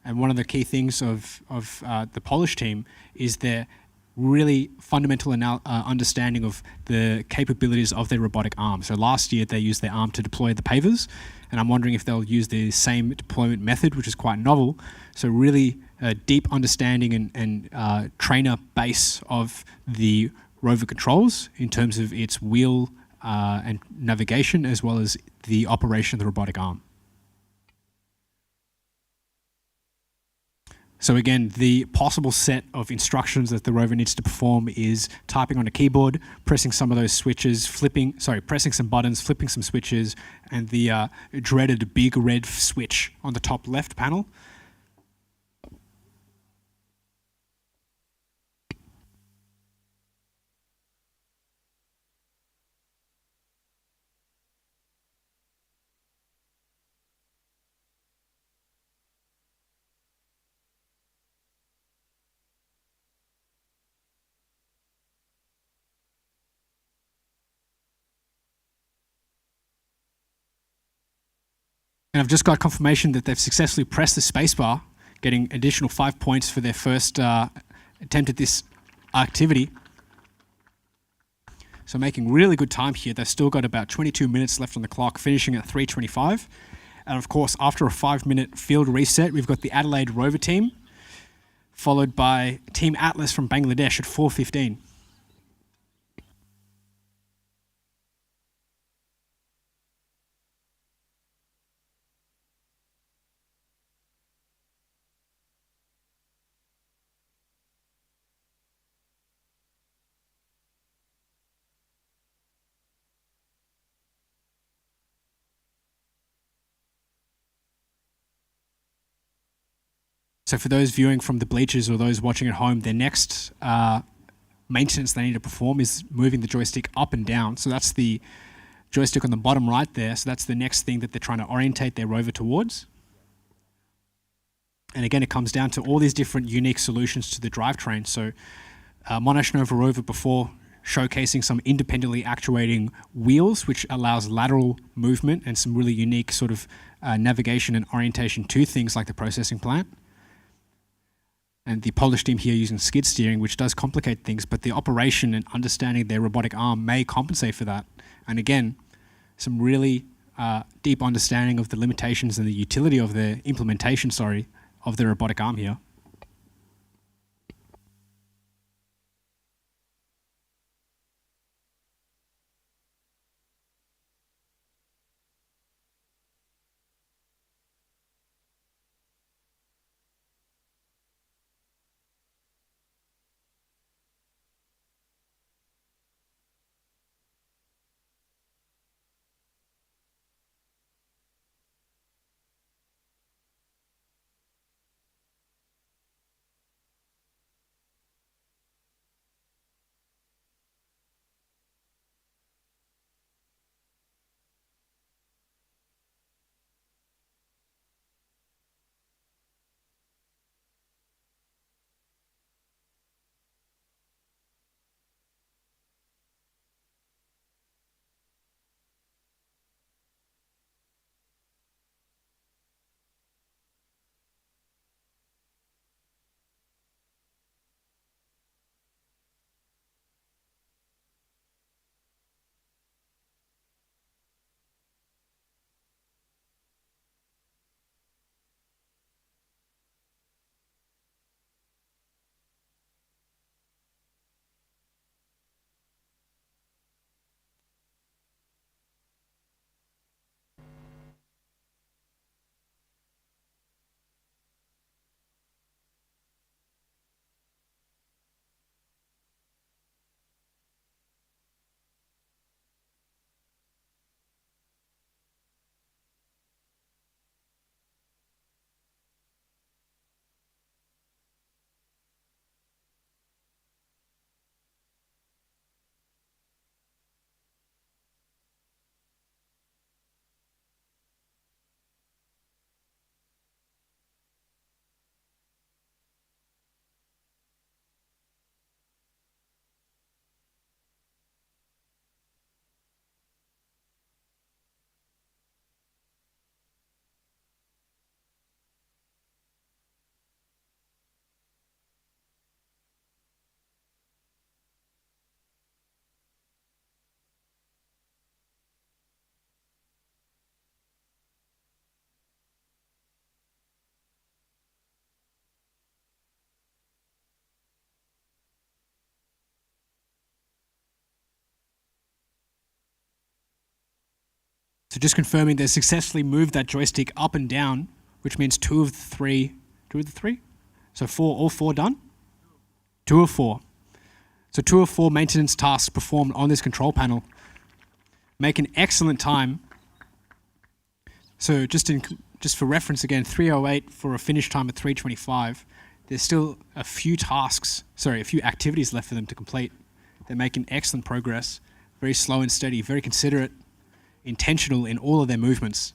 And one of the key things of the Polish team is their really fundamental understanding of the capabilities of their robotic arm. So last year they used their arm to deploy the pavers, and I'm wondering if they'll use the same deployment method, which is quite novel. So really deep understanding and trainer base of the rover controls in terms of its wheel and navigation, as well as the operation of the robotic arm. So again, the possible set of instructions that the rover needs to perform is typing on a keyboard, pressing some of those switches, pressing some buttons, flipping some switches, and the dreaded big red switch on the top left panel. And I've just got confirmation that they've successfully pressed the spacebar, getting additional 5 points for their first attempt at this activity. So making really good time here. They've still got about 22 minutes left on the clock, finishing at 3:25. And of course, after a 5-minute field reset, we've got the Adelaide Rover team, followed by Team Atlas from Bangladesh at 4:15. So for those viewing from the bleachers or those watching at home, their next maintenance they need to perform is moving the joystick up and down. So that's the joystick on the bottom right there. So that's the next thing that they're trying to orientate their rover towards. And again, it comes down to all these different unique solutions to the drivetrain. So Monash Nova Rover before showcasing some independently actuating wheels, which allows lateral movement and some really unique sort of navigation and orientation to things like the processing plant. And the Polish team here using skid steering, which does complicate things, but the operation and understanding their robotic arm may compensate for that. And again, some really deep understanding of the limitations and the utility of the implementation, of the robotic arm here. So just confirming they successfully moved that joystick up and down, which means two of the three. So all four done? 2 of 4. So 2 of 4 maintenance tasks performed on this control panel. Make an excellent time. So just for reference again, 3:08 for a finish time at 3:25. There's still a few activities left for them to complete. They're making excellent progress, very slow and steady, very considerate, intentional in all of their movements.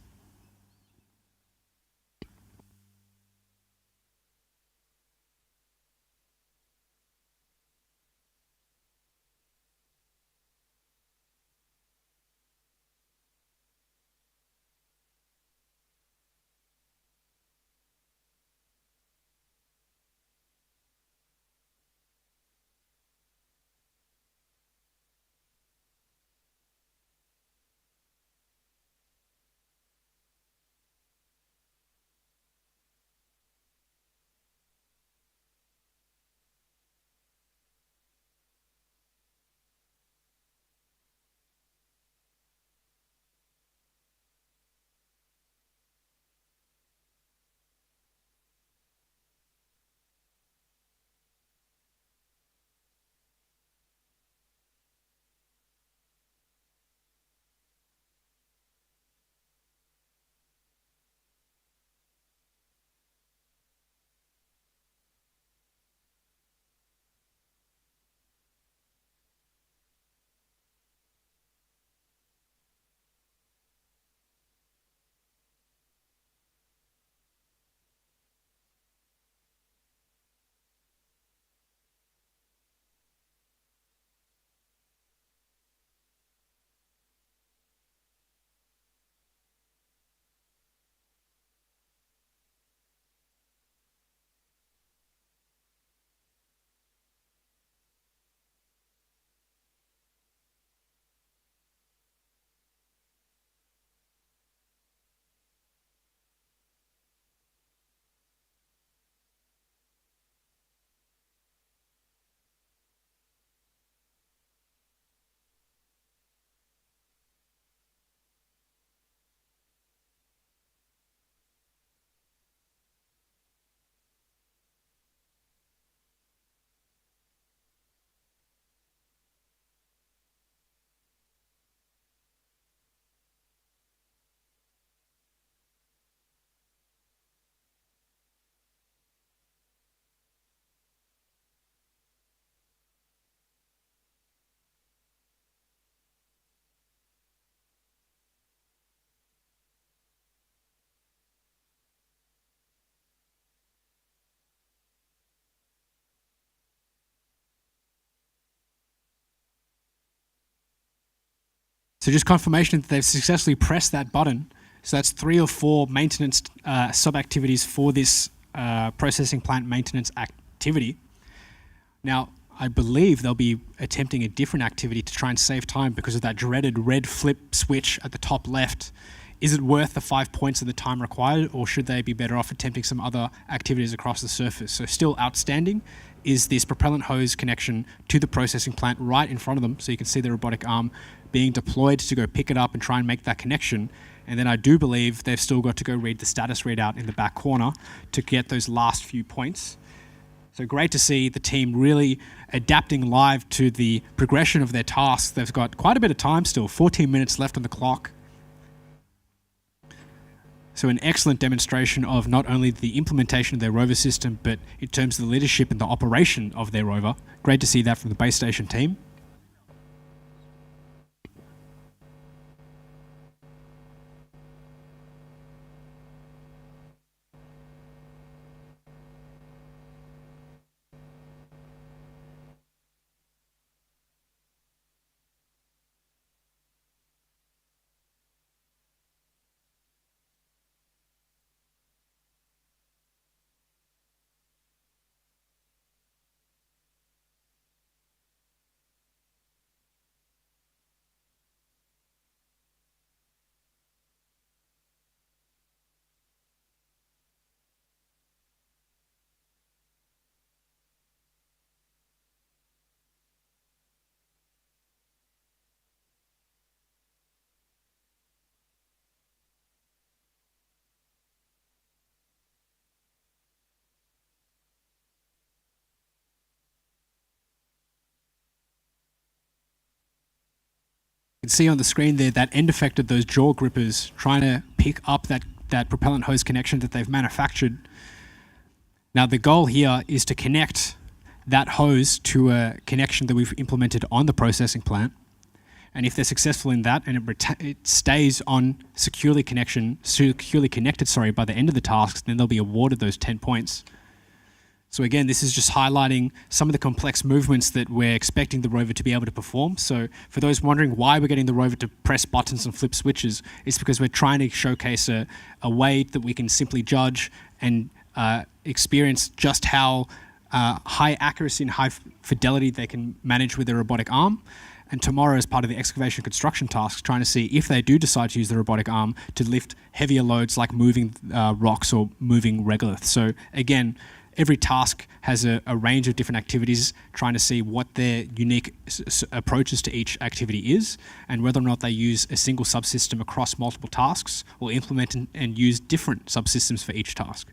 So just confirmation that they've successfully pressed that button. So that's 3 of 4 maintenance sub-activities for this processing plant maintenance activity. Now, I believe they'll be attempting a different activity to try and save time because of that dreaded red flip switch at the top left. Is it worth the 5 points of the time required, or should they be better off attempting some other activities across the surface? So still outstanding is this propellant hose connection to the processing plant right in front of them, so you can see the robotic arm being deployed to go pick it up and try and make that connection. And then I do believe they've still got to go read the status readout in the back corner to get those last few points. So great to see the team really adapting live to the progression of their tasks. They've got quite a bit of time still, 14 minutes left on the clock. So an excellent demonstration of not only the implementation of their rover system, but in terms of the leadership and the operation of their rover. Great to see that from the base station team. You can see on the screen there that end effect of those jaw grippers trying to pick up that propellant hose connection that they've manufactured. Now the goal here is to connect that hose to a connection that we've implemented on the processing plant. And if they're successful in that and it stays on securely connected by the end of the task, then they'll be awarded those 10 points. So again, this is just highlighting some of the complex movements that we're expecting the rover to be able to perform. So for those wondering why we're getting the rover to press buttons and flip switches, it's because we're trying to showcase a way that we can simply judge and experience just how high accuracy and high fidelity they can manage with their robotic arm. And tomorrow, as part of the excavation construction tasks, trying to see if they do decide to use the robotic arm to lift heavier loads like moving rocks or moving regolith. So again, every task has a range of different activities, trying to see what their unique approaches to each activity is, and whether or not they use a single subsystem across multiple tasks or implement and use different subsystems for each task.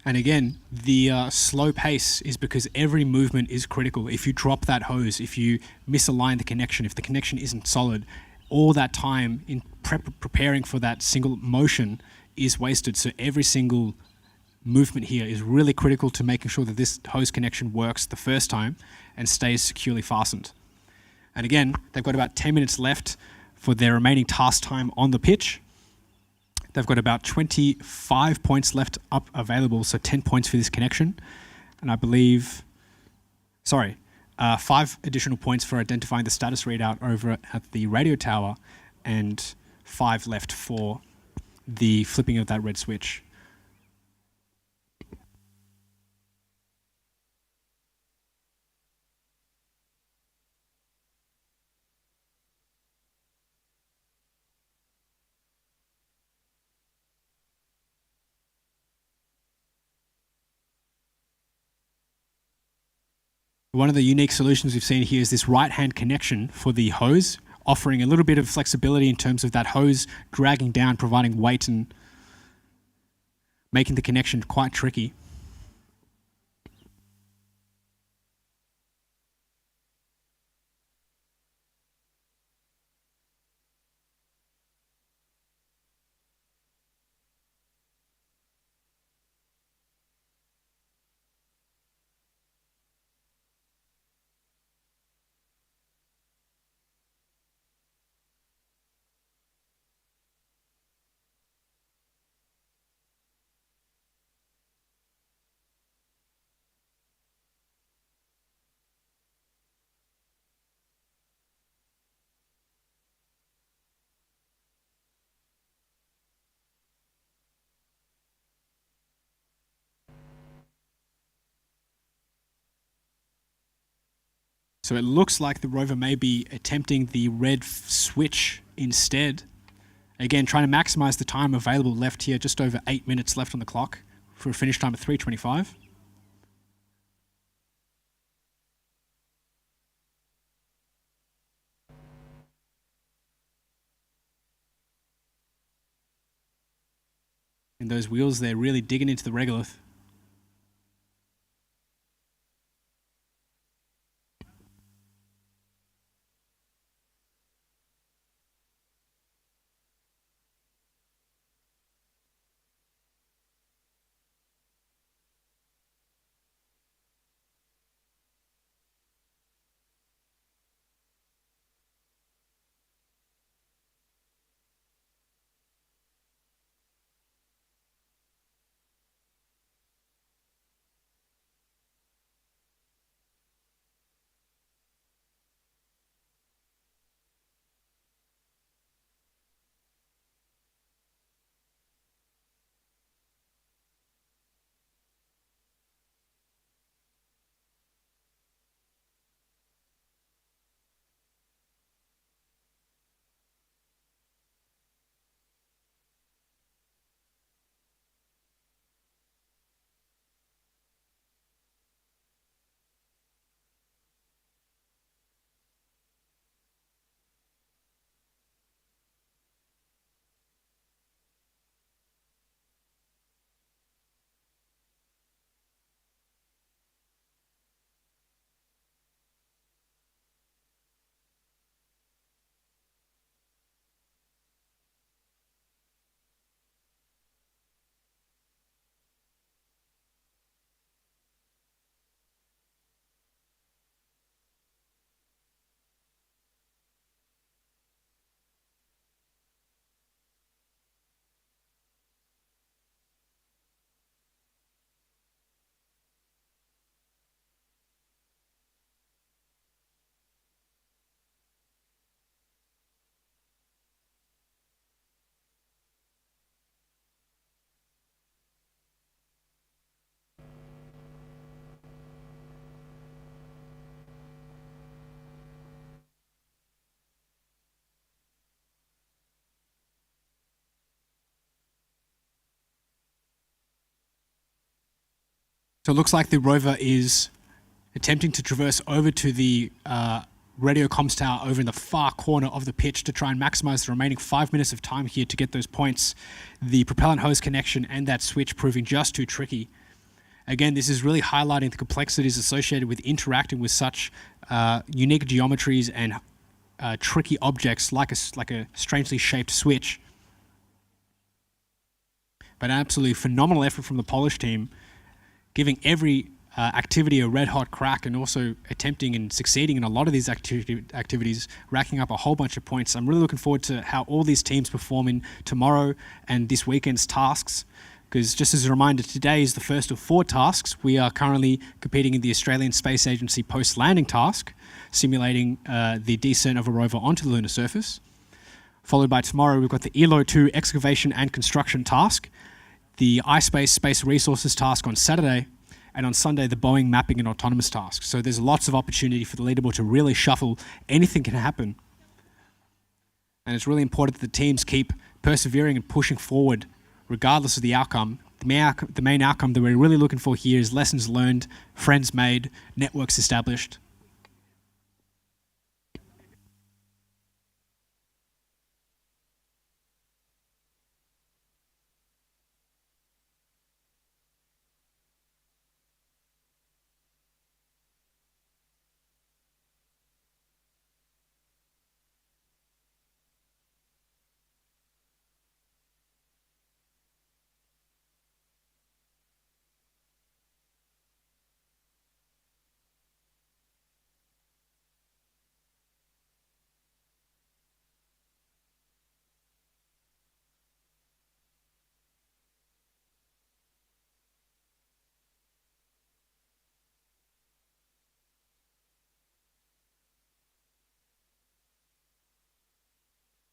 And again, the slow pace is because every movement is critical. If you drop that hose, if you misalign the connection, if the connection isn't solid, all that time in preparing for that single motion is wasted. So every single movement here is really critical to making sure that this hose connection works the first time and stays securely fastened. And again, they've got about 10 minutes left for their remaining task time on the pitch. They've got about 25 points left up available, so 10 points for this connection. And I believe, 5 additional points for identifying the status readout over at the radio tower, and 5 left for the flipping of that red switch. One of the unique solutions we've seen here is this right-hand connection for the hose, offering a little bit of flexibility in terms of that hose dragging down, providing weight and making the connection quite tricky. So it looks like the rover may be attempting the red switch instead. Again, trying to maximize the time available left here, just over 8 minutes left on the clock for a finish time of 3:25. And those wheels, they're really digging into the regolith. So it looks like the rover is attempting to traverse over to the radio comms tower over in the far corner of the pitch to try and maximize the remaining 5 minutes of time here to get those points. The propellant hose connection and that switch proving just too tricky. Again, this is really highlighting the complexities associated with interacting with such unique geometries and tricky objects like a strangely shaped switch. But an absolutely phenomenal effort from the Polish team, giving every activity a red hot crack and also attempting and succeeding in a lot of these activities, racking up a whole bunch of points. I'm really looking forward to how all these teams perform in tomorrow and this weekend's tasks, because just as a reminder, today is the first of 4 tasks. We are currently competing in the Australian Space Agency post-landing task, simulating the descent of a rover onto the lunar surface. Followed by tomorrow, we've got the ELO 2 excavation and construction task, the iSpace space resources task on Saturday, and on Sunday, the Boeing mapping and autonomous task. So there's lots of opportunity for the leaderboard to really shuffle. Anything can happen. And it's really important that the teams keep persevering and pushing forward, regardless of the outcome. The main outcome that we're really looking for here is lessons learned, friends made, networks established.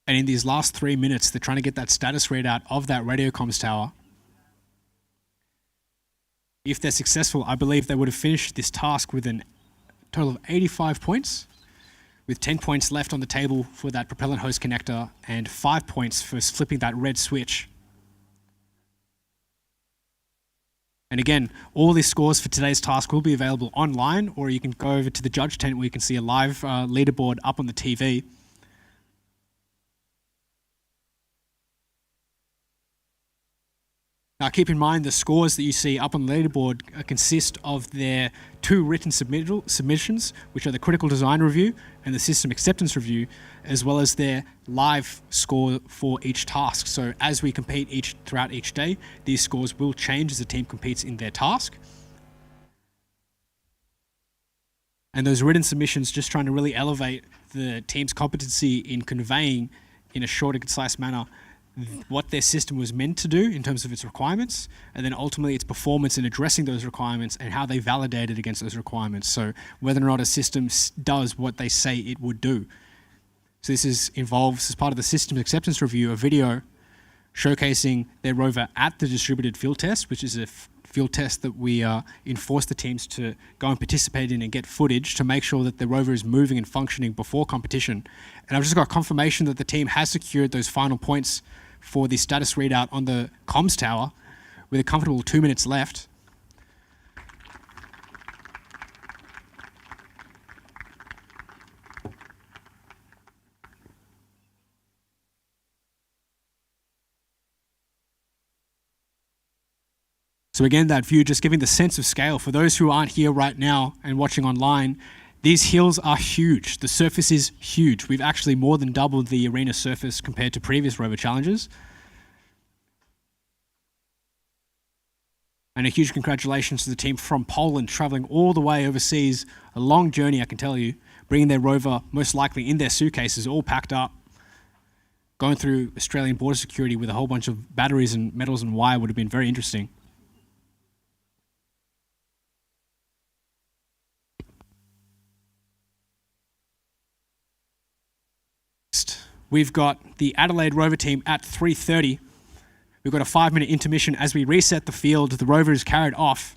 And in these last 3 minutes, they're trying to get that status readout of that radio comms tower. If they're successful, I believe they would have finished this task with a total of 85 points, with 10 points left on the table for that propellant hose connector and 5 points for flipping that red switch. And again, all these scores for today's task will be available online, or you can go over to the judge tent where you can see a live leaderboard up on the TV. Now, keep in mind the scores that you see up on the leaderboard consist of their 2 written submissions, which are the critical design review and the system acceptance review, as well as their live score for each task. So as we compete throughout each day, these scores will change as the team competes in their task. And those written submissions just trying to really elevate the team's competency in conveying in a short and concise manner what their system was meant to do in terms of its requirements, and then ultimately its performance in addressing those requirements and how they validated against those requirements. So whether or not a system does what they say it would do. So this involves, as part of the systems acceptance review, a video showcasing their rover at the distributed field test, which is a field test that we enforce the teams to go and participate in and get footage to make sure that the rover is moving and functioning before competition. And I've just got confirmation that the team has secured those final points for the status readout on the comms tower with a comfortable 2 minutes left. So again, that view just giving the sense of scale. For those who aren't here right now and watching online, these hills are huge. The surface is huge. We've actually more than doubled the arena surface compared to previous rover challenges. And a huge congratulations to the team from Poland, traveling all the way overseas. A long journey, I can tell you, bringing their rover most likely in their suitcases, all packed up. Going through Australian border security with a whole bunch of batteries and metals and wire would have been very interesting. We've got the Adelaide Rover team at 3:30. We've got a 5-minute intermission as we reset the field. The rover is carried off.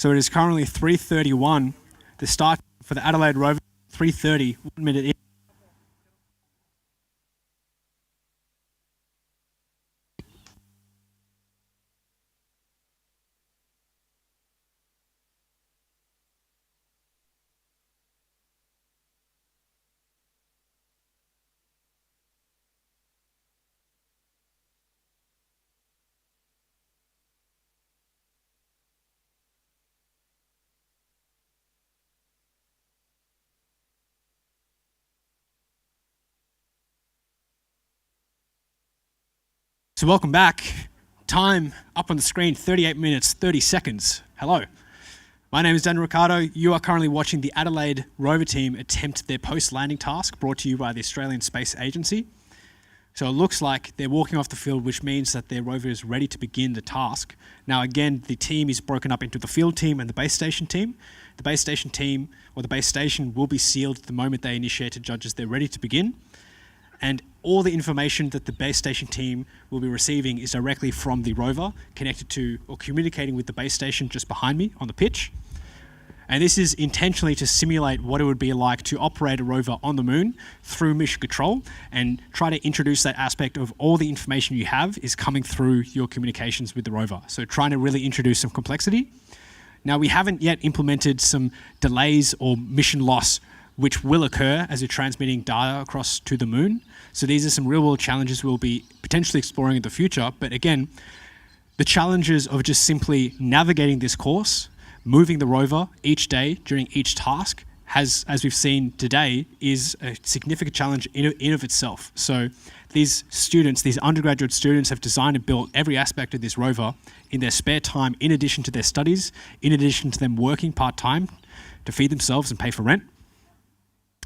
So it is currently 3:31. The start for the Adelaide Rover, 3:30, 1 minute in. So welcome back. Time up on the screen, 38 minutes, 30 seconds. Hello. My name is Daniel Ricardo. You are currently watching the Adelaide Rover team attempt their post-landing task brought to you by the Australian Space Agency. So it looks like they're walking off the field, which means that their rover is ready to begin the task. Now again, the team is broken up into the field team and the base station team. The base station team, or the base station, will be sealed the moment they initiate to judges they're ready to begin. And all the information that the base station team will be receiving is directly from the rover, connected to or communicating with the base station just behind me on the pitch. And this is intentionally to simulate what it would be like to operate a rover on the moon through mission control and try to introduce that aspect of all the information you have is coming through your communications with the rover. So trying to really introduce some complexity. Now, we haven't yet implemented some delays or mission loss which will occur as you're transmitting data across to the moon. So these are some real world challenges we'll be potentially exploring in the future. But again, the challenges of just simply navigating this course, moving the rover each day during each task has, as we've seen today, is a significant challenge in of itself. So these students, these undergraduate students, have designed and built every aspect of this rover in their spare time, in addition to their studies, in addition to them working part-time to feed themselves and pay for rent.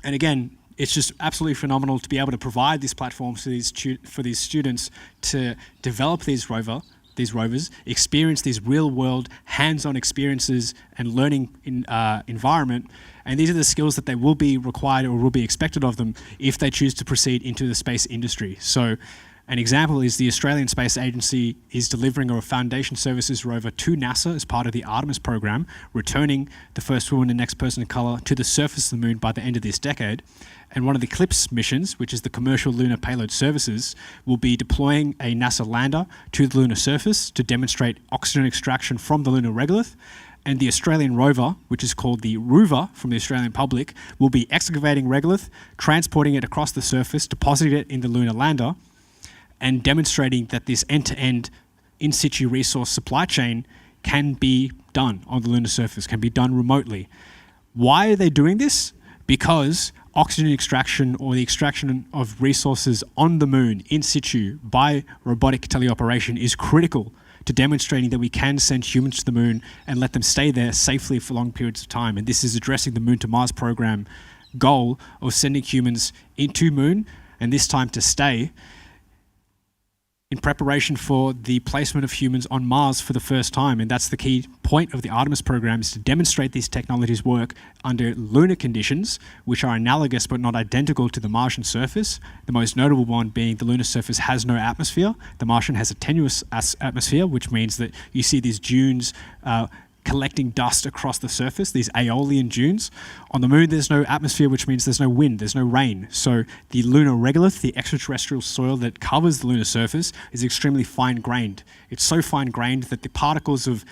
And again, it's just absolutely phenomenal to be able to provide this platform for these students to develop these rovers, experience these real-world, hands-on experiences and learning environment. And these are the skills that they will be required or will be expected of them if they choose to proceed into the space industry. So an example is the Australian Space Agency is delivering a foundation services rover to NASA as part of the Artemis program, returning the first woman and next person of color to the surface of the moon by the end of this decade. And one of the CLIPS missions, which is the Commercial Lunar Payload Services, will be deploying a NASA lander to the lunar surface to demonstrate oxygen extraction from the lunar regolith. And the Australian rover, which is called the Rover from the Australian public, will be excavating regolith, transporting it across the surface, depositing it in the lunar lander, and demonstrating that this end-to-end in situ resource supply chain can be done on the lunar surface, can be done remotely. Why are they doing this? Because oxygen extraction or the extraction of resources on the moon in situ by robotic teleoperation is critical to demonstrating that we can send humans to the moon and let them stay there safely for long periods of time. And this is addressing the Moon to Mars program goal of sending humans into moon, and this time to stay, in preparation for the placement of humans on Mars for the first time. And that's the key point of the Artemis program, is to demonstrate these technologies work under lunar conditions, which are analogous but not identical to the Martian surface. The most notable one being the lunar surface has no atmosphere. The Martian has a tenuous atmosphere, which means that you see these dunes collecting dust across the surface, these aeolian dunes. On the moon, there's no atmosphere, which means there's no wind, there's no rain. So the lunar regolith, the extraterrestrial soil that covers the lunar surface, is extremely fine-grained. It's so fine-grained that the particles of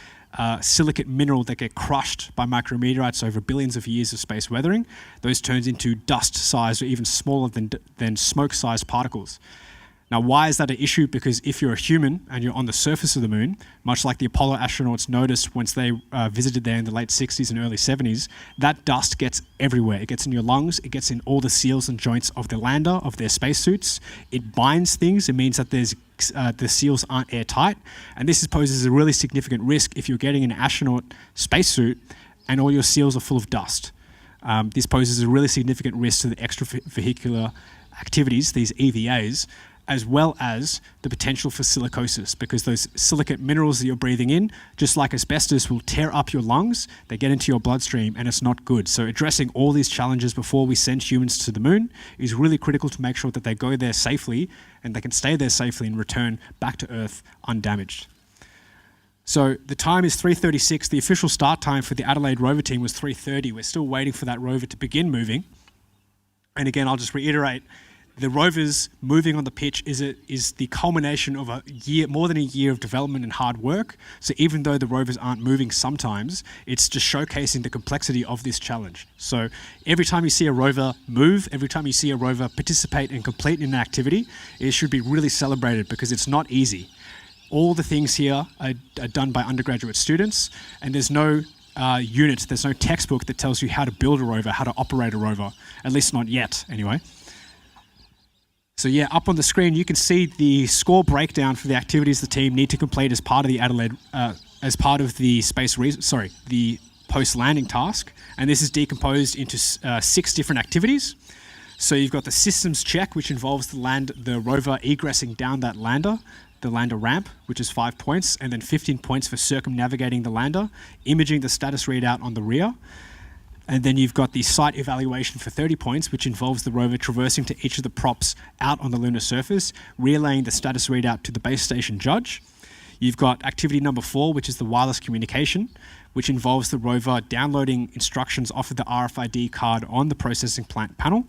silicate mineral that get crushed by micrometeorites over billions of years of space weathering, those turns into dust-sized or even smaller than smoke-sized particles. Now, why is that an issue? Because if you're a human and you're on the surface of the moon, much like the Apollo astronauts noticed once they visited there in the late 60s and early 70s, that dust gets everywhere. It gets in your lungs, it gets in all the seals and joints of the lander, of their spacesuits. It binds things. It means that the seals aren't airtight. And this poses a really significant risk if you're getting an astronaut spacesuit and all your seals are full of dust. This poses a really significant risk to the extravehicular activities, these EVAs, as well as the potential for silicosis, because those silicate minerals that you're breathing in, just like asbestos, will tear up your lungs, they get into your bloodstream, and it's not good. So addressing all these challenges before we send humans to the moon is really critical to make sure that they go there safely and they can stay there safely and return back to Earth undamaged. So the time is 3:36. The official start time for the Adelaide Rover team was 3:30. We're still waiting for that rover to begin moving. And again, I'll just reiterate, the Rovers moving on the pitch is the culmination of more than a year of development and hard work. So even though the Rovers aren't moving sometimes, it's just showcasing the complexity of this challenge. So every time you see a rover move, every time you see a rover participate and complete an activity, it should be really celebrated because it's not easy. All the things here are done by undergraduate students, and there's no unit, there's no textbook that tells you how to build a rover, how to operate a rover, at least not yet anyway. So yeah, up on the screen you can see the score breakdown for the activities the team need to complete as part of the Adelaide, as part of the the post-landing task, and this is decomposed into 6 different activities. So you've got the systems check, which involves the rover egressing down that lander, the lander ramp, which is 5 points, and then 15 points for circumnavigating the lander, imaging the status readout on the rear. And then you've got the site evaluation for 30 points, which involves the rover traversing to each of the props out on the lunar surface, relaying the status readout to the base station judge. You've got activity number 4, which is the wireless communication, which involves the rover downloading instructions off of the RFID card on the processing plant panel,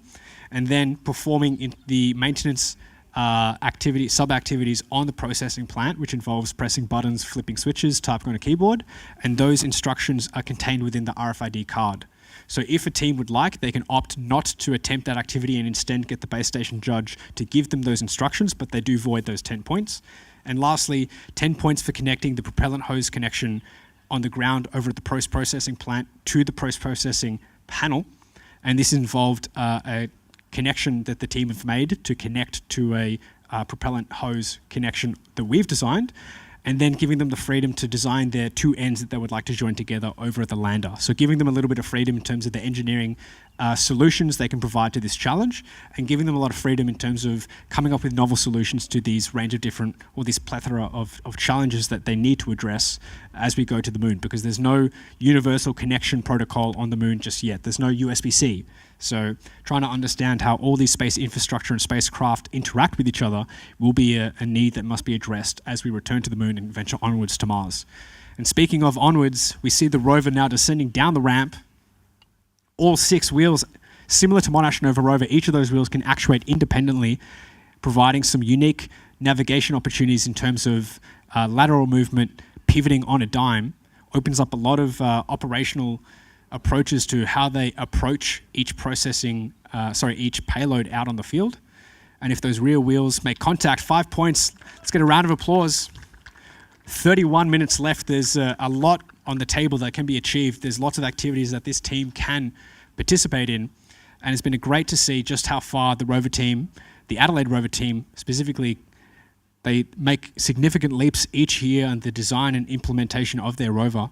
and then performing in the maintenance sub-activities on the processing plant, which involves pressing buttons, flipping switches, typing on a keyboard, and those instructions are contained within the RFID card. So if a team would like, they can opt not to attempt that activity and instead get the base station judge to give them those instructions, but they do void those 10 points. And lastly, 10 points for connecting the propellant hose connection on the ground over at the post-processing plant to the post-processing panel. And this involved a connection that the team have made to connect to a propellant hose connection that we've designed, and then giving them the freedom to design their 2 ends that they would like to join together over at the lander. So giving them a little bit of freedom in terms of the engineering solutions they can provide to this challenge, and giving them a lot of freedom in terms of coming up with novel solutions to these range of different, or this plethora of challenges that they need to address as we go to the moon, because there's no universal connection protocol on the moon just yet. There's no USB-C. So trying to understand how all these space infrastructure and spacecraft interact with each other will be a need that must be addressed as we return to the moon and venture onwards to Mars. And speaking of onwards, we see the rover now descending down the ramp. All 6 wheels, similar to Monash Nova rover, each of those wheels can actuate independently, providing some unique navigation opportunities in terms of lateral movement, pivoting on a dime, opens up a lot of operational approaches to how they approach each each payload out on the field. And if those rear wheels make contact, 5 points. Let's get a round of applause. 31 minutes left. There's a lot on the table that can be achieved. There's lots of activities that this team can participate in. And it's been great to see just how far the rover team, the Adelaide Rover team specifically, they make significant leaps each year in the design and implementation of their rover.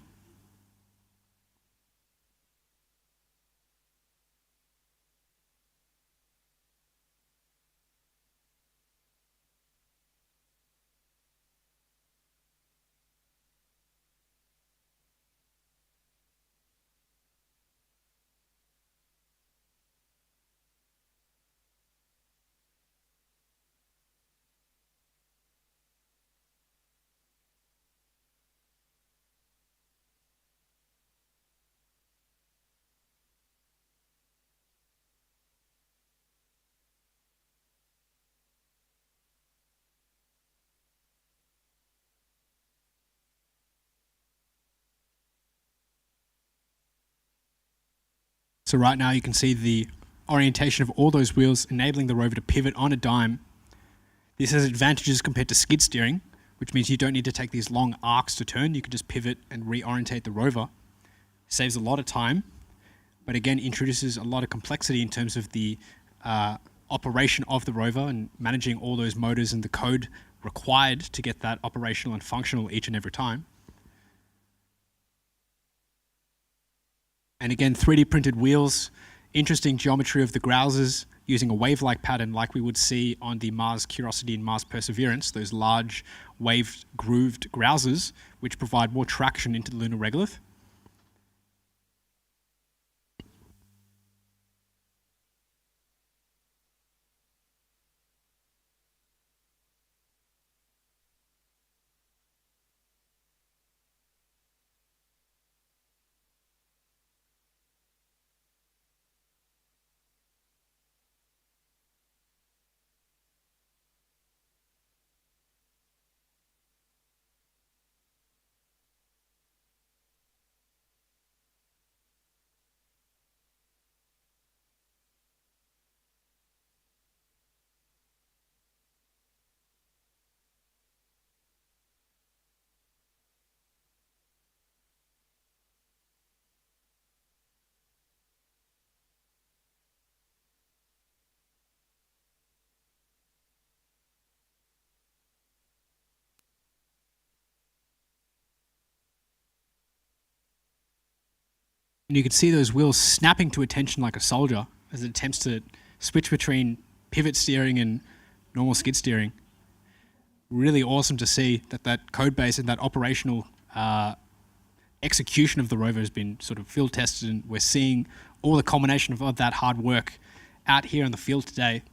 So right now you can see the orientation of all those wheels enabling the rover to pivot on a dime. This has advantages compared to skid steering, which means you don't need to take these long arcs to turn. You can just pivot and reorientate the rover. Saves a lot of time, but again introduces a lot of complexity in terms of the operation of the rover and managing all those motors and the code required to get that operational and functional each and every time. And again, 3D printed wheels, interesting geometry of the grouses using a wave-like pattern like we would see on the Mars Curiosity and Mars Perseverance, those large wave-grooved grouses which provide more traction into the lunar regolith. And you can see those wheels snapping to attention like a soldier as it attempts to switch between pivot steering and normal skid steering. Really awesome to see that code base and that operational execution of the Rover has been sort of field tested, and we're seeing all the culmination of that hard work out here in the field today.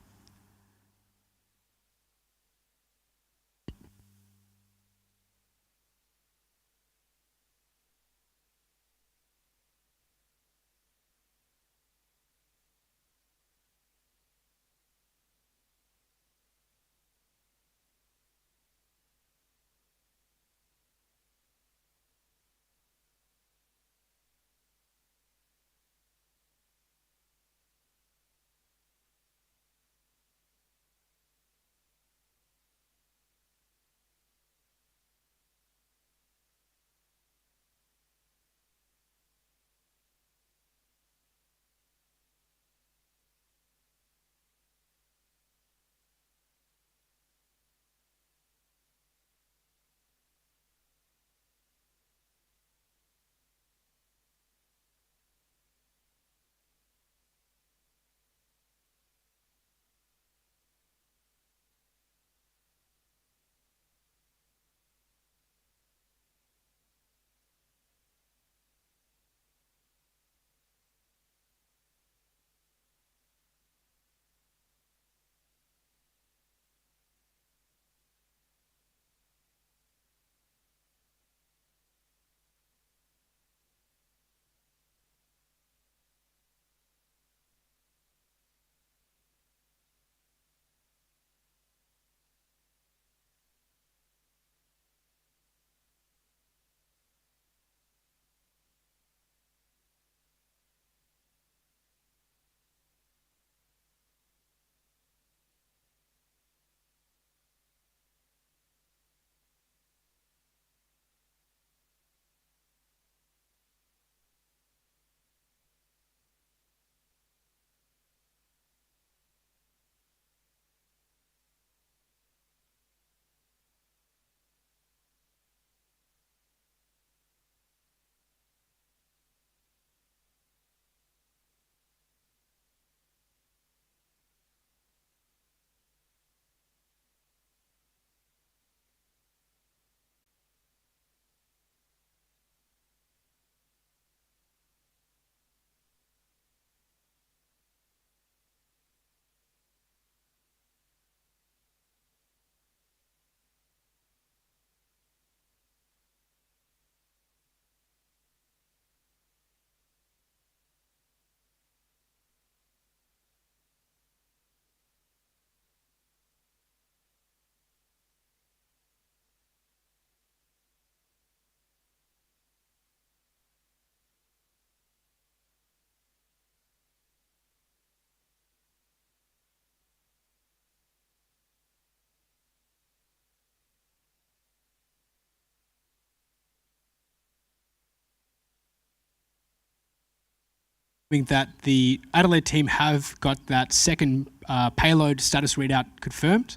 That the Adelaide team have got that second payload status readout confirmed,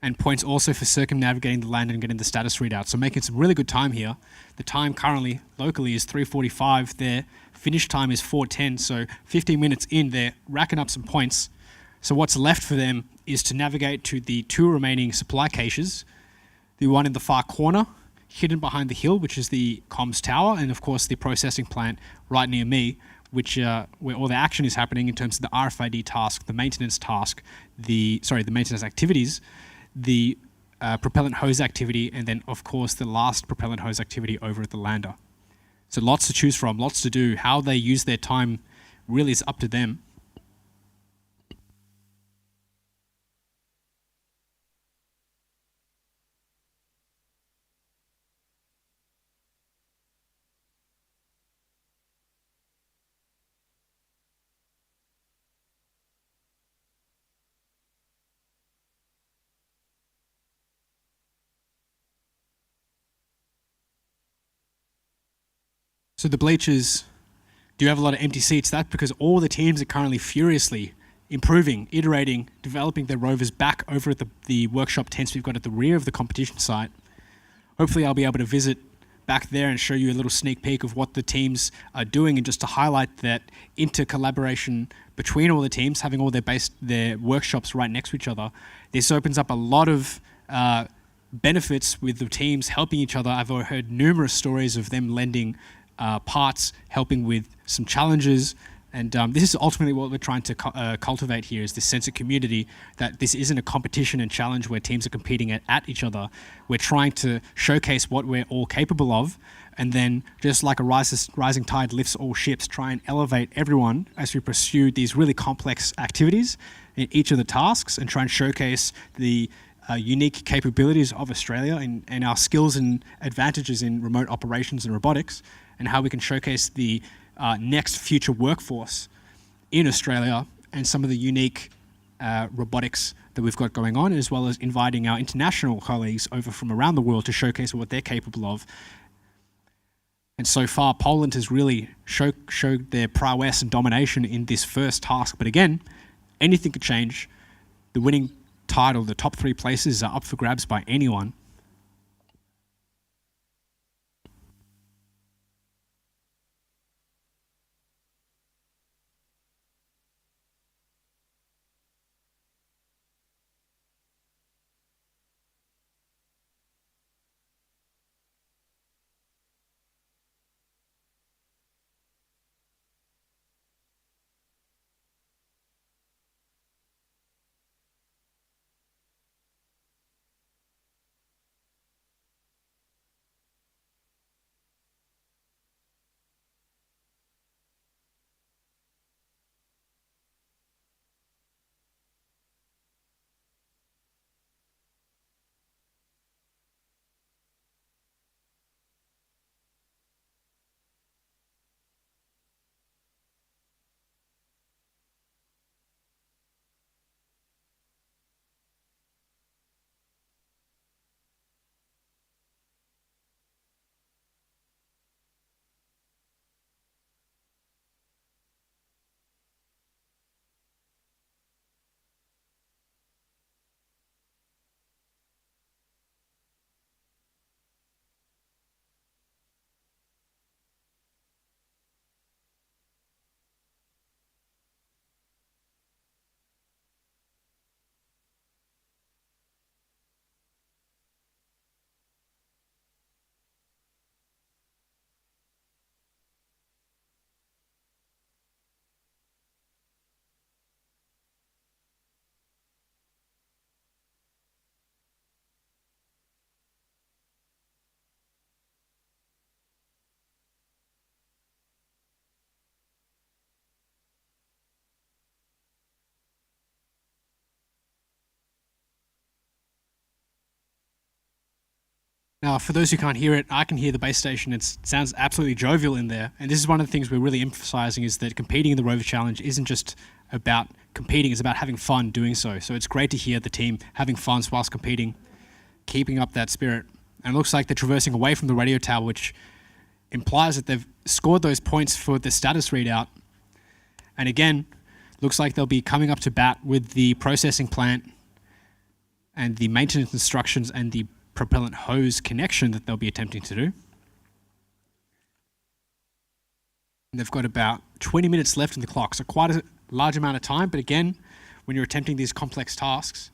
and points also for circumnavigating the land and getting the status readout. So making some really good time here. The time currently locally is 3:45. Their finish time is 4:10. So 15 minutes in, they're racking up some points. So what's left for them is to navigate to the two remaining supply caches, the one in the far corner, hidden behind the hill, which is the comms tower, and of course the processing plant right near me, which where all the action is happening in terms of the RFID task, the maintenance task, the maintenance activities, the propellant hose activity, and then of course the last propellant hose activity over at the lander. So lots to choose from, lots to do. How they use their time really is up to them. So the bleachers do have a lot of empty seats. That's because all the teams are currently furiously improving, iterating, developing their Rovers back over at the workshop tents we've got at the rear of the competition site. Hopefully I'll be able to visit back there and show you a little sneak peek of what the teams are doing, and just to highlight that inter-collaboration between all the teams, having all their workshops right next to each other. This opens up a lot of benefits with the teams helping each other. I've heard numerous stories of them lending parts, helping with some challenges. And this is ultimately what we're trying to cultivate here, is this sense of community, that this isn't a competition and challenge where teams are competing at each other. We're trying to showcase what we're all capable of, and then just like a rising tide lifts all ships, try and elevate everyone as we pursue these really complex activities in each of the tasks, and try and showcase the unique capabilities of Australia and our skills and advantages in remote operations and robotics, and how we can showcase the next future workforce in Australia and some of the unique robotics that we've got going on, as well as inviting our international colleagues over from around the world to showcase what they're capable of. And so far, Poland has really showed their prowess and domination in this first task. But again, anything could change. The winning title, the top 3 places, are up for grabs by anyone. Now, for those who can't hear it, I can hear the base station. It sounds absolutely jovial in there. And this is one of the things we're really emphasizing, is that competing in the Rover Challenge isn't just about competing, it's about having fun doing so. So it's great to hear the team having fun whilst competing, keeping up that spirit. And it looks like they're traversing away from the radio tower, which implies that they've scored those points for the status readout. And again, looks like they'll be coming up to bat with the processing plant and the maintenance instructions and the propellant hose connection that they'll be attempting to do. And they've got about 20 minutes left in the clock, so quite a large amount of time. But again, when you're attempting these complex tasks,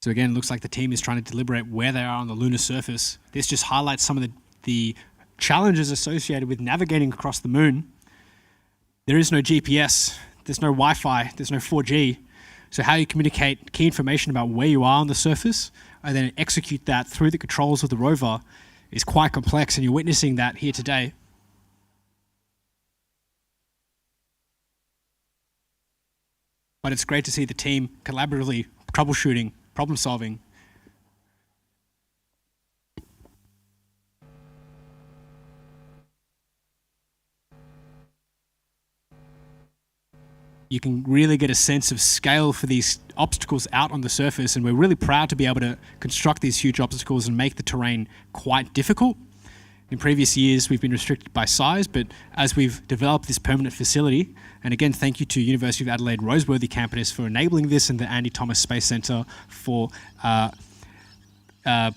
So again, it looks like the team is trying to deliberate where they are on the lunar surface. This just highlights some of the challenges associated with navigating across the moon. There is no GPS, there's no Wi-Fi, there's no 4G. So how you communicate key information about where you are on the surface and then execute that through the controls of the rover is quite complex, and you're witnessing that here today. But it's great to see the team collaboratively troubleshooting, problem solving. You can really get a sense of scale for these obstacles out on the surface, and we're really proud to be able to construct these huge obstacles and make the terrain quite difficult. In previous years, we've been restricted by size, but as we've developed this permanent facility, and again, thank you to University of Adelaide Roseworthy campus for enabling this, and the Andy Thomas Space Centre for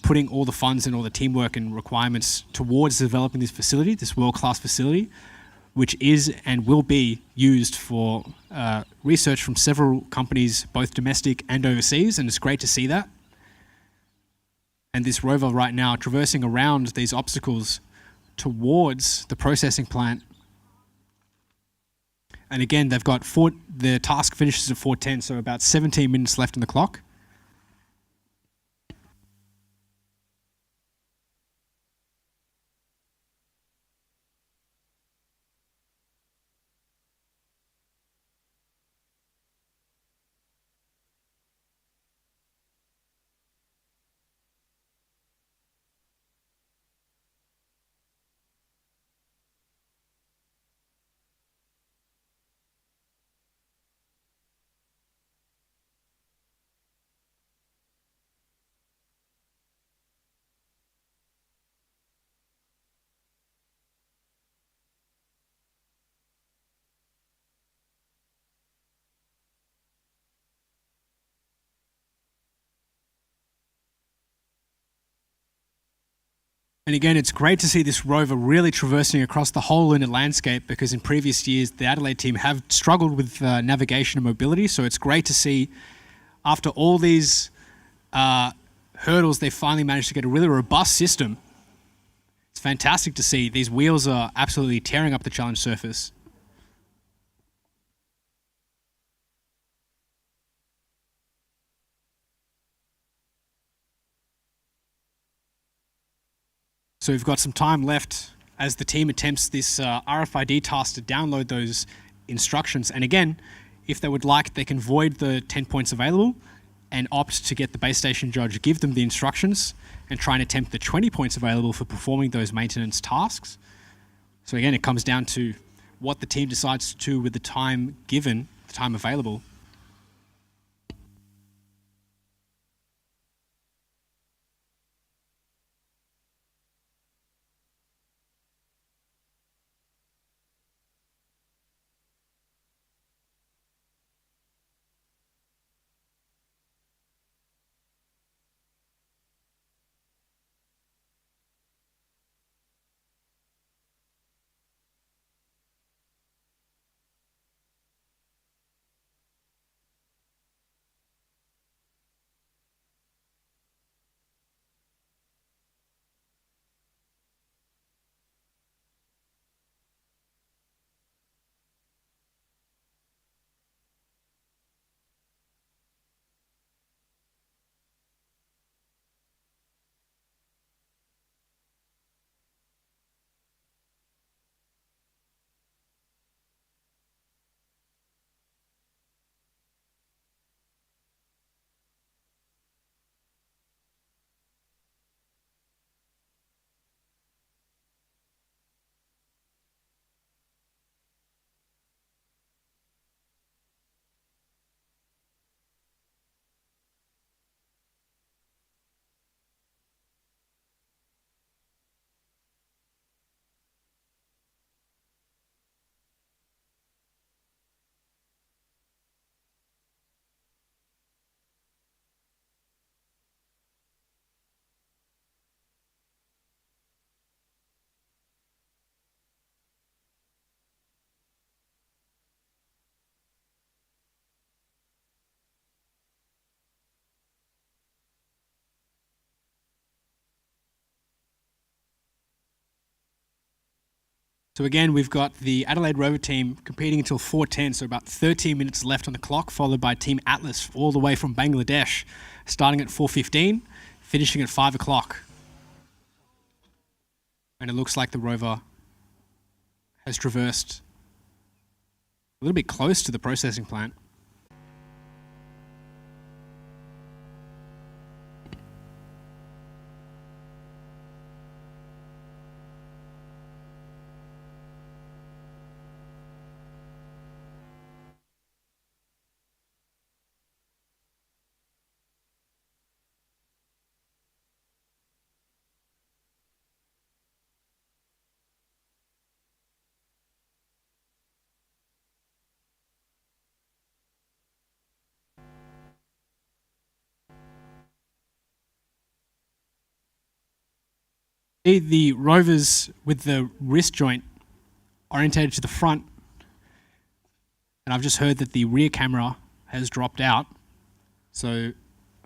putting all the funds and all the teamwork and requirements towards developing this facility, this world-class facility, which is and will be used for research from several companies, both domestic and overseas, and it's great to see that. And this rover right now traversing around these obstacles towards the processing plant. And again, they've got the task finishes at 4:10, so about 17 minutes left on the clock. And again, it's great to see this rover really traversing across the whole lunar landscape, because in previous years, the Adelaide team have struggled with navigation and mobility. So it's great to see, after all these hurdles, they finally managed to get a really robust system. It's fantastic to see. These wheels are absolutely tearing up the challenge surface. So we've got some time left as the team attempts this RFID task to download those instructions. And again, if they would like, they can void the 10 points available and opt to get the base station judge give them the instructions and try and attempt the 20 points available for performing those maintenance tasks. So again, it comes down to what the team decides to do with the time given, the time available. So again, we've got the Adelaide Rover team competing until 4:10, so about 13 minutes left on the clock, followed by Team Atlas all the way from Bangladesh, starting at 4:15, finishing at 5 o'clock. And it looks like the Rover has traversed a little bit close to the processing plant. The Rovers with the wrist joint orientated to the front, and I've just heard that the rear camera has dropped out. So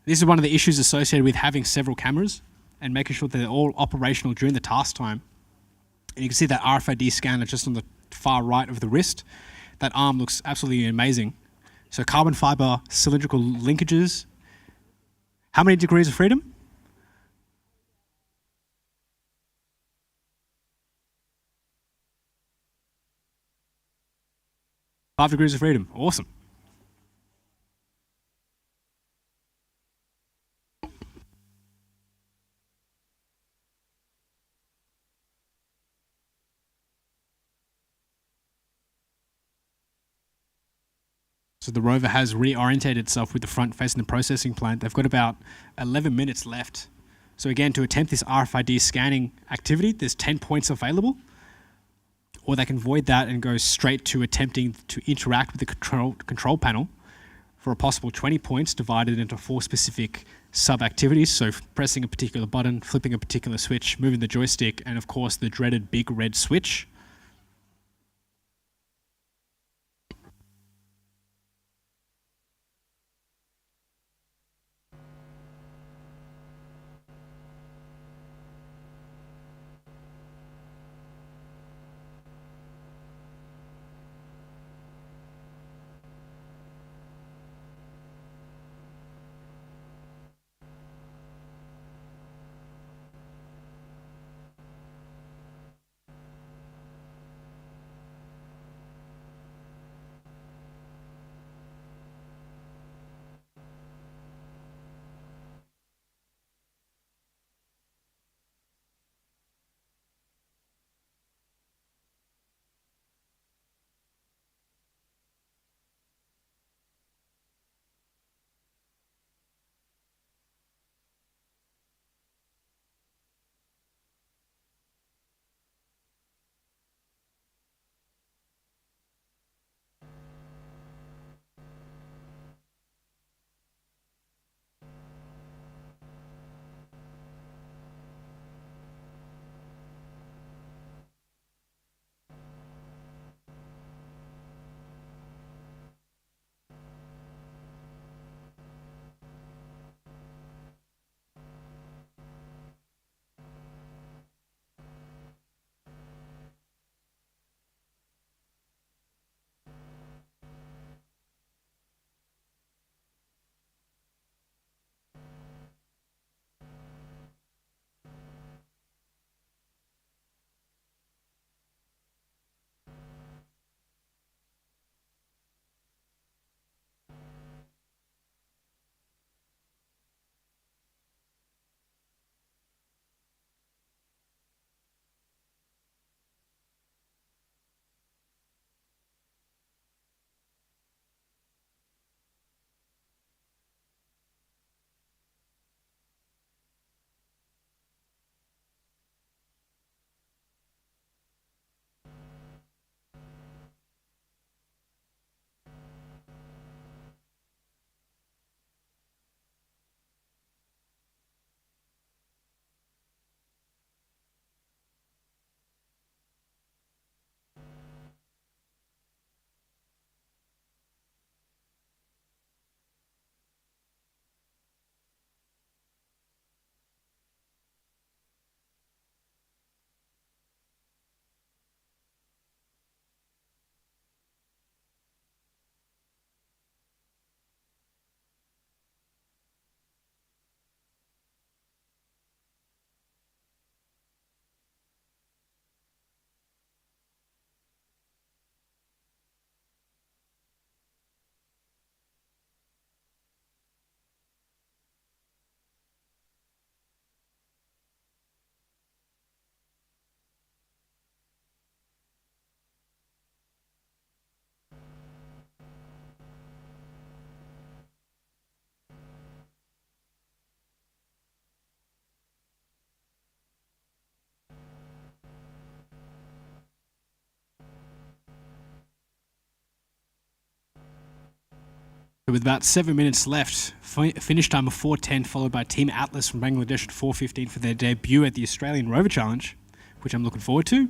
this is one of the issues associated with having several cameras and making sure that they're all operational during the task time. And you can see that RFID scanner just on the far right of the wrist. That arm looks absolutely amazing. So carbon fiber cylindrical linkages. How many degrees of freedom? 5 degrees of freedom. Awesome. So the Rover has reorientated itself with the front facing the processing plant. They've got about 11 minutes left. So again, to attempt this RFID scanning activity, there's 10 points available. Or they can void that and go straight to attempting to interact with the control panel for a possible 20 points divided into 4 specific sub-activities. So pressing a particular button, flipping a particular switch, moving the joystick, and of course the dreaded big red switch. So with about 7 minutes left, finish time of 4:10, followed by Team Atlas from Bangladesh at 4:15 for their debut at the Australian Rover Challenge, which I'm looking forward to.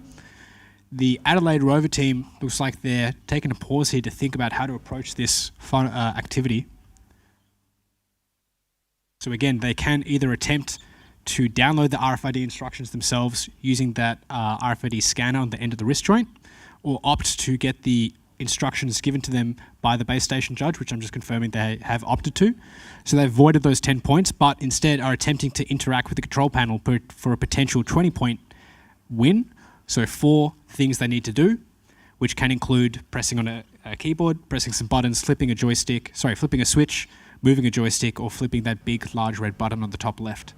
The Adelaide Rover team looks like they're taking a pause here to think about how to approach this fun activity. So again, they can either attempt to download the RFID instructions themselves using that RFID scanner on the end of the wrist joint, or opt to get the instructions given to them by the base station judge, which I'm just confirming they have opted to. So they've avoided those 10 points, but instead are attempting to interact with the control panel for a potential 20-point win. So 4 things they need to do, which can include pressing on a keyboard, pressing some buttons, flipping a switch, moving a joystick, or flipping that big, large red button on the top left.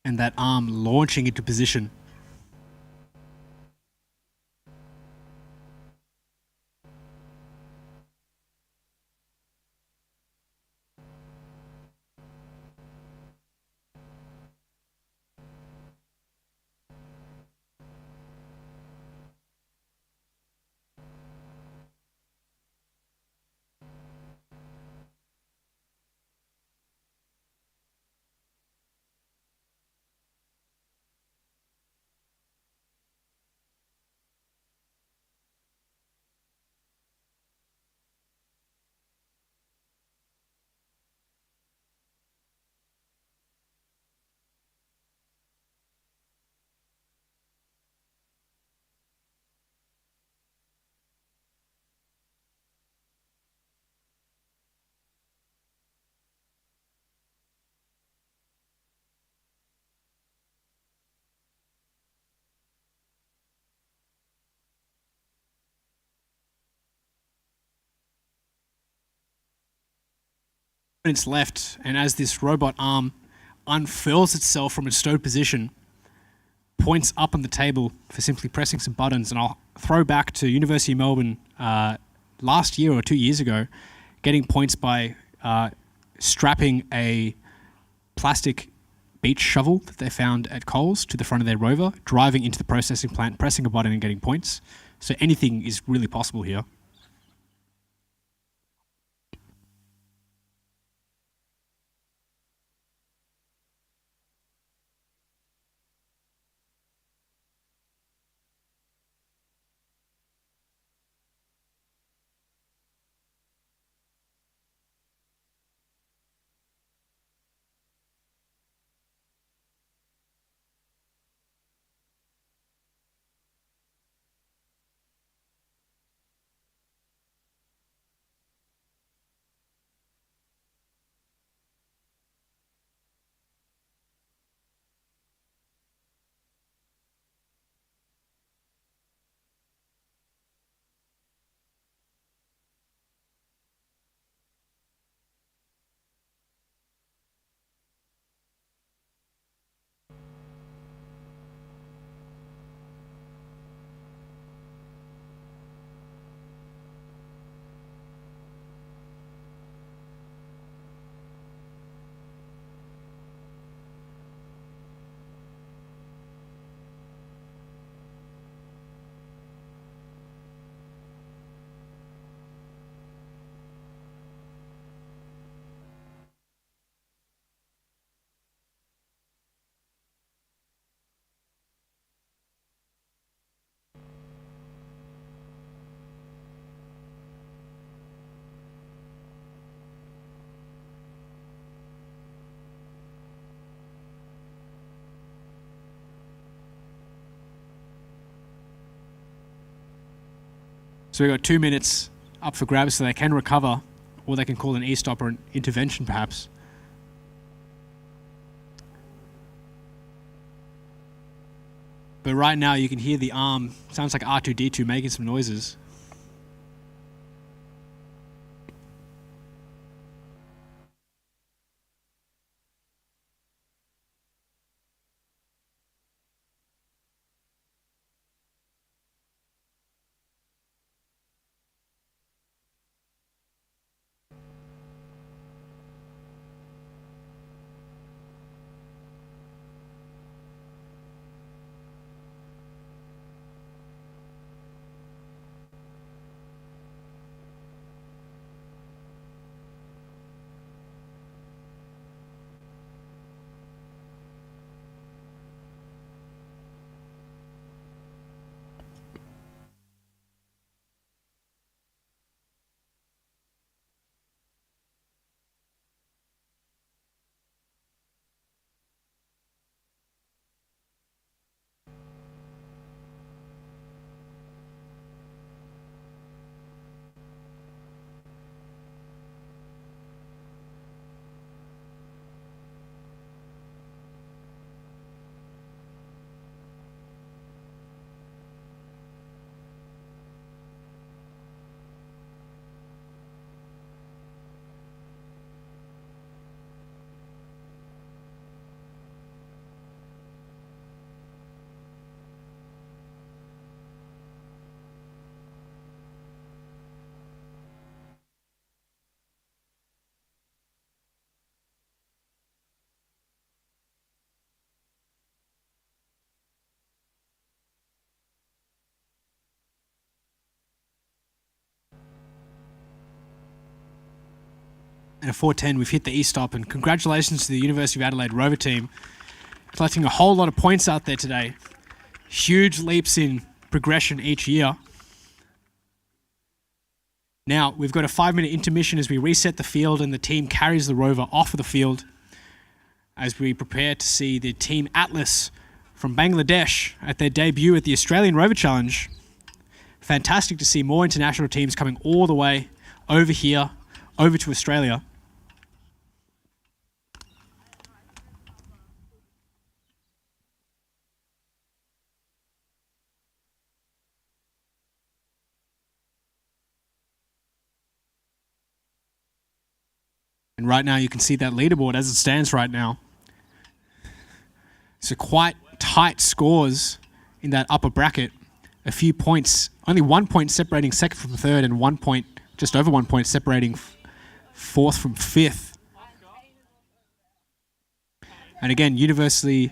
And that arm launching into position. Minutes left, and as this robot arm unfurls itself from its stowed position, points up on the table for simply pressing some buttons, and I'll throw back to University of Melbourne last year or 2 years ago, getting points by strapping a plastic beach shovel that they found at Coles to the front of their Rover, driving into the processing plant, pressing a button and getting points. So anything is really possible here. So we've got 2 minutes up for grabs so they can recover, or they can call an e-stop or an intervention perhaps. But right now you can hear the arm, sounds like R2-D2 making some noises. And a 4:10, we've hit the e-stop, and congratulations to the University of Adelaide Rover team, collecting a whole lot of points out there today. Huge leaps in progression each year. Now, we've got a 5-minute intermission as we reset the field and the team carries the Rover off of the field as we prepare to see the Team Atlas from Bangladesh at their debut at the Australian Rover Challenge. Fantastic to see more international teams coming all the way over here, over to Australia. And right now you can see that leaderboard as it stands right now. So quite tight scores in that upper bracket. A few points, only 1 point separating second from third, and 1 point, just over 1 point separating fourth from fifth. And again, the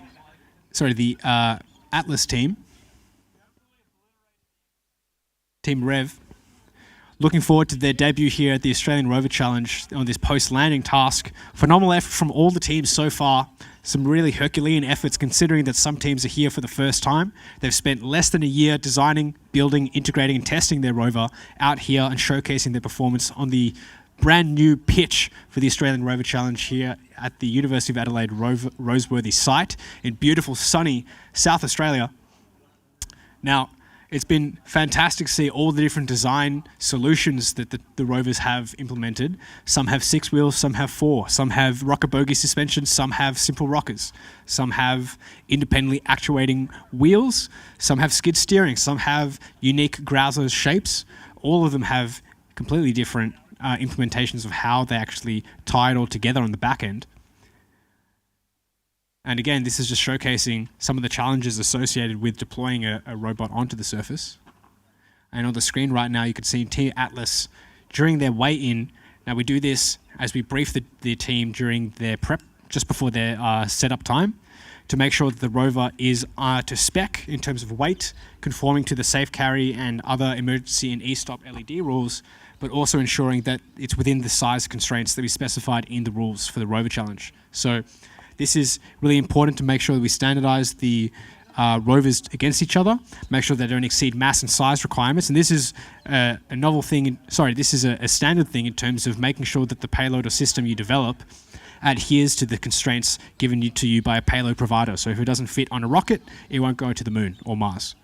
Atlas team, Team Rev, looking forward to their debut here at the Australian Rover Challenge on this post-landing task. Phenomenal effort from all the teams so far. Some really Herculean efforts considering that some teams are here for the first time. They've spent less than a year designing, building, integrating and testing their Rover out here and showcasing their performance on the brand new pitch for the Australian Rover Challenge here at the University of Adelaide Roseworthy site in beautiful sunny South Australia. Now, it's been fantastic to see all the different design solutions that the Rovers have implemented. Some have 6 wheels, some have 4. Some have rocker bogie suspension, some have simple rockers. Some have independently actuating wheels. Some have skid steering. Some have unique Grouser shapes. All of them have completely different implementations of how they actually tie it all together on the back end. And again, this is just showcasing some of the challenges associated with deploying a robot onto the surface. And on the screen right now, you can see Team Atlas during their weigh-in. Now we do this as we brief the team during their prep, just before their setup time, to make sure that the Rover is to spec in terms of weight, conforming to the safe carry and other emergency and e-stop LED rules, but also ensuring that it's within the size constraints that we specified in the rules for the Rover Challenge. So this is really important to make sure that we standardize the Rovers against each other, make sure they don't exceed mass and size requirements. And this is a novel thing, this is a standard thing in terms of making sure that the payload or system you develop adheres to the constraints given to you by a payload provider. So if it doesn't fit on a rocket, it won't go to the moon or Mars.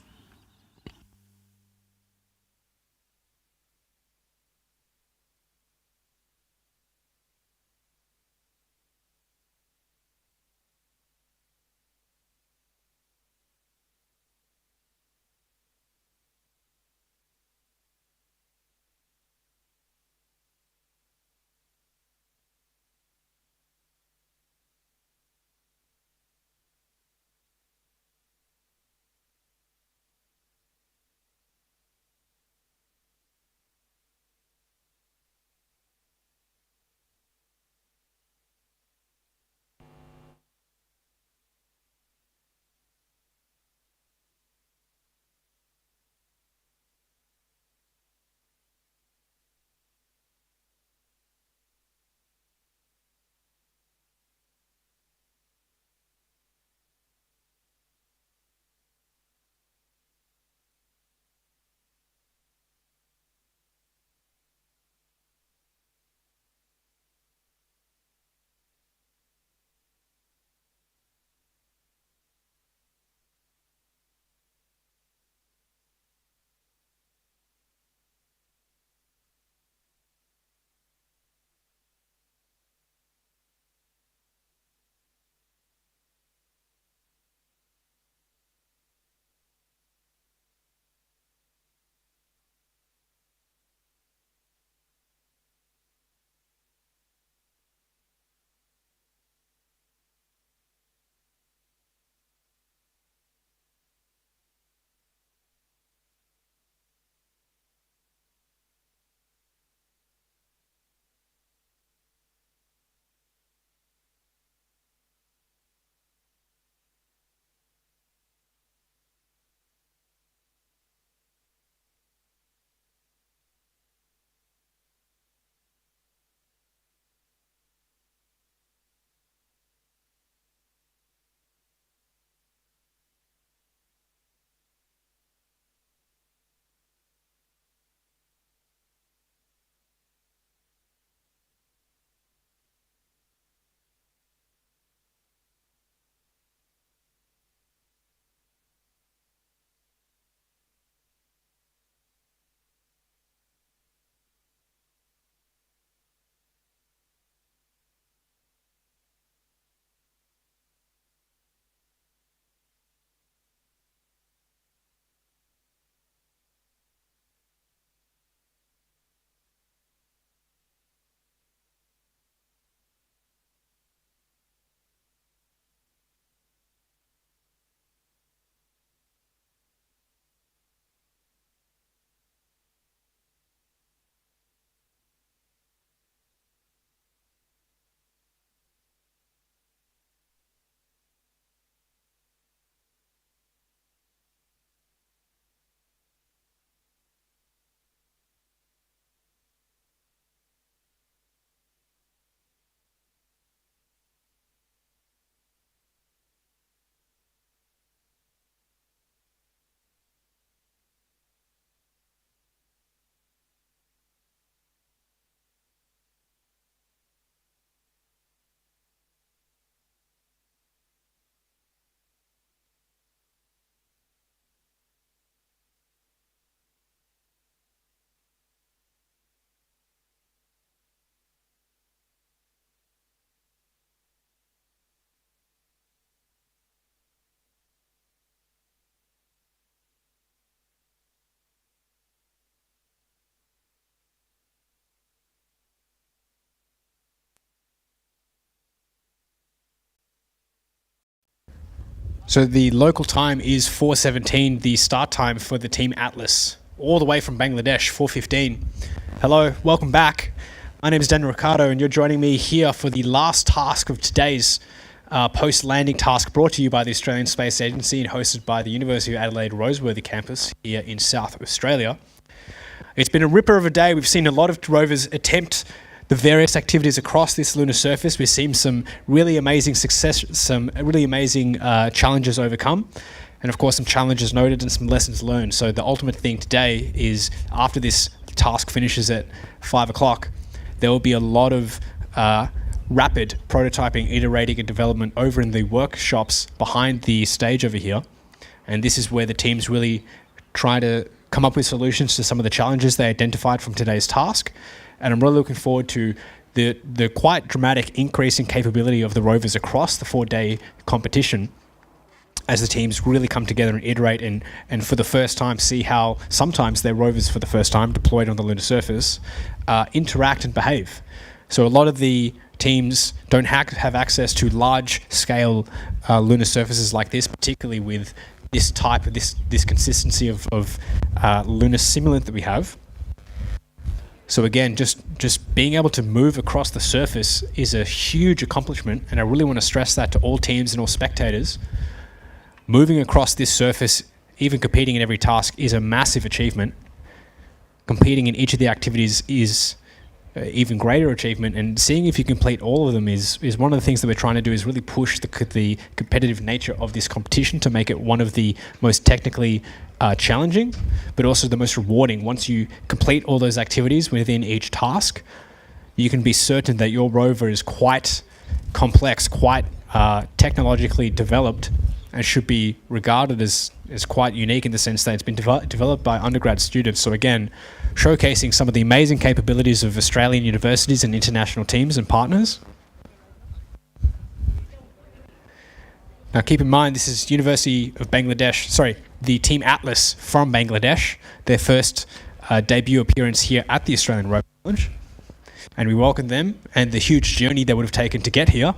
So the local time is 4:17, the start time for the Team Atlas, all the way from Bangladesh, 4:15. Hello, welcome back. My name is Daniel Ricardo, and you're joining me here for the last task of today's post-landing task, brought to you by the Australian Space Agency and hosted by the University of Adelaide Roseworthy campus here in South Australia. It's been a ripper of a day. We've seen a lot of rovers attempt the various activities across this lunar surface. We've seen some really amazing challenges overcome, and of course some challenges noted and some lessons learned. So the ultimate thing today is, after this task finishes at 5 o'clock, there will be a lot of rapid prototyping, iterating and development over in the workshops behind the stage over here. And this is where the teams really try to come up with solutions to some of the challenges they identified from today's task. And I'm really looking forward to the quite dramatic increase in capability of the rovers across the 4-day competition, as the teams really come together and iterate and for the first time see how sometimes their rovers, for the first time deployed on the lunar surface, interact and behave. So a lot of the teams don't have access to large-scale lunar surfaces like this, particularly with this type of this consistency of lunar simulant that we have. So again, just being able to move across the surface is a huge accomplishment, and I really want to stress that to all teams and all spectators. Moving across this surface, even competing in every task, is a massive achievement. Competing in each of the activities is even greater achievement, and seeing if you complete all of them is one of the things that we're trying to do, is really push the competitive nature of this competition to make it one of the most technically challenging, but also the most rewarding. Once you complete all those activities within each task, you can be certain that your rover is quite complex, quite technologically developed, and should be regarded as quite unique in the sense that it's been developed by undergrad students. So again, showcasing some of the amazing capabilities of Australian universities and international teams and partners. Now keep in mind, this is the Team Atlas from Bangladesh, their first debut appearance here at the Australian Rover Challenge. And we welcome them and the huge journey they would have taken to get here.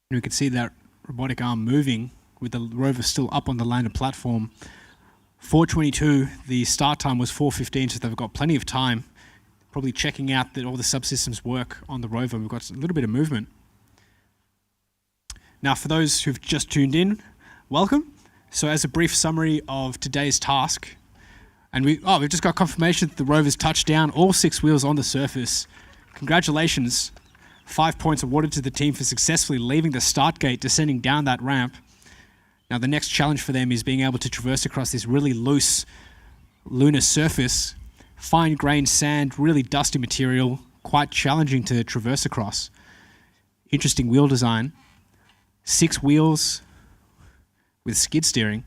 We can see that robotic arm moving with the rover still up on the lander platform. 4:22, the start time was 4:15, so they've got plenty of time. Probably checking out that all the subsystems work on the rover. We've got a little bit of movement. Now, for those who've just tuned in, welcome. So as a brief summary of today's task, and we've just got confirmation that the rover's touched down all 6 wheels on the surface. Congratulations. 5 points awarded to the team for successfully leaving the start gate, descending down that ramp. Now, the next challenge for them is being able to traverse across this really loose lunar surface, fine-grained sand, really dusty material, quite challenging to traverse across. Interesting wheel design. 6 wheels with skid steering.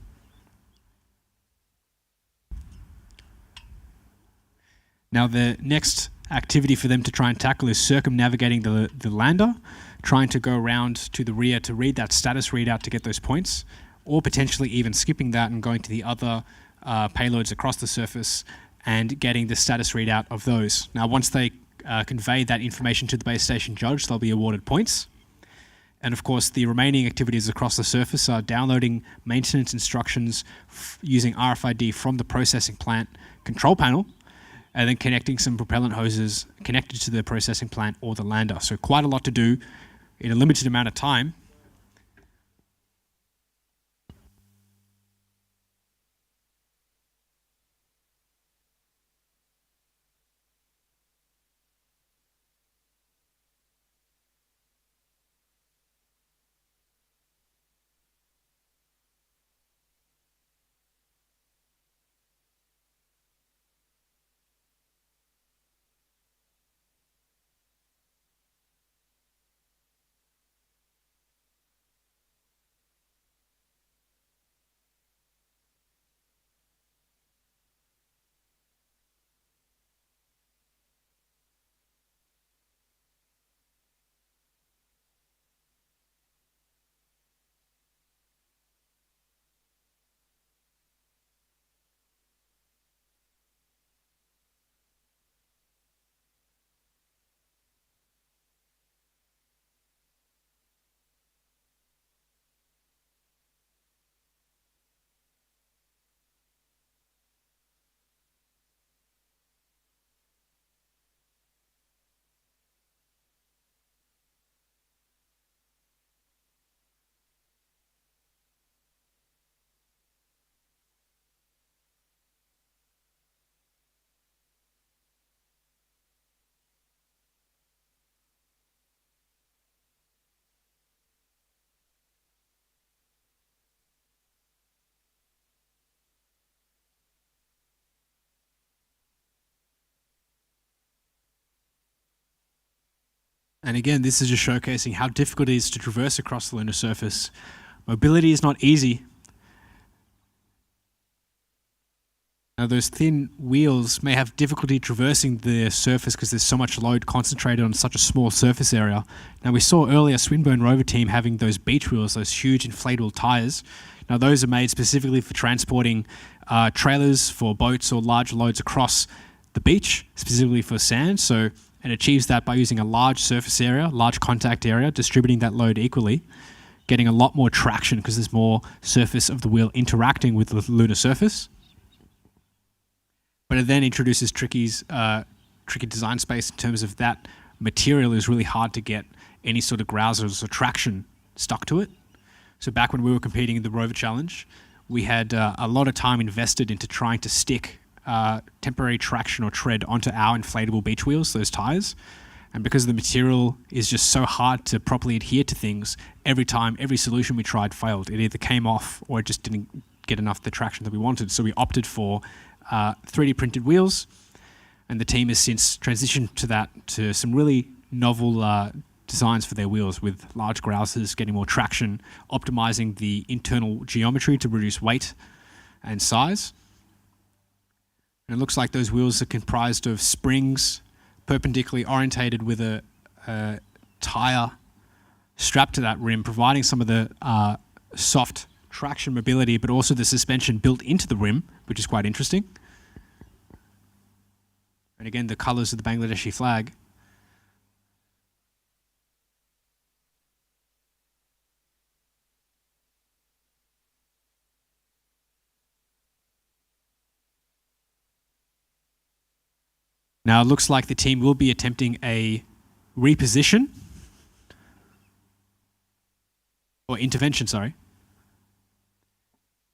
Now, the next activity for them to try and tackle is circumnavigating the lander, trying to go around to the rear to read that status readout to get those points, or potentially even skipping that and going to the other payloads across the surface and getting the status readout of those. Now, once they convey that information to the base station judge, they'll be awarded points. And of course, the remaining activities across the surface are downloading maintenance instructions using RFID from the processing plant control panel, and then connecting some propellant hoses connected to the processing plant or the lander. So quite a lot to do in a limited amount of time. And again, this is just showcasing how difficult it is to traverse across the lunar surface. Mobility is not easy. Now, those thin wheels may have difficulty traversing the surface because there's so much load concentrated on such a small surface area. Now, we saw earlier Swinburne Rover team having those beach wheels, those huge inflatable tires. Now, those are made specifically for transporting trailers for boats or large loads across the beach, specifically for sand. So it achieves that by using a large surface area, large contact area, distributing that load equally, getting a lot more traction because there's more surface of the wheel interacting with the lunar surface. But it then introduces tricky design space in terms of that material is really hard to get any sort of grousers or traction stuck to it. So back when we were competing in the Rover Challenge, we had a lot of time invested into trying to stick temporary traction or tread onto our inflatable beach wheels, those tires. And because the material is just so hard to properly adhere to things, every solution we tried failed. It either came off or it just didn't get enough of the traction that we wanted. So we opted for 3D printed wheels, and the team has since transitioned to some really novel designs for their wheels with large grousers, getting more traction, optimizing the internal geometry to reduce weight and size. And it looks like those wheels are comprised of springs perpendicularly orientated with a tire strapped to that rim, providing some of the soft traction mobility, but also the suspension built into the rim, which is quite interesting. And again, the colors of the Bangladeshi flag. Now it looks like the team will be attempting a reposition, or intervention, sorry,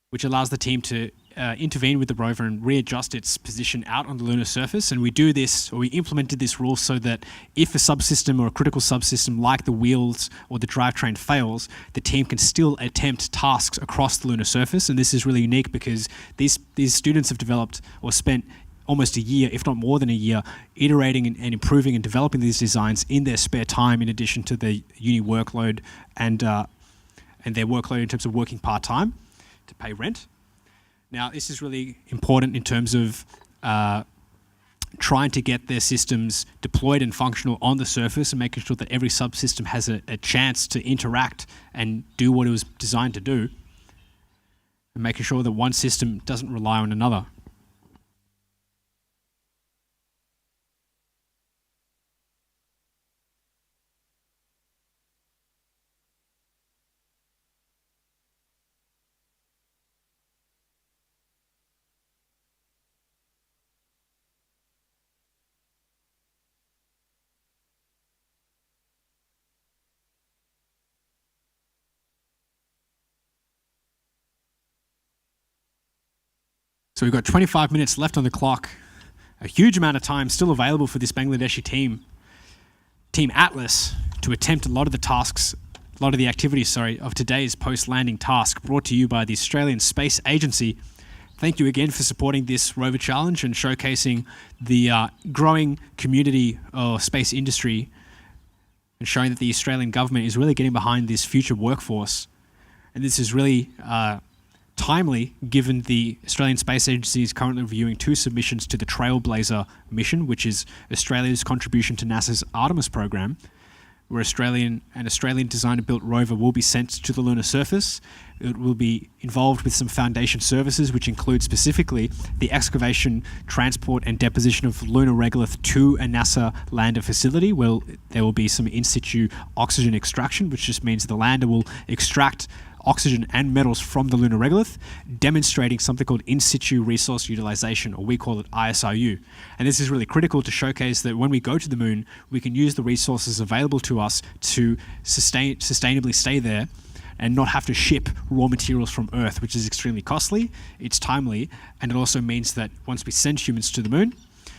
which allows the team to intervene with the rover and readjust its position out on the lunar surface. And we do this, or we implemented this rule so that if a subsystem or a critical subsystem like the wheels or the drivetrain fails, the team can still attempt tasks across the lunar surface. And this is really unique because these students have developed or spent almost a year, if not more than a year, iterating and improving and developing these designs in their spare time, in addition to the uni workload and their workload in terms of working part-time to pay rent. Now, this is really important in terms of trying to get their systems deployed and functional on the surface and making sure that every subsystem has a chance to interact and do what it was designed to do, and making sure that one system doesn't rely on another. So we've got 25 minutes left on the clock, a huge amount of time still available for this Bangladeshi team, Team Atlas, to attempt a lot of the activities, of today's post-landing task, brought to you by the Australian Space Agency. Thank you again for supporting this Rover Challenge and showcasing the growing community of space industry and showing that the Australian government is really getting behind this future workforce. And this is really timely, given the Australian Space Agency is currently reviewing 2 submissions to the Trailblazer mission, which is Australia's contribution to NASA's Artemis program, where an Australian designed and built rover will be sent to the lunar surface. It will be involved with some foundation services, which include specifically the excavation, transport, and deposition of lunar regolith to a NASA lander facility, where there will be some in situ oxygen extraction, which just means the lander will extract oxygen and metals from the lunar regolith, demonstrating something called in situ resource utilization, or we call it ISRU. And this is really critical to showcase that when we go to the moon, we can use the resources available to us to sustainably stay there and not have to ship raw materials from Earth, which is extremely costly, it's timely, and it also means that once we send humans to the moon,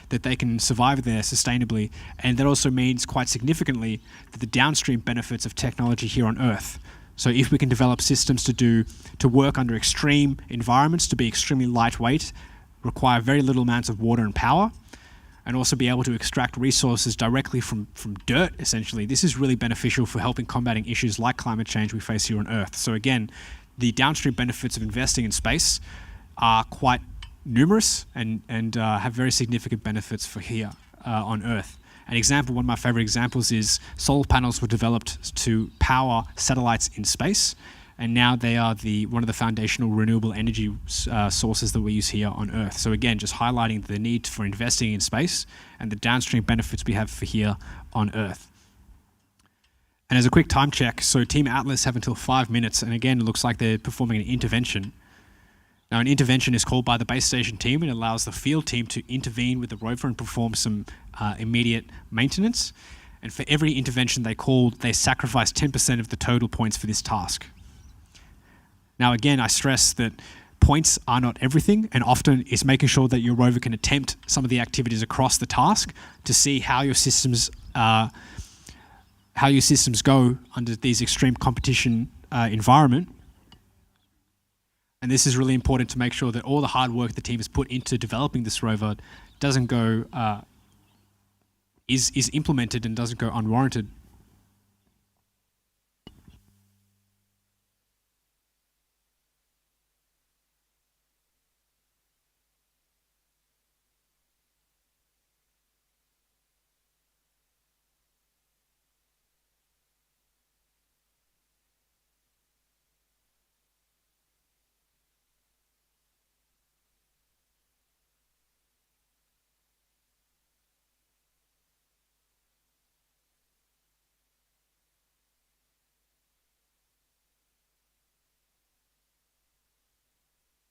that they can survive there sustainably. And that also means, quite significantly, that the downstream benefits of technology here on Earth. So if we can develop systems to work under extreme environments, to be extremely lightweight, require very little amounts of water and power, and also be able to extract resources directly from dirt, essentially, this is really beneficial for helping combating issues like climate change we face here on Earth. So again, the downstream benefits of investing in space are quite numerous and have very significant benefits for here on Earth. One of my favorite examples is solar panels were developed to power satellites in space, and now they are one of the foundational renewable energy sources that we use here on Earth. So again, just highlighting the need for investing in space and the downstream benefits we have for here on Earth. And as a quick time check, so Team Atlas have until 5 minutes, and again, it looks like they're performing an intervention. Now, an intervention is called by the base station team and allows the field team to intervene with the rover and perform some immediate maintenance. And for every intervention they call, they sacrifice 10% of the total points for this task. Now, again, I stress that points are not everything, and often it's making sure that your rover can attempt some of the activities across the task to see how your systems go under these extreme competition environment. And this is really important to make sure that all the hard work the team has put into developing this rover doesn't go, is implemented and doesn't go unwarranted.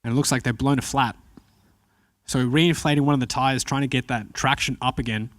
And it looks like they've blown a flat. So reinflating one of the tires, trying to get that traction up again.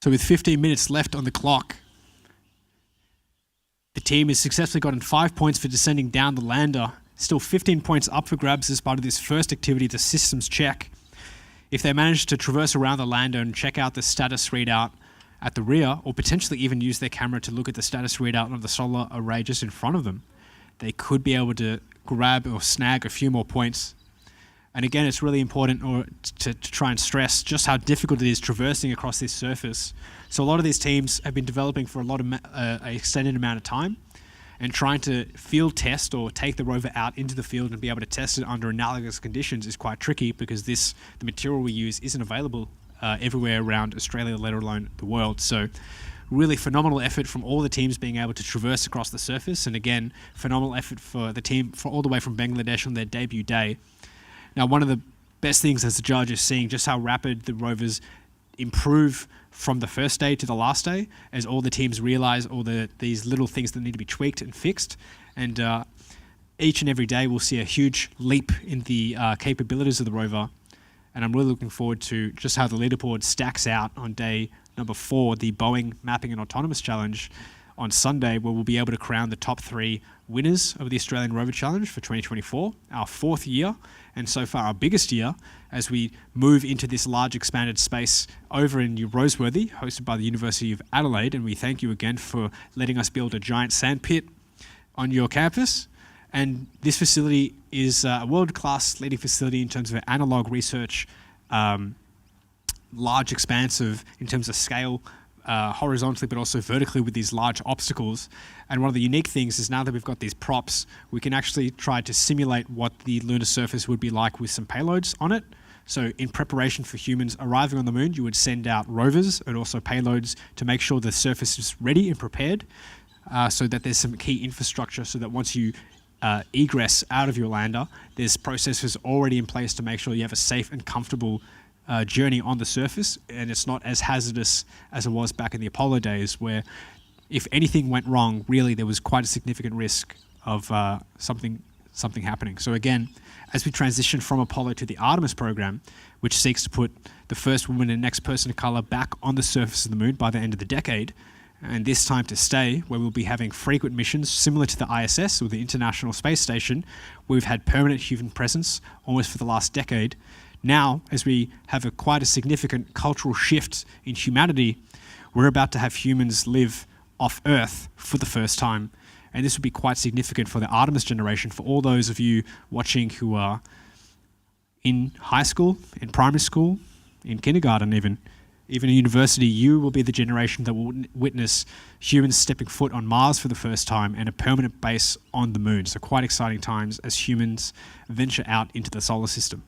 So with 15 minutes left on the clock, the team has successfully gotten 5 points for descending down the lander. Still 15 points up for grabs as part of this first activity, the systems check. If they manage to traverse around the lander and check out the status readout at the rear, or potentially even use their camera to look at the status readout of the solar array just in front of them, they could be able to grab or snag a few more points. And again, it's really important to try and stress just how difficult it is traversing across this surface. So a lot of these teams have been developing for an extended amount of time, and trying to field test or take the rover out into the field and be able to test it under analogous conditions is quite tricky, because the material we use isn't available everywhere around Australia, let alone the world. So really phenomenal effort from all the teams being able to traverse across the surface, and again, phenomenal effort for the team all the way from Bangladesh on their debut day. Now, one of the best things as a judge is seeing just how rapid the rovers improve from the first day to the last day, as all the teams realize all these little things that need to be tweaked and fixed. And each and every day we'll see a huge leap in the capabilities of the rover. And I'm really looking forward to just how the leaderboard stacks out on day number 4, the Boeing Mapping and Autonomous Challenge on Sunday, where we'll be able to crown the top 3 winners of the Australian Rover Challenge for 2024, our 4th year, and so far our biggest year, as we move into this large expanded space over in New Roseworthy, hosted by the University of Adelaide. And we thank you again for letting us build a giant sandpit on your campus. And this facility is a world-class leading facility in terms of analog research, large expansive in terms of scale, horizontally but also vertically with these large obstacles. And one of the unique things is, now that we've got these props, we can actually try to simulate what the lunar surface would be like with some payloads on it. So in preparation for humans arriving on the moon, you would send out rovers and also payloads to make sure the surface is ready and prepared, so that there's some key infrastructure, so that once you egress out of your lander, there's processes already in place to make sure you have a safe and comfortable journey on the surface, and it's not as hazardous as it was back in the Apollo days, where if anything went wrong, really there was quite a significant risk of something happening. So again, as we transition from Apollo to the Artemis program, which seeks to put the first woman and next person of color back on the surface of the moon by the end of the decade, and this time to stay, where we'll be having frequent missions similar to the ISS, or the International Space Station, where we've had permanent human presence almost for the last decade. Now, as we have quite a significant cultural shift in humanity, we're about to have humans live off Earth for the first time. And this would be quite significant for the Artemis generation, for all those of you watching who are in high school, in primary school, in kindergarten even in university. You will be the generation that will witness humans stepping foot on Mars for the first time, and a permanent base on the moon. So quite exciting times as humans venture out into the solar system.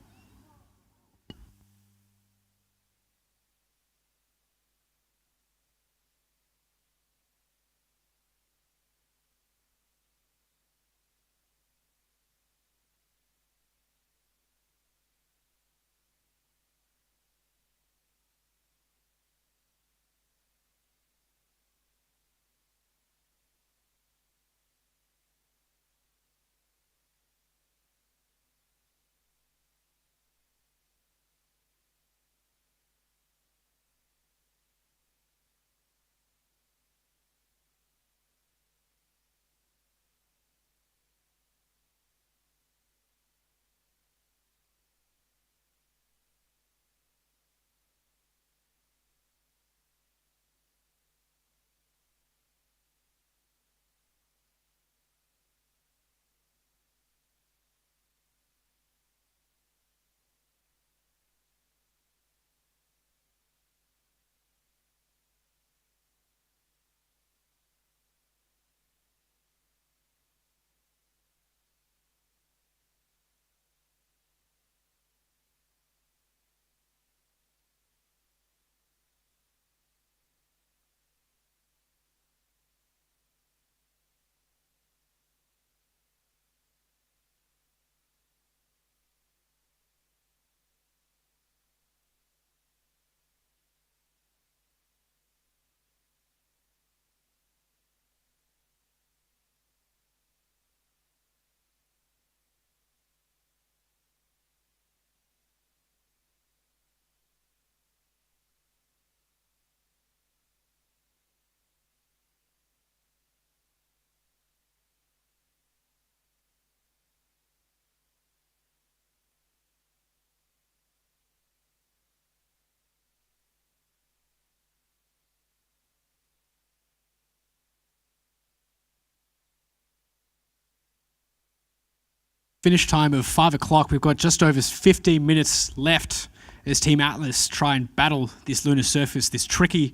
finish time of 5 o'clock. We've got just over 15 minutes left as Team Atlas try and battle this lunar surface, this tricky,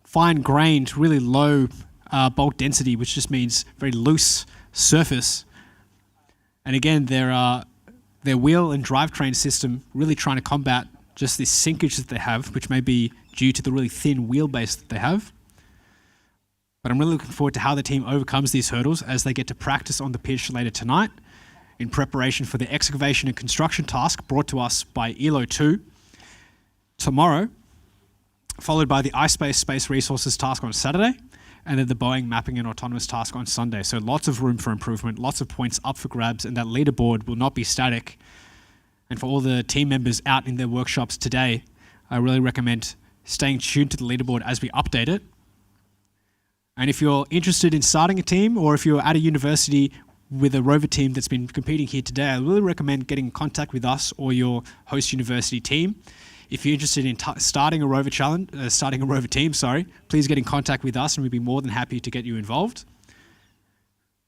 fine-grained, really low bulk density, which just means very loose surface. And again, their wheel and drivetrain system really trying to combat just this sinkage that they have, which may be due to the really thin wheelbase that they have. But I'm really looking forward to how the team overcomes these hurdles as they get to practice on the pitch later tonight in preparation for the excavation and construction task brought to us by ELO 2 tomorrow, followed by the iSpace Space Resources task on Saturday, and then the Boeing Mapping and Autonomous task on Sunday. So lots of room for improvement, lots of points up for grabs, and that leaderboard will not be static. And for all the team members out in their workshops today, I really recommend staying tuned to the leaderboard as we update it. And if you're interested in starting a team, or if you're at a university with a Rover team that's been competing here today, I really recommend getting in contact with us or your host university team. If you're interested in starting a Rover team, please get in contact with us and we'd be more than happy to get you involved.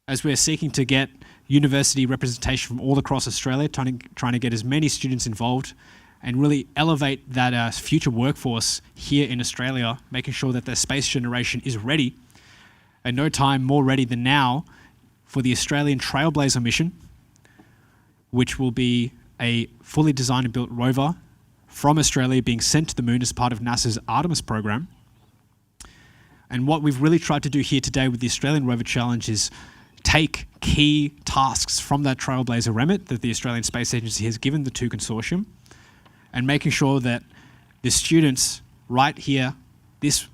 As we're seeking to get university representation from all across Australia, trying to get as many students involved and really elevate that future workforce here in Australia, making sure that the space generation is ready, and no time more ready than now for the Australian Trailblazer mission, which will be a fully designed and built rover from Australia being sent to the moon as part of NASA's Artemis program. And what we've really tried to do here today with the Australian Rover Challenge is take key tasks from that Trailblazer remit that the Australian Space Agency has given the two consortium, and making sure that the students right here, this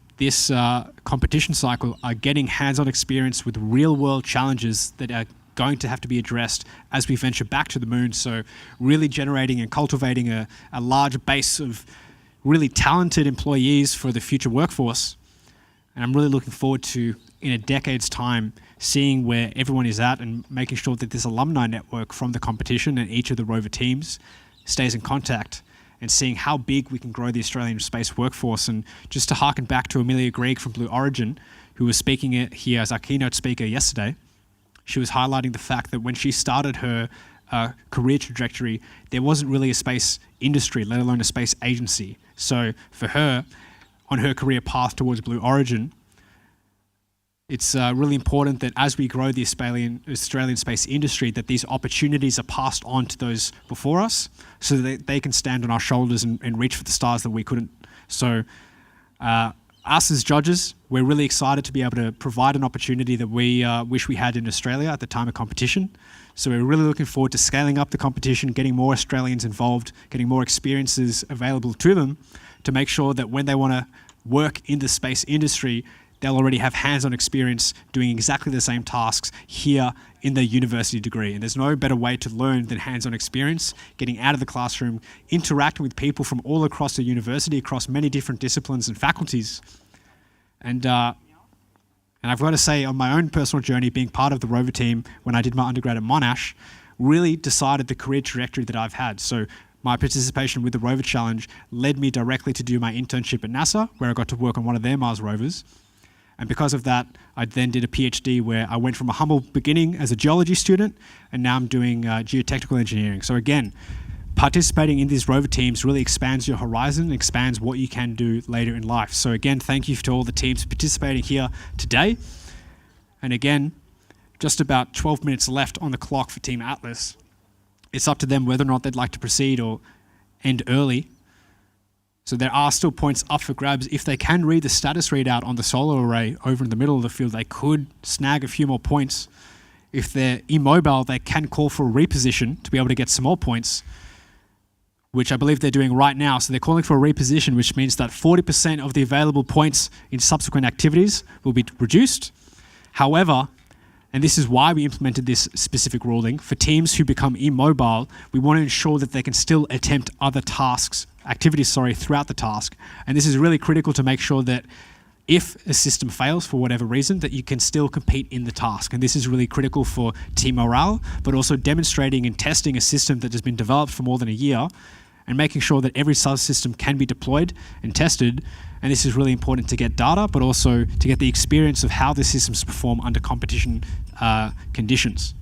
competition cycle, are getting hands-on experience with real-world challenges that are going to have to be addressed as we venture back to the moon. So really generating and cultivating a large base of really talented employees for the future workforce. And I'm really looking forward to, in a decade's time, seeing where everyone is at and making sure that this alumni network from the competition and each of the Rover teams stays in contact, and seeing how big we can grow the Australian space workforce. And just to harken back to Amelia Grieg from Blue Origin, who was speaking here as our keynote speaker yesterday, she was highlighting the fact that when she started her career trajectory, there wasn't really a space industry, let alone a space agency. So for her, on her career path towards Blue Origin, it's really important that as we grow the Australian space industry, that these opportunities are passed on to those before us so that they can stand on our shoulders and reach for the stars that we couldn't. So us as judges, we're really excited to be able to provide an opportunity that we wish we had in Australia at the time of competition. So we're really looking forward to scaling up the competition, getting more Australians involved, getting more experiences available to them to make sure that when they want to work in the space industry, they'll already have hands-on experience doing exactly the same tasks here in their university degree. And there's no better way to learn than hands-on experience, getting out of the classroom, interacting with people from all across the university, across many different disciplines and faculties. And I've got to say, on my own personal journey, being part of the Rover team when I did my undergrad at Monash, really decided the career trajectory that I've had. So my participation with the Rover Challenge led me directly to do my internship at NASA, where I got to work on one of their Mars rovers. And because of that, I then did a PhD where I went from a humble beginning as a geology student, and now I'm doing geotechnical engineering. So again, participating in these rover teams really expands your horizon, expands what you can do later in life. So again, thank you to all the teams participating here today. And again, just about 12 minutes left on the clock for Team Atlas. It's up to them whether or not they'd like to proceed or end early. So there are still points up for grabs. If they can read the status readout on the solar array over in the middle of the field, they could snag a few more points. If they're immobile, they can call for a reposition to be able to get some more points, which I believe they're doing right now. So they're calling for a reposition, which means that 40% of the available points in subsequent activities will be reduced. However, and this is why we implemented this specific ruling, for teams who become immobile, we want to ensure that they can still attempt other activities throughout the task. And this is really critical to make sure that if a system fails for whatever reason, that you can still compete in the task. And this is really critical for team morale, but also demonstrating and testing a system that has been developed for more than a year and making sure that every subsystem can be deployed and tested. And this is really important to get data, but also to get the experience of how the systems perform under competition conditions.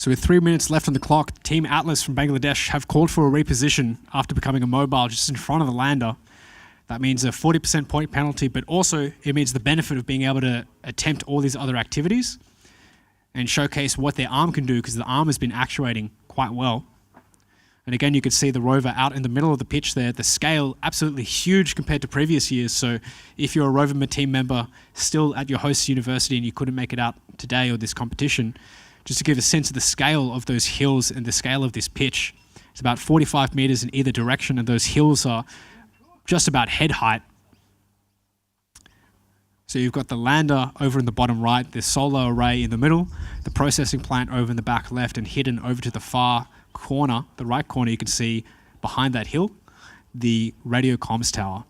So with 3 minutes left on the clock, Team Atlas from Bangladesh have called for a reposition after becoming immobile just in front of the lander. That means a 40% point penalty, but also it means the benefit of being able to attempt all these other activities and showcase what their arm can do, because the arm has been actuating quite well. And again, you could see the Rover out in the middle of the pitch there. The scale, absolutely huge compared to previous years. So if you're a Rover team member still at your host university and you couldn't make it out today or this competition, just to give a sense of the scale of those hills and the scale of this pitch, it's about 45 meters in either direction, and those hills are just about head height. So you've got the lander over in the bottom right, the solar array in the middle, the processing plant over in the back left, and hidden over to the far corner, the right corner, you can see behind that hill, the radio comms tower.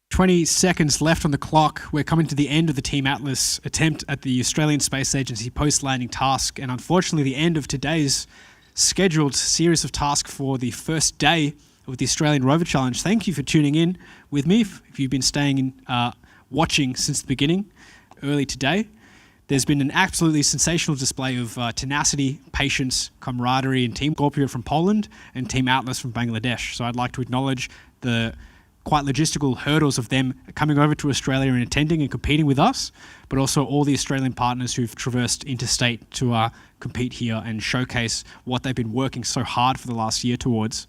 "20 seconds left on the clock. We're coming to the end of the Team Atlas attempt at the Australian Space Agency post-landing task, and unfortunately the end of today's scheduled series of tasks for the first day of the Australian Rover Challenge. Thank you for tuning in with me, if you've been staying in, watching since the beginning, early today. There's been an absolutely sensational display of tenacity, patience, camaraderie in Team Scorpio from Poland and Team Atlas from Bangladesh. So I'd like to acknowledge the quite logistical hurdles of them coming over to Australia and attending and competing with us, but also all the Australian partners who've traversed interstate to compete here and showcase what they've been working so hard for the last year towards.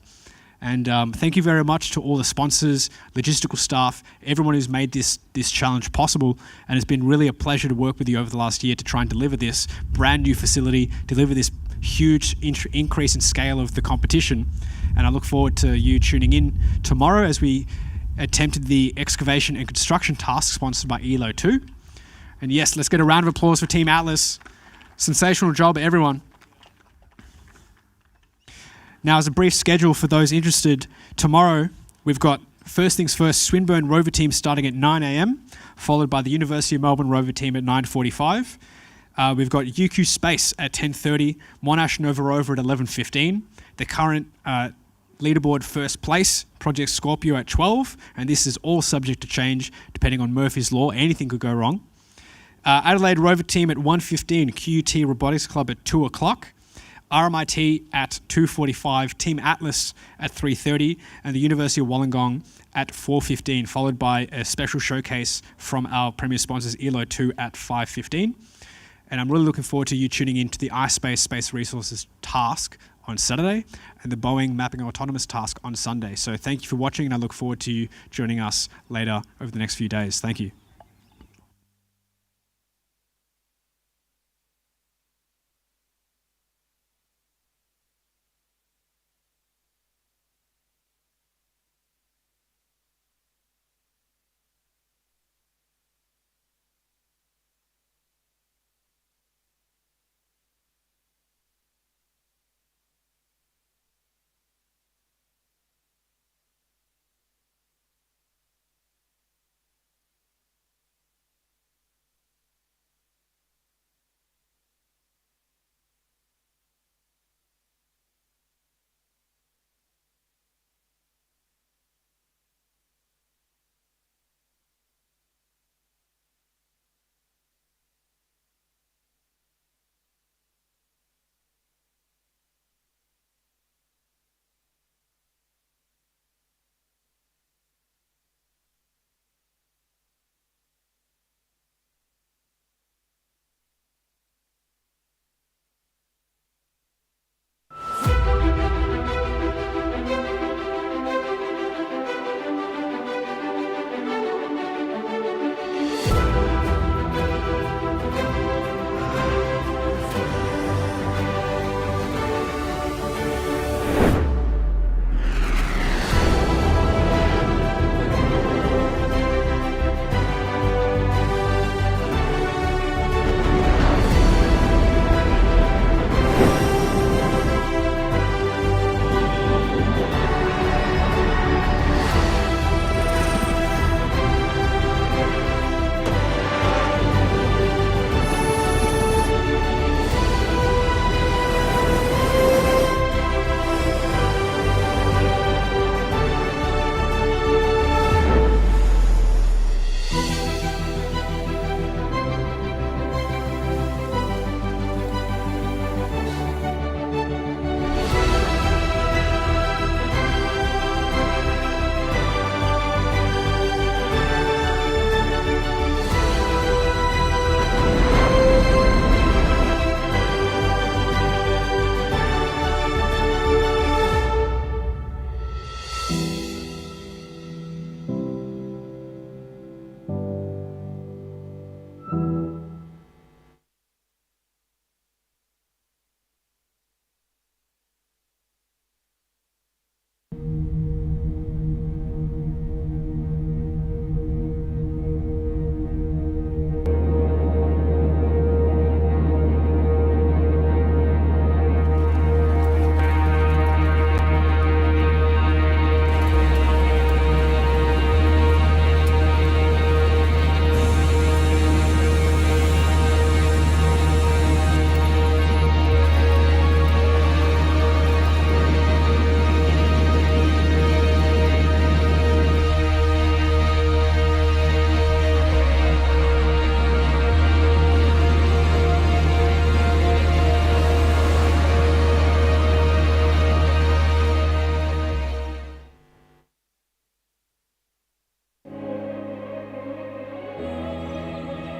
And thank you very much to all the sponsors, logistical staff, everyone who's made this challenge possible. And it's been really a pleasure to work with you over the last year to try and deliver this brand new facility, deliver this huge increase in scale of the competition. And I look forward to you tuning in tomorrow as we attempted the excavation and construction task sponsored by ELO 2. And yes, let's get a round of applause for Team Atlas. Sensational job, everyone. Now, as a brief schedule for those interested, tomorrow we've got, first things first, Swinburne Rover team starting at 9 a.m, followed by the University of Melbourne Rover team at 9:45. We've got UQ Space at 10:30, Monash Nova Rover at 11:15. The current leaderboard first place, Project Scorpio at 12, and this is all subject to change depending on Murphy's Law. Anything could go wrong. Adelaide Rover team at 1:15, QUT Robotics Club at 2 o'clock. RMIT at 2:45, Team Atlas at 3:30, and the University of Wollongong at 4:15, followed by a special showcase from our premier sponsors, ELO 2 at 5:15. And I'm really looking forward to you tuning in to the iSpace Space Resources task on Saturday and the Boeing Mapping Autonomous task on Sunday. So thank you for watching, and I look forward to you joining us later over the next few days. Thank you.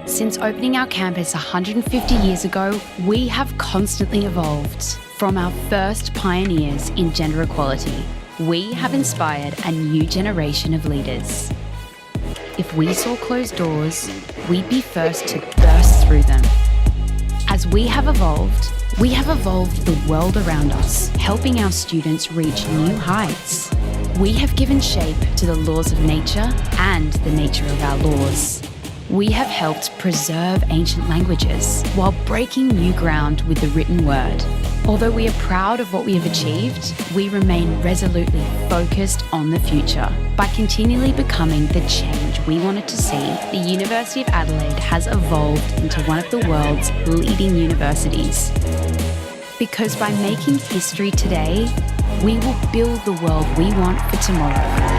Since opening our campus 150 years ago, we have constantly evolved. From our first pioneers in gender equality, we have inspired a new generation of leaders. If we saw closed doors, we'd be first to burst through them. As we have evolved the world around us, helping our students reach new heights. We have given shape to the laws of nature and the nature of our laws. We have helped preserve ancient languages while breaking new ground with the written word. Although we are proud of what we have achieved, we remain resolutely focused on the future. By continually becoming the change we wanted to see, the University of Adelaide has evolved into one of the world's leading universities. Because by making history today, we will build the world we want for tomorrow.